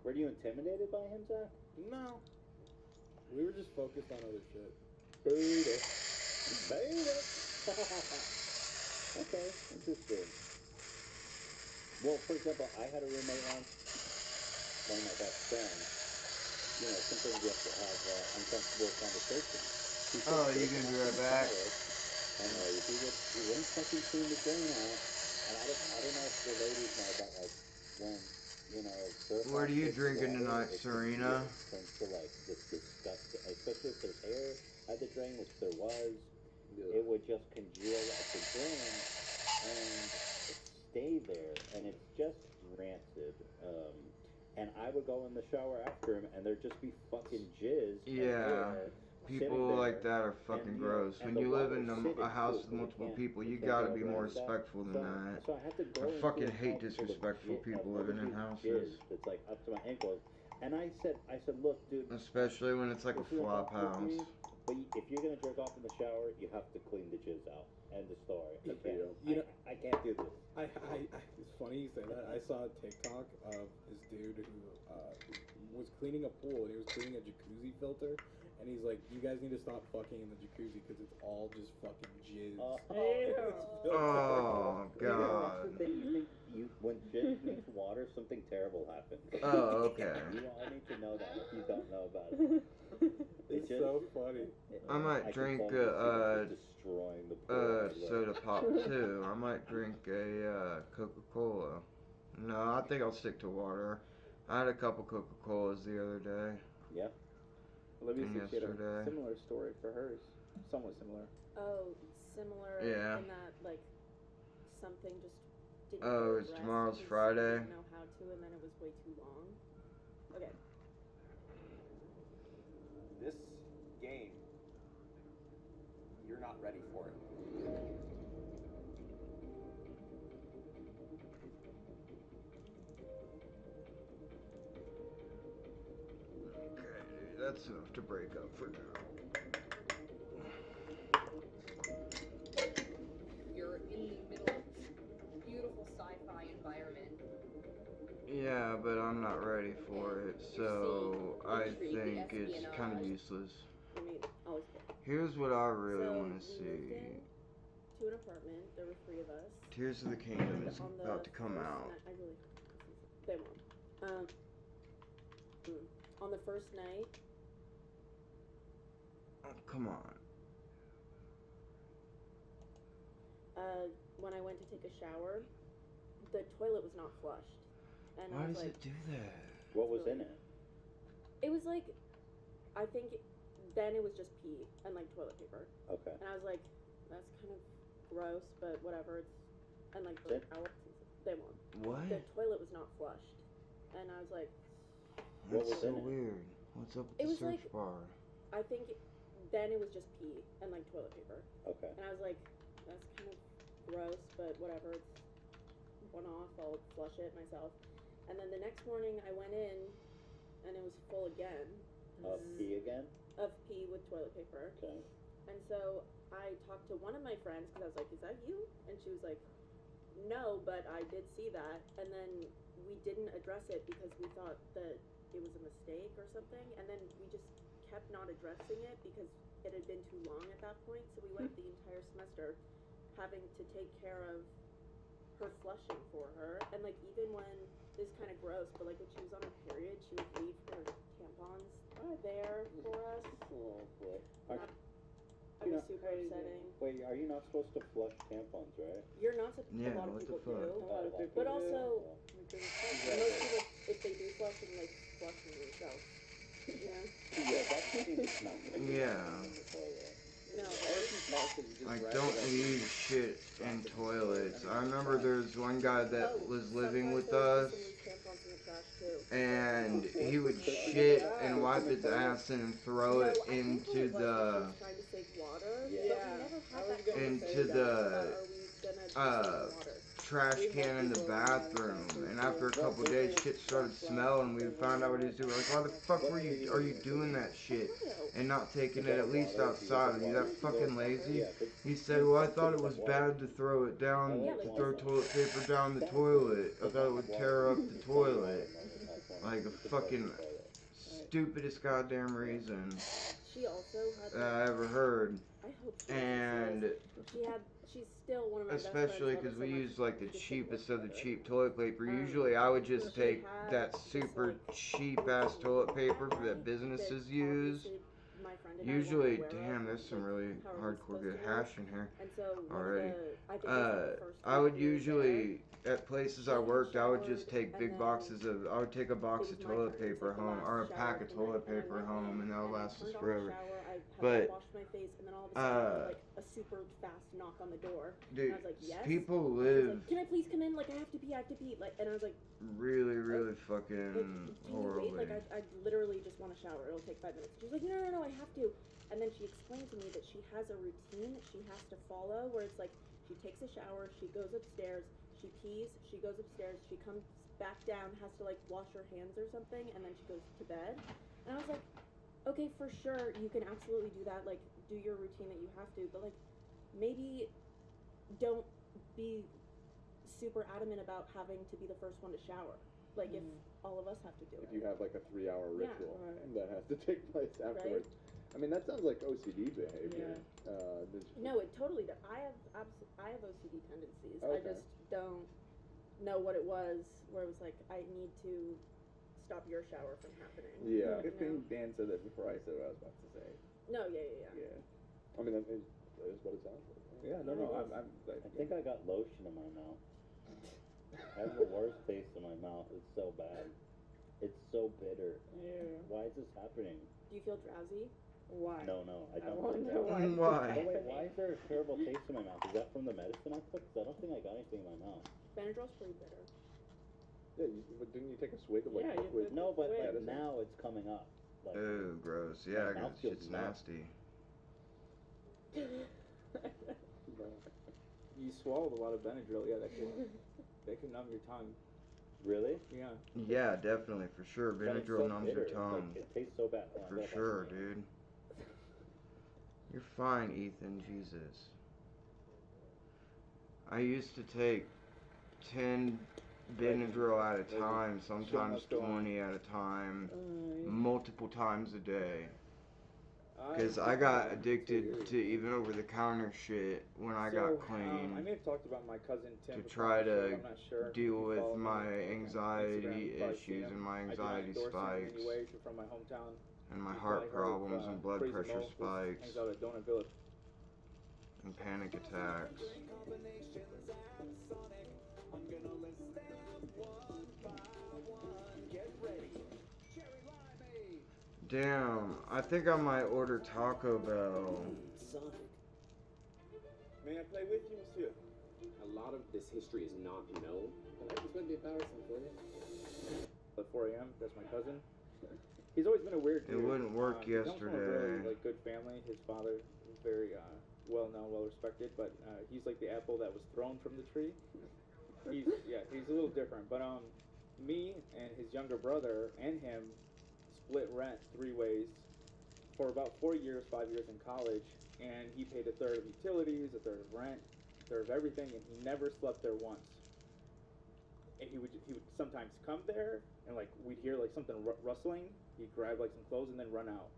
Were you intimidated by him, Zach? No. We were just focused on other shit. Beta. Okay, interesting. Well, for example, I had a roommate once, one of my best friends. You know, sometimes you have to have uncomfortable conversations. Oh, you can be right back. And he wouldn't fucking clean the drain out. And I don't know if the ladies know, but like when What are you drinking tonight, Serena? It turns to like this disgusting, especially if there's hair at the drain, which there was. It would just congeal at the drain and stay there, and it's just rancid. And I would go in the shower after him, and there'd just be fucking jizz. Yeah. People like that are fucking gross. When you live in a house with multiple people, you gotta be more respectful than that. So I had to go I fucking into a hate house full of disrespectful people living in houses. jizz that's like up to my ankles. And I said, look, dude. Especially when it's like a flop house. But if you're gonna jerk off in the shower, you have to clean the jizz out. End of story. I can't do this. It's funny you say that. I saw a TikTok of this dude who was cleaning a pool, and he was cleaning a jacuzzi filter. And he's like, you guys need to stop fucking in the jacuzzi because it's all just fucking jizz. Oh, God. When jizz meets water, something terrible happens. Oh, okay. You all need to know that if you don't know about it. It's so funny. I might drink soda pop too. I might drink a Coca-Cola. No, I think I'll stick to water. I had a couple Coca-Colas the other day. Yeah. Olivia said she had a similar story for hers. Somewhat similar. Oh, similar Yeah. in that, like, something just didn't Oh, go it's rest tomorrow's because Friday. I didn't know how to, and then it was way too long. Okay. This game, you're not ready for it. That's enough to break up for now. You're in the middle of beautiful sci-fi environment. Yeah, but I'm not ready for it, so I think it's kind of useless. I mean, always good. Here's what I really So, want to we see. moved into an apartment. There were 3 of us. Tears of the Kingdom is On the about to come first out. night- I really, they won't. On the first night, Oh, come on. when I went to take a shower, the toilet was not flushed, and Why I was does like, it do that? What was in it? It was like, I think then it was just pee and like toilet paper. Okay. And I was like, that's kind of gross, but whatever. It's and like the hour, they won't. What? The toilet was not flushed, and I was like, That's so weird. What's up with It the was search like- bar? I think then it was just pee and like toilet paper. Okay. And I was like, that's kind of gross, but whatever. It's one off. I'll flush it myself. And then the next morning I went in, and it was full again. Of pee again? Of pee with toilet paper. Okay. And so I talked to one of my friends because I was like, is that you? And she was like, no, but I did see that. And then we didn't address it because we thought that it was a mistake or something. And then we just kept not addressing it because it had been too long at that point. So we went the entire semester having to take care of her flushing for her. And like even when, this is kind of gross, but like when she was on her period, she would leave her tampons there for us. Oh boy. It was super upsetting. Wait, are you not supposed to flush tampons, right? You're not supposed Yeah, a lot of what the people do. A lot of people But do. also, most people, if they do flush them, they flush them themselves. You know? Yeah, that seems not Yeah. No, I don't leave shit in toilets. I remember there's one guy that was living with us, and he would shit and wipe his ass and throw it into the trash can in the bathroom. And after a couple days, shit started smelling. We found out what he was doing. Like, why the fuck are you doing that shit and not taking it at least outside? Are you that fucking lazy? He said, well, I thought it was bad to throw it down, to throw toilet paper down the toilet. I thought it would tear up the toilet. Like a fucking stupidest goddamn reason She also had that I ever heard. I hope she And she had she's still one of my Especially best friends. because we use like the We just cheapest couldn't of the work cheap toilet paper. Usually I would just she take had that this, super like, cheap ass toilet paper that businesses use. obviously my friend and I Usually, weren't aware damn, of, there's some like, really how are we hardcore supposed good to hash work. in here And so one already. of the, I think it was like the first I would week we were usually, at places she I had worked, I would just showered, take and big then boxes of, I would take a box it of was my toilet turn. It was paper like the home, last or a shower pack of of the toilet night, and I paper went home, in, and that'll and I last us turned on the forever. shower. I had But, washed my face, and then all of a sudden, like a super fast knock on the door. dude, and I was like, yes. people And she was live like, can I please come in? Like, I have to pee. Like, and I was like, really, really like, fucking can you wait? horribly. Like, I literally just want to shower. It'll take 5 minutes. She's like, no, I have to. And then she explained to me that she has a routine that she has to follow, where it's like she takes a shower, she goes upstairs, she pees, she goes upstairs, she comes back down, has to like wash her hands or something, and then she goes to bed. And I was like, okay, for sure, you can absolutely do that. Like, do your routine that you have to, but like, maybe don't be super adamant about having to be the first one to shower. Like, if all of us have to do If it. you have like a 3-hour Yeah. ritual that has to take place afterwards. I mean, that sounds like OCD behavior. No, it totally does. I have OCD tendencies. I Okay. just don't know what it was, where it was like, I need to stop your shower from happening. Yeah. Good thing Dan said that before I said what I was about to say. No, yeah. I mean, that is what it sounds like. Yeah, no, I'm I think I got lotion in my mouth. I have the worst taste in my mouth. It's so bad. It's so bitter. Yeah. Why is this happening? Do you feel drowsy? Why? No, I don't. wonder think why. that. Why? Oh, wait, why is there a terrible taste in my mouth? Is that from the medicine I took? 'Cause I don't think I got anything in my mouth. Benadryl's pretty bitter. Yeah, but didn't you take a swig of like Yeah, you liquid? No, but like medicine? now it's coming up. Like, Ew, gross. Yeah, my mouth that feels shit's numb. nasty. You swallowed a lot of Benadryl. Yeah, that can numb your tongue. Really? Yeah. Yeah, definitely, for sure. But it's Benadryl so numbs bitter. your It's tongue. like, it tastes so bad. Oh, I For love sure, that. dude. You're fine, Ethan. Jesus. I used to take 10 Benadryl at a time, sometimes 20 at a time, multiple times a day. Because I got addicted to even over-the-counter shit when I got clean. I may have talked about my cousin Tim to before try on the show, to I'm not sure. deal If you with follow me my on anxiety Instagram, you've probably seen issues him. and my I do not anxiety endorse him in spikes any way. If you're from my hometown, and my you've heart probably heard of, problems and blood Crazy pressure Mo, who spikes hangs out at Donut Village. and panic attacks. Damn, I think I might order Taco Bell. May I play with you, monsieur? A lot of this history is not known, and I just wouldn't be embarrassing for you. At 4 a.m. That's my cousin. He's always been a weird dude. It wouldn't work He comes from a yesterday. really good family. His father is very well known, well respected, but he's like the apple that was thrown from the tree. He's a little different. But me and his younger brother and him split rent 3 ways for about 4 years, 5 years in college, and he paid a third of utilities, a third of rent, a third of everything, and he never slept there once. And he would sometimes come there, and like we'd hear like something rustling. He'd grab like some clothes and then run out.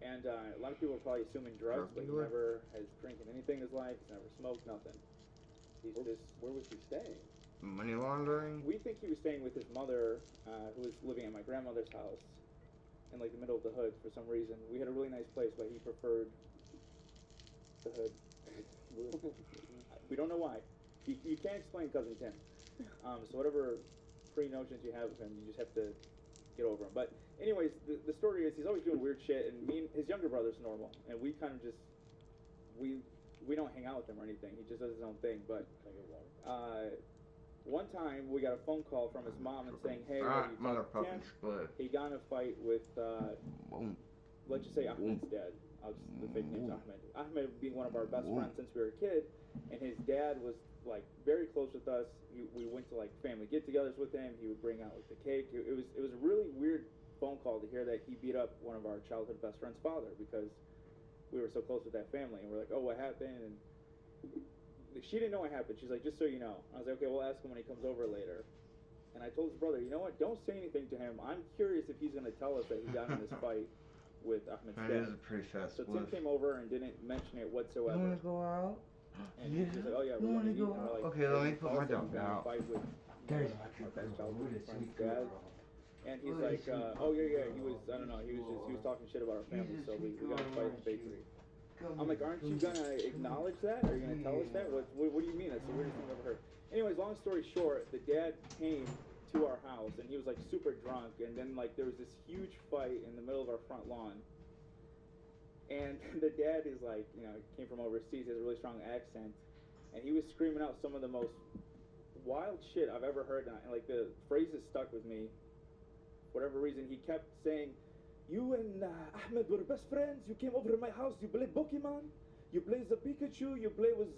And a lot of people are probably assuming drugs, but he never has drinking anything in his life. He's never smoked nothing. He's Where was he staying? Money laundering? We think he was staying with his mother, who was living at my grandmother's house, in like the middle of the hood for some reason. We had a really nice place, but he preferred the hood. We don't know why. You can't explain Cousin Tim. So whatever pre-notions you have of him, you just have to get over him. But anyways, the story is he's always doing weird shit, and me and his younger brother's normal, and we kind of just we don't hang out with him or anything. He just does his own thing. But one time we got a phone call from his mom and saying, "Hey, have you talked to Tim? Motherfucking split. He got in a fight with let's just say Ahmed's dad. The fake name's Ahmed. Ahmed being one of our best friends since we were a kid, and his dad was like very close with us. We went to like family get-togethers with him. He would bring out like the cake. It was a really weird phone call to hear that he beat up one of our childhood best friend's father because we were so close with that family. And we're like, oh, what happened? And she didn't know what happened. She's like, just so you know. I was like, okay, we'll ask him when he comes over later. And I told his brother, you know what? Don't say anything to him. I'm curious if he's going to tell us that he got in this fight with Ahmed's That dad. is a pretty fast So Tim split. came over and didn't mention it You whatsoever. wanna go out? And he's just like, oh yeah, we're gonna eat. And we're like, Okay, let me put my also, dog got in a out. fight with There's our best childhood friend's dad. And he's like, oh yeah, he was, I don't know, he was talking shit about our family, so we got in a fight in the bakery. I'm like, aren't you gonna acknowledge that? Are you gonna tell us that? What do you mean? That's the weirdest thing I've ever heard. Anyways, long story short, the dad came to our house and he was like super drunk, and then like there was this huge fight in the middle of our front lawn. And the dad is like, you know, came from overseas, has a really strong accent, and he was screaming out some of the most wild shit I've ever heard, and like the phrases stuck with me. For whatever reason, he kept saying, you and Ahmed were best friends. You came over to my house. You play Pokemon. You play the Pikachu. You play with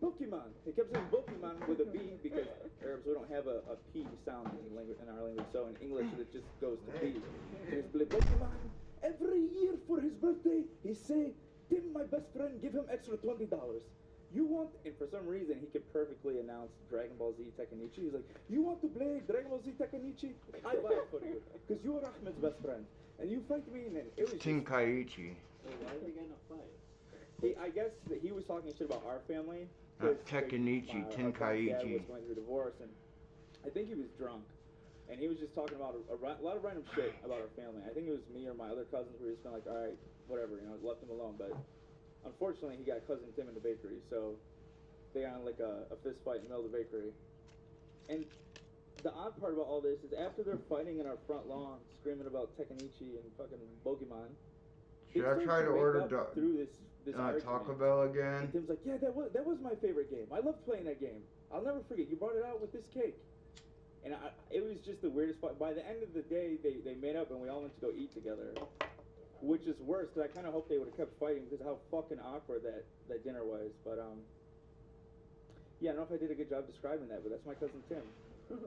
Pokemon. He kept saying Pokemon with a B because Arabs, we don't have a P sound in our language. So in English, it just goes to B. So he play Pokemon. Every year for his birthday, he say, Tim, my best friend, give him extra $20. You want, and for some reason he could perfectly announce Dragon Ball Z Tekenichi. He's like, you want to play Dragon Ball Z Tekenichi? I buy it for you, because you are Ahmed's best friend, and you fight me, and it was Tenkaichi. Why are they getting a fight? I guess that he was talking shit about our family. Not Tekenichi, Our dad Tenkaichi. was going through divorce, and I think he was drunk, and he was just talking about a lot of random shit about our family. I think it was me or my other cousins who were just kind of like, all right, whatever, you know, left him alone, but. Unfortunately, he got cousin Tim in the bakery, so they got in like a fist fight in the middle of the bakery. And the odd part about all this is after they're fighting in our front lawn, screaming about Tekenichi and fucking Pokemon. Should I try to order through this Taco Bell again? And Tim's like, yeah, that was my favorite game. I loved playing that game. I'll never forget. You brought it out with this cake. And it was just the weirdest fight. By the end of the day, they made up and we all went to go eat together. Which is worse, because I kind of hope they would have kept fighting because of how fucking awkward that dinner was. But, yeah, I don't know if I did a good job describing that, but that's my cousin Tim. And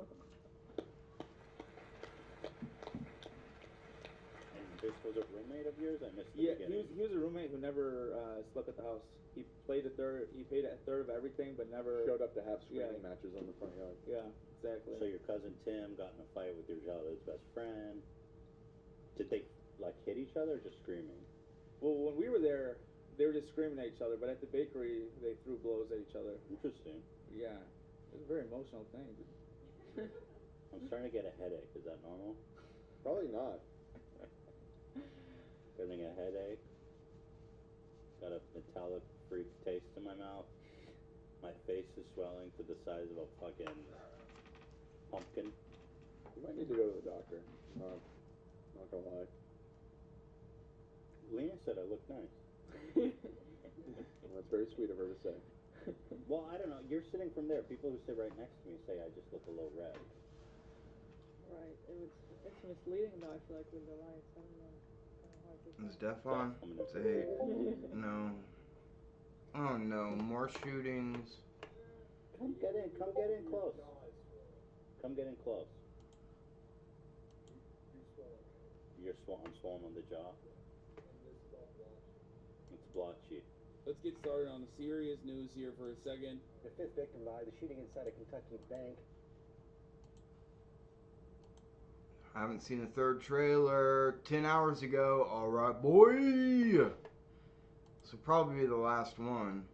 this was a roommate of yours? I missed the beginning. he was a roommate who never slept at the house. He paid a third of everything, but never... Showed up to have screaming matches on the front yard. Yeah, exactly. So your cousin Tim got in a fight with your childhood's best friend. Did they... like hit each other or just screaming? Well, when we were there, they were just screaming at each other, but at the bakery, they threw blows at each other. Interesting. Yeah. It was a very emotional thing. I'm starting to get a headache. Is that normal? Probably not. Getting a headache. Got a metallic freak taste in my mouth. My face is swelling to the size of a fucking pumpkin. You might need to go to the doctor. Not gonna lie. Lena said I look nice. That's very sweet of her to say. Well, I don't know. You're sitting from there. People who sit right next to me say I just look a little red. Right. It's misleading though, I feel like, with the lights. I don't know. Is Def on? Say, no. Oh no, more shootings. Come get in close. Come get in close. I'm swollen on the jaw. It's blotchy. Let's get started on the serious news here for a second. The fifth victim by the shooting inside a Kentucky bank. I haven't seen the third trailer. 10 hours ago. Alright, boy! This will probably be the last one.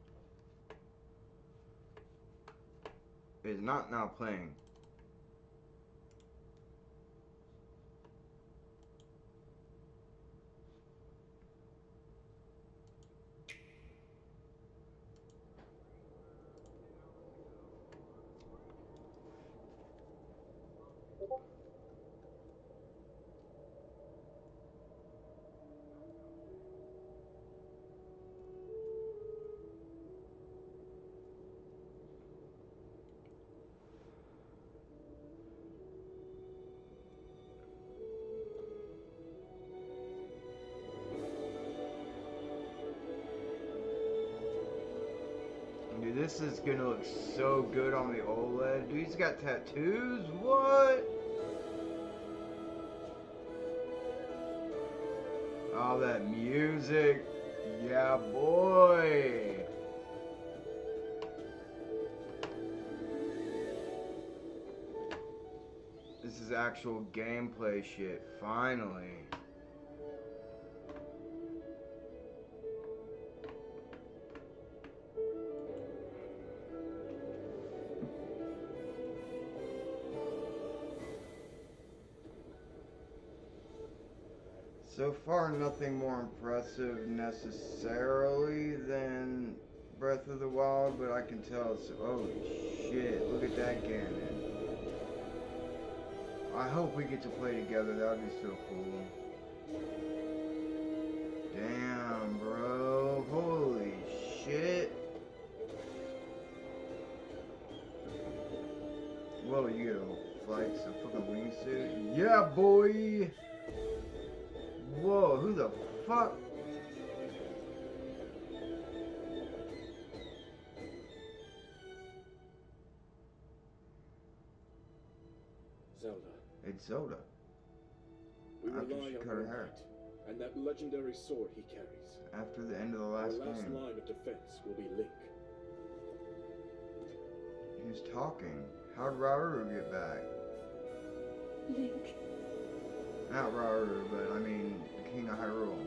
It is not now playing. Dude, this is gonna look so good on the OLED. Dude, he's got tattoos? What? Oh, that music. Yeah, boy. This is actual gameplay shit, finally. So far, nothing more impressive necessarily than Breath of the Wild, but I can tell it's, oh shit, look at that Ganon. I hope we get to play together, that would be so cool. Damn, bro, holy shit. Whoa, you get a flight, some fucking wingsuit? Yeah, boy! Whoa, who the fuck? Zelda. It's Zelda. We After rely she on cut her your hair. might, and that legendary sword he carries. After the end of the Our last last game. line of defense will be Link. He was talking. How'd Rauru get back? Link. Not Rauru, but I mean the King of Hyrule.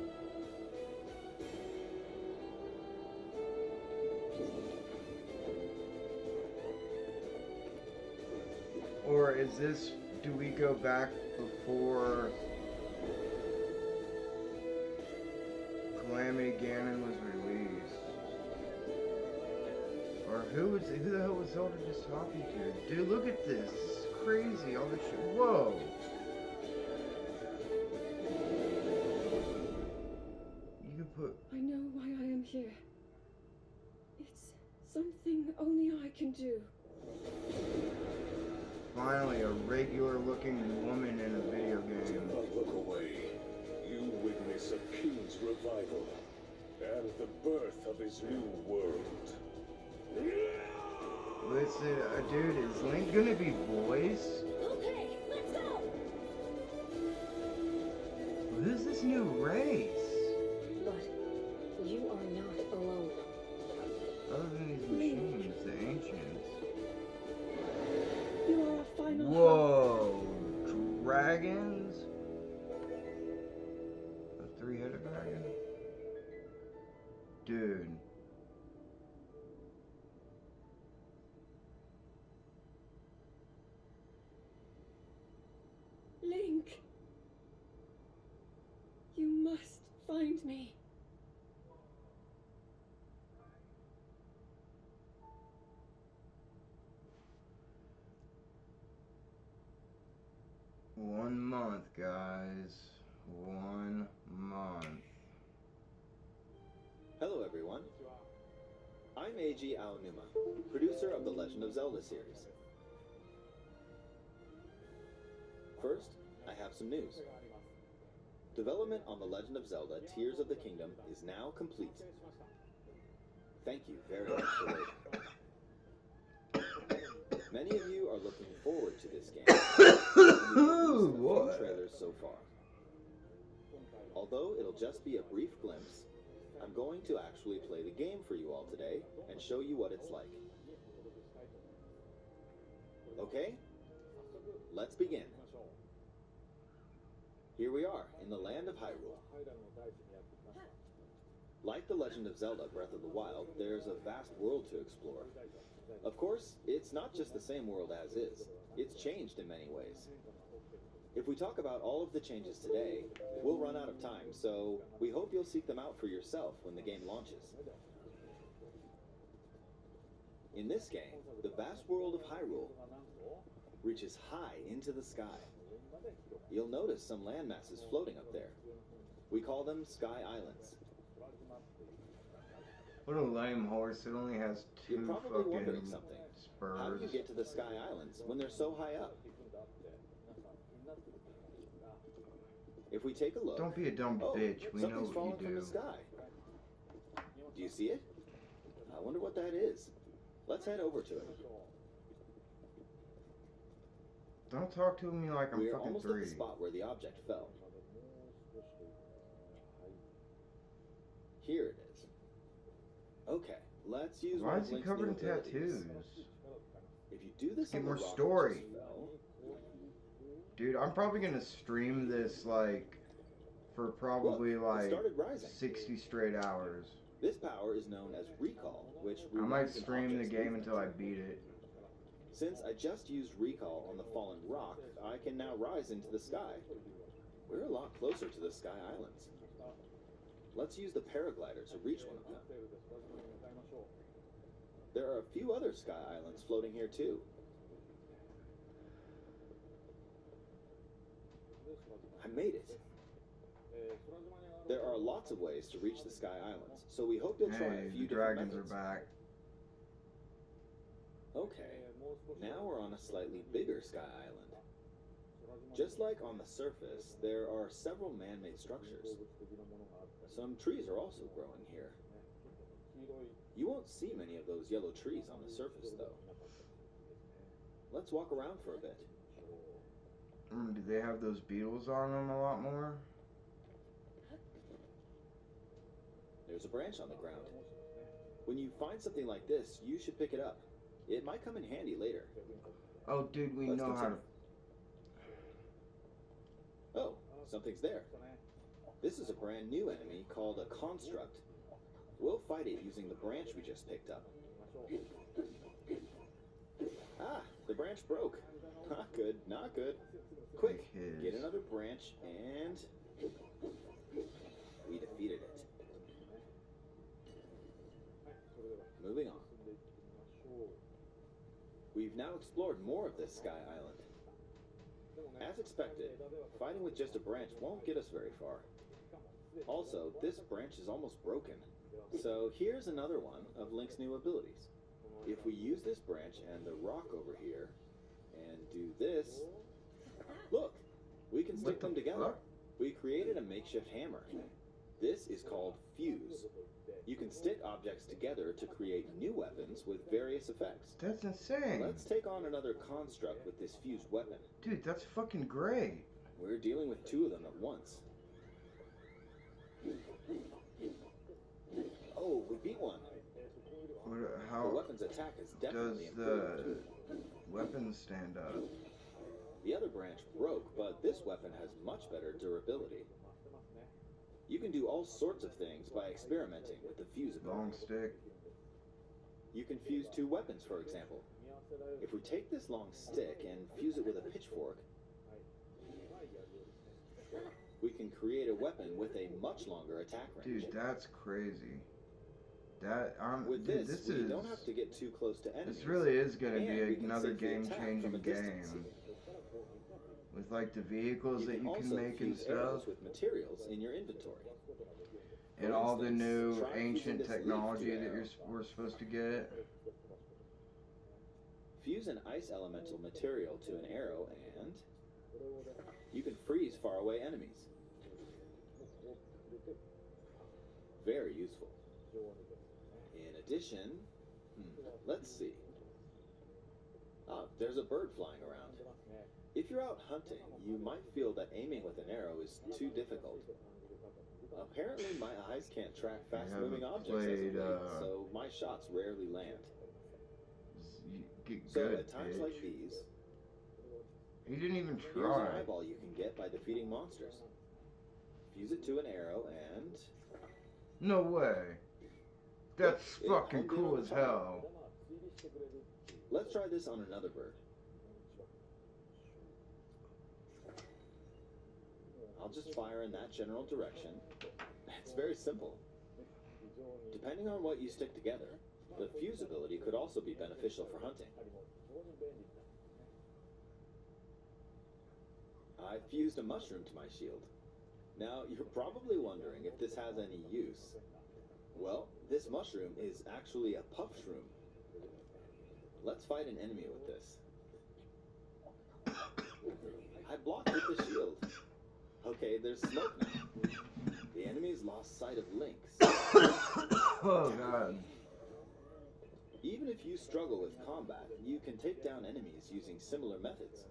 Or is this, do we go back before Calamity Ganon was released? Or who the hell was Zelda just talking to? Dude, look at this. This is crazy. All this shit. Whoa. You can put. I know why I am here. It's something only I can do. Finally, a regular-looking woman in a video game. Do not look away. You witness a king's revival and the birth of his new world. Listen, dude, is Link gonna be voiced? Okay, let's go! Who's this new race? But you are not alone. Other than these machines, the ancients. You are a final Whoa! Dragons? A three-headed dragon? Dude. Link. You must find me. One month, guys. 1 month. Hello, everyone. I'm Eiji Aonuma, producer of the Legend of Zelda series. First, I have some news. Development on The Legend of Zelda Tears of the Kingdom is now complete. Thank you very much for waiting. Many of you are looking forward to this game. We've released a few trailers so far. Although it'll just be a brief glimpse, I'm going to actually play the game for you all today and show you what it's like. Okay? Let's begin. Here we are, in the land of Hyrule. Like The Legend of Zelda Breath of the Wild, there's a vast world to explore. Of course, it's not just the same world as is. It's changed in many ways. If we talk about all of the changes today, we'll run out of time, so we hope you'll seek them out for yourself when the game launches. In this game, the vast world of Hyrule reaches high into the sky. You'll notice some landmasses floating up there. We call them Sky Islands. What a lame horse. It only has You're 2 probably wondering fucking something. spurs. How do you get to the Sky Islands when they're so high up? If we take a look... Don't be a dumb bitch. We know something's what fallen you from do. the sky. Do you see it? I wonder what that is. Let's head over to it. Don't talk to me like I'm We're fucking almost 3. at the spot where the object fell. Here it is. Okay, let's use Why one is of he Link's covered new in tattoos? abilities. If you do this Get on the more rock that story. just fell, Dude, I'm probably gonna stream this like for probably Look, it like started rising. 60 straight hours. this power is known as recall, which I might reminds an stream the object's game movement. until I beat it. Since I just used recall on the fallen rock, I can now rise into the sky. We're a lot closer to the Sky Islands. Let's use the paraglider to reach one of them. There are a few other Sky Islands floating here too. I made it. There are lots of ways to reach the Sky Islands, so we hope you'll try a few the different dragons methods. are back. Okay, now we're on a slightly bigger Sky Island. Just like on the surface, there are several man-made structures. Some trees are also growing here. You won't see many of those yellow trees on the surface, though. Let's walk around for a bit. Do they have those beetles on them a lot more? There's a branch on the ground. When you find something like this, you should pick it up. It might come in handy later. Oh, dude, we Let's know how to... continue. Oh, something's there. This is a brand new enemy called a construct. We'll fight it using the branch we just picked up. Ah, the branch broke. Not good, not good. Quick, get another branch and... we defeated it. Moving on. We've now explored more of this Sky Island. As expected, fighting with just a branch won't get us very far. Also, this branch is almost broken. So here's another one of Link's new abilities. If we use this branch and the rock over here, and do this, look, we can stick them together. We created a makeshift hammer. This is called Fuse. You can stick objects together to create new weapons with various effects. That's insane. Let's take on another construct with this fused weapon. Dude, that's fucking great. We're dealing with two of them at once. Oh, we beat one. How the weapon's attack is definitely does improved. the weapon stand up? The other branch broke, but this weapon has much better durability. You can do all sorts of things by experimenting with the fuse ability. Long stick. You can fuse two weapons, for example. If we take this long stick and fuse it with a pitchfork, we can create a weapon with a much longer attack range. Dude, that's crazy. With dude, this, this we is... don't have to get too close to enemies. This really is going to and be we can another safely attack game-changing from a distance. game. With like the vehicles that you can also make and fuse stuff. arrows with materials in your inventory. And all the instance, new try fusing ancient this leaf technology to an that arrow. we're supposed to get. Fuse an ice elemental material to an arrow and you can freeze faraway enemies. Very useful. In addition, let's see. Ah, there's a bird flying around. If you're out hunting, you might feel that aiming with an arrow is too difficult. Apparently, my eyes can't track fast-moving objects as of late, so my shots rarely land. Get So good, at times bitch. like these, He didn't even here's try. an eyeball you can get by defeating monsters. Fuse it to an arrow and... No way. That's It fucking honed in cool on as the target. hell. Let's try this on another bird. I'll just fire in that general direction. It's very simple. Depending on what you stick together, the fuse ability could also be beneficial for hunting. I fused a mushroom to my shield. Now, you're probably wondering if this has any use. Well, this mushroom is actually a puff shroom. Let's fight an enemy with this. I blocked with the shield. Okay, there's smoke now. The enemy's lost sight of Link. Oh god. Even if you struggle with combat, you can take down enemies using similar methods.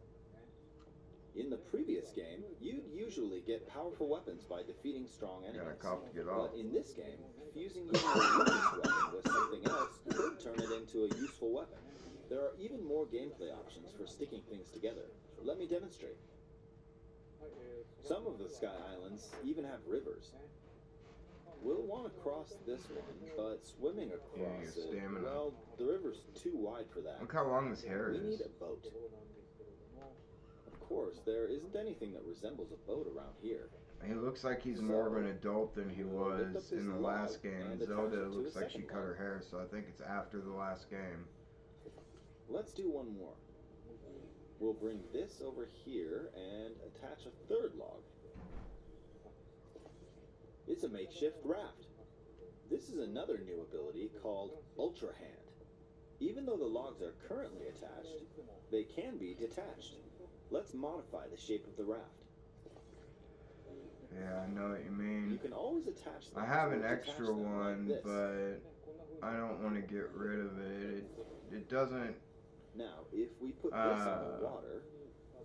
In the previous game, you'd usually get powerful weapons by defeating strong enemies. Got a cop to get off. But in this game, fusing your weakest weapon with something else could turn it into a useful weapon. There are even more gameplay options for sticking things together. Let me demonstrate. Some of the Sky Islands even have rivers. We'll want to cross this one, but swimming across it, stamina. well, the river's too wide for that. Look how long this hair We is. need a boat. Of course, there isn't anything that resembles a boat around here. He looks like he's more of an adult than he was in the last game. Zelda looks like she cut her hair, so I think it's after the last game. Let's do one more. We'll bring this over here and attach a third log. It's a makeshift raft. This is another new ability called Ultra Hand. Even though the logs are currently attached, they can be detached. Let's modify the shape of the raft. Yeah, I know what you mean. You can always attach them. I have an or detach extra them one, like this. but I don't want to get rid of it. It doesn't. Now, if we put this on the water,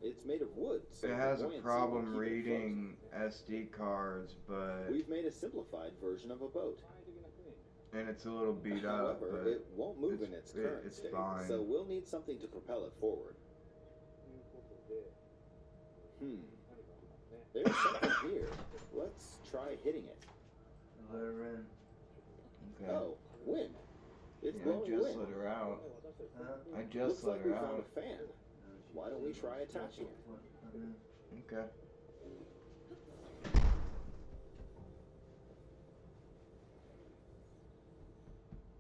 it's made of wood. So It has the a buoyancy problem will keep it reading SD cards, but We've made a simplified version of a boat. and it's a little beat up. However, But it won't move in its current it's state, fine. so we'll need something to propel it forward. There's something here. Let's try hitting it. Let her in. Okay. Oh, wind. It's I blowing just wind. let her out. I Looks just let like her we found out. a fan. Why don't we try attaching it? Okay.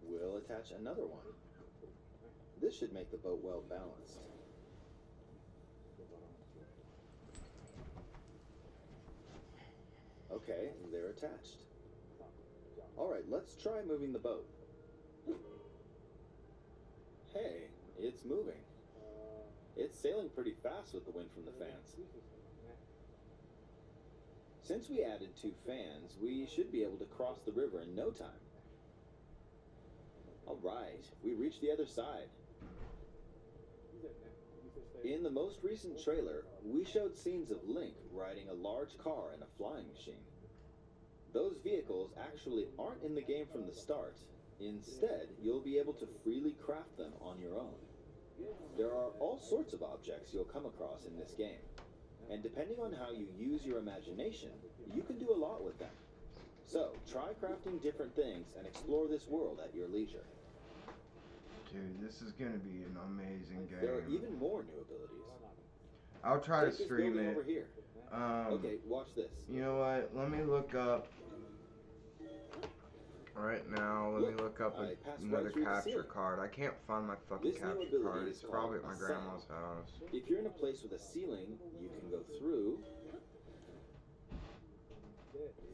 We'll attach another one. This should make the boat well balanced. Okay, they're attached. Alright, let's try moving the boat. Hey, it's moving. It's sailing pretty fast with the wind from the fans. Since we added 2 fans, we should be able to cross the river in no time. Alright, we reached the other side. In the most recent trailer, we showed scenes of Link riding a large car and a flying machine. Those vehicles actually aren't in the game from the start. Instead, you'll be able to freely craft them on your own. There are all sorts of objects you'll come across in this game, and depending on how you use your imagination, you can do a lot with them. So, try crafting different things and explore this world at your leisure. Dude, this is gonna be an amazing game. There are even more new abilities. I'll try to Take this stream building it. over here. Okay, watch this. You know what? Let me look up. Right now, let me look up I passed another right through the capture ceiling. card. I can't find my fucking This new capture ability card. is It's probably at called my Ascend. grandma's house. If you're in a place with a ceiling, you can go through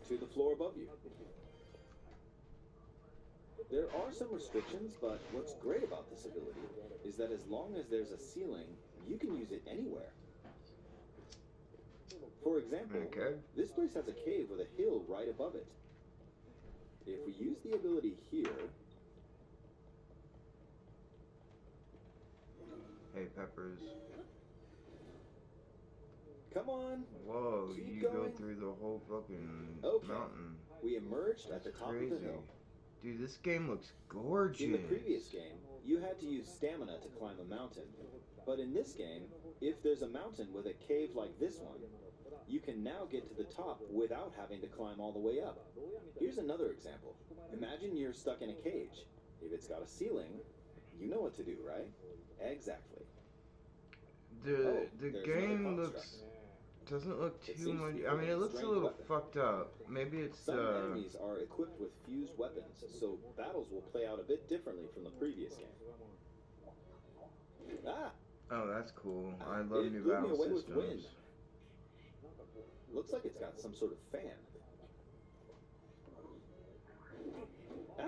to the floor above you. There are some restrictions, but what's great about this ability is that as long as there's a ceiling, you can use it anywhere. For example, this place has a cave with a hill right above it. If we use the ability here, Hey, Peppers. come on. Whoa, Keep you going. go through the whole fucking Okay. mountain. We emerged at the That's top crazy. of the hill. Dude, this game looks gorgeous. In the previous game, you had to use stamina to climb a mountain. But in this game, if there's a mountain with a cave like this one, you can now get to the top without having to climb all the way up. Here's another example. Imagine you're stuck in a cage. If it's got a ceiling, you know what to do, right? Exactly. The there's another game construct. looks doesn't look It too seems to much. be I mean, it a looks a strange little weapon. fucked up. Maybe it's Some enemies are equipped with fused weapons, so battles will play out a bit differently from the previous game. Ah! Oh, that's cool. I love It new blew me battle away with wind. systems. Looks like it's got some sort of fan. Ah!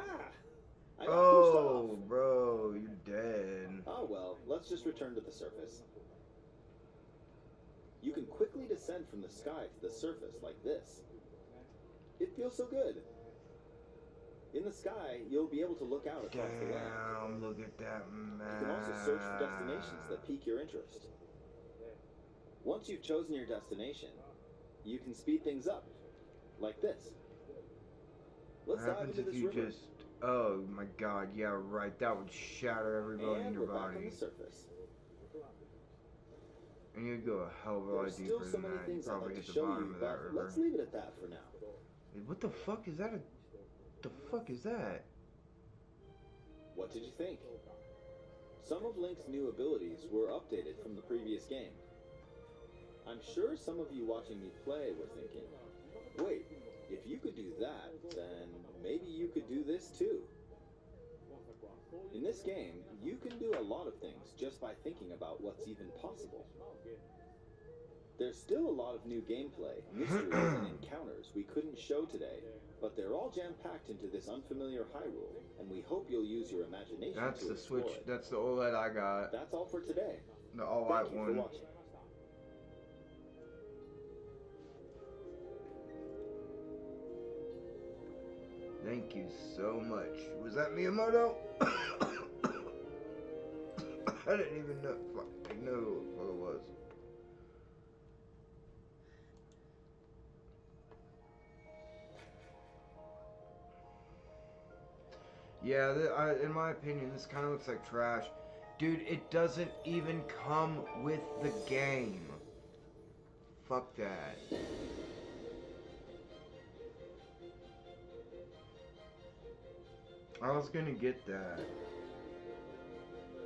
I got pushed Oh, off. bro, you're dead. Oh well, let's just return to the surface. You can quickly descend from the sky to the surface like this. It feels so good. In the sky, you'll be able to look out across the land. Damn, look at that You can also search for destinations that pique your interest. Once you've chosen your destination, you can speed things up, like this. Let's What dive happens into if this you river. just... Oh my god, yeah, right. That would shatter every bone in And your we're back on body. the surface. And you'd go a hell of a lot There's deeper still so than many that. You'd things I'd probably like hit to the show bottom you, of that but river. let's leave it at that for now. Hey, what the fuck is that? The fuck is that? What did you think? Some of Link's new abilities were updated from the previous game. I'm sure some of you watching me play were thinking, wait, if you could do that, then maybe you could do this too. In this game, you can do a lot of things just by thinking about what's even possible. There's still a lot of new gameplay, mysteries, and encounters we couldn't show today, but they're all jam-packed into this unfamiliar Hyrule, and we hope you'll use your imagination That's to the explore Switch. it. That's the OLED I got. That's all for today. The all-white Thank you one. for watching. Thank you so much. Was that Miyamoto? I didn't even know what it was. Yeah, in my opinion, this kind of looks like trash. Dude, it doesn't even come with the game. Fuck that. I was gonna get that.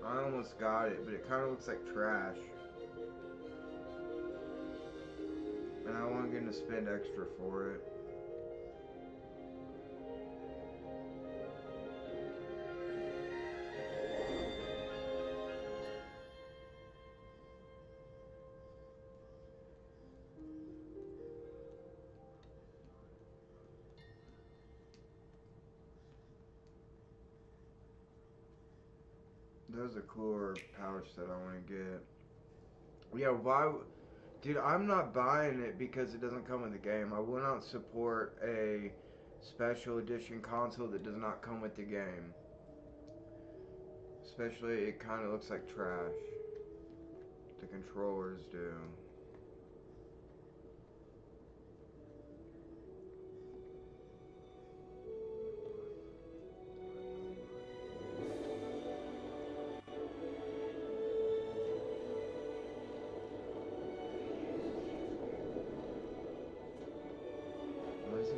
I almost got it, but it kind of looks like trash. And I wasn't gonna spend extra for it. Those are cooler pouch that I want to get. Yeah, why? Dude, I'm not buying it because it doesn't come with the game. I will not support a special edition console that does not come with the game. Especially, it kind of looks like trash. The controllers do.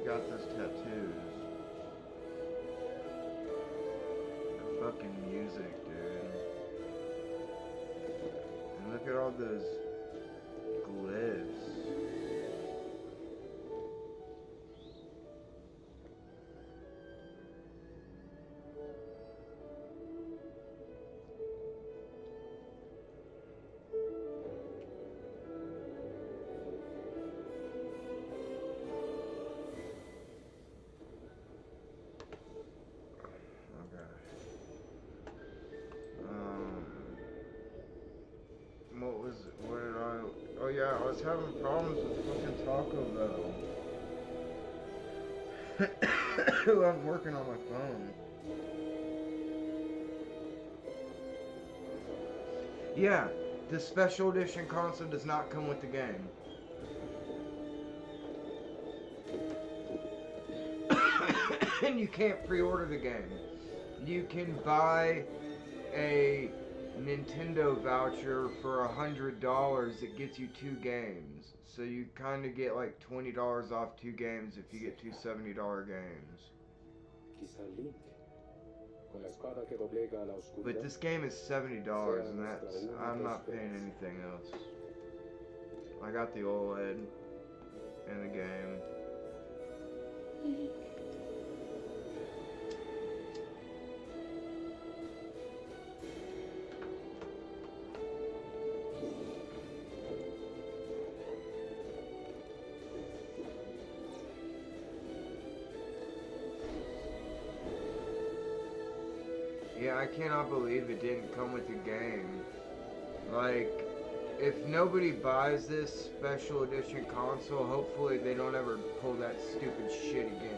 Got those tattoos. The fucking music, dude. And look at all those glyphs. I was having problems with fucking Taco Bell. I'm working on my phone. Yeah, the special edition console does not come with the game. And you can't pre-order the game. You can buy a Nintendo voucher for $100 that gets you 2 games. So you kind of get like $20 off 2 games if you get 2 $70 games. But this game is $70 and that's, I'm not paying anything else. I got the OLED in the game. Yeah, I cannot believe it didn't come with the game. Like, if nobody buys this special edition console, hopefully they don't ever pull that stupid shit again.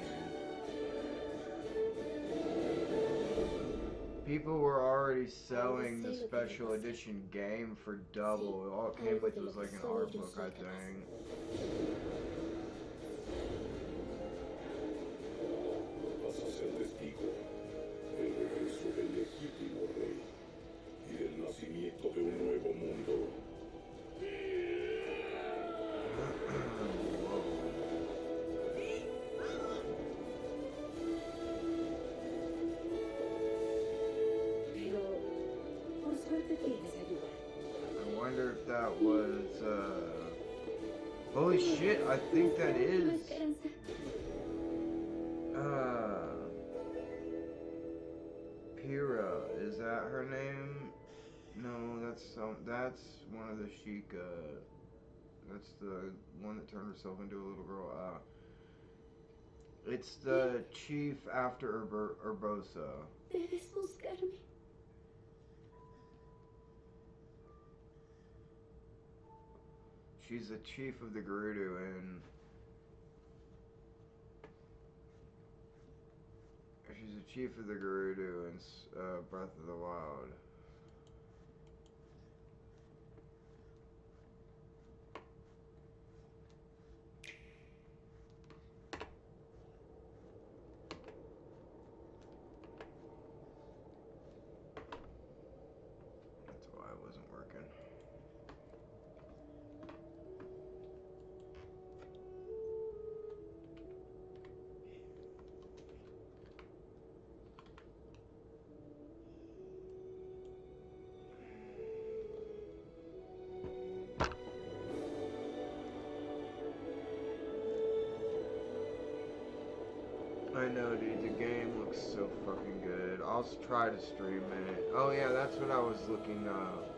People were already selling the special edition game for double. All it came with was like an art book, I think. I wonder if that was Holy shit, I think that is Pyrrha. Is that her name? No, that's one of the Sheikah. That's the one that turned herself into a little girl. It's the chief after Urbosa. Debes buscarme. She's the chief of the Gerudo and she's the chief of the Gerudo in Breath of the Wild. That's why it wasn't working. I know, dude, the game looks so fucking good. I'll try to stream it. Oh yeah, that's what I was looking up.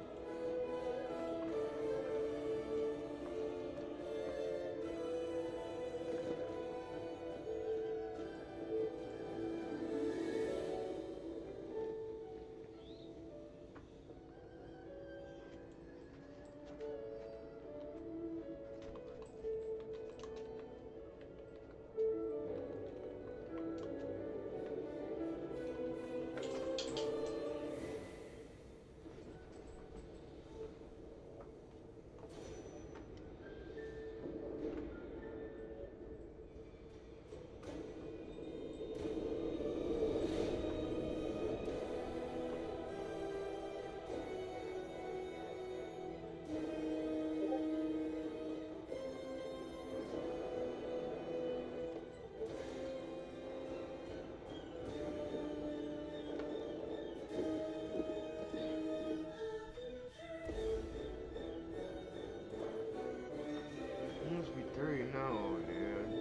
Must be 3, no, dude.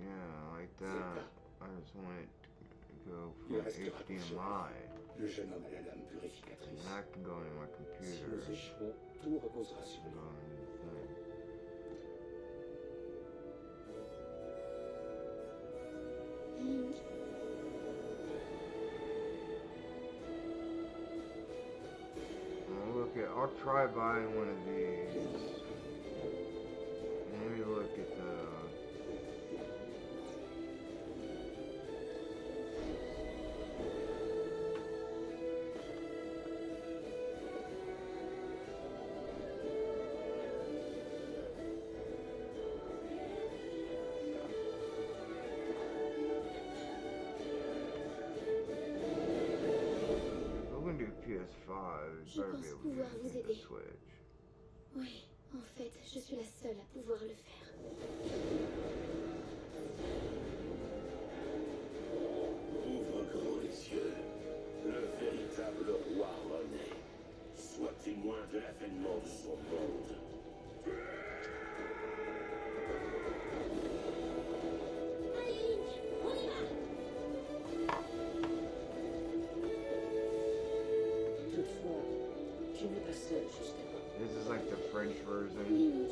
Yeah, like that. I just want it to go from HDMI. Le jeune homme et la dame purificatrice. And that can go into my Si computer. nous échouons, tout reposera sur Go nous. into the thing. Link. I'll try buying one of these. Maybe look at the. I'm gonna do PS5. Je Better pense be able to pouvoir do vous the aider. Switch. Oui, en fait, je suis la seule à pouvoir le faire. Ouvre grand les yeux. Le véritable roi renaît. Sois témoin de l'avènement de son monde. Allez, Link, on y va. Toutefois, tu n'es pas seul, justement. This is like the French version. Link.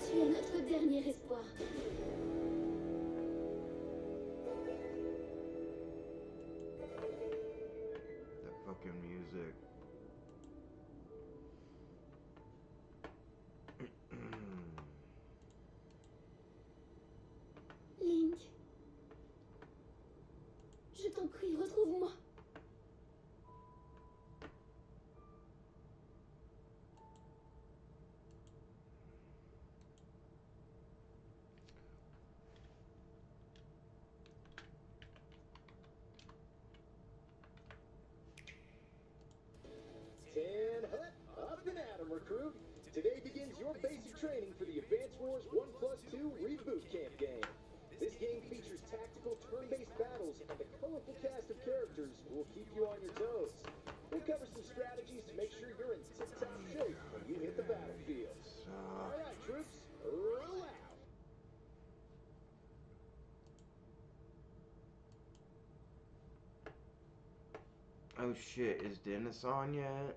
Tu es notre dernier espoir. That fucking music. Link. Je t'en prie, retrouve-moi. And hut, up and at 'em, recruit. Today begins your basic training for the Advance Wars 1+2 Reboot Camp game. This game features tactical turn-based battles and a colorful cast of characters who will keep you on your toes. Oh shit, is Dennis on yet?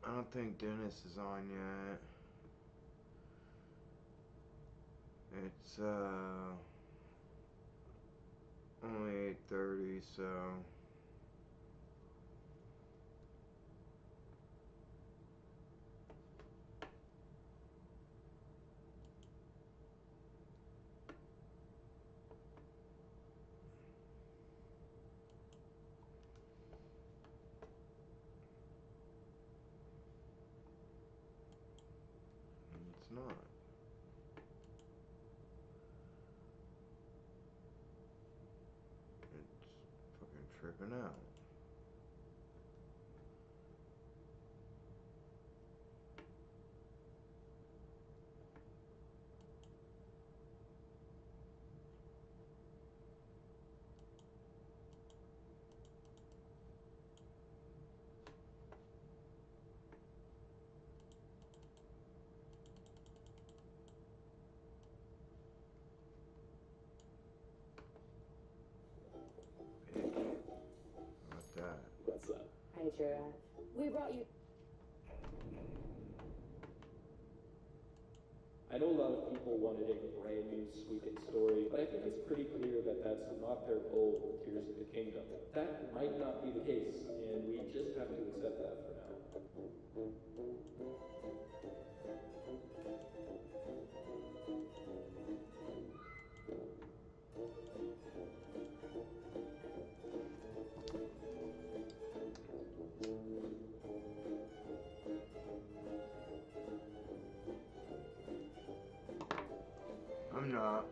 I don't think Dennis is on yet. It's only 8:30, so it's not. It's fucking tripping out. What's that? What's up? Hi, Giraffe. We brought you. I know a lot of people wanted a brand new sweeping story, but I think it's pretty clear that that's not their goal with Tears of the Kingdom. That might not be the case, and we just have to accept that for now. I'm not.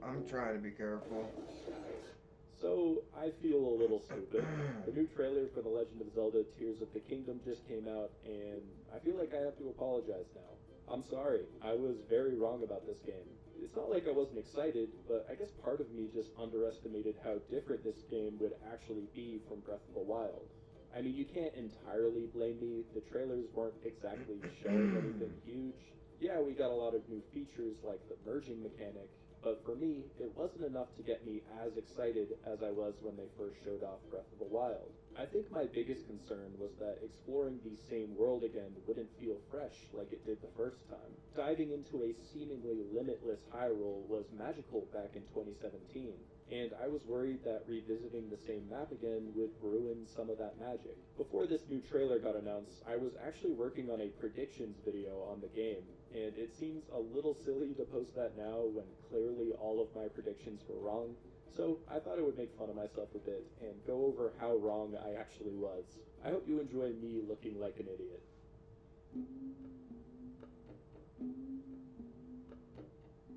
I'm trying to be careful. So, I feel a little stupid. The new trailer for The Legend of Zelda Tears of the Kingdom just came out, and I feel like I have to apologize now. I'm sorry, I was very wrong about this game. It's not like I wasn't excited, but I guess part of me just underestimated how different this game would actually be from Breath of the Wild. I mean, you can't entirely blame me. The trailers weren't exactly showing anything huge. Yeah, we got a lot of new features like the merging mechanic, but for me, it wasn't enough to get me as excited as I was when they first showed off Breath of the Wild. I think my biggest concern was that exploring the same world again wouldn't feel fresh like it did the first time. Diving into a seemingly limitless Hyrule was magical back in 2017, and I was worried that revisiting the same map again would ruin some of that magic. Before this new trailer got announced, I was actually working on a predictions video on the game, and it seems a little silly to post that now when clearly all of my predictions were wrong, so I thought I would make fun of myself a bit and go over how wrong I actually was. I hope you enjoy me looking like an idiot.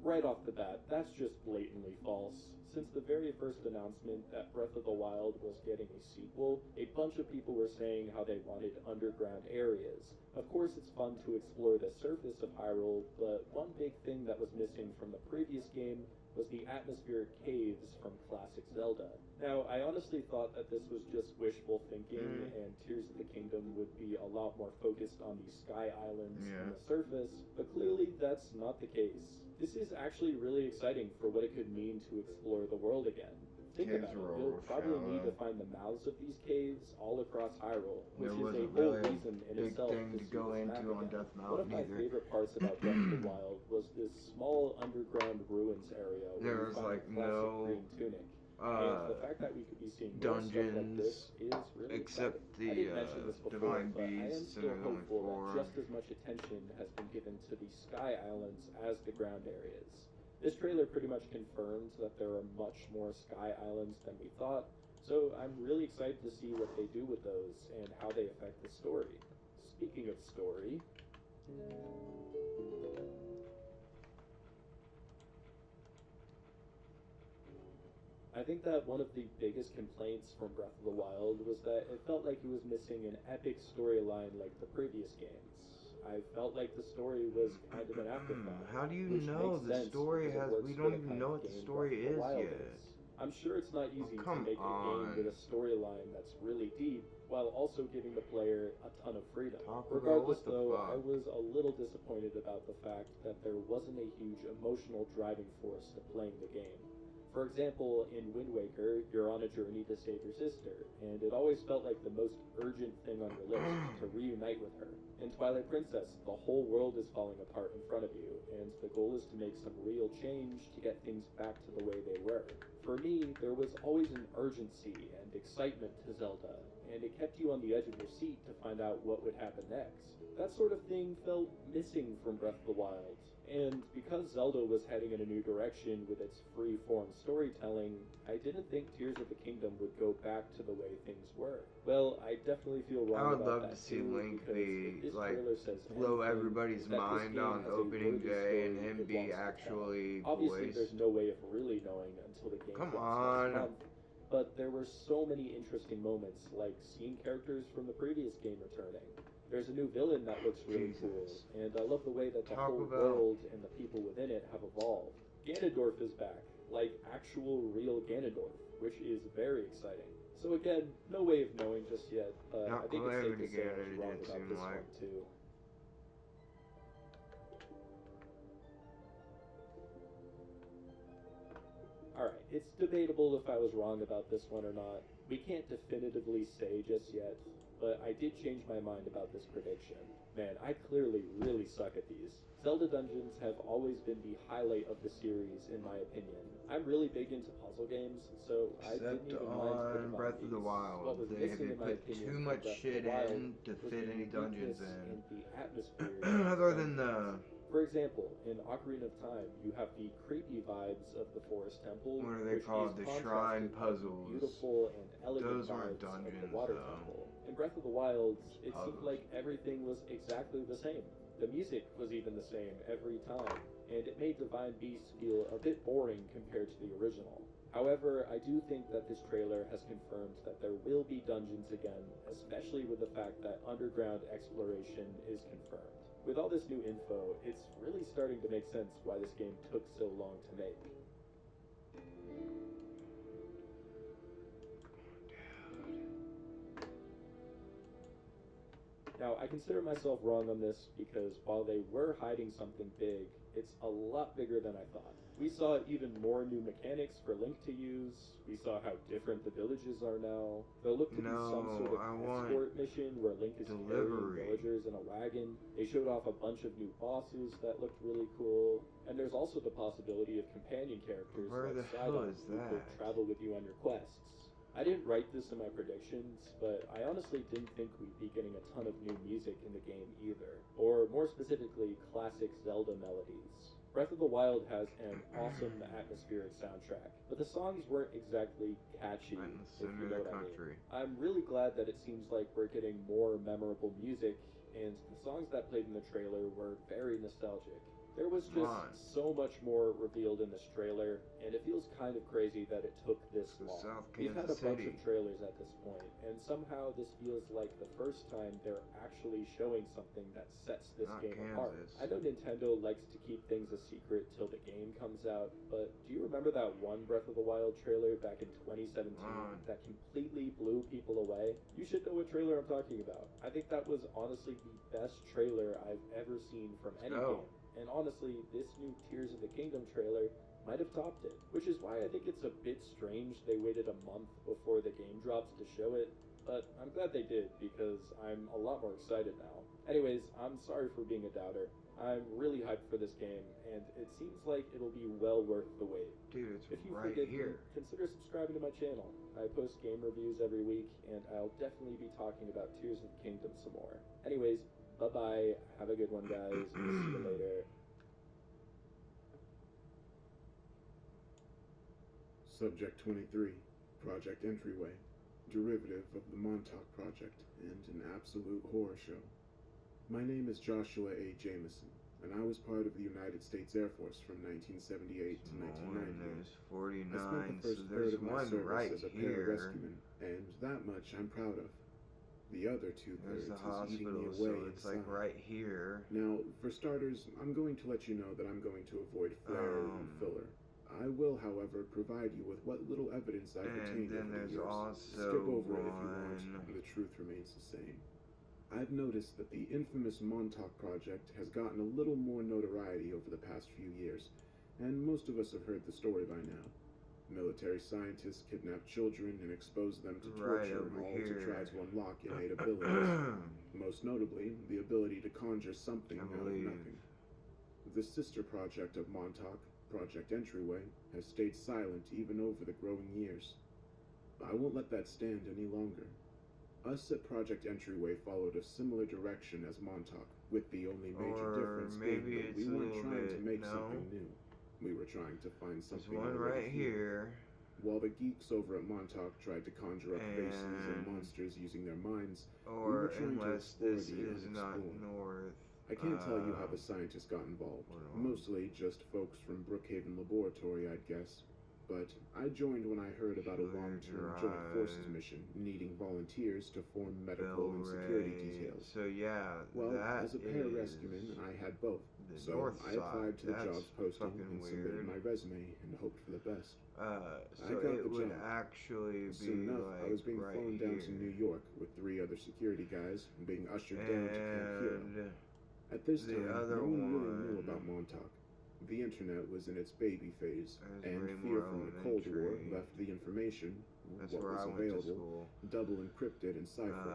Right off the bat, that's just blatantly false. Since the very first announcement that Breath of the Wild was getting a sequel, a bunch of people were saying how they wanted underground areas. Of course, it's fun to explore the surface of Hyrule, but one big thing that was missing from the previous game was the atmospheric caves from classic Zelda. Now, I honestly thought that this was just wishful thinking, and Tears of the Kingdom would be a lot more focused on the sky islands on the surface, but clearly that's not the case. This is actually really exciting for what it could mean to explore the world again. Think about it, you'll probably need to find the mouths of these caves all across Hyrule, which is a whole reason in itself to go into on Death One of Mountain my either. favorite parts about Breath of the Wild was this small underground ruins area where There you was find like a classic no green tunic. And the fact that we could be seeing more stuff like this dungeons is really except exciting. I didn't mention this before, Divine but I am Beasts, still and there's only hopeful 4. that just as much attention has been given to the sky islands as the ground areas. This trailer pretty much confirms that there are much more sky islands than we thought, so I'm really excited to see what they do with those and how they affect the story. Speaking of story, I think that one of the biggest complaints from Breath of the Wild was that it felt like it was missing an epic storyline like the previous games. I felt like the story was kind of an afterthought. How do you which know makes the sense story because it has? works We for don't the even kind know of what the game story Breath of the is Wild yet. is. I'm sure it's not easy to come make a game on. with a storyline that's really deep, while also giving the player a ton of freedom. Talk about Regardless, what the though, fuck. I was a little disappointed about the fact that there wasn't a huge emotional driving force to playing the game. For example, in Wind Waker, you're on a journey to save your sister, and it always felt like the most urgent thing on your list to reunite with her. In Twilight Princess, the whole world is falling apart in front of you, and the goal is to make some real change to get things back to the way they were. For me, there was always an urgency and excitement to Zelda, and it kept you on the edge of your seat to find out what would happen next. That sort of thing felt missing from Breath of the Wild. And because Zelda was heading in a new direction with its free-form storytelling, I didn't think Tears of the Kingdom would go back to the way things were. Well, I definitely feel wrong I would about love that to see too, Link because be if this like trailer says blow anything, everybody's it's that this mind game on has a opening worthy day and story him it be wants to tell. actually Obviously, voiced. there's no way of really knowing until the game Come drops on. next month. But there were so many interesting moments, like seeing characters from the previous game returning. There's a new villain that looks really cool, and I love the way that the Talk whole about- world and the people within it have evolved. Ganondorf is back, like actual real Ganondorf, which is very exciting. So again, no way of knowing just yet, but Not I think it's safe glaring to say I was again, wrong it about seemed this like. one too. Alright, it's debatable if I was wrong about this one or not. We can't definitively say just yet, but I did change my mind about this prediction. Man, I clearly really suck at these. Zelda dungeons have always been the highlight of the series, in my opinion. I'm really big into puzzle games, so I didn't Except even mind putting on on Breath of the these. What Wild, was they missing, in my put opinion, too from much Breath of shit the Wild in to was fit the any dungeons uniqueness in. and the atmosphere. Other than the For example, in Ocarina of Time, you have the creepy vibes of the Forest Temple, what are they which called? is The shrine contrasted by the puzzles. beautiful and elegant Those weren't vibes of dungeons, the Water though. Temple. In Breath of the Wild, it Puzzles. seemed like everything was exactly the same. The music was even the same every time, and it made Divine Beast feel a bit boring compared to the original. However, I do think that this trailer has confirmed that there will be dungeons again, especially with the fact that underground exploration is confirmed. With all this new info, it's really starting to make sense why this game took so long to make. Now, I consider myself wrong on this because while they were hiding something big, it's a lot bigger than I thought. We saw even more new mechanics for Link to use. We saw how different the villages are now. There looked to be some sort of I want escort mission where Link is carrying delivery. villagers in a wagon. They showed off a bunch of new bosses that looked really cool. And there's also the possibility of companion characters Where like the hell Sidon is who could that? travel with you on your quests. I didn't write this in my predictions, but I honestly didn't think we'd be getting a ton of new music in the game either. Or more specifically, classic Zelda melodies. Breath of the Wild has an awesome atmospheric soundtrack, but the songs weren't exactly catchy, Right in the if center you know of the what I country. mean. I'm really glad that it seems like we're getting more memorable music, and the songs that played in the trailer were very nostalgic. There was Come just on. so much more revealed in this trailer, and it feels kind of crazy that it took this long. South We've had a Kansas bunch City. of trailers at this point, and somehow this feels like the first time they're actually showing something that sets this Not game apart. Kansas. I know Nintendo likes to keep things a secret till the game comes out, but do you remember that one Breath of the Wild trailer back in 2017 that completely blew people away? You should know what trailer I'm talking about. I think that was honestly the best trailer I've ever seen from any go. game. And honestly, this new Tears of the Kingdom trailer might have topped it, which is why I think it's a bit strange they waited a month before the game drops to show it, but I'm glad they did because I'm a lot more excited now. Anyways, I'm sorry for being a doubter. I'm really hyped for this game, and it seems like it'll be well worth the wait. Dude, it's If you right forgive here. me, consider subscribing to my channel. I post game reviews every week, and I'll definitely be talking about Tears of the Kingdom some more. Anyways, bye-bye. Have a good one, guys. See you later. Subject 23, Project Entryway, derivative of the Montauk Project, and an absolute horror show. My name is Joshua A. Jameson, and I was part of the United States Air Force from 1978 to 1990. There's I 49, spent the so first there's third of my one service right as a here. pararescueman, and that much I'm proud of. The other There's two-thirds the is eating me hospital, away so it's like inside. right here. Now, for starters, I'm going to let you know that I'm going to avoid flair and filler. I will, however, provide you with what little evidence I've obtained then over the there's years. also Skip over it if you one. want, and the truth remains the same. I've noticed that the infamous Montauk Project has gotten a little more notoriety over the past few years, and most of us have heard the story by now. Military scientists kidnap children and expose them to torture, all to try to unlock innate abilities. Most notably, the ability to conjure something out of nothing. The sister project of Montauk, Project Entryway, has stayed silent even over the growing years. I won't let that stand any longer. Us at Project Entryway followed a similar direction as Montauk, with the only major difference being that we weren't trying to make something new. We were trying to find something one right here. While the geeks over at Montauk tried to conjure up faces and monsters using their minds, we were trying to explore the unexplored. North. I can't tell you how the scientists got involved. Mostly just folks from Brookhaven Laboratory, I'd guess. But I joined when I heard about a long-term joint forces mission needing volunteers to form medical and security details. So yeah, well, that as a pararescueman, I had both. So I applied to the jobs posting and submitted my resume and hoped for the best. So I got it the would job. actually be Soon enough, like I was being right flown down to here. New York with 3 other security guys and being ushered down to Camp Hero. At this time, no one really knew about Montauk. The internet was in its baby phase, and fear from the Cold War left the information, That's what where was I went to available, school. double encrypted and ciphered.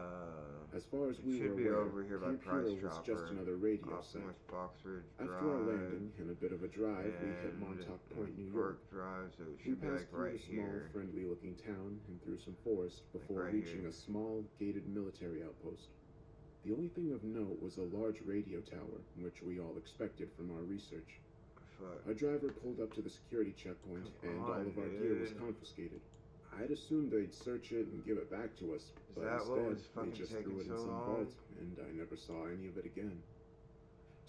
As far as It we should were be aware, over here by Camp Price Hero was just Chopper, another radio off set. North Boxford After our Drive landing and a bit of a drive, we hit and Montauk Point, New Park York. Drive, so it We should be passed like through right a small, here. friendly-looking town and through some forest before right reaching here. a small, gated military outpost. The only thing of note was a large radio tower, which we all expected from our research. Our driver pulled up to the security checkpoint, and all of our gear was confiscated. I'd assumed they'd search it and give it back to us, but that what was instead, fucking they just taking threw it in so some long? vault, and I never saw any of it again.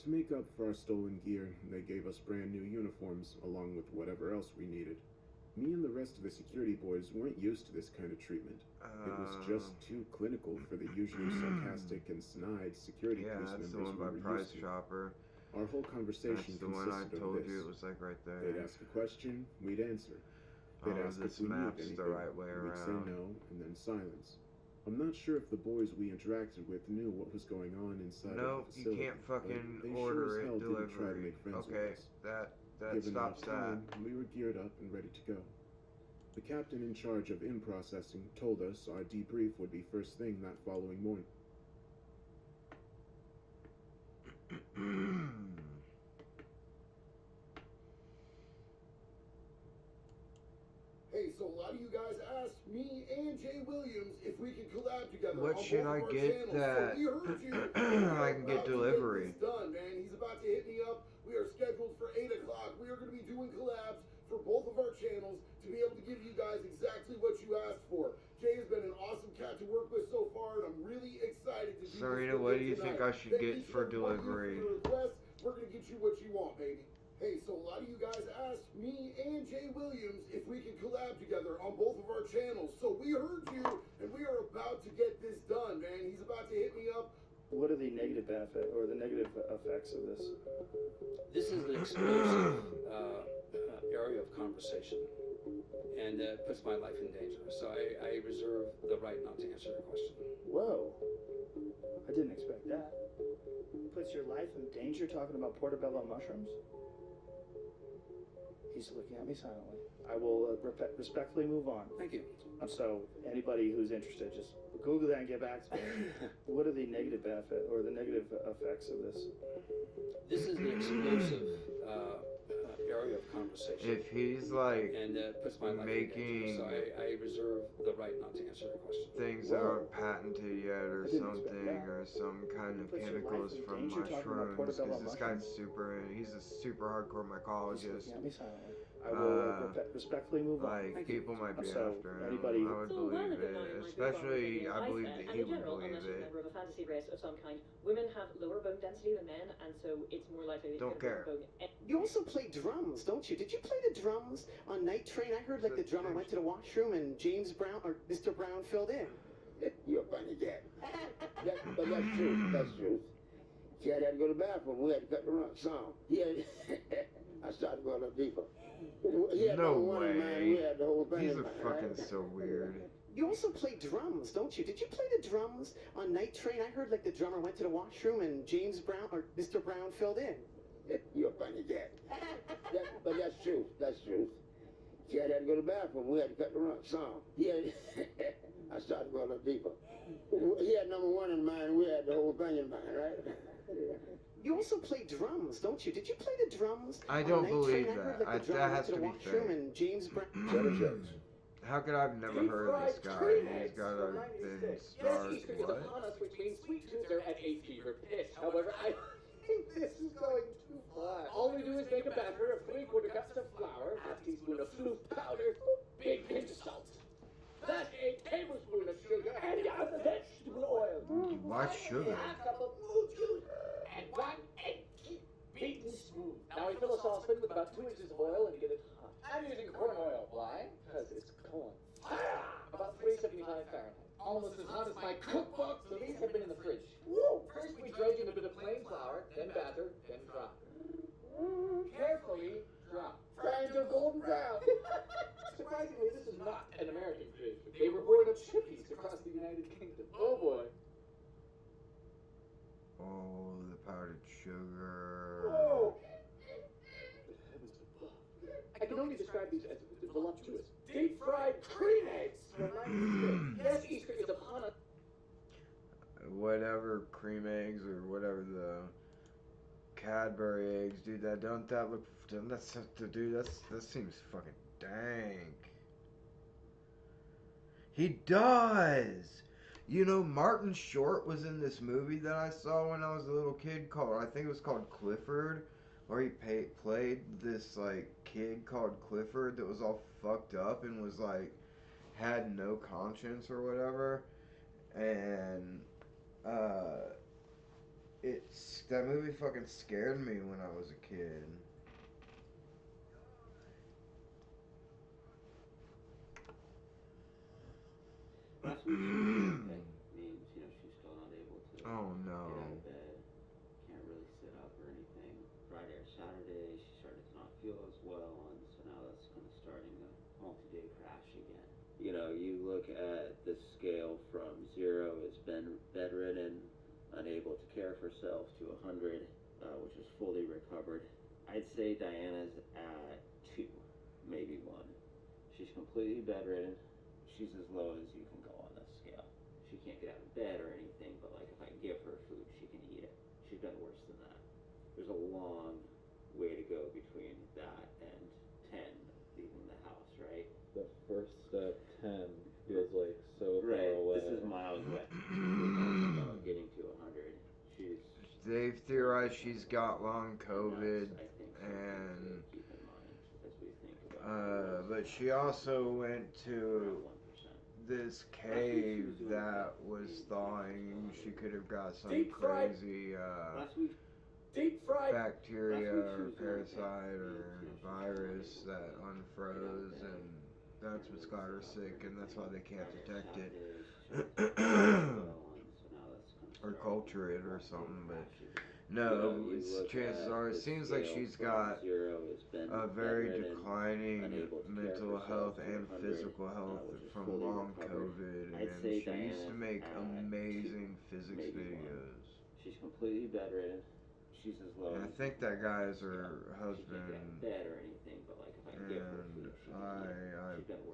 To make up for our stolen gear, they gave us brand new uniforms, along with whatever else we needed. Me and the rest of the security boys weren't used to this kind of treatment. It was just too clinical for the usually sarcastic and snide security police that's members the one we by were Price used to. Chopper. Our whole conversation That's the one I consisted told of this. you, it was like right there. They'd ask a question, we'd answer. They'd Oh, ask this if we needed map's anything, the right way and we'd say around. no, and then silence. I'm not sure if the boys we interacted with knew what was going on inside Nope, of the you facility. can't fucking but they order sure as it hell didn't try to delivery. make friends Okay, with us. that Given stops enough time, we were geared up and ready to go. The captain in charge of in-processing told us our debrief would be first thing that following morning. Hey, so a lot of you guys asked me and Jay Williams if we could collab together. What on should both I of our get channels. that So we heard you. I can get delivery? This done, man. He's about to hit me up. We are scheduled for 8 o'clock. We are going to be doing collabs for both of our channels to be able to give you guys exactly what you asked for. Jay has been an awesome cat to work with so far, and I'm really excited to do Serena, this what with do you you think tonight. I should get for delivery? We're going to get you what you want, baby. Hey, so a lot of you guys asked me and Jay Williams if we could collab together on both of our channels. So we heard you, and we are about to get this done, man. He's about to hit me up. What are the negative benefit or the negative effects of this? This is an explosive area of conversation, and puts my life in danger. So I reserve the right not to answer your question. Whoa, I didn't expect that. Puts your life in danger talking about portobello mushrooms? He's looking at me silently. I will respectfully move on. Thank you. So anybody who's interested, just Google that and get back to me. What are the negative benefit or the negative effects of this? This is an explosive area of conversation. If he's like and puts my life making in danger. So I reserve the right not to answer your question. things that aren't patented yet or something, or some kind of chemicals from mushrooms, because this guy's he's a super hardcore mycologist. I will respectfully move on. Like, people might be So, after him. anybody- I would believe it. Especially, I believe that he would believe unless you're a it. member of a fantasy race of some kind, women have lower bone density than men, and so it's more likely that Don't you care. bone. You also play drums, don't you? Did you play the drums on Night Train? I heard like the drummer went to the washroom and James Brown or Mr. Brown filled in. You're funny, Dad. But that's true. That's true. She had to go to the bathroom. We had to cut the song. Yeah. I started going up deeper. He had No number one in mind. We way. had the whole thing These in are mind, fucking right? so weird. You also play drums, don't you? Did you play the drums on Night Train? I heard like the drummer went to the washroom and James Brown or Mr. Brown filled in. You're a funny cat. But that's true. That's true. Cat had to go to the bathroom. We had to cut the song. Yeah. I started going up deeper. He had number one in mind. We had the whole thing in mind, right? You also play drums, don't you? Did you play the drums? I on don't Night believe Train? I heard that. like the That drummer has went to to the be washroom fake. and James Brown. How could I've never heard of this guy? He's gotta have been starred. What? upon us between Sweet Tooth and A Fever Pitch. However, I think this is going too far. All we do is make a batter of 3/4 cups of flour, half teaspoon of floof powder, big pinch of salt. That's a tablespoon of sugar, and a vegetable oil. Why sugar? Half cup of mood juice, and 1 egg beaten smooth. Now we fill a saucepan with about 2 inches of oil and get it hot. I'm using corn oil. Why? Because it's corn. About 375 Fahrenheit. Almost as hot as my cookbook, so these have been in the fridge. Woo! First we dredge in a bit of plain flour, then batter, then fry. Carefully drop. Fry until golden brown. Surprisingly, this is not an American creation. They were born of chippies across the United Kingdom. Oh boy. Oh, the powdered sugar. Whoa! Heavens above. I can only describe these as voluptuous, deep-fried cream eggs from 96. Yes, Easter is upon us. Whatever cream eggs or whatever the Cadbury eggs, dude. Doesn't that seems fucking dank. He does. You know, Martin Short was in this movie that I saw when I was a little kid called, I think it was called Clifford, where he played this like kid called Clifford that was all fucked up and was like had no conscience or whatever, and that movie fucking scared me when I was a kid. Last week she was okay. Means, she's still not able to Oh no. get out of bed. Can't really sit up or anything. Friday or Saturday, she started to not feel as well, and so now that's kind of starting a multi-day crash again. You look at the scale from 0 is bedridden, unable to care for herself, to 100, which is fully recovered. I'd say Diana's at 2, maybe 1. She's completely bedridden. She's as low as you can go on this scale. She can't get out of bed or anything, but like if I give her food, she can eat it. She's done worse than that. There's a long way to go between that and 10 leaving the house, right? The first step, 10, feels like so far Right. away. This is miles away. Getting to 100. They've theorized she's got long COVID, and but she also went to this cave that was thawing. She could have got some crazy bacteria or parasite or virus that unfroze, and that's what's got her sick, and that's why they can't detect it or culture it or something. But no, chances are, it seems like she's got a very declining mental health and physical health from long COVID, and she used to make amazing physics videos. She's completely bedridden. She's as low. And I think that guy is her husband. Bed or anything, but like if I give her food,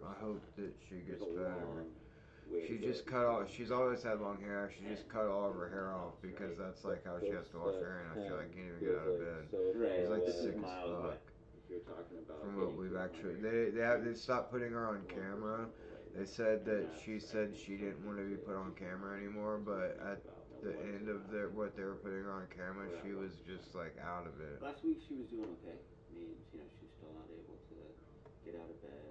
I hope that she gets better. She just cut off. She's always had long hair. She just cut all of her hair off because that's like how she has to wash her hair. And I feel like I can't even get out of bed. She's like sick as fuck. From what we've actually, they stopped putting her on camera. They said that she didn't want to be put on camera anymore. But at the end of what they were putting her on camera, she was just like out of it. Last week she was doing okay. Means, she's still not able to get out of bed.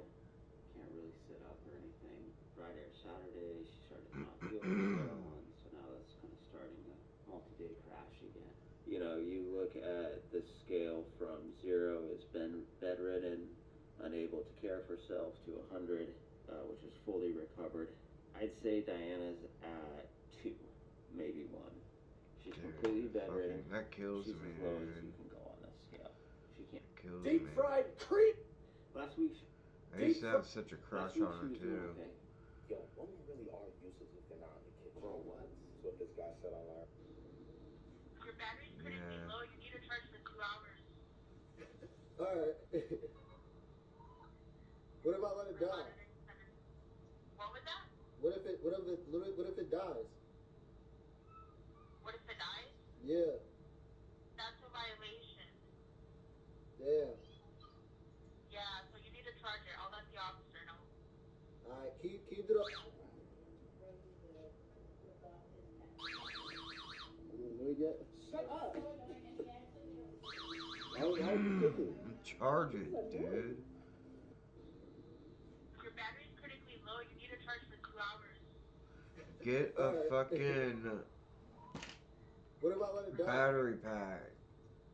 Can't really sit up or anything. Friday or Saturday, she started to not feel well, and so now that's kind of starting a multi-day crash again. You look at the scale from 0 is bedridden, unable to care for herself, to 100, which is fully recovered. I'd say Diana's at 2, maybe 1. She's completely bedridden. That kills She's me, as low as dude. you can go on this scale. She can't kills Deep me. fried creep. Last week, I used to have such a crush on her too. Yo, women really are useless if they're not in the kitchen. Bro, what? That's what this guy said online. Your battery's critically Yeah. low. You need a charge for 2 hours. Alright. What if I let it die? What was that? What if it dies? What if it dies? Yeah. That's a violation. Damn. Yeah, so you need a charger. I'll let the officer know. Alright, keep it up. Let me get. Shut up. Charge it, dude. Your battery's critically low. You need a charge for 2 hours. Get a fucking What if I let it die? battery pack.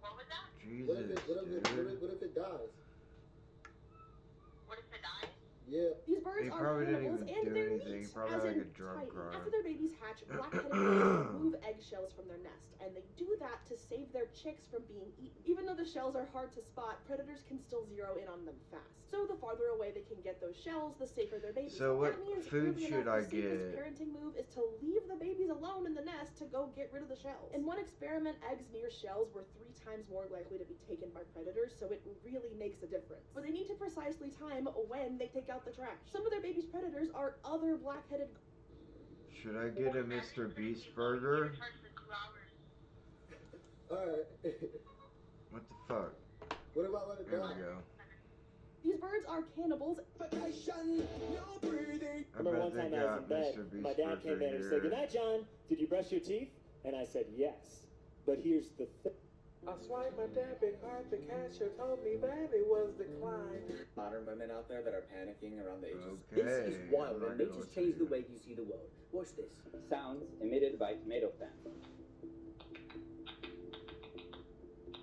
What was that? Jesus, What if it dies? What if it dies? Yeah. These birds He are probably didn't cannibals even and do they're anything. meat, He probably as like in a drunk tight. car. After their babies hatch, black-headed birds remove eggshells from their nest, and they do that to save their chicks from being eaten. Even though the shells are hard to spot, predators can still zero in on them fast. So the farther away they can get those shells, the safer their babies. So what that means, food weirdly should enough, I the safest get? parenting move is to leave the babies alone in the nest to go get rid of the shells. In one experiment, eggs near shells were 3 times more likely to be taken by predators, so it really makes a difference. But they need to precisely time when they take out the trash. Some of their babies' predators are other black-headed. Should I get a Mr. Beast burger? Alright. What the fuck? What if I let it There die? we go. These birds are cannibals. I Remember one bet they time I was got in bed, Mr. Beast my dad came burger in and he said, "Good here. night, John. Did you brush your teeth?" And I said, "Yes." But here's the thing. I swiped my debit card, the cashier told me that it was declined. Modern women out there that are panicking around the ages. Okay, This is wild, I'm and not may gonna just listen change to the you. way you see the world. Watch this. Sounds emitted by tomato plants.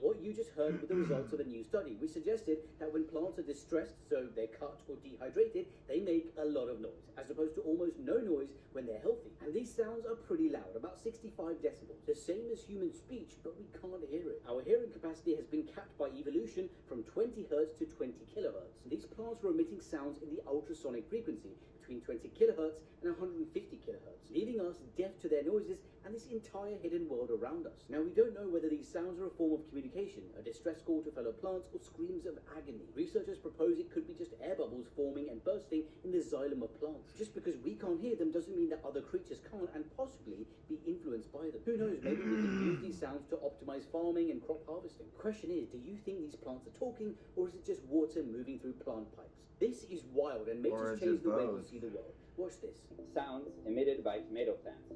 What you just heard were the results of a new study, which suggested that when plants are distressed, so they're cut or dehydrated, they make a lot of noise, as opposed to almost no noise when they're healthy. And these sounds are pretty loud, about 65 decibels, the same as human speech, but we can't hear it. Our hearing capacity has been capped by evolution from 20 hertz to 20 kilohertz. These plants were emitting sounds in the ultrasonic frequency, between 20 kilohertz and 150 kilohertz, leaving us deaf to their noises and this entire hidden world around us. Now, we don't know whether these sounds are a form of communication, a distress call to fellow plants, or screams of agony. Researchers propose it could be just air bubbles forming and bursting in the xylem of plants. Just because we can't hear them doesn't mean that other creatures can't and possibly be influenced by them. Who knows, maybe we can use these sounds to optimize farming and crop harvesting. Question is, do you think these plants are talking, or is it just water moving through plant pipes? This is wild and may Or just is change it the way we both? see the world. Watch this. Sounds emitted by tomato plants.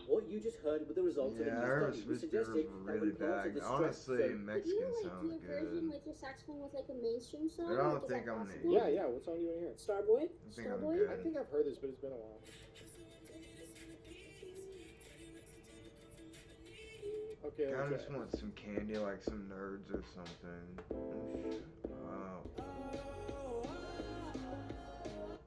What you just heard were the results of a Yeah, I new heard study, which Swiss beer suggested was that really when plants are bad. distressed, Honestly, so Mexican sounds good. like your saxophone was like a mainstream song? But I don't Like, is think that I'm possible? the- Yeah, what song do you want to hear? Starboy? I think I'm Starboy? good. I think I've heard this, but it's been a while. Okay, I okay. just want some candy, like some nerds or something. Oh, shit. Wow.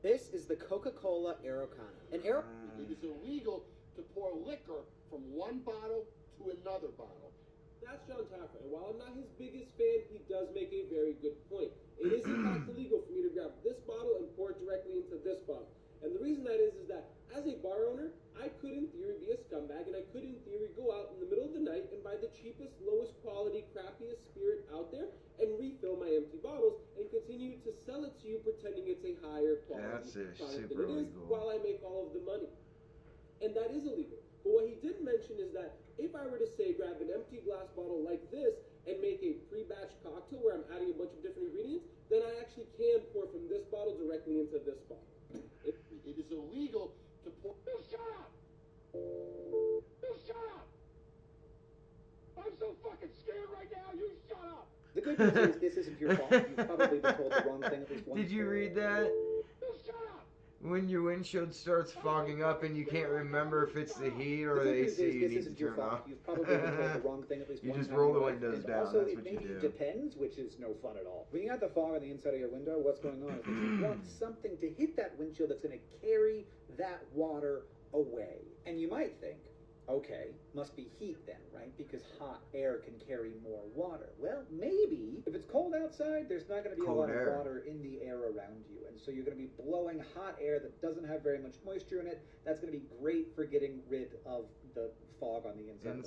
This is the Coca-Cola Aerocana. An Aero... It is illegal to pour liquor from one bottle to another bottle. That's John Taffer, and while I'm not his biggest fan, he does make a very good point. It is in fact illegal for me to grab this bottle and pour it directly into this bottle. And the reason that is that as a bar owner, I could in theory be a scumbag, and I could in theory go out in the middle of the night and buy the cheapest, lowest quality, crappiest spirit out there and refill my empty bottles and continue to sell it to you pretending it's a higher quality That's product super than it is illegal. while I make all of the money. And that is illegal. But what he didn't mention is that if I were to say grab an empty glass bottle like this and make a pre-batch cocktail where I'm adding a bunch of different ingredients, then I actually can pour from this bottle directly into this bottle. It is illegal to pour. You shut up! You shut up! I'm so fucking scared right now. You shut up! The good news is this isn't your fault. You've probably been told the wrong thing at least once. Did you read that? You shut up! When your windshield starts fogging up and you can't remember if it's the heat or The the good news AC is you this need to isn't your turn fault. off. You've probably been told the wrong thing at least You one just time roll in the your life. windows And down, also, that's it what maybe you do. depends, which is no fun at all. When you got the fog on the inside of your window, what's going on is that you want something to hit that windshield that's going to carry that water away. And you might think, Okay, must be heat then, right? Because hot air can carry more water. Well, maybe if it's cold outside, there's not going to be a lot of water in the air around you. And so you're going to be blowing hot air that doesn't have very much moisture in it. That's going to be great for getting rid of the fog on the inside.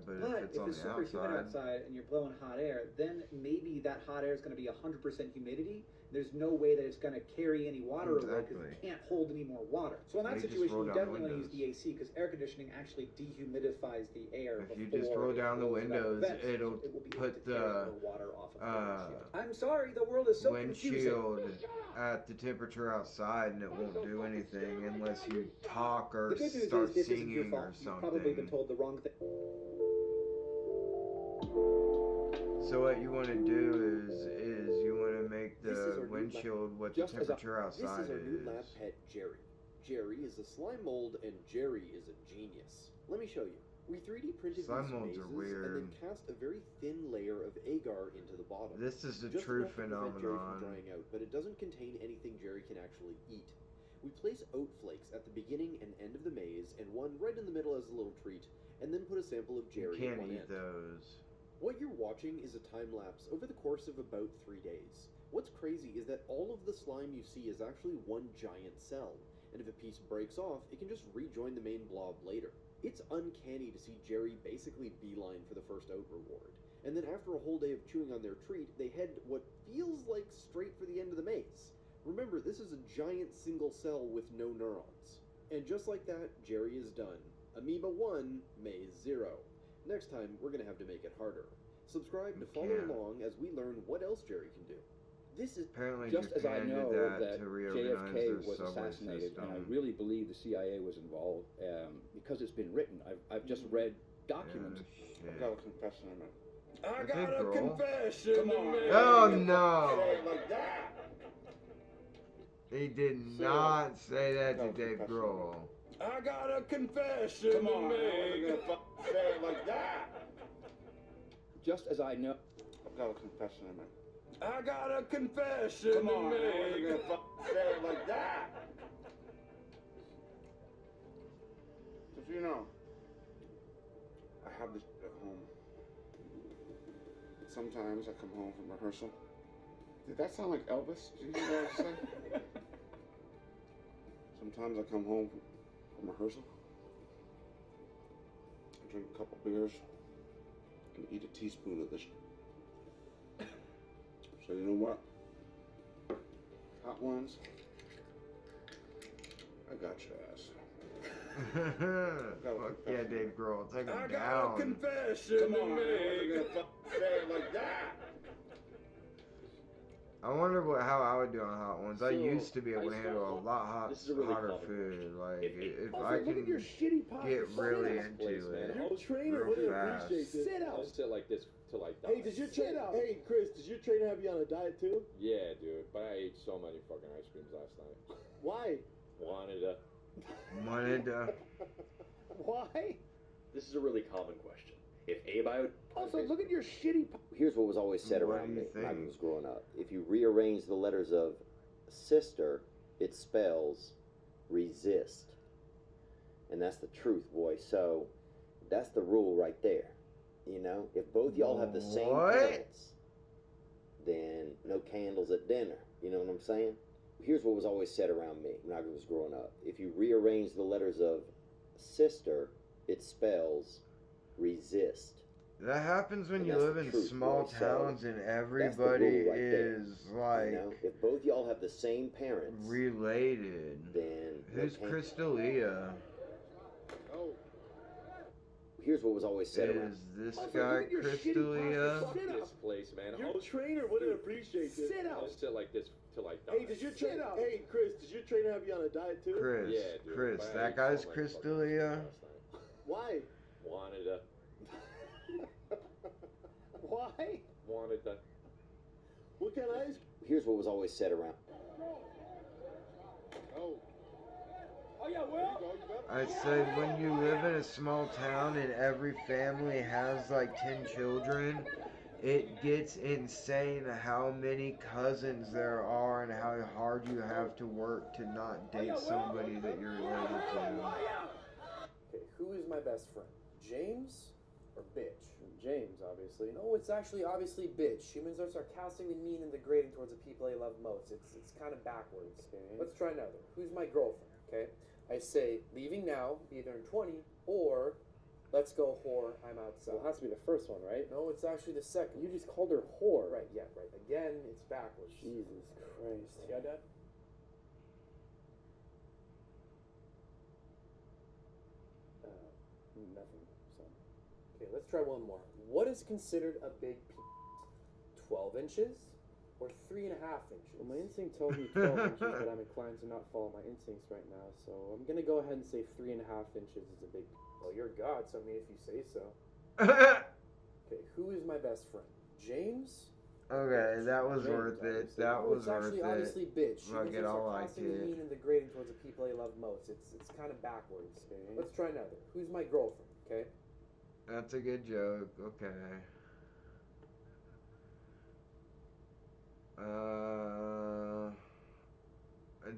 But But if it's if on it's the super humid outside, outside and you're blowing hot air, then maybe that hot air is going to be 100% humidity. There's no way that it's going to carry any water away because it can't hold any more water. So in that You just situation, roll you down the definitely want to use the AC because air conditioning actually dehumidifies the air. if you just roll down the windows, it'll put the I'm sorry, the world is so windshield confusing. at the temperature outside, and it won't do anything unless you talk or The good news start is this isn't your singing fault. or You've probably been something. told the wrong thing. So what you want to do is you want to make the windshield what the temperature outside This is our new lab is. pet, Jerry. Jerry is a slime mold, and Jerry is a genius. Let me show you. We 3D printed Slime these molds mazes are weird. and then cast a very thin layer of agar into the bottom. This is a Just true enough to prevent Jerry from phenomenon. drying out, but it doesn't contain anything Jerry can actually eat. We place oat flakes at the beginning and end of the maze, and one right in the middle as a little treat, and then put a sample of You Jerry can't at one eat end. those. What you're watching is a time lapse over the course of about 3 days. What's crazy is that all of the slime you see is actually one giant cell, and if a piece breaks off, it can just rejoin the main blob later. It's uncanny to see Jerry basically beeline for the first oat reward, and then after a whole day of chewing on their treat, they head what feels like straight for the end of the maze. Remember, this is a giant single cell with no neurons. And just like that, Jerry is done. Amoeba 1, Maze 0. Next time, we're going to have to make it harder. Subscribe to follow along as we learn what else Jerry can do. This is Apparently Just as I Japan know did that that to reorganize JFK their was subway assassinated, and I system. really believe the CIA was involved because it's been written. I've just read documents. I've got a confession to make. I got a confession Come on. Oh no! Say it like that. He did Say not say that to Got a Dave confession. Grohl. I got a confession Come on. I wasn't gonna say it like that. Just as I know. I've got a confession to make. I got a confession Come on. I wasn't gonna say it like that. Just so you know, I have this at home. Sometimes I come home from rehearsal. Did that sound like Elvis? Did you hear what I said? Sometimes I come home from rehearsal. I drink a couple beers and eat a teaspoon of this. So you know what? Hot ones. I got your ass. Fuck yeah, Dave Grohl. Take him I got down. a confession Come on, I wasn't gonna say it like that. I wonder how I would do on hot ones. I used to be able to ice handle a waffle. lot This is a really hotter common food. Like if Also, I look can at your shitty pocket. get really Sit into place, man. it Your trainer real wouldn't fast. appreciate this. Sit out. I'll sit like this till I die. Hey, does your trainer? Hey, Chris, does your trainer have you on a diet too? Yeah, dude. But I ate so many fucking ice creams last night. Why? Wanted to. Wanted to. Why? This is a really common question. If abiotic... Also, look at your shitty. Here's what was always said What around do me you when I think? was growing up. If you rearrange the letters of sister, it spells resist. And that's the truth, boy. So that's the rule right there. You know, if both y'all have the same What? parents, then no candles at dinner. You know what I'm saying? Here's what was always said around me when I was growing up. If you rearrange the letters of sister, it spells resist. That happens when And you that's live the in truth, small boy. So towns and that's the everybody rule right there. is like You know, if both y'all have the same parents, related. then Who's Crystalia? Oh. Here's what was always said around. Is this Also, guy look at your shitty Crystalia? pocket. Sit This out. place, man. Your I'll trainer wouldn't appreciate this. Sit I'll out. sit like this till I die. Hey, does your trainer? Hey, Chris, does your trainer have you on a diet too? Chris. Yeah, dude, Chris. but I That ate guy's so many fucking Crystalia. ice creams last night. Why? Wanted to. Why? Wanted to. What kind of ice? Here's what was always said around. Oh. Oh yeah, well. I said when you live in a small town and every family has like 10 children, it gets insane how many cousins there are and how hard you have to work to not date somebody that you're related to. Okay, who is my best friend? James or bitch? James, obviously. No, it's actually obviously bitch. Humans are sarcastically mean and degrading towards the people they love most. It's kind of backwards. Okay. Let's try another. Who's my girlfriend? Okay. I say leaving now, either in 20, or let's go whore, I'm outside. Well, it has to be the first one, right? No, it's actually the second. You just called her whore. Right, yeah, right. Again, it's backwards. Jesus Christ. Yeah, Dad? Nothing, son. Okay, let's try one more. What is considered a big penis? 12 inches or 3.5 inches? Well, my instinct tells me 12 inches, but I'm inclined to not follow my instincts right now, so I'm gonna go ahead and say 3.5 inches is a big penis. Well, you're God, so I mean, if you say so. Okay, who is my best friend? James? Okay, that was James, worth it. obviously. That No, was it's worth actually it. obviously bitch. Fuck Humans it, are I liked sarcastically it. mean and degrading towards the people they love most. It's kind of backwards. Okay. Let's try another. Who's my girlfriend? Okay. That's a good joke. Okay.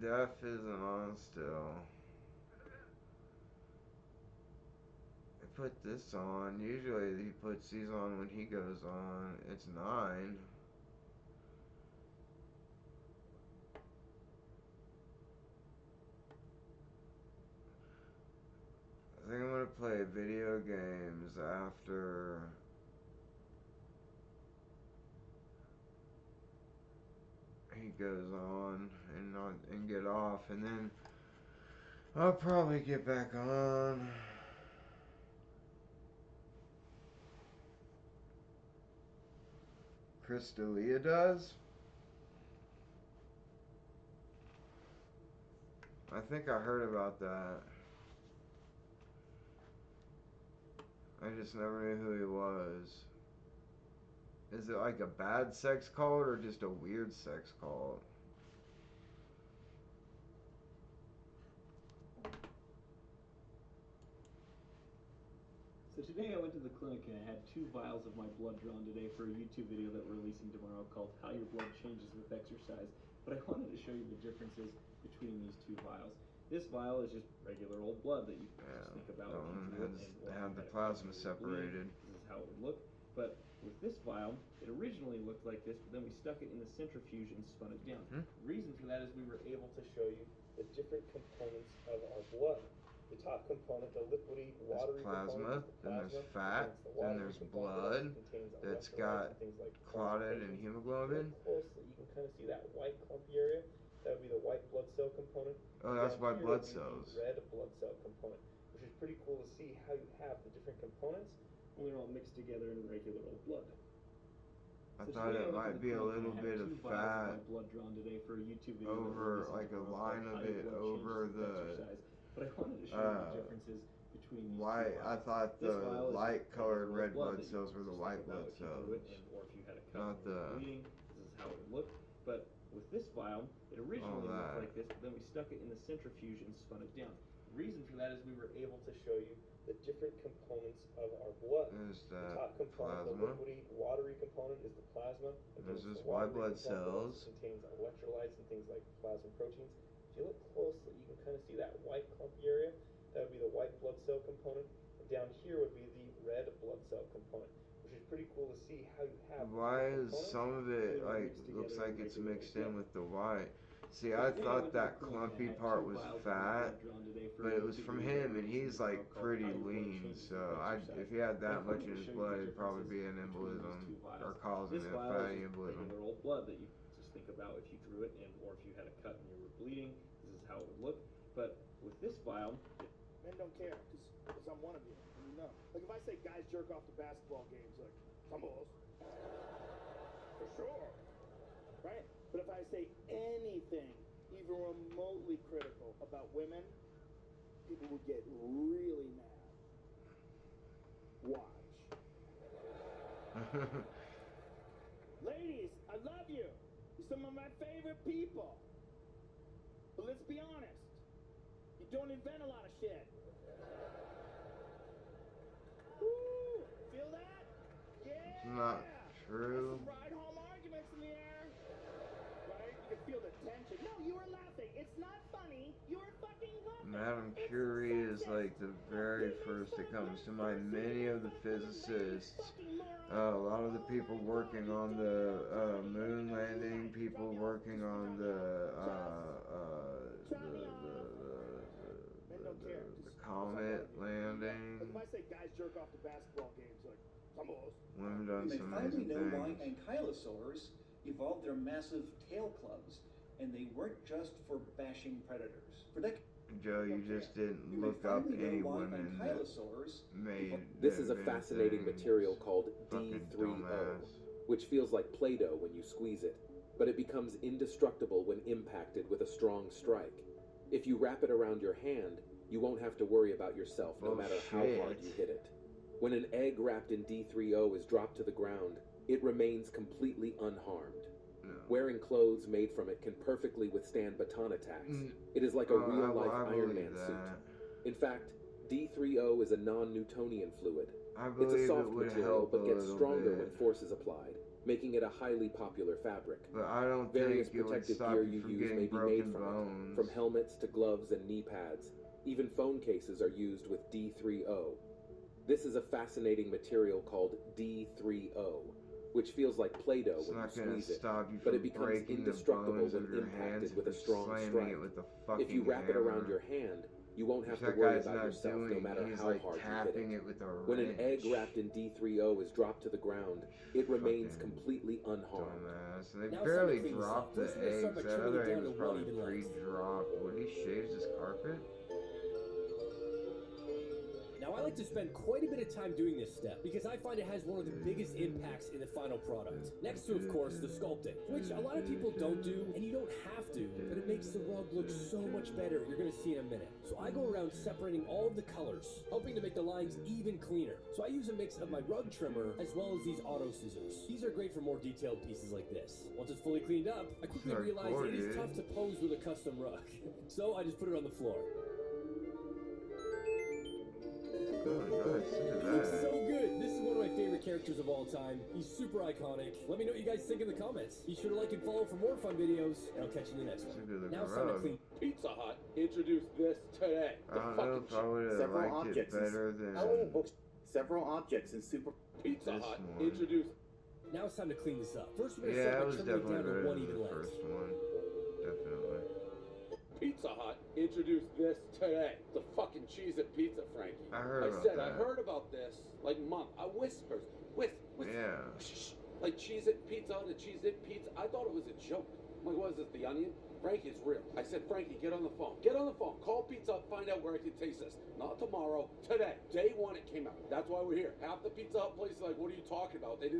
Def isn't on still. I put this on. Usually he puts these on when he goes on. It's 9. I think I'm gonna play video games after he goes on and get off, and then I'll probably get back on. Crystalia does? I think I heard about that. I just never knew who he was. Is it like a bad sex cult or just a weird sex cult? So today I went to the clinic and I had 2 vials of my blood drawn today for a YouTube video that we're releasing tomorrow called How Your Blood Changes with Exercise. But I wanted to show you the differences between these 2 vials. This vial is just regular old blood that you just think about if you drew it and had the plasma separated. This is how it would look. But with this vial, it originally looked like this, but then we stuck it in the centrifuge and spun it down. The reason for that is we were able to show you the different components of our blood. The top component, the liquidy, watery plasma, component, is the then plasma. there's fat, then there's blood that's got clotted and hemoglobin. Closely, you can kind of see that white clumpy area. That would be the white blood cell component. Oh, that's white blood The cells. red blood cell component, which is pretty cool to see how you have the different components when they're all mixed together in regular old blood. I thought it might be a little bit of fat over, like a line of it over the but I wanted to show you the differences between these white. I thought the light colored red blood that cells were the white blood cells, or if you had a cut not the. bleeding. This is how it would look. But with this vial, it originally looked like this, but then we stuck it in the centrifuge and spun it down. The reason for that is we were able to show you the different components of our blood. There's The that top component, plasma. the liquidy, watery component, is the plasma. There's this white blood cells. It contains electrolytes and things like plasma proteins. If you look closely, you can kind of see that white clumpy area. That would be the white blood cell component. And down here would be the red blood cell component, which is pretty cool to see how you have. Why is some of it like looks like it's mixed in with the white? See, I thought that clumpy part was fat, but it was from him, and he's like pretty lean. So if he had that much in his blood, it'd probably be an embolism or causing a fatty embolism. Regular old blood that you just think about if you drew it or if you had a cut and you were bleeding. This is how it would look. But with this vial, men don't care because I'm one of you. And you know, like if I say guys jerk off to basketball games, like some of us, for sure, right? But if I say anything even remotely critical about women, people would get really mad. Watch. Ladies, I love you. You're some of my favorite people. But let's be honest. You don't invent a lot of shit. Woo! Feel that? Yeah! It's not true. Some ride home arguments in the air. Right? You can feel the tension. No, you were laughing. It's not funny. You were fucking laughing. Madame Curie is like the very first that comes to mind. Many of the physicists, a lot of the people working on the moon landing, people working on the comet landing. Like if I say guys jerk off to basketball games, like some of us. Women done They some finally amazing know why things. ankylosaurs evolved their massive tail clubs, and they weren't just for bashing predators. For decades, Joe, you just didn't look up any women that made. This is a fascinating material called D3O, which feels like Play-Doh when you squeeze it, but it becomes indestructible when impacted with a strong strike. If you wrap it around your hand, you won't have to worry about yourself no matter how hard you hit it. When an egg wrapped in D3O is dropped to the ground, it remains completely unharmed. Wearing clothes made from it can perfectly withstand baton attacks. It is like a real-life Iron Man suit. In fact, D3O is a non-Newtonian fluid. It's a soft material, but gets stronger when force is applied, making it a highly popular fabric. But I don't Various think it would protective stop gear you you from use getting may be broken made from bones. it, from helmets to gloves and knee pads. Even phone cases are used with D3O. This is a fascinating material called D3O, which feels like Play-Doh when you squeeze it, but it becomes indestructible when impacted with a strong strike. If you wrap it around your hand, you won't have to worry about yourself no matter how hard you hit it. When an egg wrapped in D3O is dropped to the ground, it remains completely unharmed. They barely dropped the eggs. That other egg was probably pre-dropped. When he shaves his carpet? Now, I like to spend quite a bit of time doing this step because I find it has one of the biggest impacts in the final product. Next to, of course, the sculpting, which a lot of people don't do, and you don't have to, but it makes the rug look so much better. You're going to see in a minute. So I go around separating all of the colors, hoping to make the lines even cleaner. So I use a mix of my rug trimmer as well as these auto scissors. These are great for more detailed pieces like this. Once it's fully cleaned up, I quickly realize it is tough to pose with a custom rug. So I just put it on the floor. It looks so good. This is one of my favorite characters of all time. He's super iconic. Let me know what you guys think in the comments. Be sure to like and follow for more fun videos, and I'll catch you in the next one. Now it's time to clean. Pizza Hut introduced this today. I don't know if I would have liked it better than several objects in Super Pizza Hut introduced. Now it's time to clean this up. First, we're yeah, gonna it was start by trimming definitely it down to better one than even the length. first one. Definitely. Pizza Hut introduced this today. The fucking Cheez-It pizza, Frankie. I heard about I that. heard about this like month. I whispers. Yeah. Like Cheez-It pizza and a Cheez-It pizza. I thought it was a joke. I'm like, what is this, the Onion? Frankie, it's real. I said, Frankie, get on the phone. Get on the phone. Call Pizza Hut, find out where I can taste this. Not tomorrow, today. Day one it came out. That's why we're here. Half the Pizza Hut places like, what are you talking about? They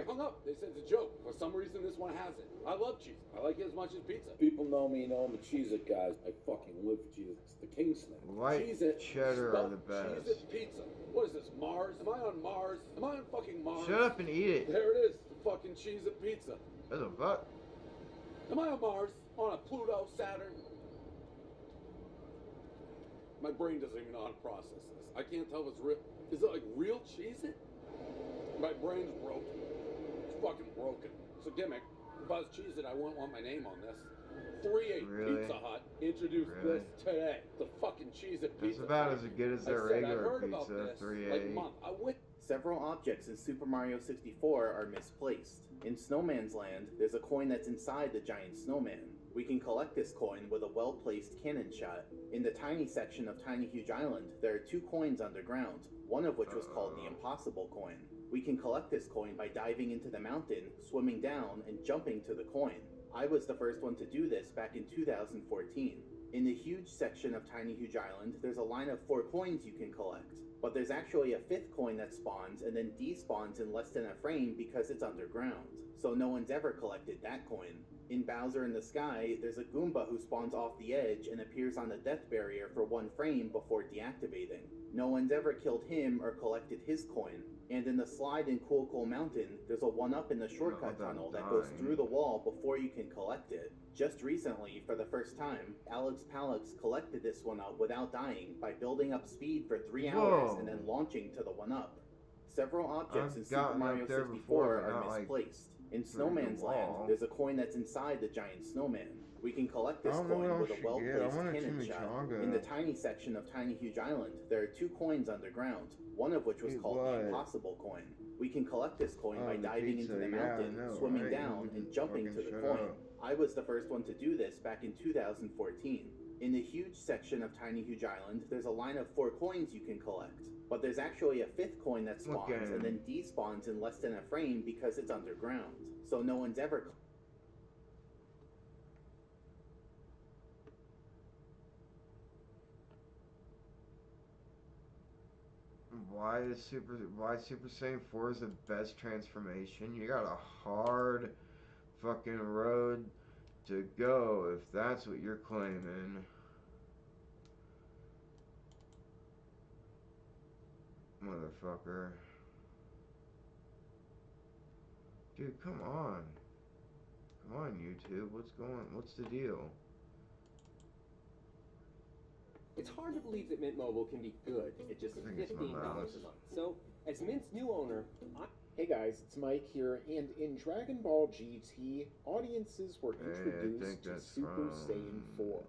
hung up. They said it's a joke. For some reason, this one has it. I love cheese. I like it as much as pizza. People know me, I'm a Cheez-It guy. I fucking live for Cheez-It. It's the king snake. White Cheez-It, cheddar are the stuffed best. Cheez-It pizza. What is this, Mars? Am I on Mars? Am I on fucking Mars? Shut up and eat it. There it is. The fucking Cheez-It pizza. What the fuck? Am I on Mars? On a Pluto, Saturn? My brain doesn't even know how to process this. I can't tell if it's real. Is it like real Cheez-It? My brain's broken. It's fucking broken. It's a gimmick. If I was Cheez-It, I wouldn't want my name on this. 3-8 Really? Pizza Hut introduced this today. The fucking Cheez-It pizza. It's about as good as their I regular heard about pizza, this 3A. like month. Several objects in Super Mario 64 are misplaced. In Snowman's Land, there's a coin that's inside the giant snowman. We can collect this coin with a well-placed cannon shot. In the tiny section of Tiny Huge Island, there are 2 coins underground, one of which was called the Impossible Coin. We can collect this coin by diving into the mountain, swimming down, and jumping to the coin. I was the first one to do this back in 2014. In the huge section of Tiny Huge Island, there's a line of 4 coins you can collect. But there's actually a 5th coin that spawns and then despawns in less than a frame because it's underground. So no one's ever collected that coin. In Bowser in the Sky, there's a Goomba who spawns off the edge and appears on the death barrier for 1 frame before deactivating. No one's ever killed him or collected his coin. And in the slide in Cool Cool Mountain, there's a 1-up in the shortcut tunnel that goes through the wall before you can collect it. Just recently, for the first time, Alex Palix collected this 1-up without dying by building up speed for 3 hours and then launching to the 1-up. Several objects in Super Mario 64 are misplaced. In Snowman's Land, there's a coin that's inside the giant snowman. We can collect this I don't know coin what with else a you get. I well-placed want a cannon shot. chimichanga. In the tiny section of Tiny Huge Island, there are 2 coins underground, one of which was called the Impossible Coin. We can collect this coin by diving into the mountain, swimming down, and jumping to the coin. I was the first one to do this back in 2014. In the huge section of Tiny Huge Island, there's a line of 4 coins you can collect. But there's actually a 5th coin that spawns and then despawns in less than a frame because it's underground. So no one's ever... Why Super Saiyan 4 is the best transformation? You got a hard fucking road to go if that's what you're claiming. Motherfucker. Dude, come on. Come on, YouTube. What's the deal? It's hard to believe that Mint Mobile can be good at just $15 a month. So, as Mint's new owner, Hey guys, it's Mike here, and in Dragon Ball GT, audiences were introduced to Super Saiyan 4,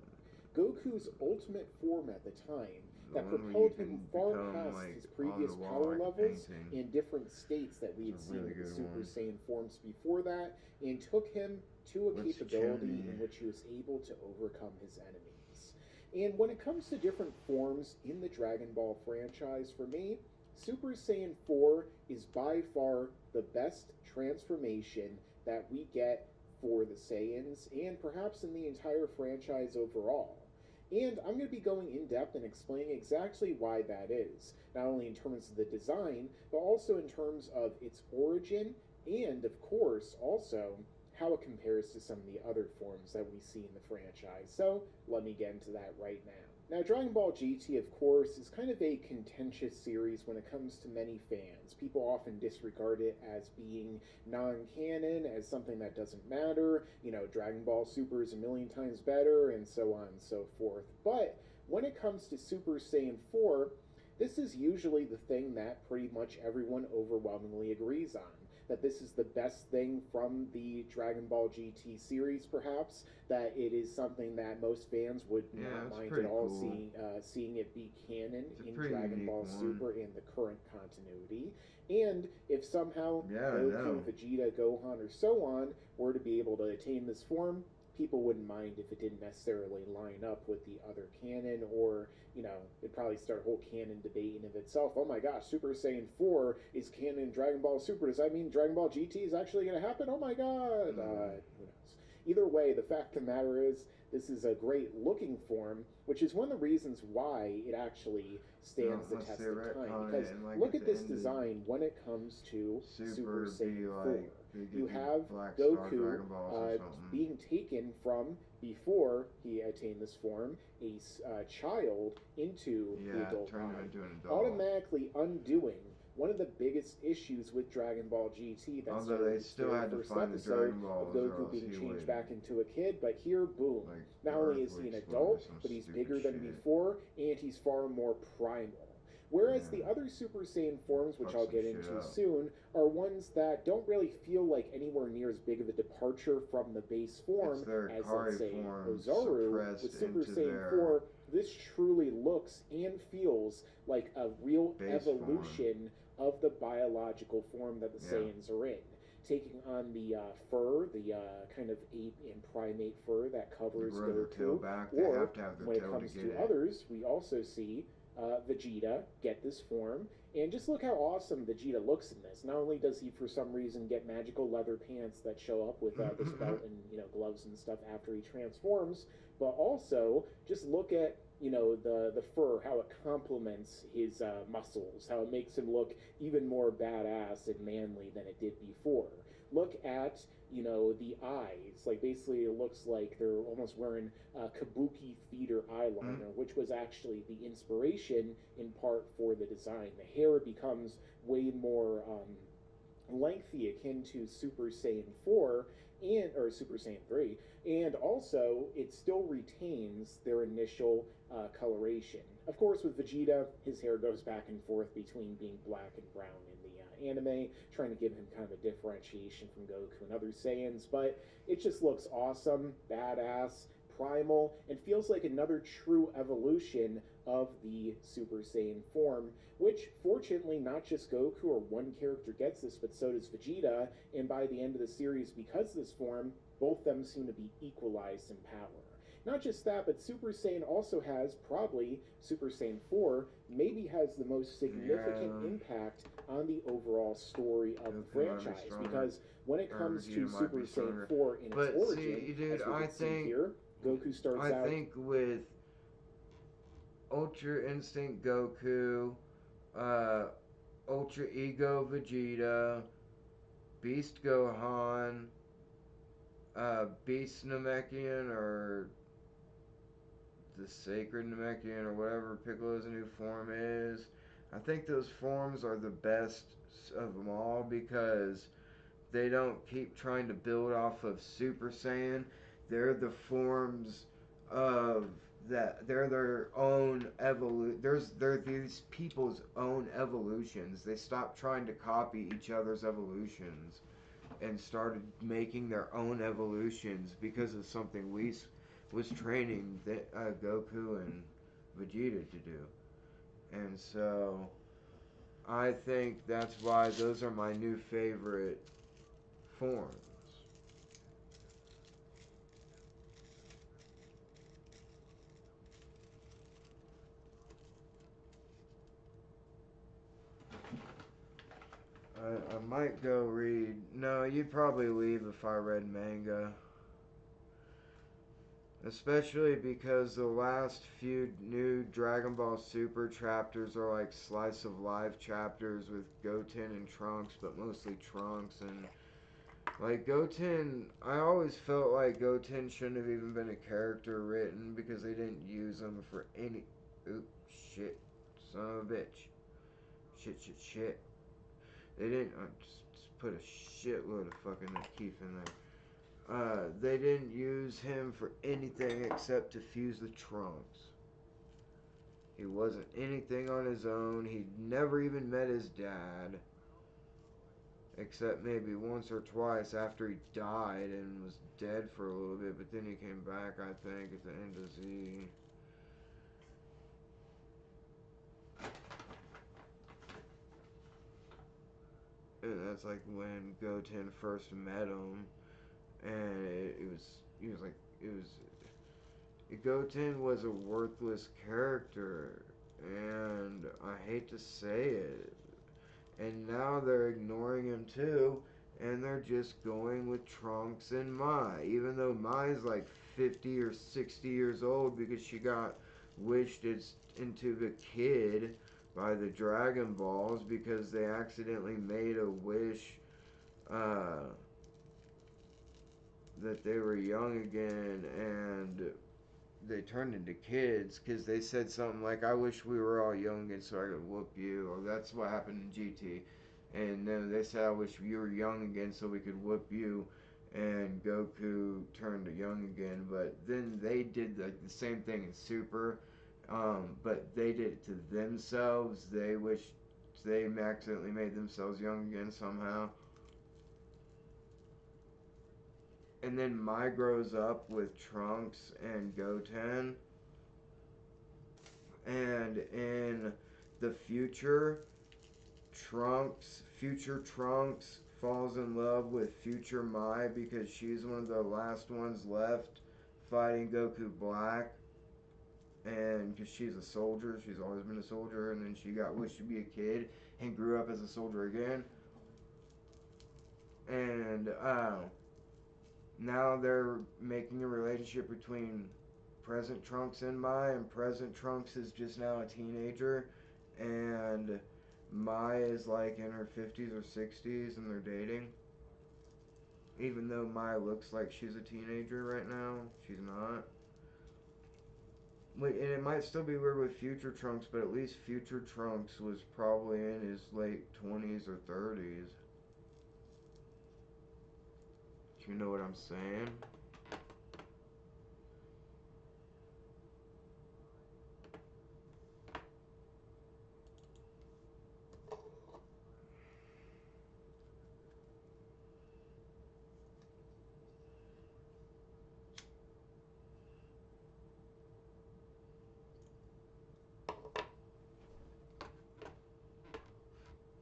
Goku's ultimate form at the time that propelled him far past his previous power levels in different states that we had seen with the Super Saiyan forms before that, and took him to a capability in which he was able to overcome his enemies. And when it comes to different forms in the Dragon Ball franchise, for me, Super Saiyan 4 is by far the best transformation that we get for the Saiyans, and perhaps in the entire franchise overall. And I'm going to be going in depth and explaining exactly why that is, not only in terms of the design, but also in terms of its origin, and of course, also how it compares to some of the other forms that we see in the franchise. So, let me get into that right now. Now, Dragon Ball GT, of course, is kind of a contentious series when it comes to many fans. People often disregard it as being non-canon, as something that doesn't matter. You know, Dragon Ball Super is a million times better, and so on and so forth. But when it comes to Super Saiyan 4, this is usually the thing that pretty much everyone overwhelmingly agrees on. That this is the best thing from the Dragon Ball GT series, perhaps, that it is something that most fans would not mind at all seeing it be canon in Dragon Ball Super in the current continuity. And if somehow Goku, Vegeta, Gohan, or so on were to be able to attain this form, people wouldn't mind if it didn't necessarily line up with the other canon, or, you know, it'd probably start a whole canon debate in of itself. Oh my gosh, Super Saiyan 4 is canon in Dragon Ball Super. Does that mean Dragon Ball GT is actually going to happen? Oh my god! Who knows? Either way, the fact of the matter is, this is a great looking form, which is one of the reasons why it actually stands the test of time. Because look at this design when it comes to Super Saiyan 4. You have Goku being taken from, before he attained this form, a child into the adult body, automatically undoing one of the biggest issues with Dragon Ball GT. That's they still had to find the Dragon Balls, of Goku being changed back into a kid, but here, boom. Not only is he an adult, but he's bigger than before, and he's far more primal. Whereas the other Super Saiyan forms, which I'll get into soon, are ones that don't really feel like anywhere near as big of a departure from the base form as, let's say, Ozaru. With Super Saiyan 4, this truly looks and feels like a real evolution of the biological form that the Saiyans are in. Taking on the fur, the kind of ape and primate fur that covers Goku. Or, when it comes to others, we also see Vegeta get this form, and just look how awesome Vegeta looks in this. Not only does he for some reason get magical leather pants that show up with this belt and, you know, gloves and stuff after he transforms, but also just look at, you know, the fur, how it complements his muscles, how it makes him look even more badass and manly than it did before. Look at, you know, the eyes. Like, basically it looks like they're almost wearing kabuki theater eyeliner, which was actually the inspiration in part for the design. The hair becomes way more lengthy, akin to Super Saiyan 4 or Super Saiyan 3, and also it still retains their initial coloration. Of course, with Vegeta, his hair goes back and forth between being black and brown anime, trying to give him kind of a differentiation from Goku and other Saiyans, but it just looks awesome, badass, primal, and feels like another true evolution of the Super Saiyan form, which fortunately not just Goku or one character gets this, but so does Vegeta, and by the end of the series, because of this form, both of them seem to be equalized in power. Not just that, but Super Saiyan also has, probably, Super Saiyan 4, maybe has the most significant impact on the overall story of the franchise, because when it comes to Super Saiyan 4 in its origin, see, dude, as we can see here, Goku starts out... I think with Ultra Instinct Goku, Ultra Ego Vegeta, Beast Gohan, Beast Namekian, or the Sacred Namekian, or whatever Piccolo's new form is. I think those forms are the best of them all because they don't keep trying to build off of Super Saiyan. They're the forms of that. They're their own they're these people's own evolutions. They stopped trying to copy each other's evolutions and started making their own evolutions because of something we was training Goku and Vegeta to do. And so I think that's why those are my new favorite forms. I might go read... No, you'd probably leave if I read manga. Especially because the last few new Dragon Ball Super chapters are like slice of life chapters with Goten and Trunks, but mostly Trunks. And like Goten, I always felt like Goten shouldn't have even been a character written because they didn't use him for any... Oops, shit. Son of a bitch. Shit. They didn't... just put a shitload of fucking Keith in there. They didn't use him for anything except to fuse the Trunks. He wasn't anything on his own. He'd never even met his dad. Except maybe once or twice after he died and was dead for a little bit. But then he came back, I think, at the end of Z. And that's like when Goten first met him. And Goten was a worthless character, and I hate to say it. And now they're ignoring him too, and they're just going with Trunks and Mai, even though Mai's like 50 or 60 years old because she got wished into the kid by the Dragon Balls because they accidentally made a wish, that they were young again, and they turned into kids because they said something like, I wish we were all young again so I could whoop you, or that's what happened in GT. And then they said, I wish you were young again so we could whoop you, and Goku turned to young again. But then they did like the same thing in Super, but they did it to themselves. They wished they accidentally made themselves young again somehow. And then Mai grows up with Trunks and Goten. And in the future Trunks falls in love with future Mai because she's one of the last ones left fighting Goku Black. And because she's a soldier, she's always been a soldier, and then she got wished to be a kid and grew up as a soldier again. And, now they're making a relationship between present Trunks and Mai, and present Trunks is just now a teenager, and Mai is like in her 50s or 60s, and they're dating. Even though Mai looks like she's a teenager right now, she's not. And it might still be weird with future Trunks, but at least future Trunks was probably in his late 20s or 30s. You know what I'm saying?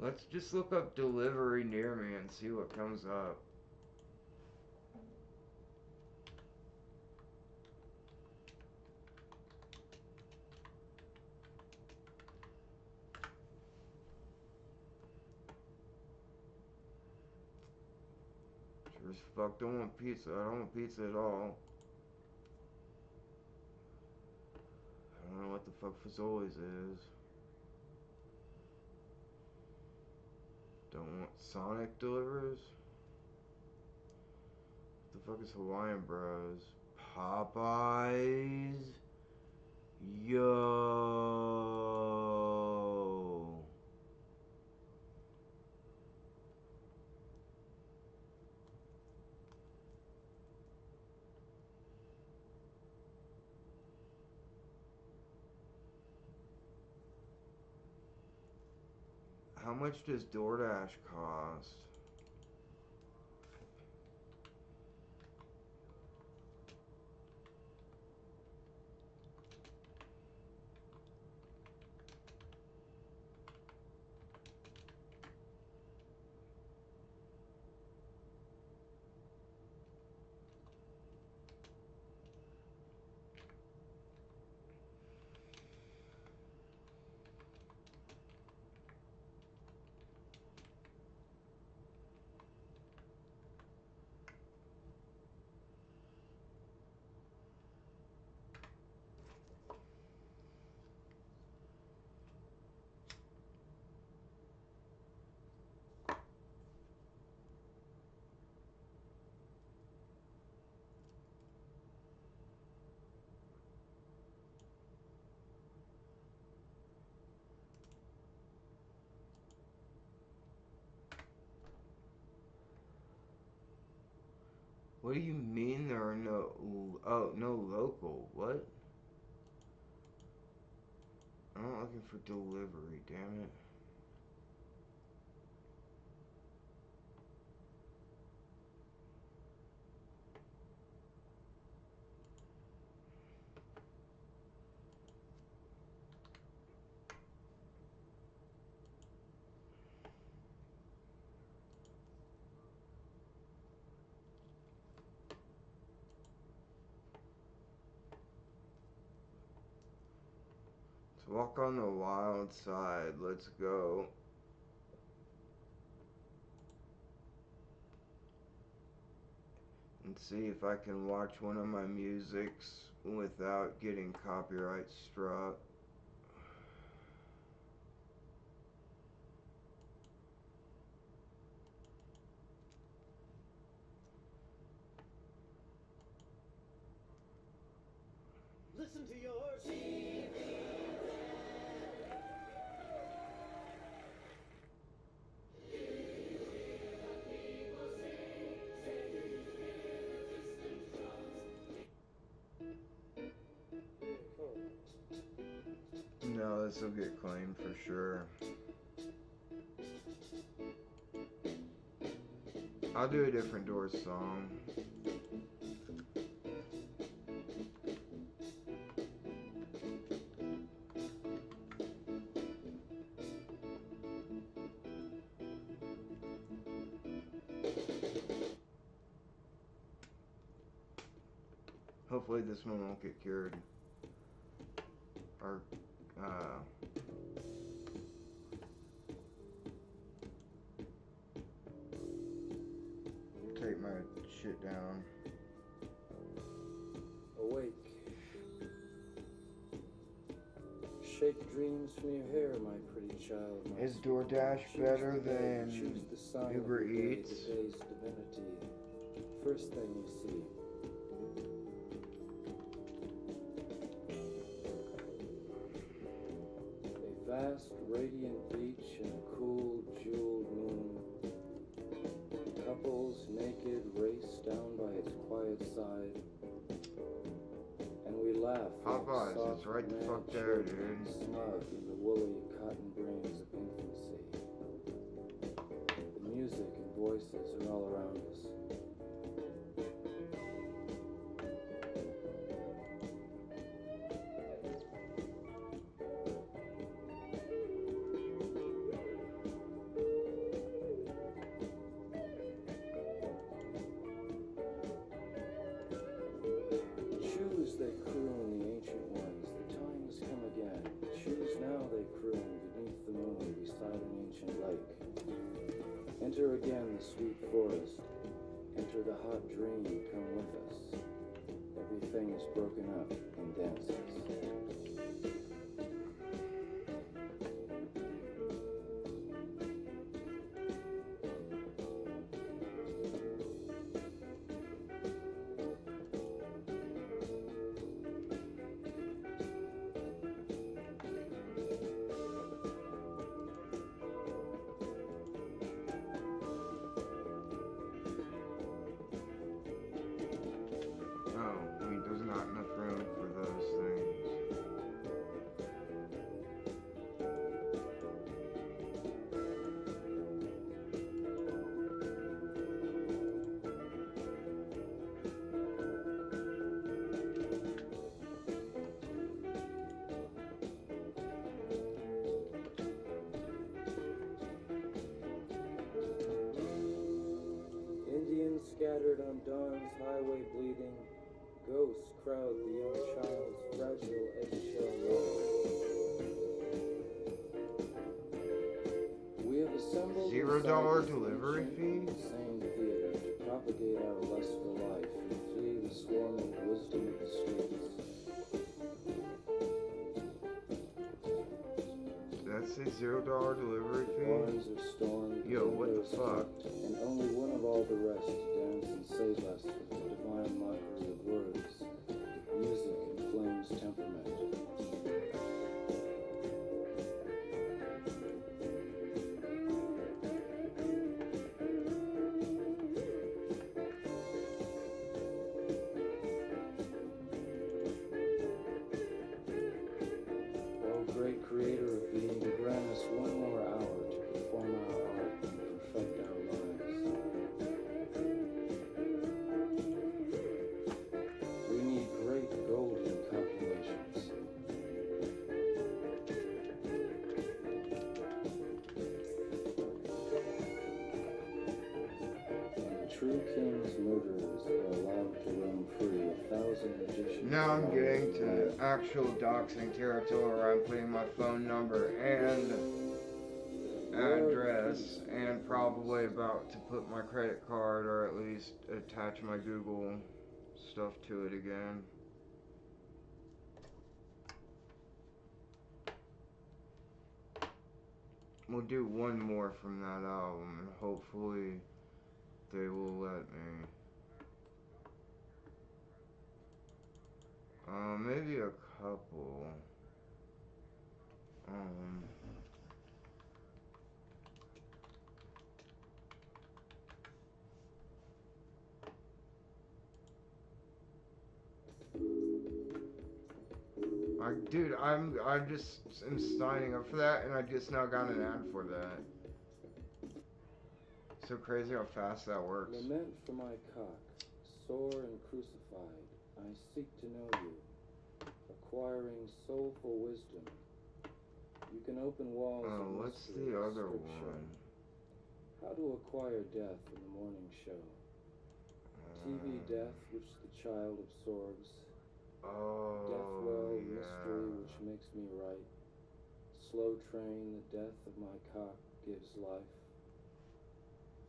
Let's just look up delivery near me and see what comes up. Sure as fuck don't want pizza. I don't want pizza at all. I don't know what the fuck Fazoli's is. Don't want Sonic delivers. What the fuck is Hawaiian Bros? Popeyes? Yo. How much does DoorDash cost? What do you mean there are no... Oh, no local. What? I'm not looking for delivery, damn it. Walk on the wild side. Let's go. And see if I can watch one of my musics without getting copyright struck. Listen to your TV. No, this will get claimed for sure. I'll do a different Doors song. Hopefully this one won't get cured. Or, take my shit down. Awake. Shake dreams from your hair, my pretty child. My Is DoorDash better than choose the sign Uber of the day, Eats? the day's divinity. First thing you see. A vast, radiant beach and a cool, jeweled moon. Couples naked race down by its quiet side. And we laugh. Popeyes, like it's right the soft fuck there, mad dude. children Snug in the woolly cotton brains of infancy. The music and voices are all around us. Enter again the sweet forest. Enter the hot dream, come with us. Everything is broken up in dances. There's not enough room for those things. Indians scattered on dawn's highway bleeding. Ghosts crowd the young child's fragile eggshell love. We have assembled $0 delivery fee? insane theater to propagate our lust for life and flee the swarming wisdom of the streets. Did that say $0 delivery fee? Barns are stormed, Yo, what the windows fuck? tucked, and only one of all the rest dance and save us with the divine mockery of words, music and flames temperament. Oh, great creator of being, grant us one more hour to perform our art and perfect our lives. We need great golden copulations. And the true king's murderers are allowed to roam free. 1,000 magicians. Now I'm getting to actual doxing territory where I'm putting my phone number and address and probably about to put my credit card or at least attach my Google stuff to it again. We'll do one more from that album and hopefully they will let me. Maybe a couple. Dude, I just am signing up for that, and I just now got an ad for that. So crazy how fast that works. Lament for my cock, sore and crucified, I seek to know you, acquiring soulful wisdom. You can open walls of What's mystery the with other scripture. one? How to acquire death in the morning show. TV death, which the child absorbs. Death well, mystery, which makes me right. Slow train, the death of my cock gives life.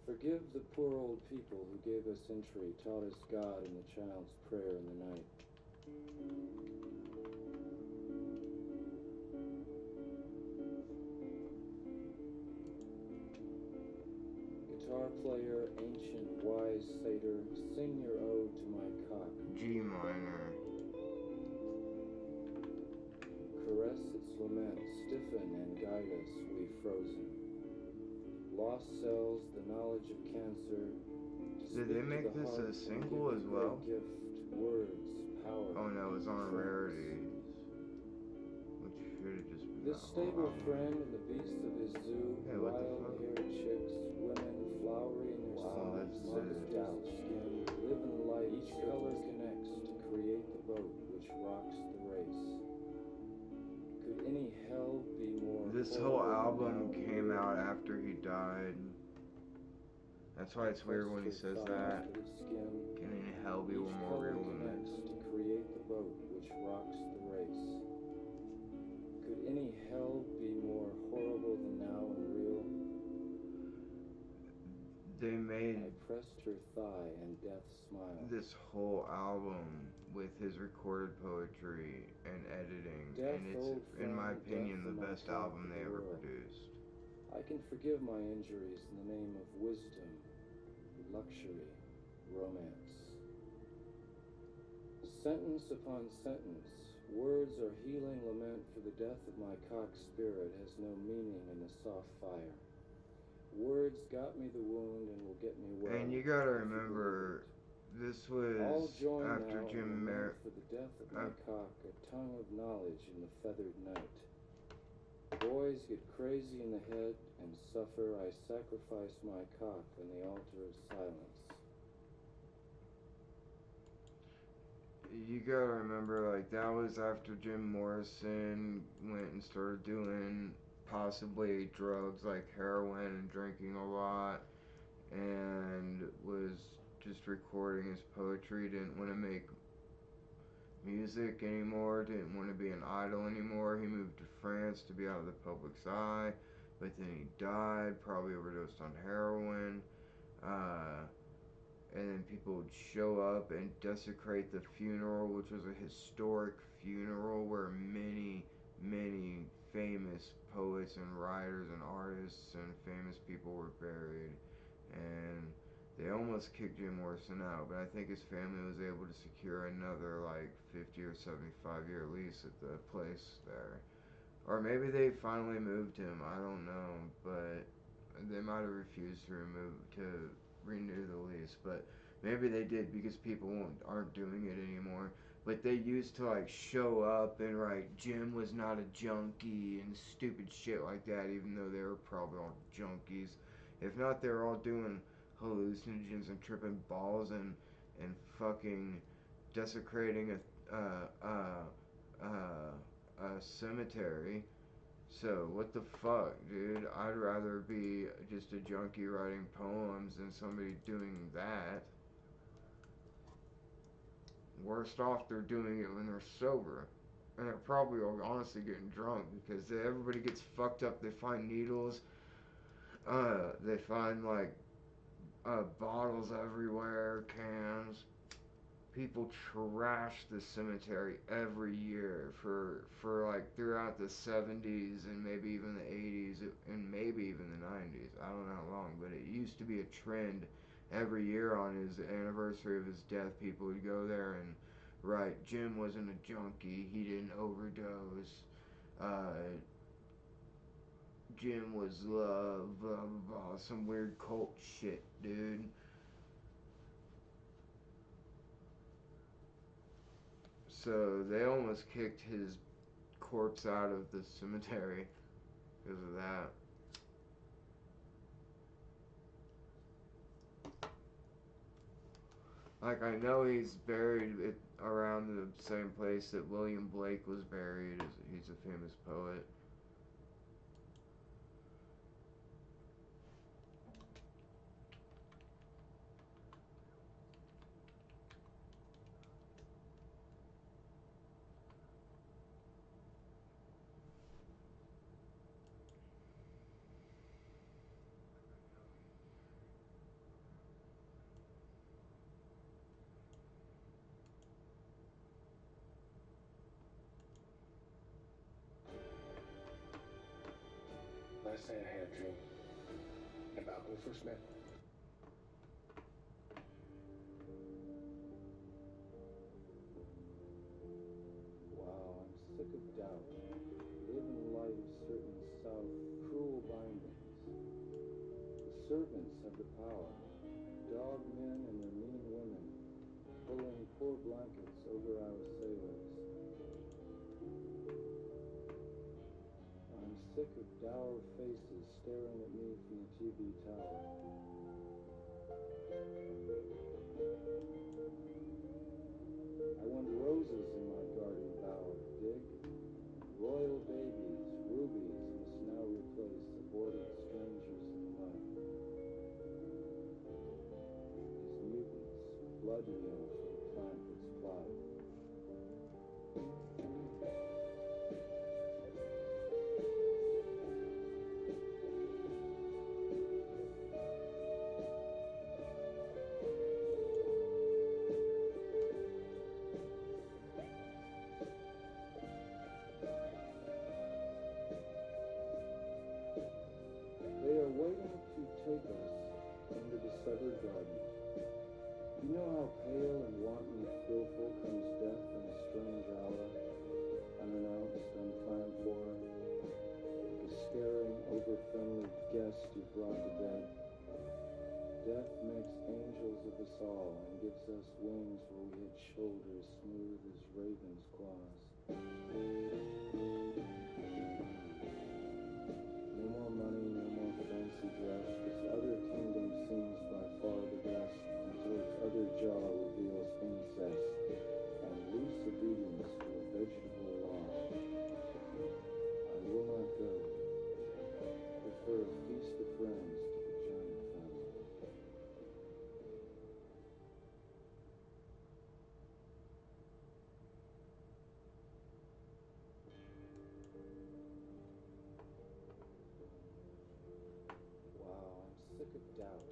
Forgive the poor old people who gave us entry, taught us God in the child's prayer in the night. Guitar player, ancient wise satyr, sing your ode to my cock. G minor. Caress its lament, stiffen and guide us, we frozen. Lost cells, the knowledge of cancer. Did they make this a single as well? Gift, words, power. Oh no, it's on rarities. Which should have just been This stable friend and the beast of his zoo, hey, what the fuck? wild-haired chicks, women flowery in their sides, dark skin, live in light, each color connects to create the boat which rocks the race. Could any hell be more This whole album came out after he died. That's why it's weird when he says that. Can any hell be more real than this? to create the boat which rocks the race? Could any hell be more horrible than now and real? they made I pressed her thigh and death smiled. this whole album with his recorded poetry and editing, Death, and it's, old in my friend, opinion, death the of my best cock album of they the ever world. produced. I can forgive my injuries in the name of wisdom, luxury, romance. Sentence upon sentence, words are healing lament for the death of my cock spirit has no meaning in the soft fire. Words got me the wound and will get me well. And you gotta remember, this All was join after now Jim in Mer- lament for the death of my cock, a tongue of knowledge in the feathered night. Boys get crazy in the head and suffer. I sacrifice my cock on the altar of silence. You gotta remember, like, that was after Jim Morrison went and started doing possibly drugs like heroin and drinking a lot, and was just recording his poetry, didn't want to make music anymore, didn't want to be an idol anymore. He moved to France to be out of the public's eye, but then he died, probably overdosed on heroin. And then people would show up and desecrate the funeral, which was a historic funeral where many, many famous poets and writers and artists and famous people were buried. And they almost kicked Jim Morrison out, but I think his family was able to secure another like 50 or 75-year lease at the place there. Or maybe they finally moved him, I don't know, but they might have refused to renew the lease, but maybe they did because people aren't doing it anymore. But they used to like show up and write Jim was not a junkie and stupid shit like that, even though they were probably all junkies. If not, they were all doing hallucinogens and tripping balls and fucking desecrating a cemetery. So, what the fuck, dude? I'd rather be just a junkie writing poems than somebody doing that. Worst off, they're doing it when they're sober. And they're probably all honestly getting drunk because everybody gets fucked up. They find needles. They find, like, bottles everywhere, cans. People trash the cemetery every year for like throughout the 70s and maybe even the 80s and maybe even the 90s. I don't know how long, but it used to be a trend every year on his anniversary of his death. People would go there and write, Jim wasn't a junkie, he didn't overdose, Jim was love, blah blah blah, some weird cult shit, dude. So they almost kicked his corpse out of the cemetery because of that. Like, I know he's buried around the same place that William Blake was buried. He's a famous poet. Last night I had a dream about when we first met. Wow, I'm sick of doubt. Live in the light of certain south cruel bindings. The servants have the power. Dog men and their mean women, pulling poor blankets over our sailors. I'm sick of dour faces staring at me from the TV tower. I want roses in my garden bower, dig? Royal babies, rubies must now replace aborted strangers in the mud. These mutants, blood meal for the plant that's plied. us wings where we had shoulders smooth as ravens' claws. No more money, no more fancy dress. This other kingdom seems by far the best, until its other jaw reveals incest and loose obedience to a vegetable law. I will not go. Prefer a feast of friends to the giant family. Wow, I'm sick of doubt.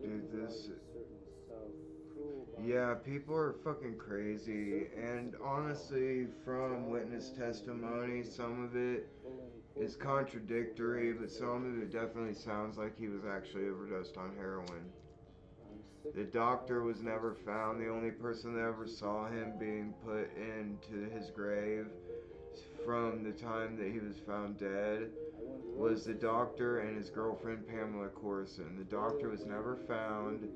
Dude, this... Certain south cruel Yeah, people are fucking crazy, and honestly, from witness testimony, some of it is contradictory, but some of it definitely sounds like he was actually overdosed on heroin. The doctor was never found. The only person that ever saw him being put into his grave from the time that he was found dead was the doctor and his girlfriend Pamela Corson. The doctor was never found.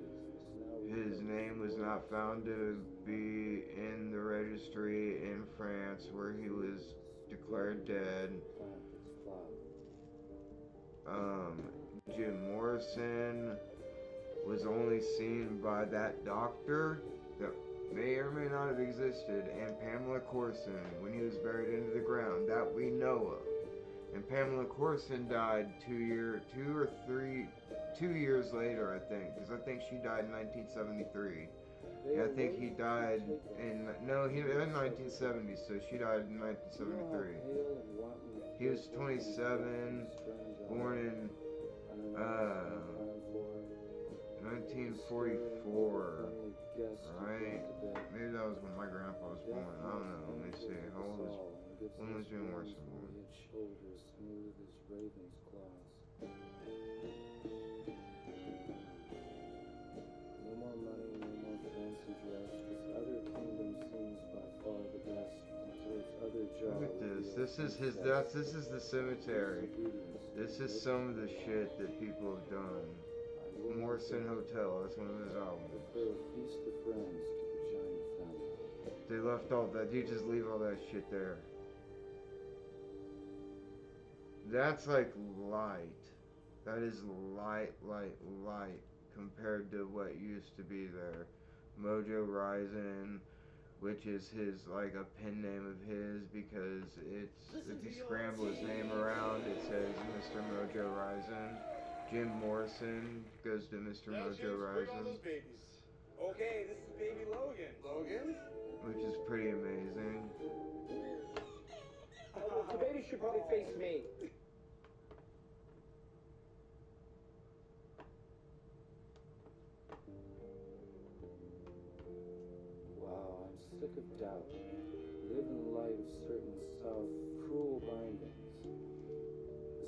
His name was not found to be in the registry in France where he was declared dead. Jim Morrison was only seen by that doctor that may or may not have existed, and Pamela Corson when he was buried into the ground that we know of. And Pamela Corson died 2 years later, I think, because I think she died in 1973. And I think he died in 1970, so she died in 1973. He was 27, born in 1944, right? Maybe that was when my grandpa was born. I don't know. Let me see. How old was when was Jim Morrison born? Shoulders smooth as ravens' claws. No more money, no more fancy dress. This other kingdom seems by far the best, until its other jaw. Look at this. This is the cemetery. This is some of the shit that people have done. Morrison Hotel, that's one of his albums. Feast of friends to the giant family. They left all that. You just leave all that shit there. That's like light. That is light compared to what used to be there. Mojo Rising, which is his, like, a pen name of his, because it's, if you scramble his name around, it says Mr. Mojo Rising. Jim Morrison goes to Mr. Mojo Rising. Okay, this is baby Logan. Logan? Which is pretty amazing. The baby should probably face me. Wow, I'm sick of doubt. Live in light of certain south cruel bindings.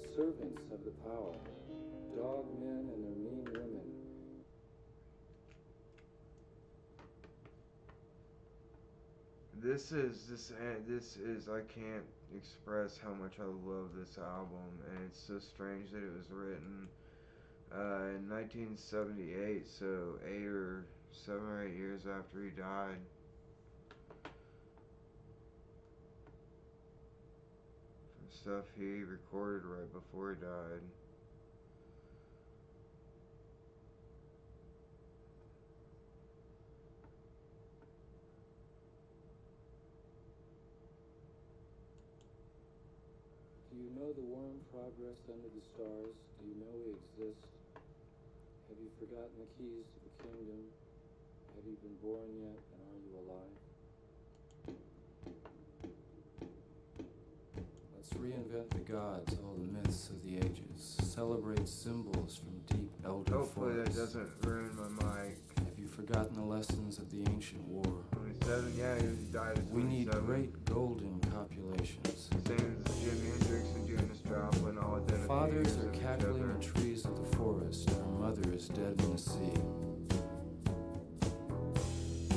The servants have the power. Dog men and their mean women. This is I can't express how much I love this album, and it's so strange that it was written in 1978, so 7 or 8 years after he died. From stuff he recorded right before he died. Do you know the warm progress under the stars? Do you know we exist? Have you forgotten the keys to the kingdom? Have you been born yet, and are you alive? Let's reinvent the gods, all the myths of the ages. Celebrate symbols from deep elder Hopefully forests. that doesn't ruin my mic. Have you forgotten the lessons of the ancient war? 27, yeah, he died at 27. We need great golden copulations. Same as Jimi Hendrix and Janis Joplin, all identical. Fathers are cackling the trees of the forest, and our mother is dead in the sea.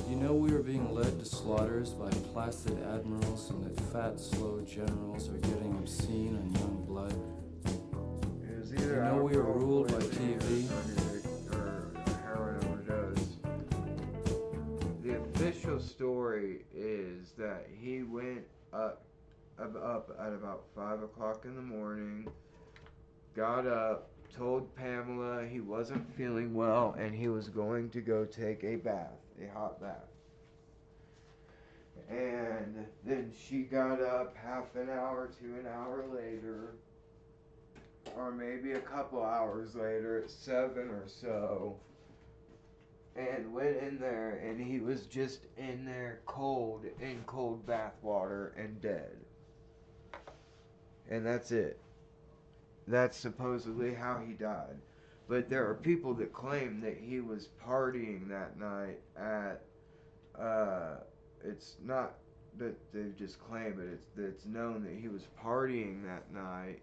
You know we are being led to slaughters by placid admirals, and that fat, slow generals are getting obscene on young blood. You know we are ruled by TV. Or heroin overdose. story is that he went up at about 5 o'clock in the morning, got up, told Pamela he wasn't feeling well, and he was going to go take a bath, a hot bath. And then she got up half an hour to an hour later, or maybe a couple hours later at 7 or so, and went in there, and he was just in there in cold bath water and dead. And that's it. That's supposedly how he died. But there are people that claim that he was partying that night at, it's not that they just claim it, it's known that he was partying that night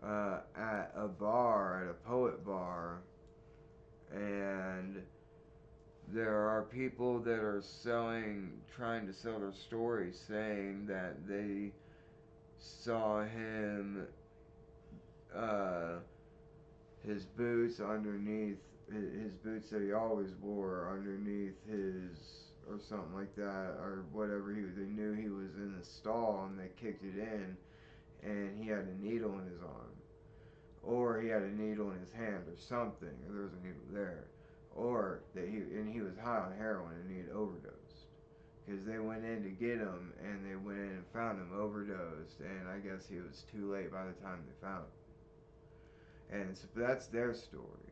at a bar, at a poet bar, and there are people that are trying to sell their story, saying that they saw him, his boots underneath, his boots that he always wore underneath his, or something like that, or whatever, they knew he was in the stall, and they kicked it in, and he had a needle in his arm, or he had a needle in his hand, or something, or there was a needle there, or that he was high on heroin and he had overdosed, because they went in to get him, and they went in and found him overdosed, and I guess he was too late by the time they found him. And so that's their story.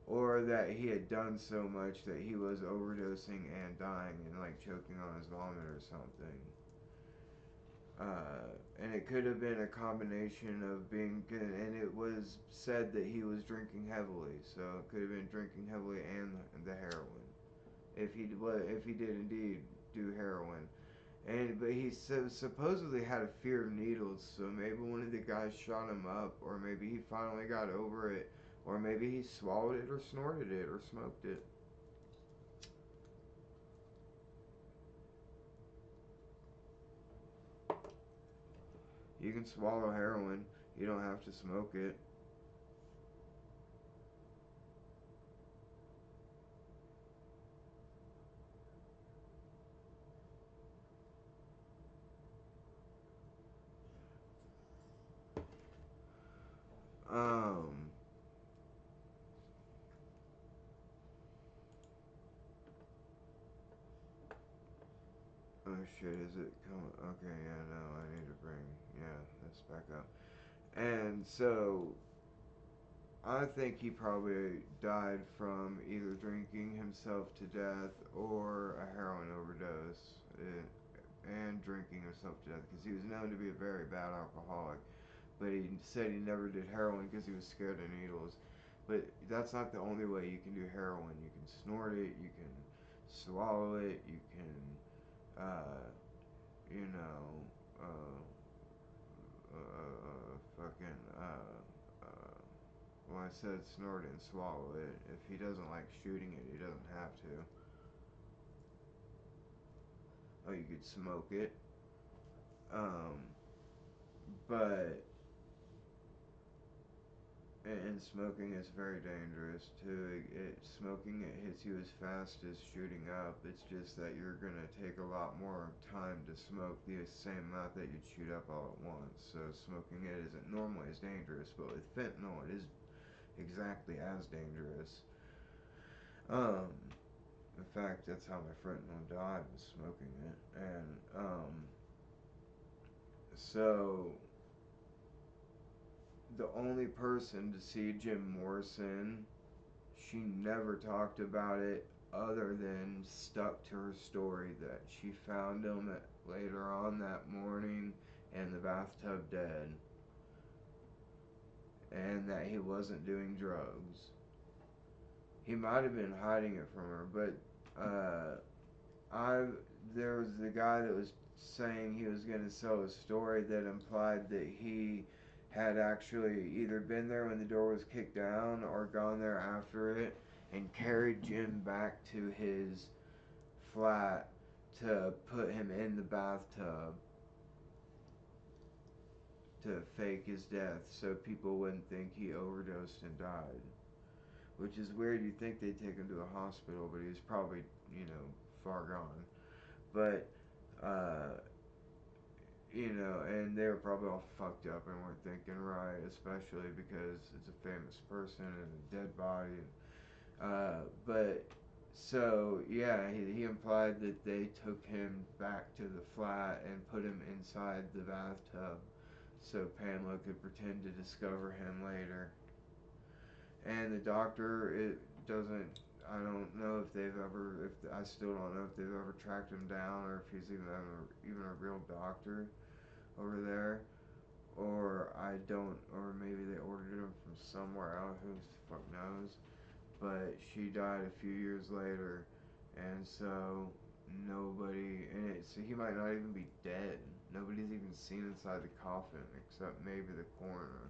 Or that he had done so much that he was overdosing and dying and like choking on his vomit or something. And it could have been a combination of being good, and it was said that he was drinking heavily, so it could have been drinking heavily and the heroin, if he did indeed do heroin. But he supposedly had a fear of needles, so maybe one of the guys shot him up, or maybe he finally got over it, or maybe he swallowed it or snorted it or smoked it. You can swallow heroin, you don't have to smoke it. Oh shit, is it coming? Okay, yeah, no, I need to bring, this back up. And so, I think he probably died from either drinking himself to death or a heroin overdose, and drinking himself to death, because he was known to be a very bad alcoholic. But he said he never did heroin because he was scared of needles. But that's not the only way you can do heroin. You can snort it, you can swallow it, you can, well, I said snort it and swallow it. If he doesn't like shooting it, he doesn't have to. Oh, you could smoke it. But and smoking is very dangerous too. Smoking, it hits you as fast as shooting up. It's just that you're gonna take a lot more time to smoke the same amount that you'd shoot up all at once. So smoking it isn't normally as dangerous, but with fentanyl, it is exactly as dangerous. In fact, that's how my fentanyl died, was smoking it. And so the only person to see Jim Morrison, she never talked about it other than stuck to her story that she found him later on that morning in the bathtub dead, and that he wasn't doing drugs. He might have been hiding it from her, but there was the guy that was saying he was going to sell a story that implied that he had actually either been there when the door was kicked down or gone there after it and carried Jim back to his flat to put him in the bathtub to fake his death so people wouldn't think he overdosed and died. Which is weird. You'd think they'd take him to a hospital, but he was probably, far gone. but you know, and they were probably all fucked up and weren't thinking right, especially because it's a famous person and a dead body. But so yeah, he implied that they took him back to the flat and put him inside the bathtub so Pamela could pretend to discover him later. And the doctor, it doesn't. I don't know if they've ever. If I still don't know if they've ever tracked him down or if he's even a real doctor over there, or I don't, or maybe they ordered him from somewhere else. Who the fuck knows? But she died a few years later, and so nobody. And so he might not even be dead. Nobody's even seen inside the coffin except maybe the coroner.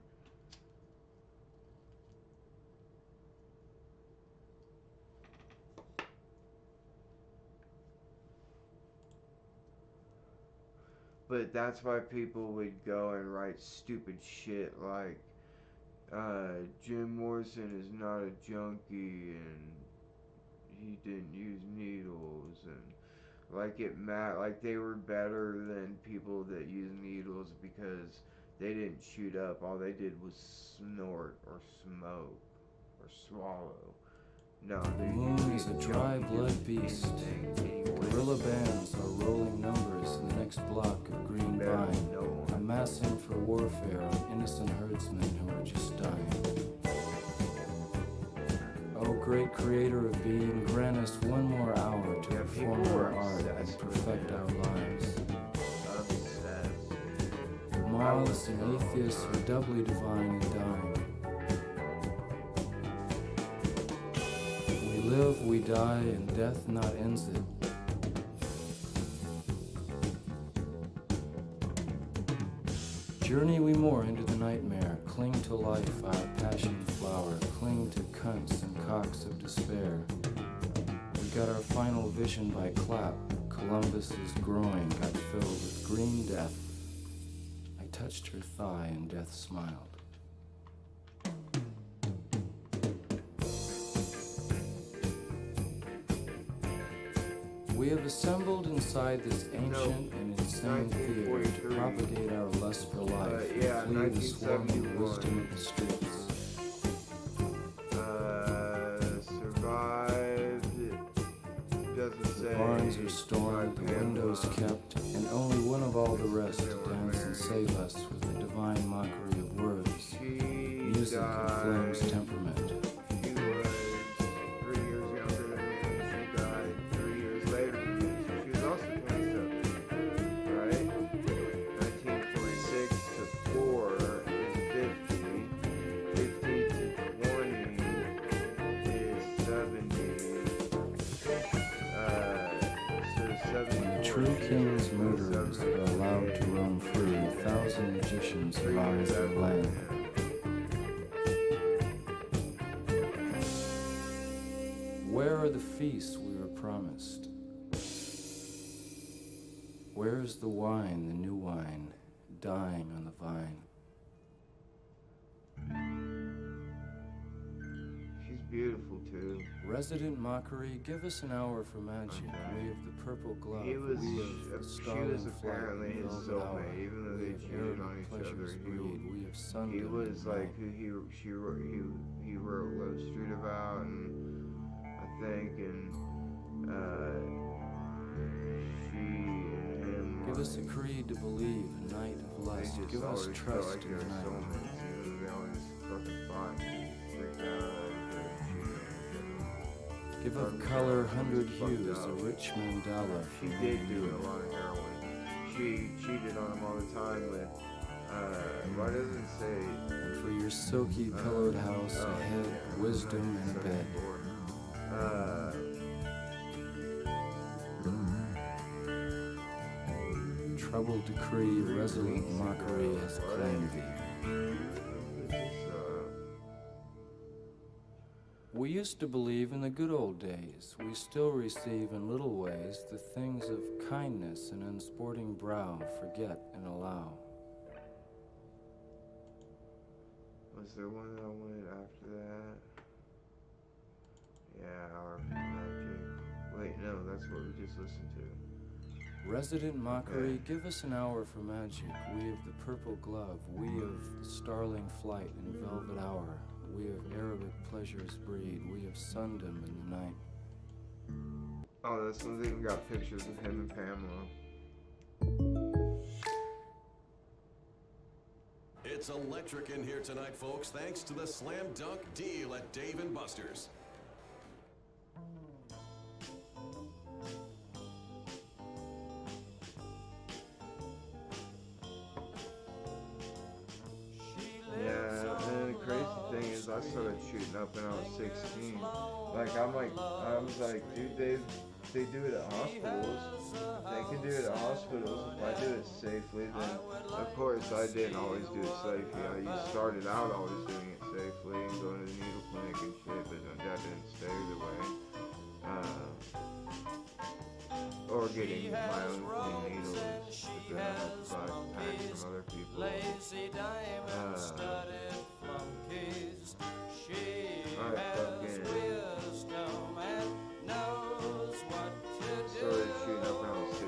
But that's why people would go and write stupid shit like, Jim Morrison is not a junkie and he didn't use needles, and like they were better than people that use needles because they didn't shoot up. All they did was snort or smoke or swallow. No, the moon is a dry blood beast. Guerrilla bands are rolling numbers in the next block of green vine, amassing for warfare on innocent herdsmen who are just dying. O great creator of being, grant us one more hour to perform our art and perfect our lives. The moths and atheists are doubly divine and dying. We live, we die, and death not ends it. Journey we more into the nightmare, cling to life, our passion flower, cling to cunts and cocks of despair. We got our final vision by clap, Columbus's groin got filled with green death. I touched her thigh and death smiled. We have assembled inside this ancient and insane theater to propagate our lust for life and flee the swarming wisdom of the streets. Survived. Doesn't say. The barns are stormed, the windows kept, and only one of all the rest to dance and save us with the divine mockery of words, music and flame's temperament. True king's murderers are allowed to roam free. 1,000 magicians rise in land. Where are the feasts we were promised? Where is the wine, the new wine, dying on the vine? She's beautiful too. Resident mockery, give us an hour for magic. We of the purple glove. She was apparently his soulmate, even though they cheated on each other. He was like who he wrote Love Street about, and I think, and she and him. Give us a creed to believe, a night of lust. Give us trust in the night. They always fucking fought. Give of color 100 hues, a rich mandala. She did do a lot of heroin. She cheated on him all the time with, why doesn't it say? And for your silky pillowed house, a head, wisdom, and a bed. Troubled decree, resolute mockery has claimed thee. We used to believe in the good old days. We still receive in little ways the things of kindness and unsporting brow forget and allow. Was there one that I wanted after that? Yeah, Our Magic. Wait, no, that's what we just listened to. Resident mockery, give us an hour for magic. We of the purple glove, we of the starling flight and velvet hour, we of Arabic pleasures breed, we of sundom in the night. Oh, this one's even got pictures of him and Pamela. It's electric in here tonight, folks, thanks to the Slam Dunk Deal at Dave & Buster's. Yeah, and the crazy thing is I started shooting up when I was 16. I was like, dude, they do it at hospitals. They can do it at hospitals. If I do it safely, then of course I didn't always do it safely. I started out always doing it safely and going to the needle clinic and shit, but that didn't stay the way. Or getting my own clean needles, but then I had to buy packs from other people. Started shooting up when I was 16.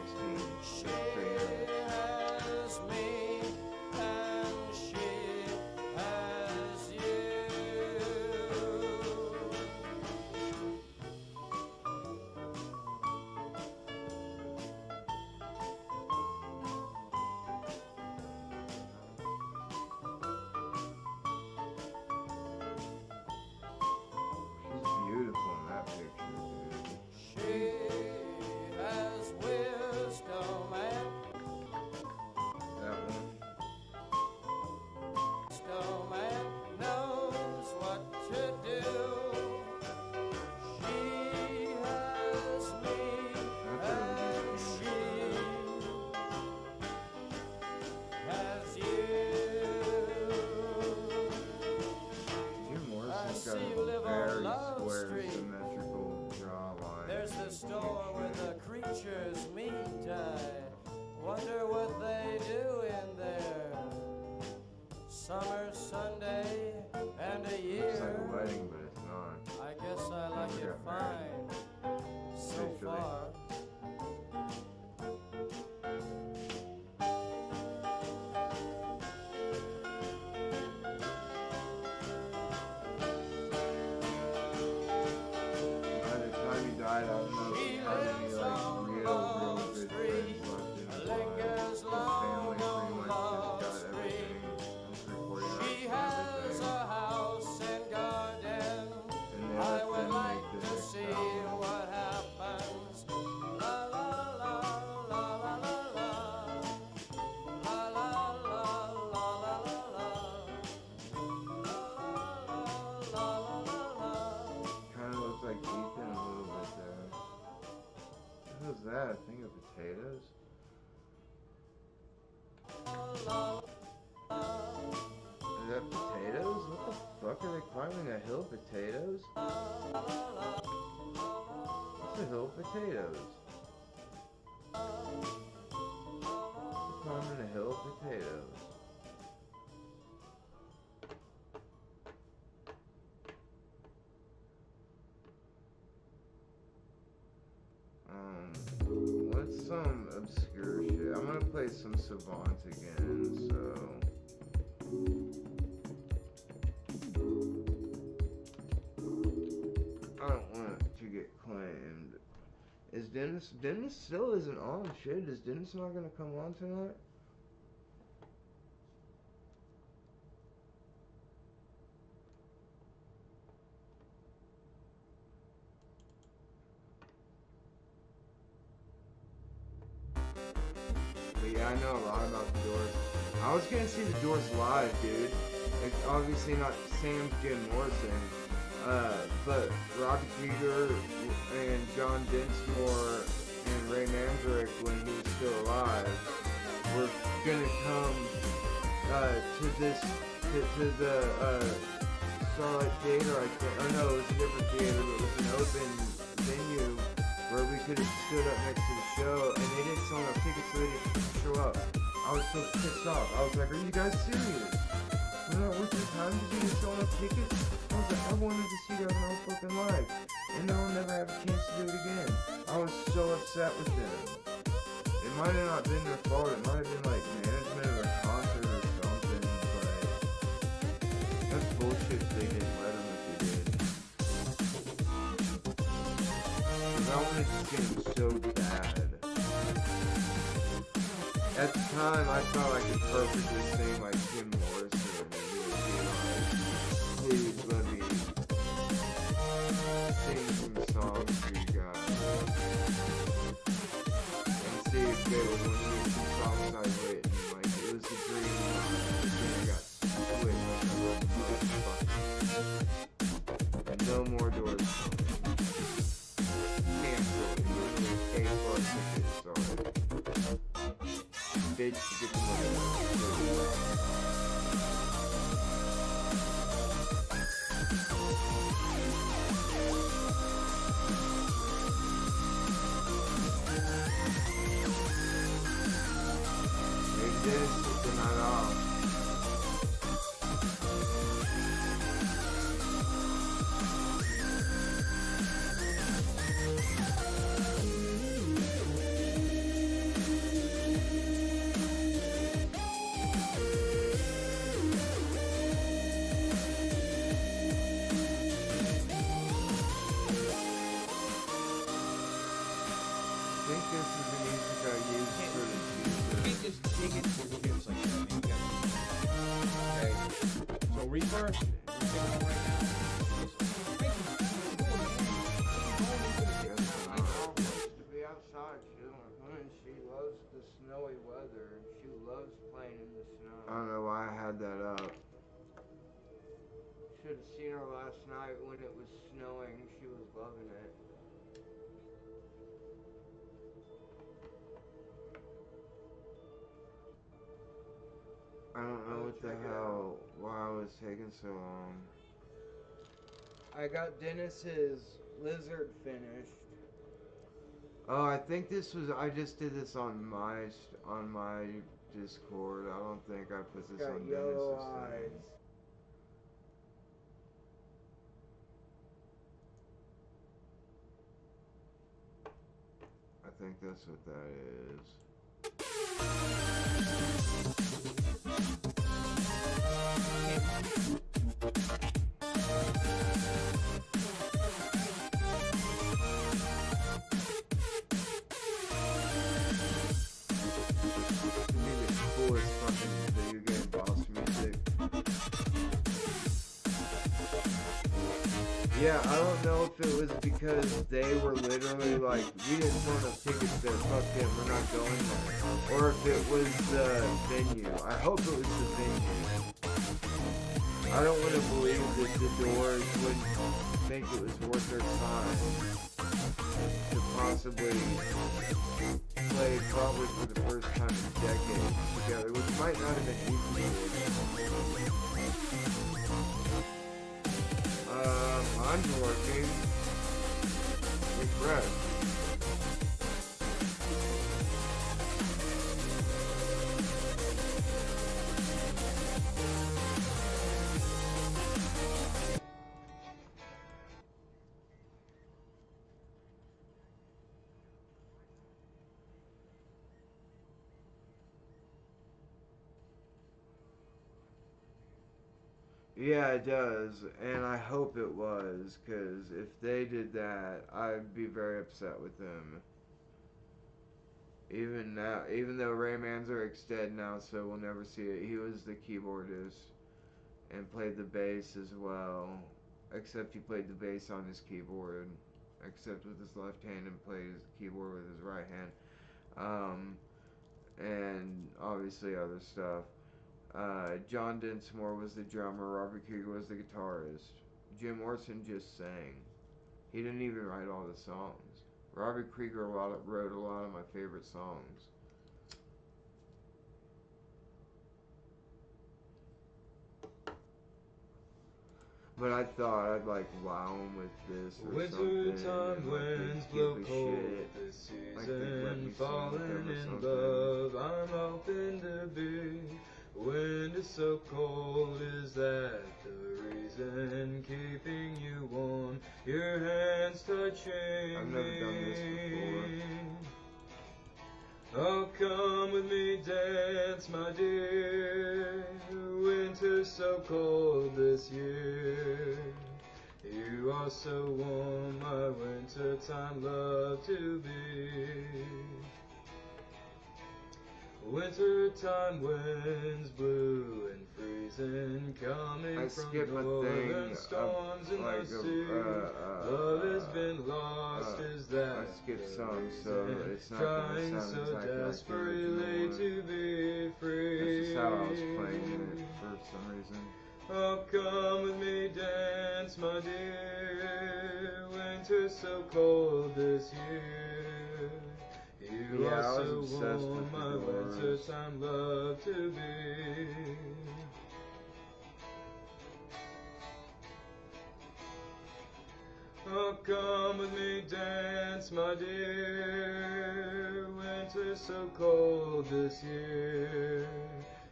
That a thing of potatoes? Is that potatoes? What the fuck are they climbing a hill of potatoes? What's a hill of potatoes? They're climbing a hill of potatoes. What's some obscure shit? I'm gonna play some Savant again, so... I don't want to get claimed. Is Dennis still isn't on, shit? Is Dennis not gonna come on tonight? Yeah, I know a lot about the Doors. I was gonna see the Doors live, dude. Like, obviously not Sam Jim Morrison, but Robbie Krieger and John Densmore and Ray Manzarek, when he was still alive, were gonna come to the Starlight Theater, I think. Or no, it was a different theater, but it was an open venue where we could have stood up next to the show, and they didn't sell enough tickets, so they didn't show up. I was so pissed off. I was like, are you guys serious? We're not worth your time? Did you just sell enough tickets? I was like, I wanted to see their whole fucking live, and I'll never have a chance to do it again. I was so upset with them. It might have not been their fault. It might have been like management of a concert or something, but that's bullshit if they didn't let them if they did. Because that one is just getting so bad. At the time, I thought I could perfectly sing like Jim Morrison and he would be like, please let me sing some songs for you guys. And see if they would want to do some songs I'd written. Like, it was a dream. But then I got switched. I wrote the motherfucker. No more doors coming. Cancel it. A plus ticket, sorry. Bitch, get the money. Maybe this is the night off. I think this is the music I used for the teaser. You can't just dig it to the juice like that. Okay. So reverse it. We're taking it right now. To be outside, she loves the snowy weather, and she loves playing in the snow. I don't know why I had that up. Should have seen her last night when it was snowing. She was loving it. I don't know what the hell, why I was taking so long. I got Dennis's lizard finished. Oh, I think this was, I just did this on my Discord. I don't think I put this on Dennis's thing. I think that's what that is. Coolest fucking video game boss music. Yeah, I don't know if it was because they were literally like, we didn't sell enough tickets there, fuck it, we're not going there. Or if it was the venue. I hope it was the venue. I don't want to believe that the Doors wouldn't think it was worth their time to possibly play probably for the first time in decades together, which might not have been easy. I'm working. Refresh. Yeah, it does, and I hope it was, because if they did that, I'd be very upset with them. Even now, even though Ray Manzarek's dead now, so we'll never see it, he was the keyboardist, and played the bass as well, except he played the bass on his keyboard, except with his left hand, and played his keyboard with his right hand, and obviously other stuff. John Densmore was the drummer, Robert Krieger was the guitarist. Jim Morrison just sang. He didn't even write all the songs. Robert Krieger wrote a lot of my favorite songs. But I thought I'd like wow him with this or Winter something. time winds blow cold this season, falling in love, I'm hoping to be. Wind is so cold, is that the reason keeping you warm? Your hands touching I've never done this before. Oh, dance, my dear. Winter's so cold this year. You are so warm, my wintertime love to be. Wintertime winds blue and freezing, coming from northern storms in the sea. Love has been lost, is that I skipped some, so it's not trying gonna sound so exactly like the desperately original to be free. That's just how I was playing it for some reason. Oh, come with me, dance, my dear. Winter's so cold this year. You are so warm, my wintertime love to be. Oh, come with me, dance, my dear. Winter's so cold this year.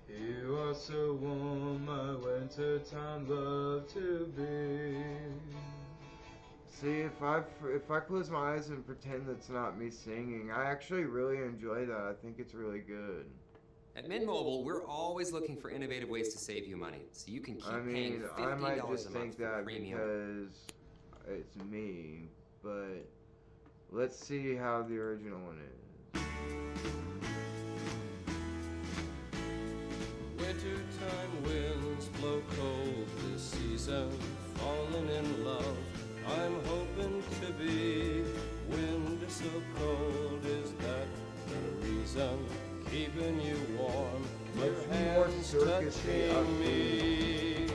You are so warm, my wintertime love to be. See, if I close my eyes and pretend that's not me singing, I actually really enjoy that. I think it's really good. At Mint Mobile, we're always looking for innovative ways to save you money, so you can keep paying $15 I might just a month think for that premium. because it's me, but let's see how the original one is. Wintertime winds blow cold this season, falling in love. I'm hoping to be. Wind is so cold, is that the reason? Keeping you warm, your hands touching me.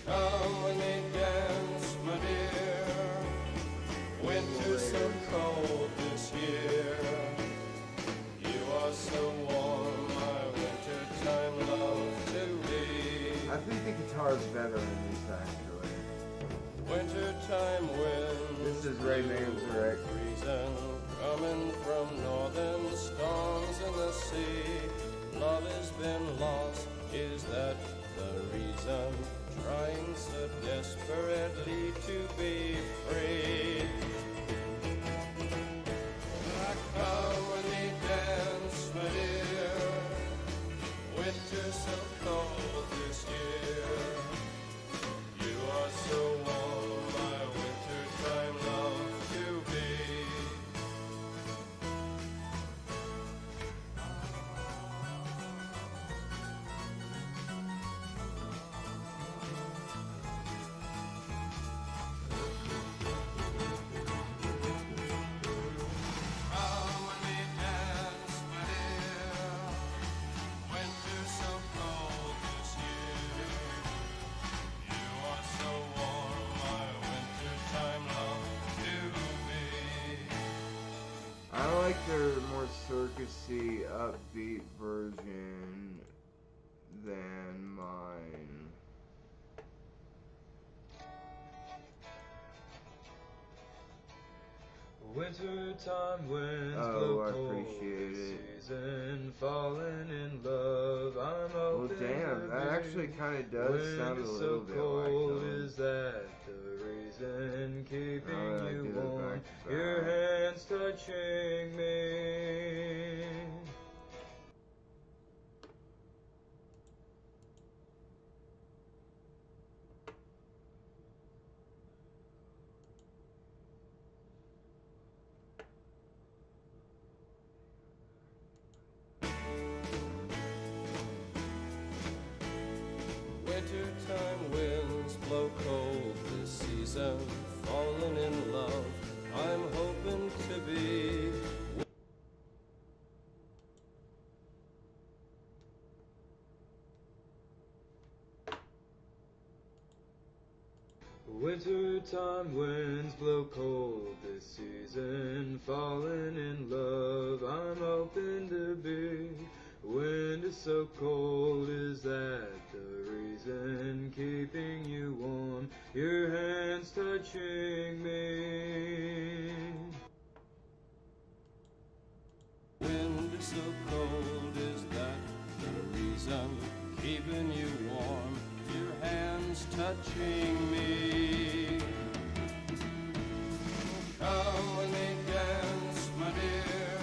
Come with me, dance, my dear. Winter's so cold this year. You are so warm, my wintertime love to be. I think the guitar is better in these actually. Wintertime winds. This is Ray Manzarek. Reason coming from northern storms in the sea. Love has been lost. Is that the reason? Trying so desperately to be free. Come with me, dance, my dear. Winter's so cold this year. You are so warm, my wintertime love to be. Come with me, dance, my dear. Winter's so cold this year. You are so warm, my wintertime love to be. I like their more circusy, upbeat version than mine. Wintertime winds Oh, blow I cold appreciate this it. season, falling in love. I'm Well, open damn, to that be. actually kind of does sound a Wind is little so bit cold, like them. is that the reason? Keeping Now that I you get it warm, back to your back. hands touching me. Wintertime winds blow cold this season, falling in love. I'm hoping to be. Wintertime winds blow cold this season, falling in love. I'm open to be. Wind is so cold, is that the reason? Keeping you warm, your hands touching me. Wind is so cold, is that the reason? Keeping you warm, your hands touching me. Come with me, dance, my dear.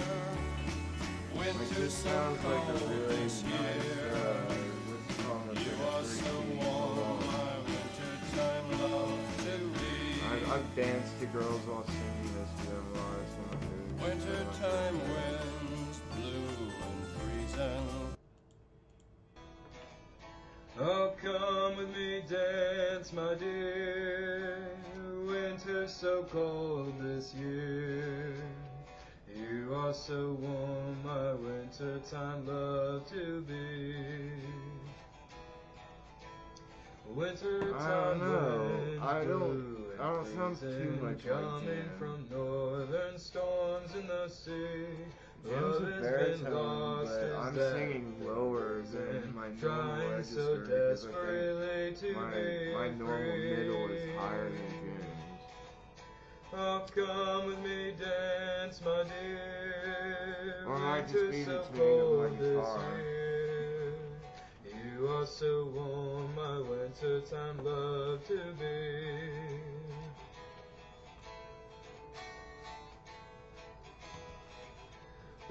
Winter's sounds like a really nice, I've danced to girls while singing this to them while it's one of the Wintertime winds blue and freezing. Oh, come with me, dance, my dear. Winter's so cold this year. You are so warm, my wintertime love to be. Wintertime wind, I don't sound too much coming like from northern storms in the sea. Jim's a baritone, but I'm singing lower than my normal register because I think my normal middle is higher than Jim's. Oh, come with me, dance, my dear. Or it might just be the so tuning of my cold this guitar. year. You are so warm, my wintertime love to be.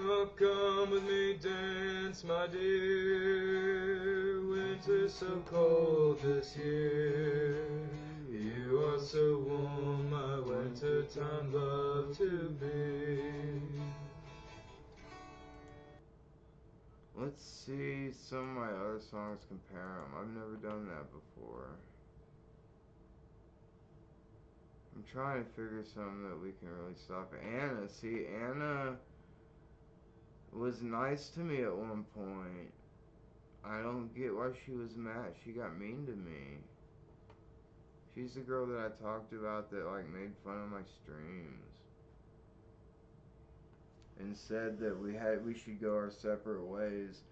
Oh, come with me, dance, my dear. Winter's so cold this year. You are so warm, my wintertime love to be. Let's see some of my other songs, compare them. I've never done that before. I'm trying to figure something that we can really stop. Anna was nice to me at one point. I don't get why she was mad. She got mean to me. She's the girl that I talked about that like made fun of my streams and said that we should go our separate ways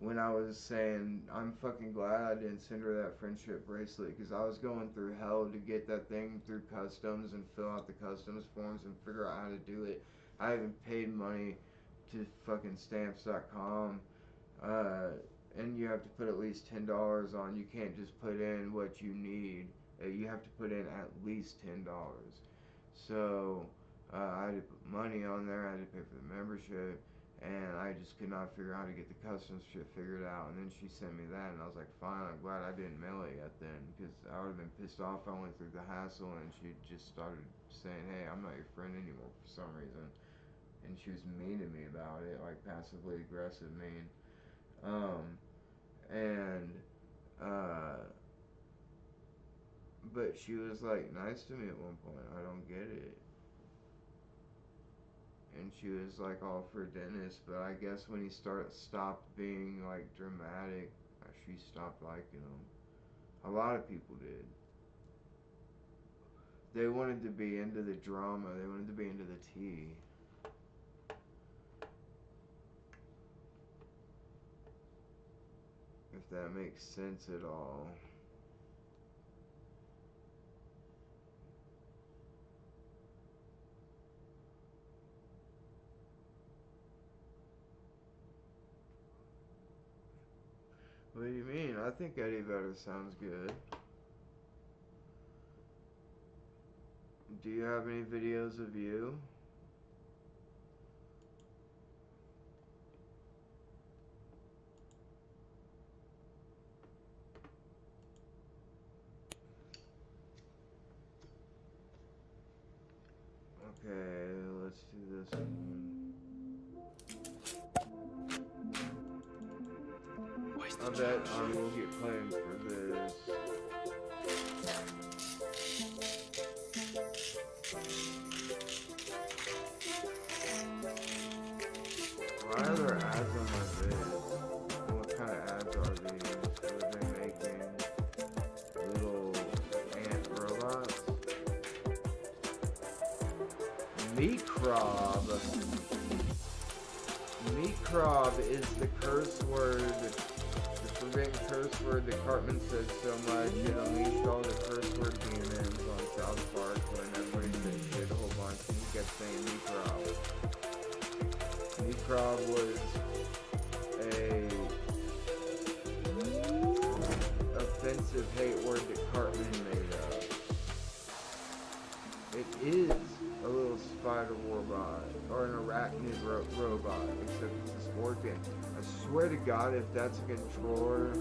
when I was saying I'm fucking glad I didn't send her that friendship bracelet because I was going through hell to get that thing through customs and fill out the customs forms and figure out how to do it. I haven't paid money to fucking stamps.com and you have to put at least $10 on. You can't just put in what you need. You have to put in at least $10. So I had to put money on there. I had to pay for the membership, and I just could not figure out how to get the customs shit figured out. And then she sent me that, and I was like, fine. I'm glad I didn't mail it yet then, because I would have been pissed off. I went through the hassle, and she just started saying, hey, I'm not your friend anymore for some reason. And she was mean to me about it, like passively aggressive mean. But she was like nice to me at one point. I don't get it. And she was like all for Dennis, but I guess when he stopped being like dramatic, she stopped liking him. A lot of people did. They wanted to be into the drama. They wanted to be into the tea. If that makes sense at all. What do you mean? I think Eddie Vedder sounds good. Do you have any videos of you? Okay, let's do this one. I bet I will get claimed for this. Why are there ads on my vids? What kind of ads are these? What are they making? Little ant robots? Microb. Microb is the curse word, the forbidden curse word that Cartman said so much. It unleashed all the curse word demons on South Park when everybody said shit a whole bunch and he kept saying Microb. Microb was a offensive hate word that Cartman made up. It is a little spider robot. A or an arachnid robot, except it's a scorpion. I swear to God, if that's a controller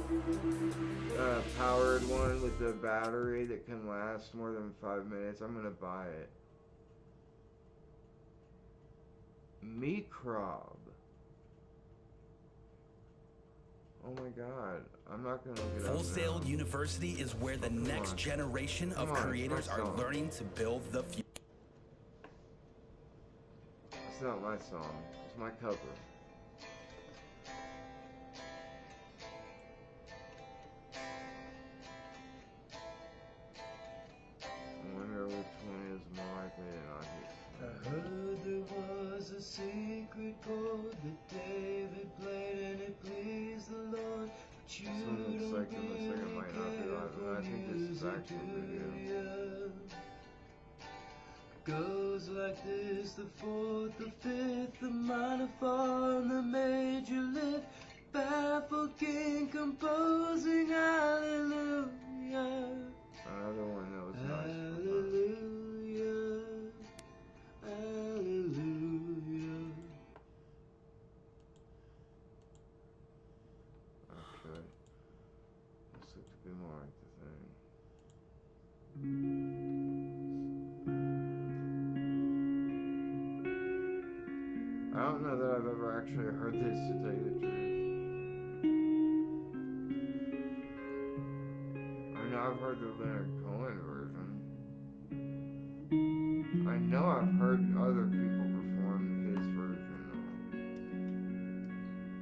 powered one with a battery that can last more than 5 minutes, I'm gonna buy it. Microb. Oh my God, I'm not gonna look it up. Full Sail University is where the next generation of creators are learning to build the future. It's not my song, it's my cover. I wonder which one is more likely to not hit. I heard there was a secret chord that David played and it pleased the Lord. But you This one looks like it might not be live, but I think this is actual video. Goes like this, the fourth, the fifth, the minor fall, and the major lift. Baffled king composing hallelujah. Another one that was nice. Hallelujah. Hallelujah. Okay. This looks a bit more like the thing. I don't know that I've ever actually heard this, to tell you the truth. I know I've heard the Leonard Cohen version. I know I've heard other people perform his version,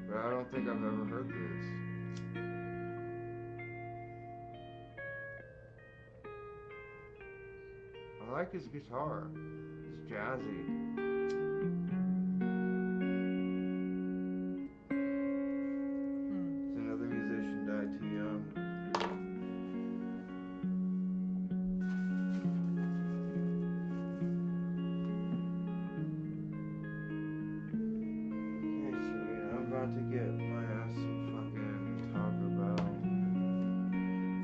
though. But I don't think I've ever heard this. I like his guitar. It's jazzy. Another musician died too young. I'm about to get my ass some fucking Taco Bell.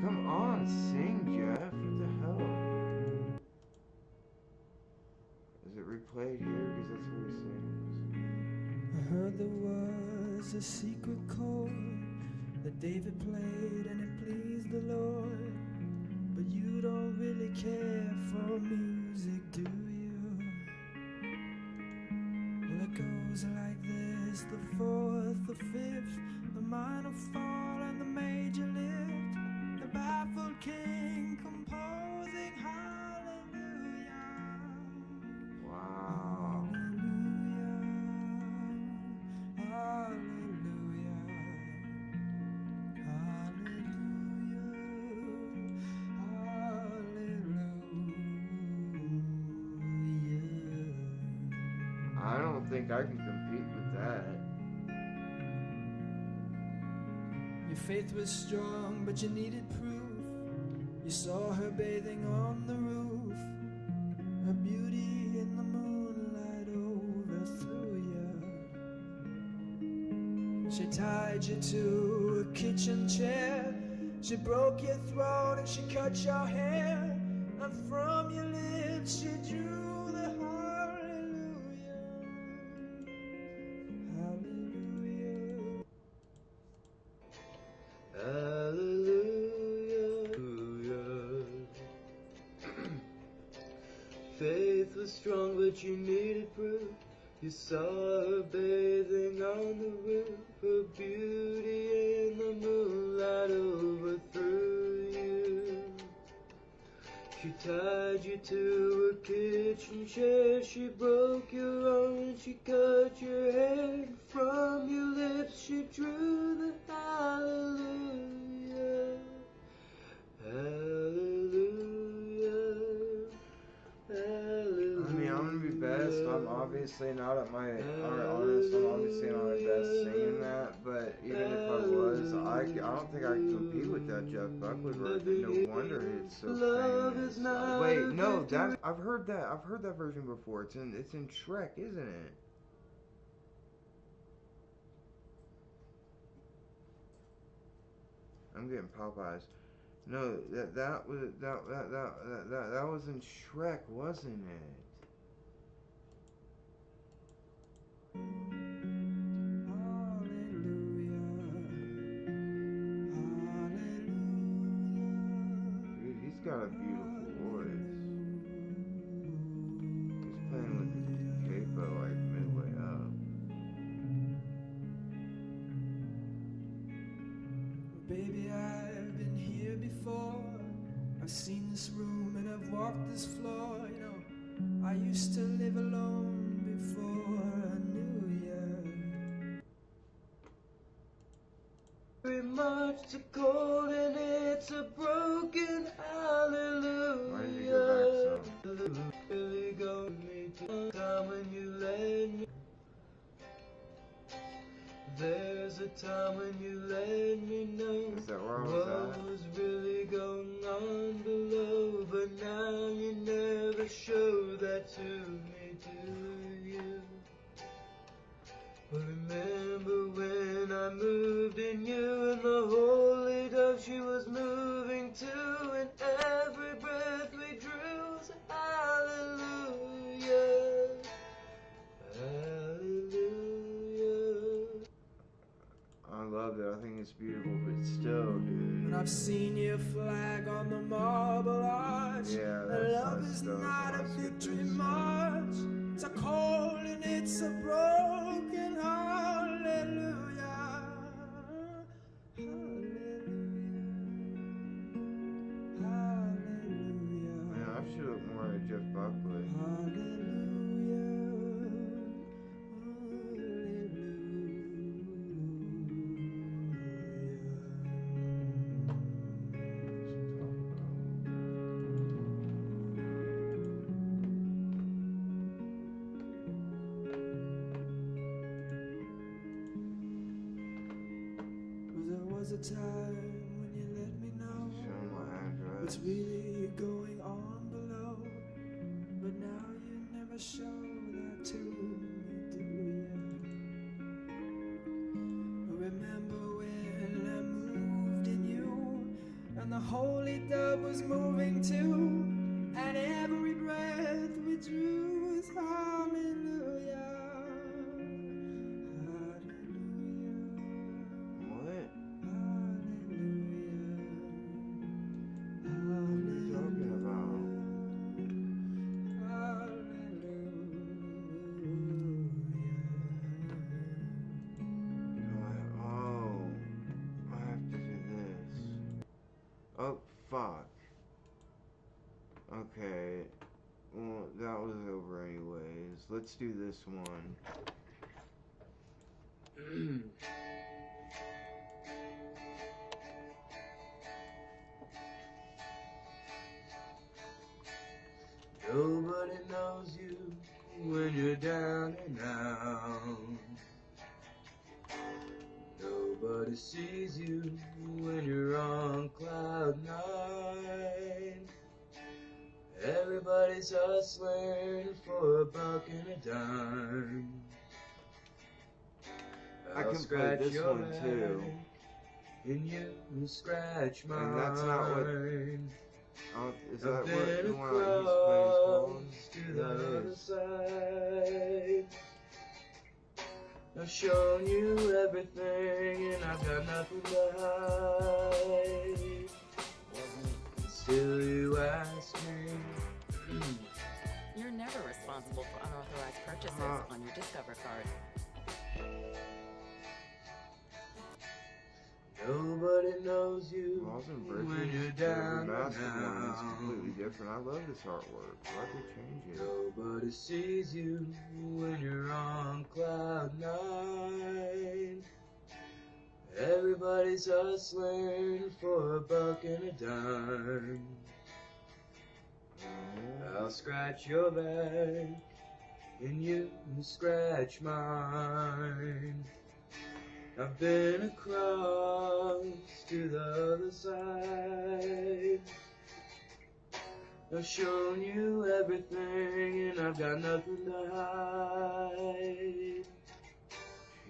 Come on, sing, Jeff. What the hell? Is it replayed here? Because that's what he sings. I heard there was a secret chord that David played and it pleased the Lord. But you don't really care for music, do you? Well, it goes like this, the fourth, the fifth, the minor fall and the major lift. The baffled king composing hallelujah. Wow. I don't think I can compete with that. Your faith was strong, but you needed proof. You saw her bathing on the roof. Her beauty in the moonlight overthrew you. She tied you to a kitchen chair. She broke your throat and she cut your hair. And from your lips she drew the hallelujah. Hallelujah. Hallelujah. Faith was strong, but you needed proof. You saw her bathing on the roof. Her beauty in the moonlight overthrew you. She tied you to a kitchen chair. She broke your arm and she cut your hair. From your lips she drew the hallelujah. Hallelujah. Hallelujah. I mean, I'm gonna be best. I'm obviously not at my, honest, I'm obviously not at my best singing that, but even if I was, I don't think I can compete with that Jeff Buckley version. No wonder it's so famous. Wait, no, I've heard that version before. It's in Shrek, isn't it? I'm getting Popeyes. No, that was in Shrek, wasn't it? Dude, he's got a beautiful voice. He's playing with the capo like midway up. Baby, I've been here before. I've seen this room and I've walked this floor. You know, I used to live alone before I knew you. Very much too cold and it's a broken hallelujah. Why did you go back so? Really go me to time when you let me. There's a time when you let me know what was really going on below, but now you never show that to me, do you? Remember when I moved in you and the holy dove she was moving too, and every breath we drew was hallelujah, hallelujah. I love it. I think it's beautiful, but still, dude. And I've seen your flag on the marble arch. Yeah, and love is not a victory march. It's a cold and it's a broken hallelujah. Hallelujah. Man, I should look more at Jeff Buckley. Was a time when you let me know what's really going on below, but now you never show that to me, do you? Remember when I moved in you, and the holy dove was moving too, and every breath we drew was hallelujah. Oh, fuck. Okay. Well, that was over anyways. Let's do this one. Nobody knows you when you're down and out. Nobody sees you when you're on cloud nine. Everybody's hustling for a buck and a dime. I can play this one too. And you scratch mine. And that's not what. Is that what the one he's playing is called? To the other side. I've shown you everything and I've got nothing to hide. Still you ask me. You're never responsible for unauthorized purchases on your Discover card. Nobody knows you when you're down the and master one is out. completely different. I love this artwork. Why'd they change it? Nobody sees you when you're on cloud nine. Everybody's hustling for a buck and a dime. I'll scratch your back and you scratch mine. I've been across to the other side. I've shown you everything and I've got nothing to hide.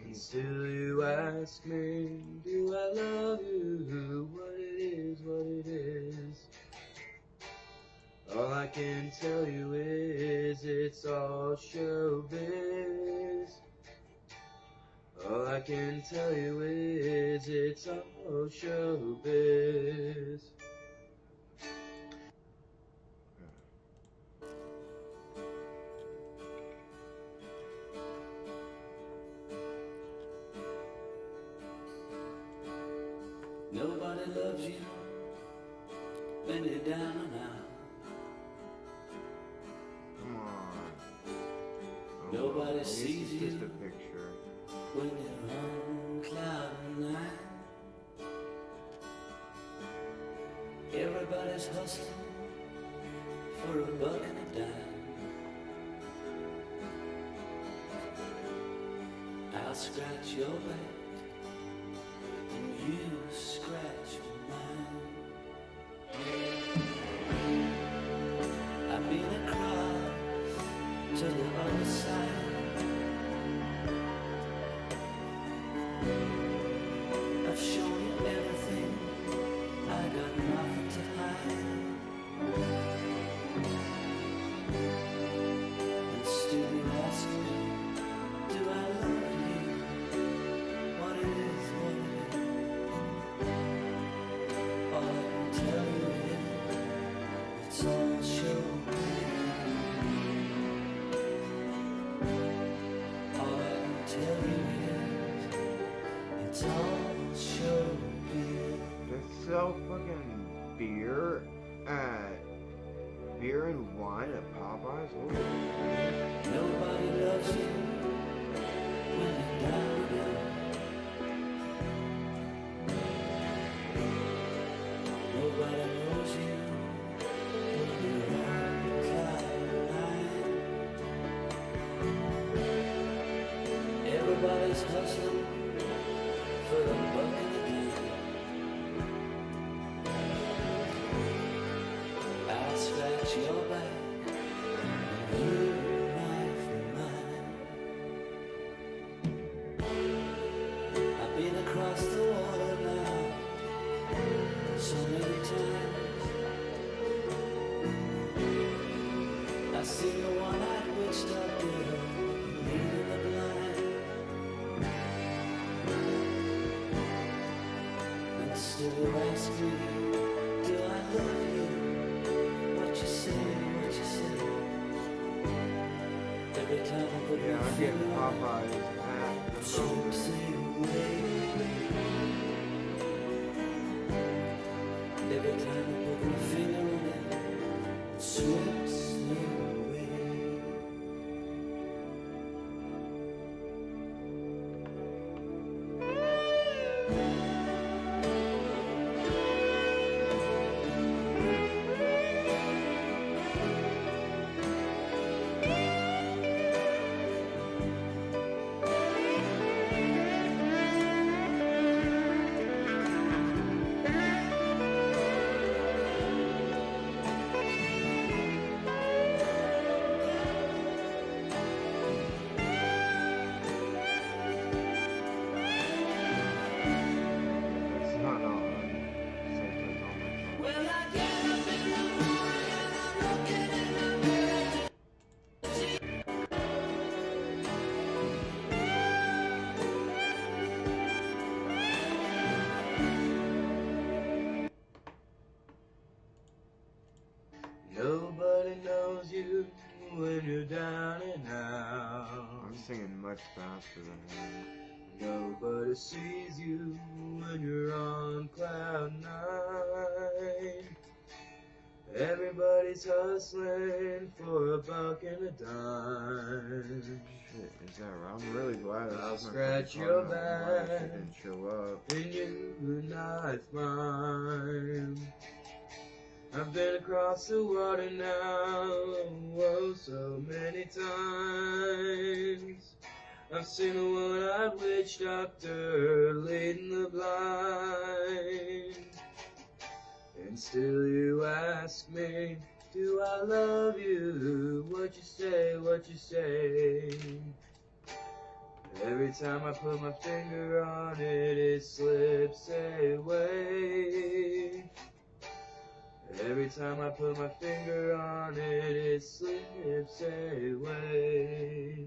And still you ask me, do I love you? What it is, what it is. All I can tell you is it's all showbiz. All I can tell you is it's all showbiz. Nobody loves you when you're down and out. Come on. Oh, Nobody well, sees you just a picture. when you're on cloud nine. Everybody's hustling for a buck and a dime. I'll scratch your back and you scratch mine. I've been across to the other side. I've shown you everything, I got nothing to hide. And still you ask me, do I love you? What it is, what it is. All I can tell you is, it's all showbiz. All I can tell you is, it's all showbiz. They sell fucking beer and wine at Popeyes? What? Nobody loves you when you're down and out. Nobody knows you when you're on cloud nine. Everybody's hustling for the buck and the dime. I'll scratch your back. I've been across the water now so many times. I've seen the one-eyed witch doctor leading the blind. And still you ask me, do I love you? What you say, what you say. Every time I put Yeah, I'm getting Popeyes at the moment. Every time I put my finger on it, it sweeps me away. Nobody knows you when you're down and out. I'm singing much faster than him. Nobody sees you when you're on cloud nine. Everybody's hustling for a buck and a dime. Shit, is that right? I'm really glad I'll this is my scratch phone. your I'm glad back she didn't show up. and you knife mine. I've been across the water now, oh, so many times. I've seen a one-eyed witch doctor leading the blind. And still you ask me, do I love you? What you say, what you say. Every time I put my finger on it, it slips away. Every time I put my finger on it, it slips away.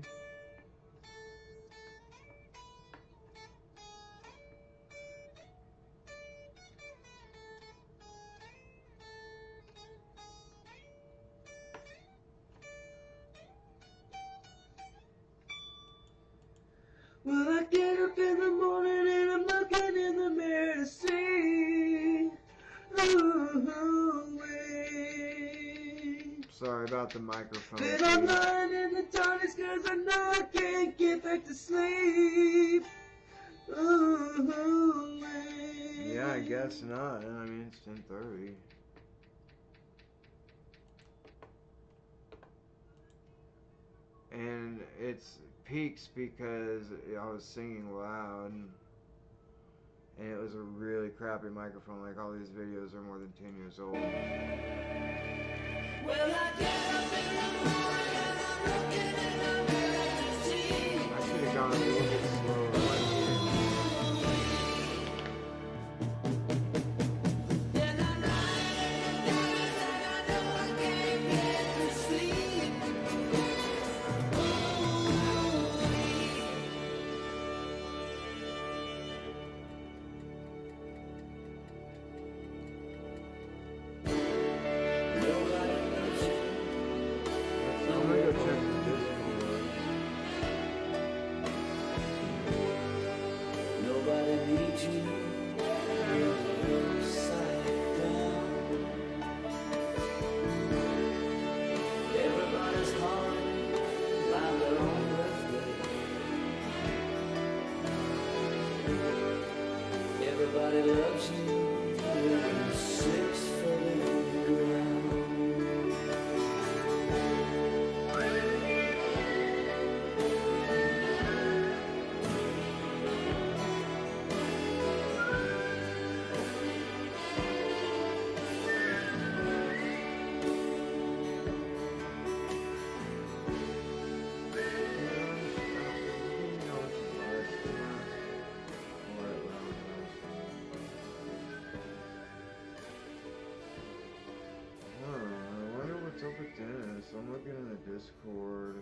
Sorry about the microphone. Live my mind in the darkness cause I know I can't get back to sleep. Ooh, yeah, I guess not. I mean, it's 10:30. And it's peaks because I was singing loud. And it was a really crappy microphone. Like, all these videos are more than 10 years old. Well, I get up in the morning and I'm looking in the mirror to see. I should have gone a little bit slower right here. Then I'm lying in the darkness and I know I can't get to sleep. I'm gonna go check the Discord. Nobody needs you. Upside down. Everybody's calling by their own birthday. Everybody loves you. 6 foot in the ground. I wonder what's up with Dennis. I'm looking in the Discord.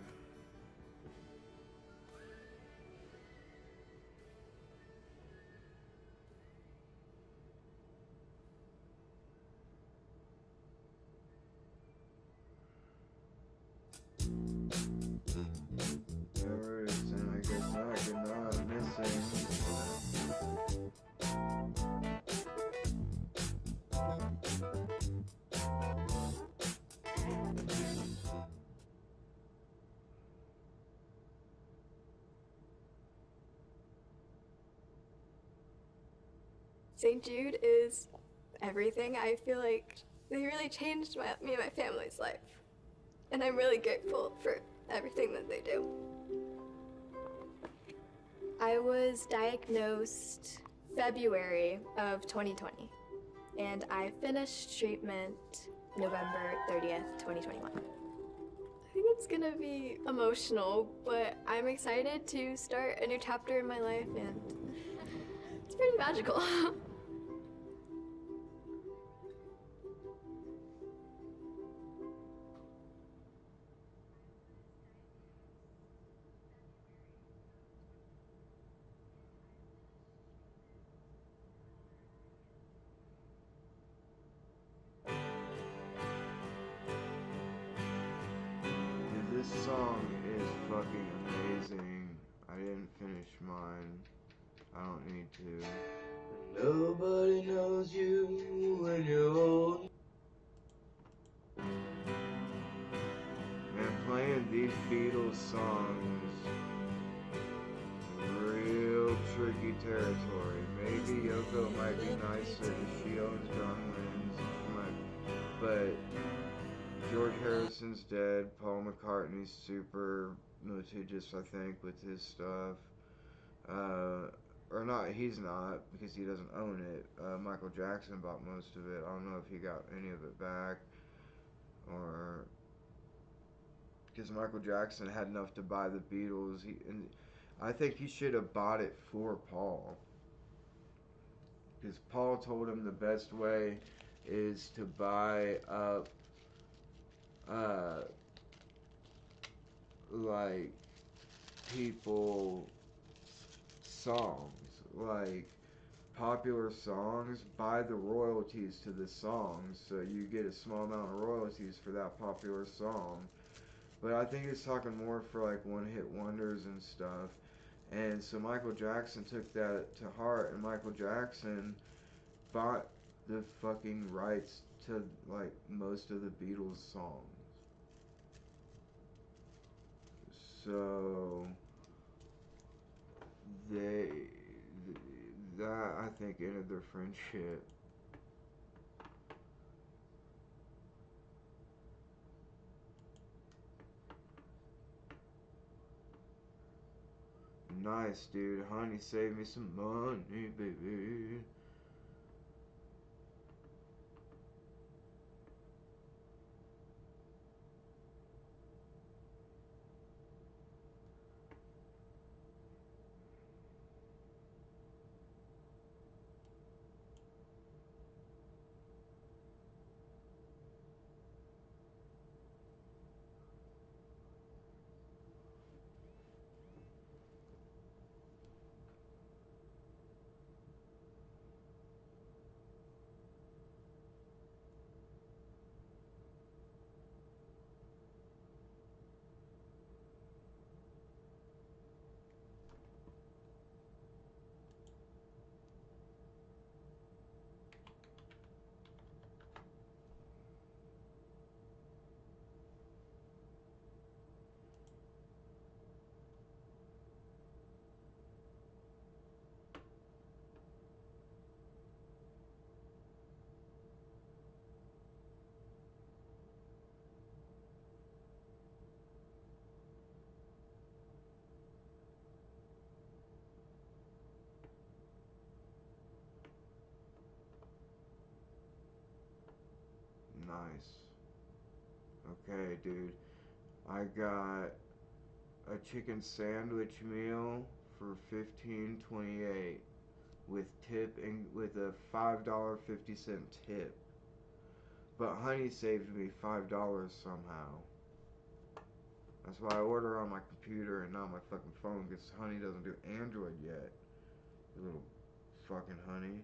There it is, and I guess not. Good night. I'm missing. St. Jude is everything. I feel like they really changed me and my family's life. And I'm really grateful for everything that they do. I was diagnosed February of 2020, and I finished treatment November 30th, 2021. I think it's gonna be emotional, but I'm excited to start a new chapter in my life, and it's pretty magical. Dude, this song is fucking amazing. I didn't finish mine. I don't need to. Nobody knows you when you're old. Man, playing these Beatles songs is real tricky territory. Maybe Yoko might be nicer because she owns John Lennon's. But George Harrison's dead. Paul McCartney's super litigious, I think, with his stuff. Or not, he's not, because he doesn't own it. Michael Jackson bought most of it. I don't know if he got any of it back. Or... because Michael Jackson had enough to buy the Beatles. And I think he should have bought it for Paul. Because Paul told him the best way is to buy up, like, people songs, like popular songs, buy the royalties to the songs, so you get a small amount of royalties for that popular song. But I think it's talking more for like one-hit wonders and stuff. And so Michael Jackson took that to heart, and Michael Jackson bought the fucking rights to like most of the Beatles songs. So that I think ended their friendship. Nice, dude. Honey, save me some money, baby. Nice. Okay, dude. I got a chicken sandwich meal for $15.28 with tip and with a $5.50 tip. But Honey saved me $5 somehow. That's why I order on my computer and not my fucking phone, because Honey doesn't do Android yet. You little fucking Honey.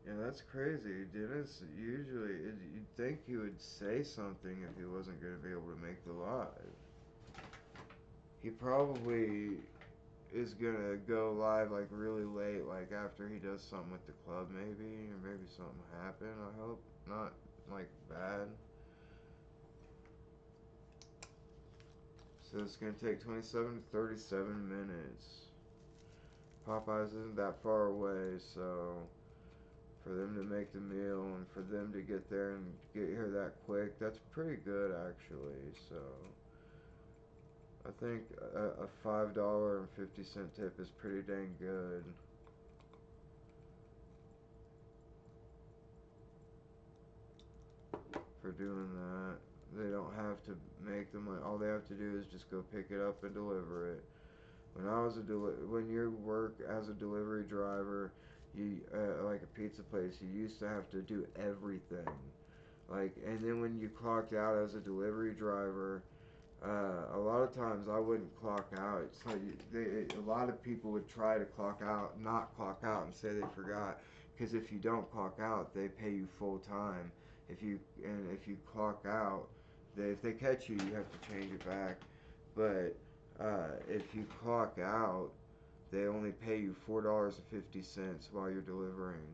Yeah, that's crazy. Dennis usually, you'd think he would say something if he wasn't going to be able to make the live. He probably is going to go live like really late, like after he does something with the club maybe, or maybe something happened, I hope. Not like bad. So it's going to take 27 to 37 minutes. Popeyes isn't that far away, so for them to make the meal and for them to get there and get here that quick, that's pretty good actually. So I think a $5.50 tip is pretty dang good. For doing that. They don't have to make the money. All they have to do is just go pick it up and deliver it. When you work as a delivery driver, you like a pizza place, you used to have to do everything. Like, and then when you clocked out as a delivery driver, a lot of times I wouldn't clock out. It's like a lot of people would try to not clock out, and say they forgot. Because if you don't clock out, they pay you full time. If you clock out, if they catch you, you have to change it back. But if you clock out, they only pay you $4.50 while you're delivering,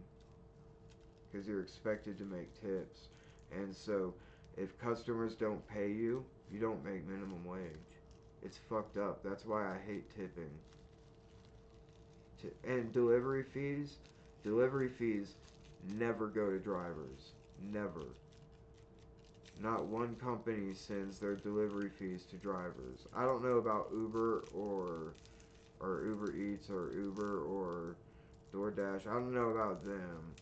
because you're expected to make tips. And so if customers don't pay you, you don't make minimum wage. It's fucked up. That's why I hate tipping. And delivery fees never go to drivers. Never. Not one company sends their delivery fees to drivers. I don't know about Uber or Uber Eats or Uber or DoorDash. I don't know about them.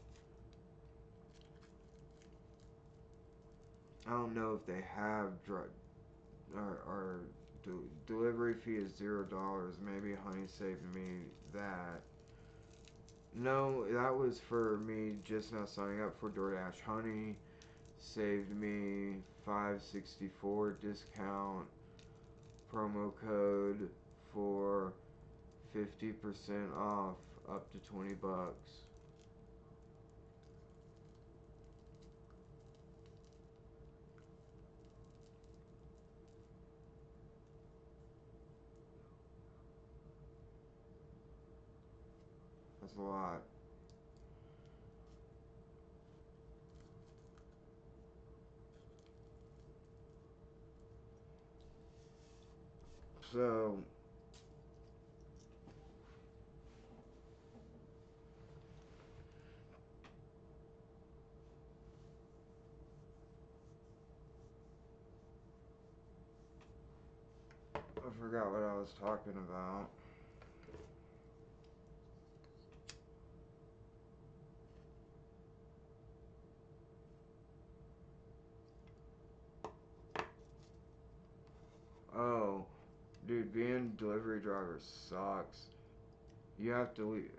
I don't know if they have delivery fee is $0. Maybe Honey saved me that. No, that was for me just now signing up for DoorDash Honey. Saved me $5.64 discount promo code for 50% off up to $20. That's a lot. So I forgot what I was talking about. Oh, dude, being delivery driver sucks. You have to leave.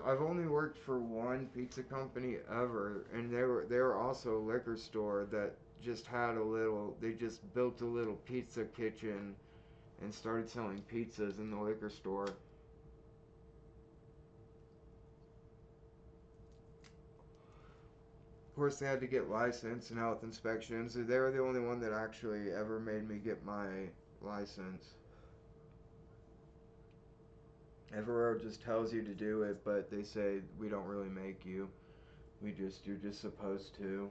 I've only worked for one pizza company ever, and they were also a liquor store that just had they just built a little pizza kitchen and started selling pizzas in the liquor store. Of course, they had to get license and health inspections. They were the only one that actually ever made me get my license. Everywhere just tells you to do it, but they say we don't really make you. You're just supposed to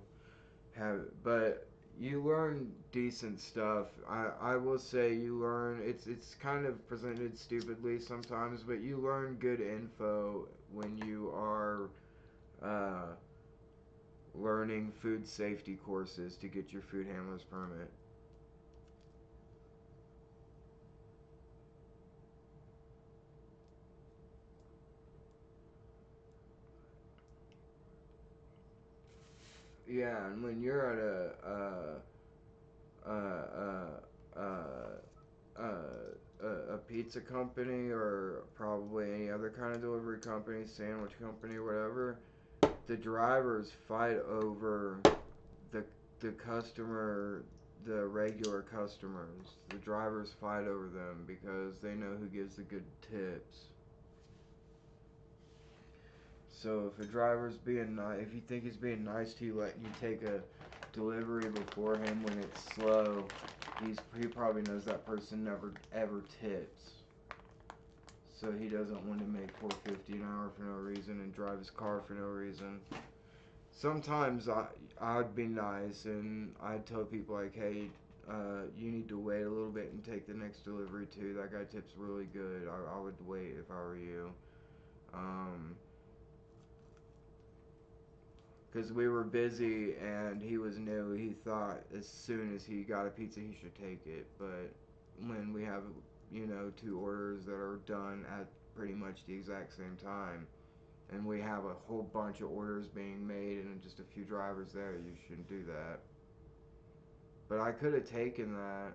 have. But you learn decent stuff. I will say you learn. It's kind of presented stupidly sometimes, but you learn good info when you are learning food safety courses to get your food handler's permit. Yeah, and when you're at a pizza company or probably any other kind of delivery company, sandwich company, whatever, the drivers fight over the the customer, the regular customers. The drivers fight over them because they know who gives the good tips. So if a driver's being nice, if you think he's being nice to you, letting you take a delivery before him when it's slow, he probably knows that person never ever tips. So he doesn't want to make $4.50 an hour for no reason and drive his car for no reason. Sometimes I'd be nice and I'd tell people like, hey, you need to wait a little bit and take the next delivery too. That guy tips really good. I would wait if I were you. Because we were busy and he was new. He thought as soon as he got a pizza he should take it. But when we have, two orders that are done at pretty much the exact same time, and we have a whole bunch of orders being made and just a few drivers there, you shouldn't do that. But I could have taken that.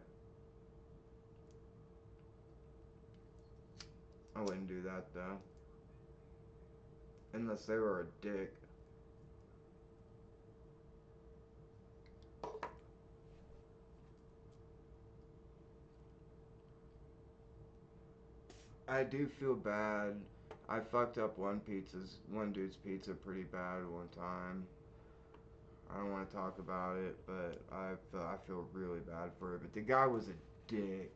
I wouldn't do that though. Unless they were a dick. I do feel bad. I fucked up one dude's pizza pretty bad one time. I don't want to talk about it, but I feel really bad for it. But the guy was a dick.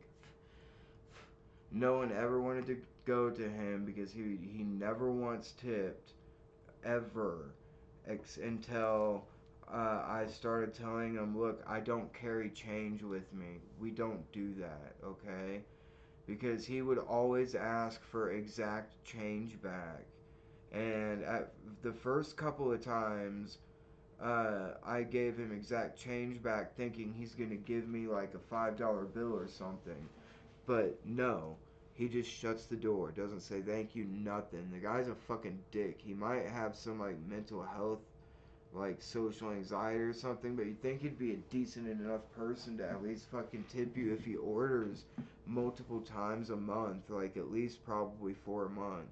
No one ever wanted to go to him because he never once tipped, ever, until I started telling him, look, I don't carry change with me. We don't do that, okay? Because he would always ask for exact change back. And at the first couple of times, I gave him exact change back thinking he's going to give me like a $5 bill or something. But no, he just shuts the door, doesn't say thank you, nothing. The guy's a fucking dick. He might have some like mental health, like social anxiety or something, but you'd think he'd be a decent enough person to at least fucking tip you if he orders multiple times a month, like at least probably 4 a month.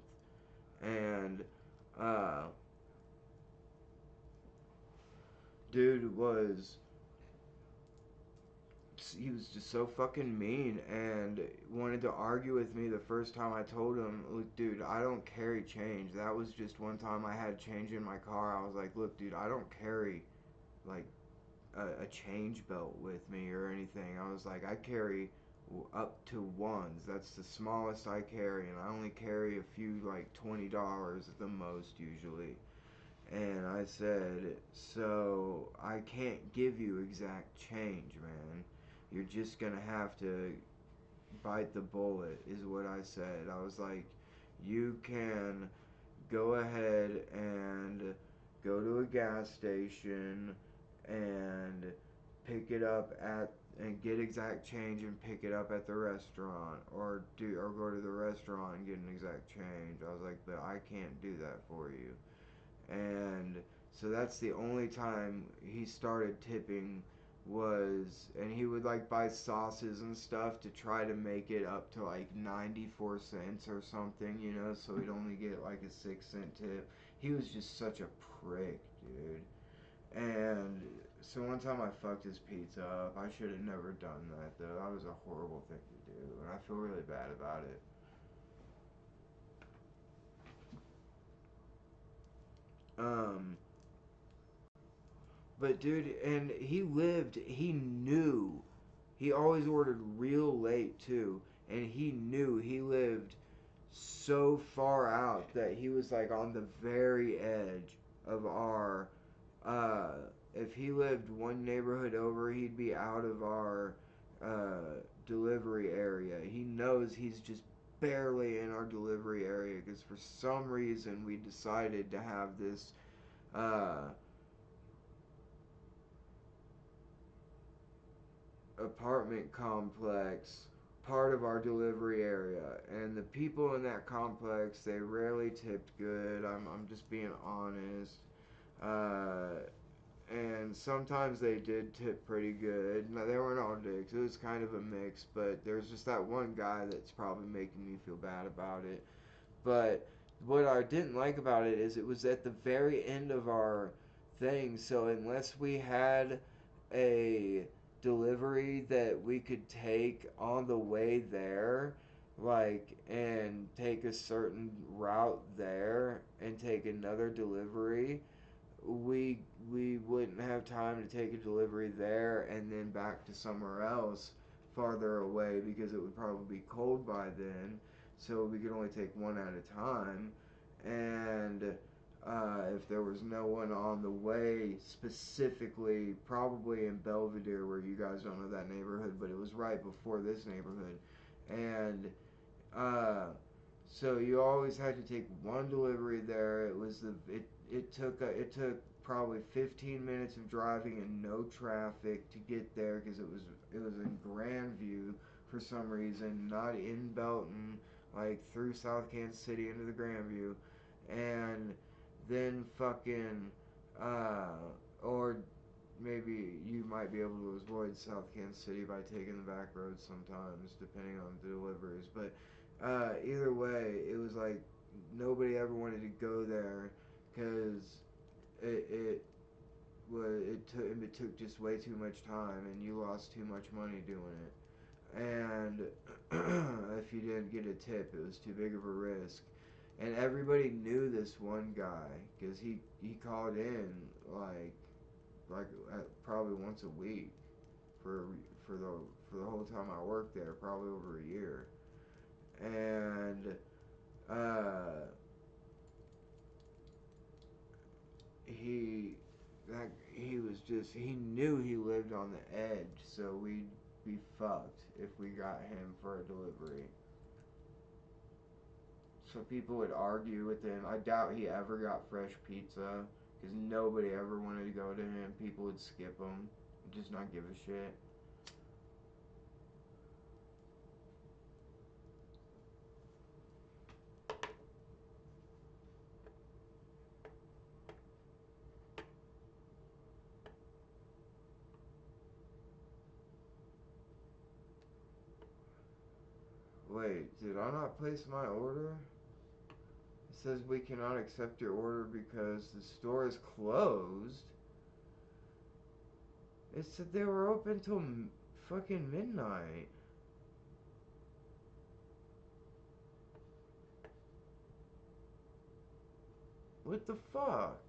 And Uh, dude was he was just so fucking mean and wanted to argue with me the first time I told him, look, dude, I don't carry change. That was just one time I had change in my car. I was like, look, dude, I don't carry like a change belt with me or anything. I was like, I carry up to ones. That's the smallest I carry, and I only carry a few, like $20 at the most usually. And I said, so I can't give you exact change, man. You're just gonna have to bite the bullet, is what I said. I was like, you can go ahead and go to a gas station and pick it up at and get exact change and pick it up at the restaurant, or go to the restaurant and get an exact change. I was like, but I can't do that for you. And so that's the only time he started tipping was, and he would like buy sauces and stuff to try to make it up to like 94 cents or something, you know, so he'd only get like a 6-cent tip. He was just such a prick, dude. And so one time I fucked his pizza up. I should have never done that, though. That was a horrible thing to do, and I feel really bad about it. But dude, and he knew, he always ordered real late too, and he knew he lived so far out that he was like on the very edge of our, uh, if he lived one neighborhood over, he'd be out of our, delivery area. He knows he's just barely in our delivery area because for some reason we decided to have this, apartment complex part of our delivery area, and the people in that complex, they rarely tipped good. I'm just being honest. And sometimes they did tip pretty good. No, they weren't all dicks. It was kind of a mix, but there's just that one guy that's probably making me feel bad about it. But what I didn't like about it is it was at the very end of our thing, so unless we had a delivery that we could take on the way there, like, and take a certain route there and take another delivery, we wouldn't have time to take a delivery there and then back to somewhere else farther away because it would probably be cold by then, so we could only take one at a time. And if there was no one on the way, specifically probably in Belvedere, where you guys don't know that neighborhood, but it was right before this neighborhood. And so you always had to take one delivery there. It took probably 15 minutes of driving and no traffic to get there because it was in Grandview for some reason, not in Belton, like through South Kansas City into the Grandview, and then fucking or maybe you might be able to avoid South Kansas City by taking the back roads sometimes, depending on the deliveries. But either way, it was like nobody ever wanted to go there because it took just way too much time and you lost too much money doing it. And if you didn't get a tip, it was too big of a risk. And everybody knew this one guy because he called in like probably once a week for the whole time I worked there, probably over a year. And he knew he lived on the edge, so we'd be fucked if we got him for a delivery. So people would argue with him. I doubt he ever got fresh pizza because nobody ever wanted to go to him. People would skip him, just not give a shit. Wait, did I not place my order? It says we cannot accept your order because the store is closed. It said they were open till fucking midnight. What the fuck?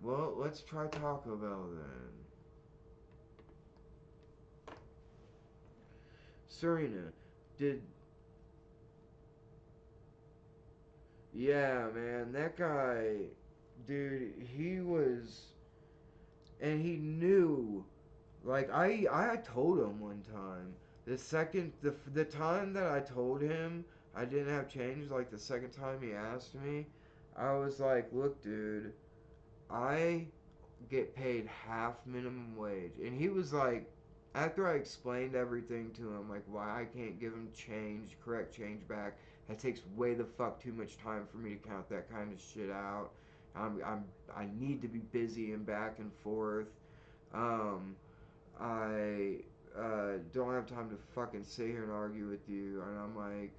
Well, let's try Taco Bell then. Serena, yeah, man, that guy, dude, he was, and he knew, like, I told him one time, the time that I told him I didn't have change, like, the second time he asked me, I was like, look, dude, I get paid half minimum wage. And he was like, after I explained everything to him, like why I can't give him correct change back, that takes way the fuck too much time for me to count that kind of shit out. I need to be busy and back and forth. I don't have time to fucking sit here and argue with you. And I'm like,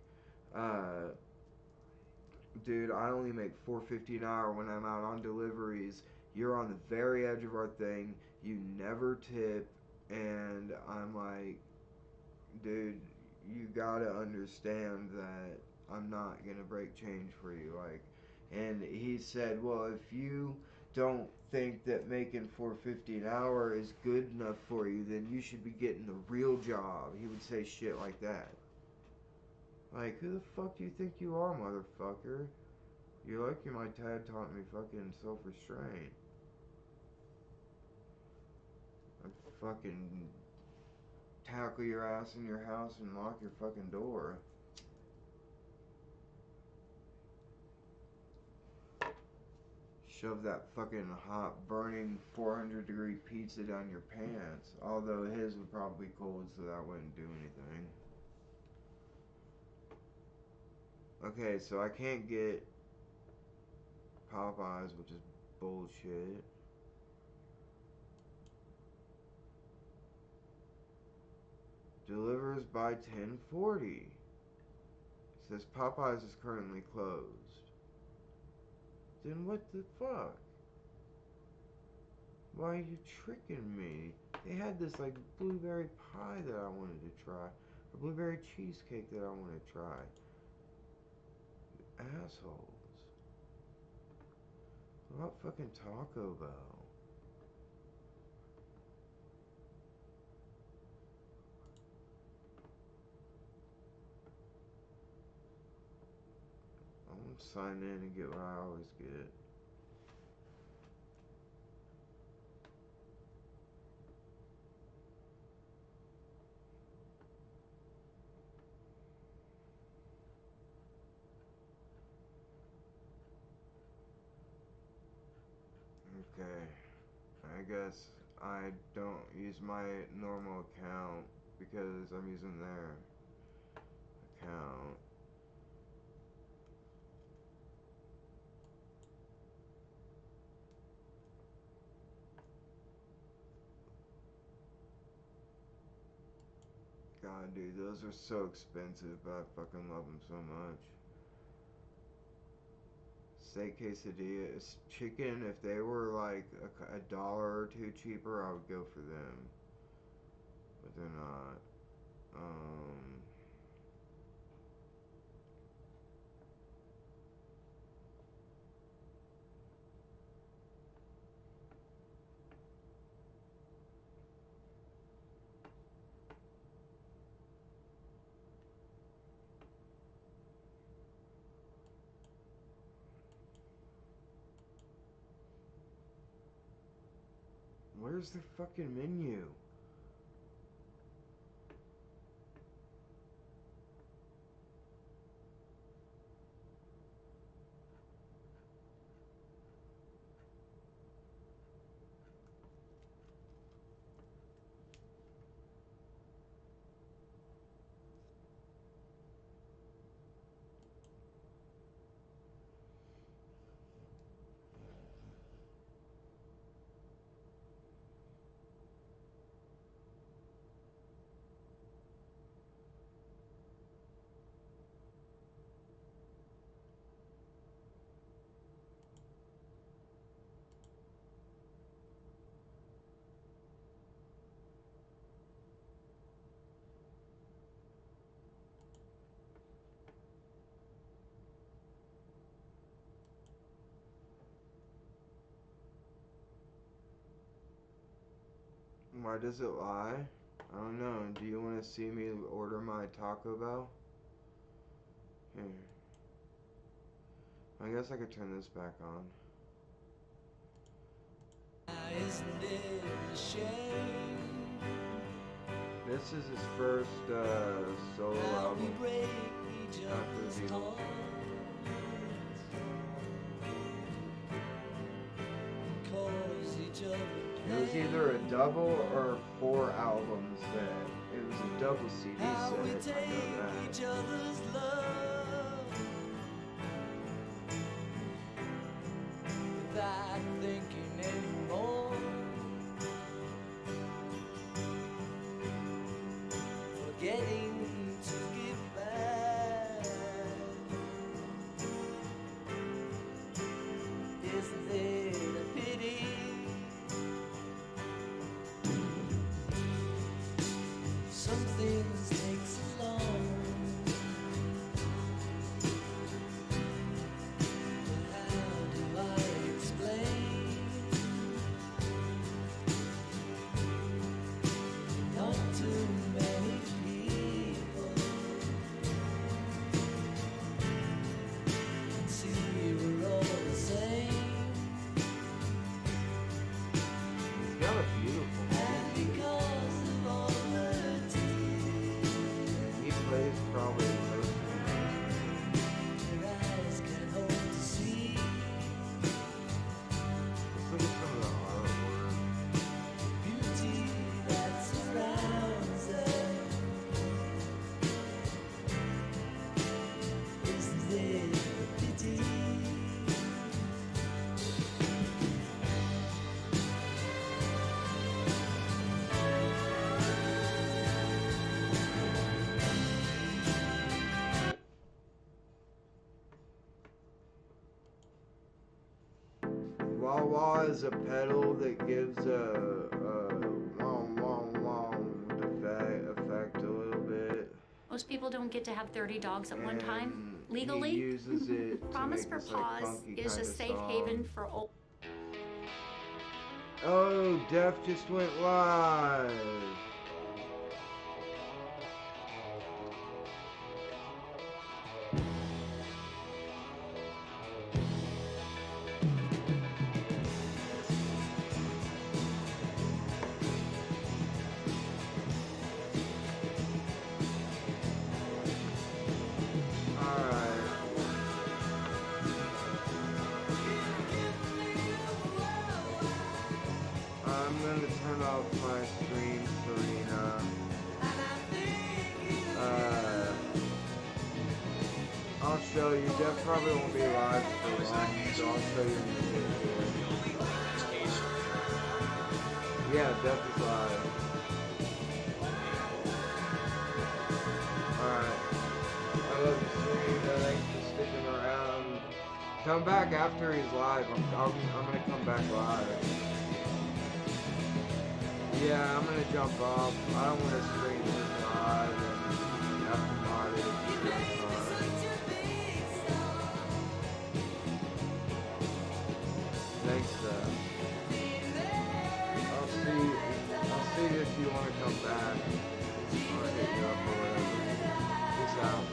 dude, I only make $4.50 an hour when I'm out on deliveries. You're on the very edge of our thing. You never tip. And I'm like, dude, you gotta understand that I'm not gonna break change for you. Like, and he said, well, if you don't think that making $4.50 an hour is good enough for you, then you should be getting the real job. He would say shit like that. Like, who the fuck do you think you are, motherfucker? You're lucky my dad taught me fucking self-restraint. I'd fucking tackle your ass in your house and lock your fucking door. Shove that fucking hot, burning 400-degree pizza down your pants. Although his would probably be cold, so that wouldn't do anything. Okay, so I can't get Popeyes, which is bullshit. Delivers by 10:40. It says Popeyes is currently closed. Then what the fuck? Why are you tricking me? They had this like blueberry pie that I wanted to try. Or blueberry cheesecake that I wanted to try. You assholes. What about fucking Taco Bell? I'm gonna sign in and get what I always get. Okay, I guess I don't use my normal account because I'm using their account. God, dude, those are so expensive, but I fucking love them so much. Steak quesadilla, chicken, if they were like a dollar or two cheaper, I would go for them. But they're not. Where's the fucking menu? Why does it lie? I don't know. Do you want to see me order my Taco Bell? Here. I guess I could turn this back on. Isn't it a shame? This is his first solo album after the Beatles. It was either a double or 4 albums that it was a double CD set. I know that. Without thinking anymore, forgetting to give back. Isn't it a pity? Some things take so long. Wah is a pedal that gives a effect a little bit. Most people don't get to have 30 dogs at one time. Legally, he uses it Promise for Paws is a safe haven for old. Oh, Def just went live. I'm gonna turn off my stream, Serena. I'll show you. Jeff probably won't be live for long, so I'll show you in the video. Yeah, Jeff is live. Alright. I love you, Serena. Thanks for sticking around. Come back after he's live. I'm gonna come back live. Yeah, I'm gonna jump off. I don't want to stream this live and have to mod it. Thanks, I'll see if you want to come back. I'll hit you up or whatever. Peace out.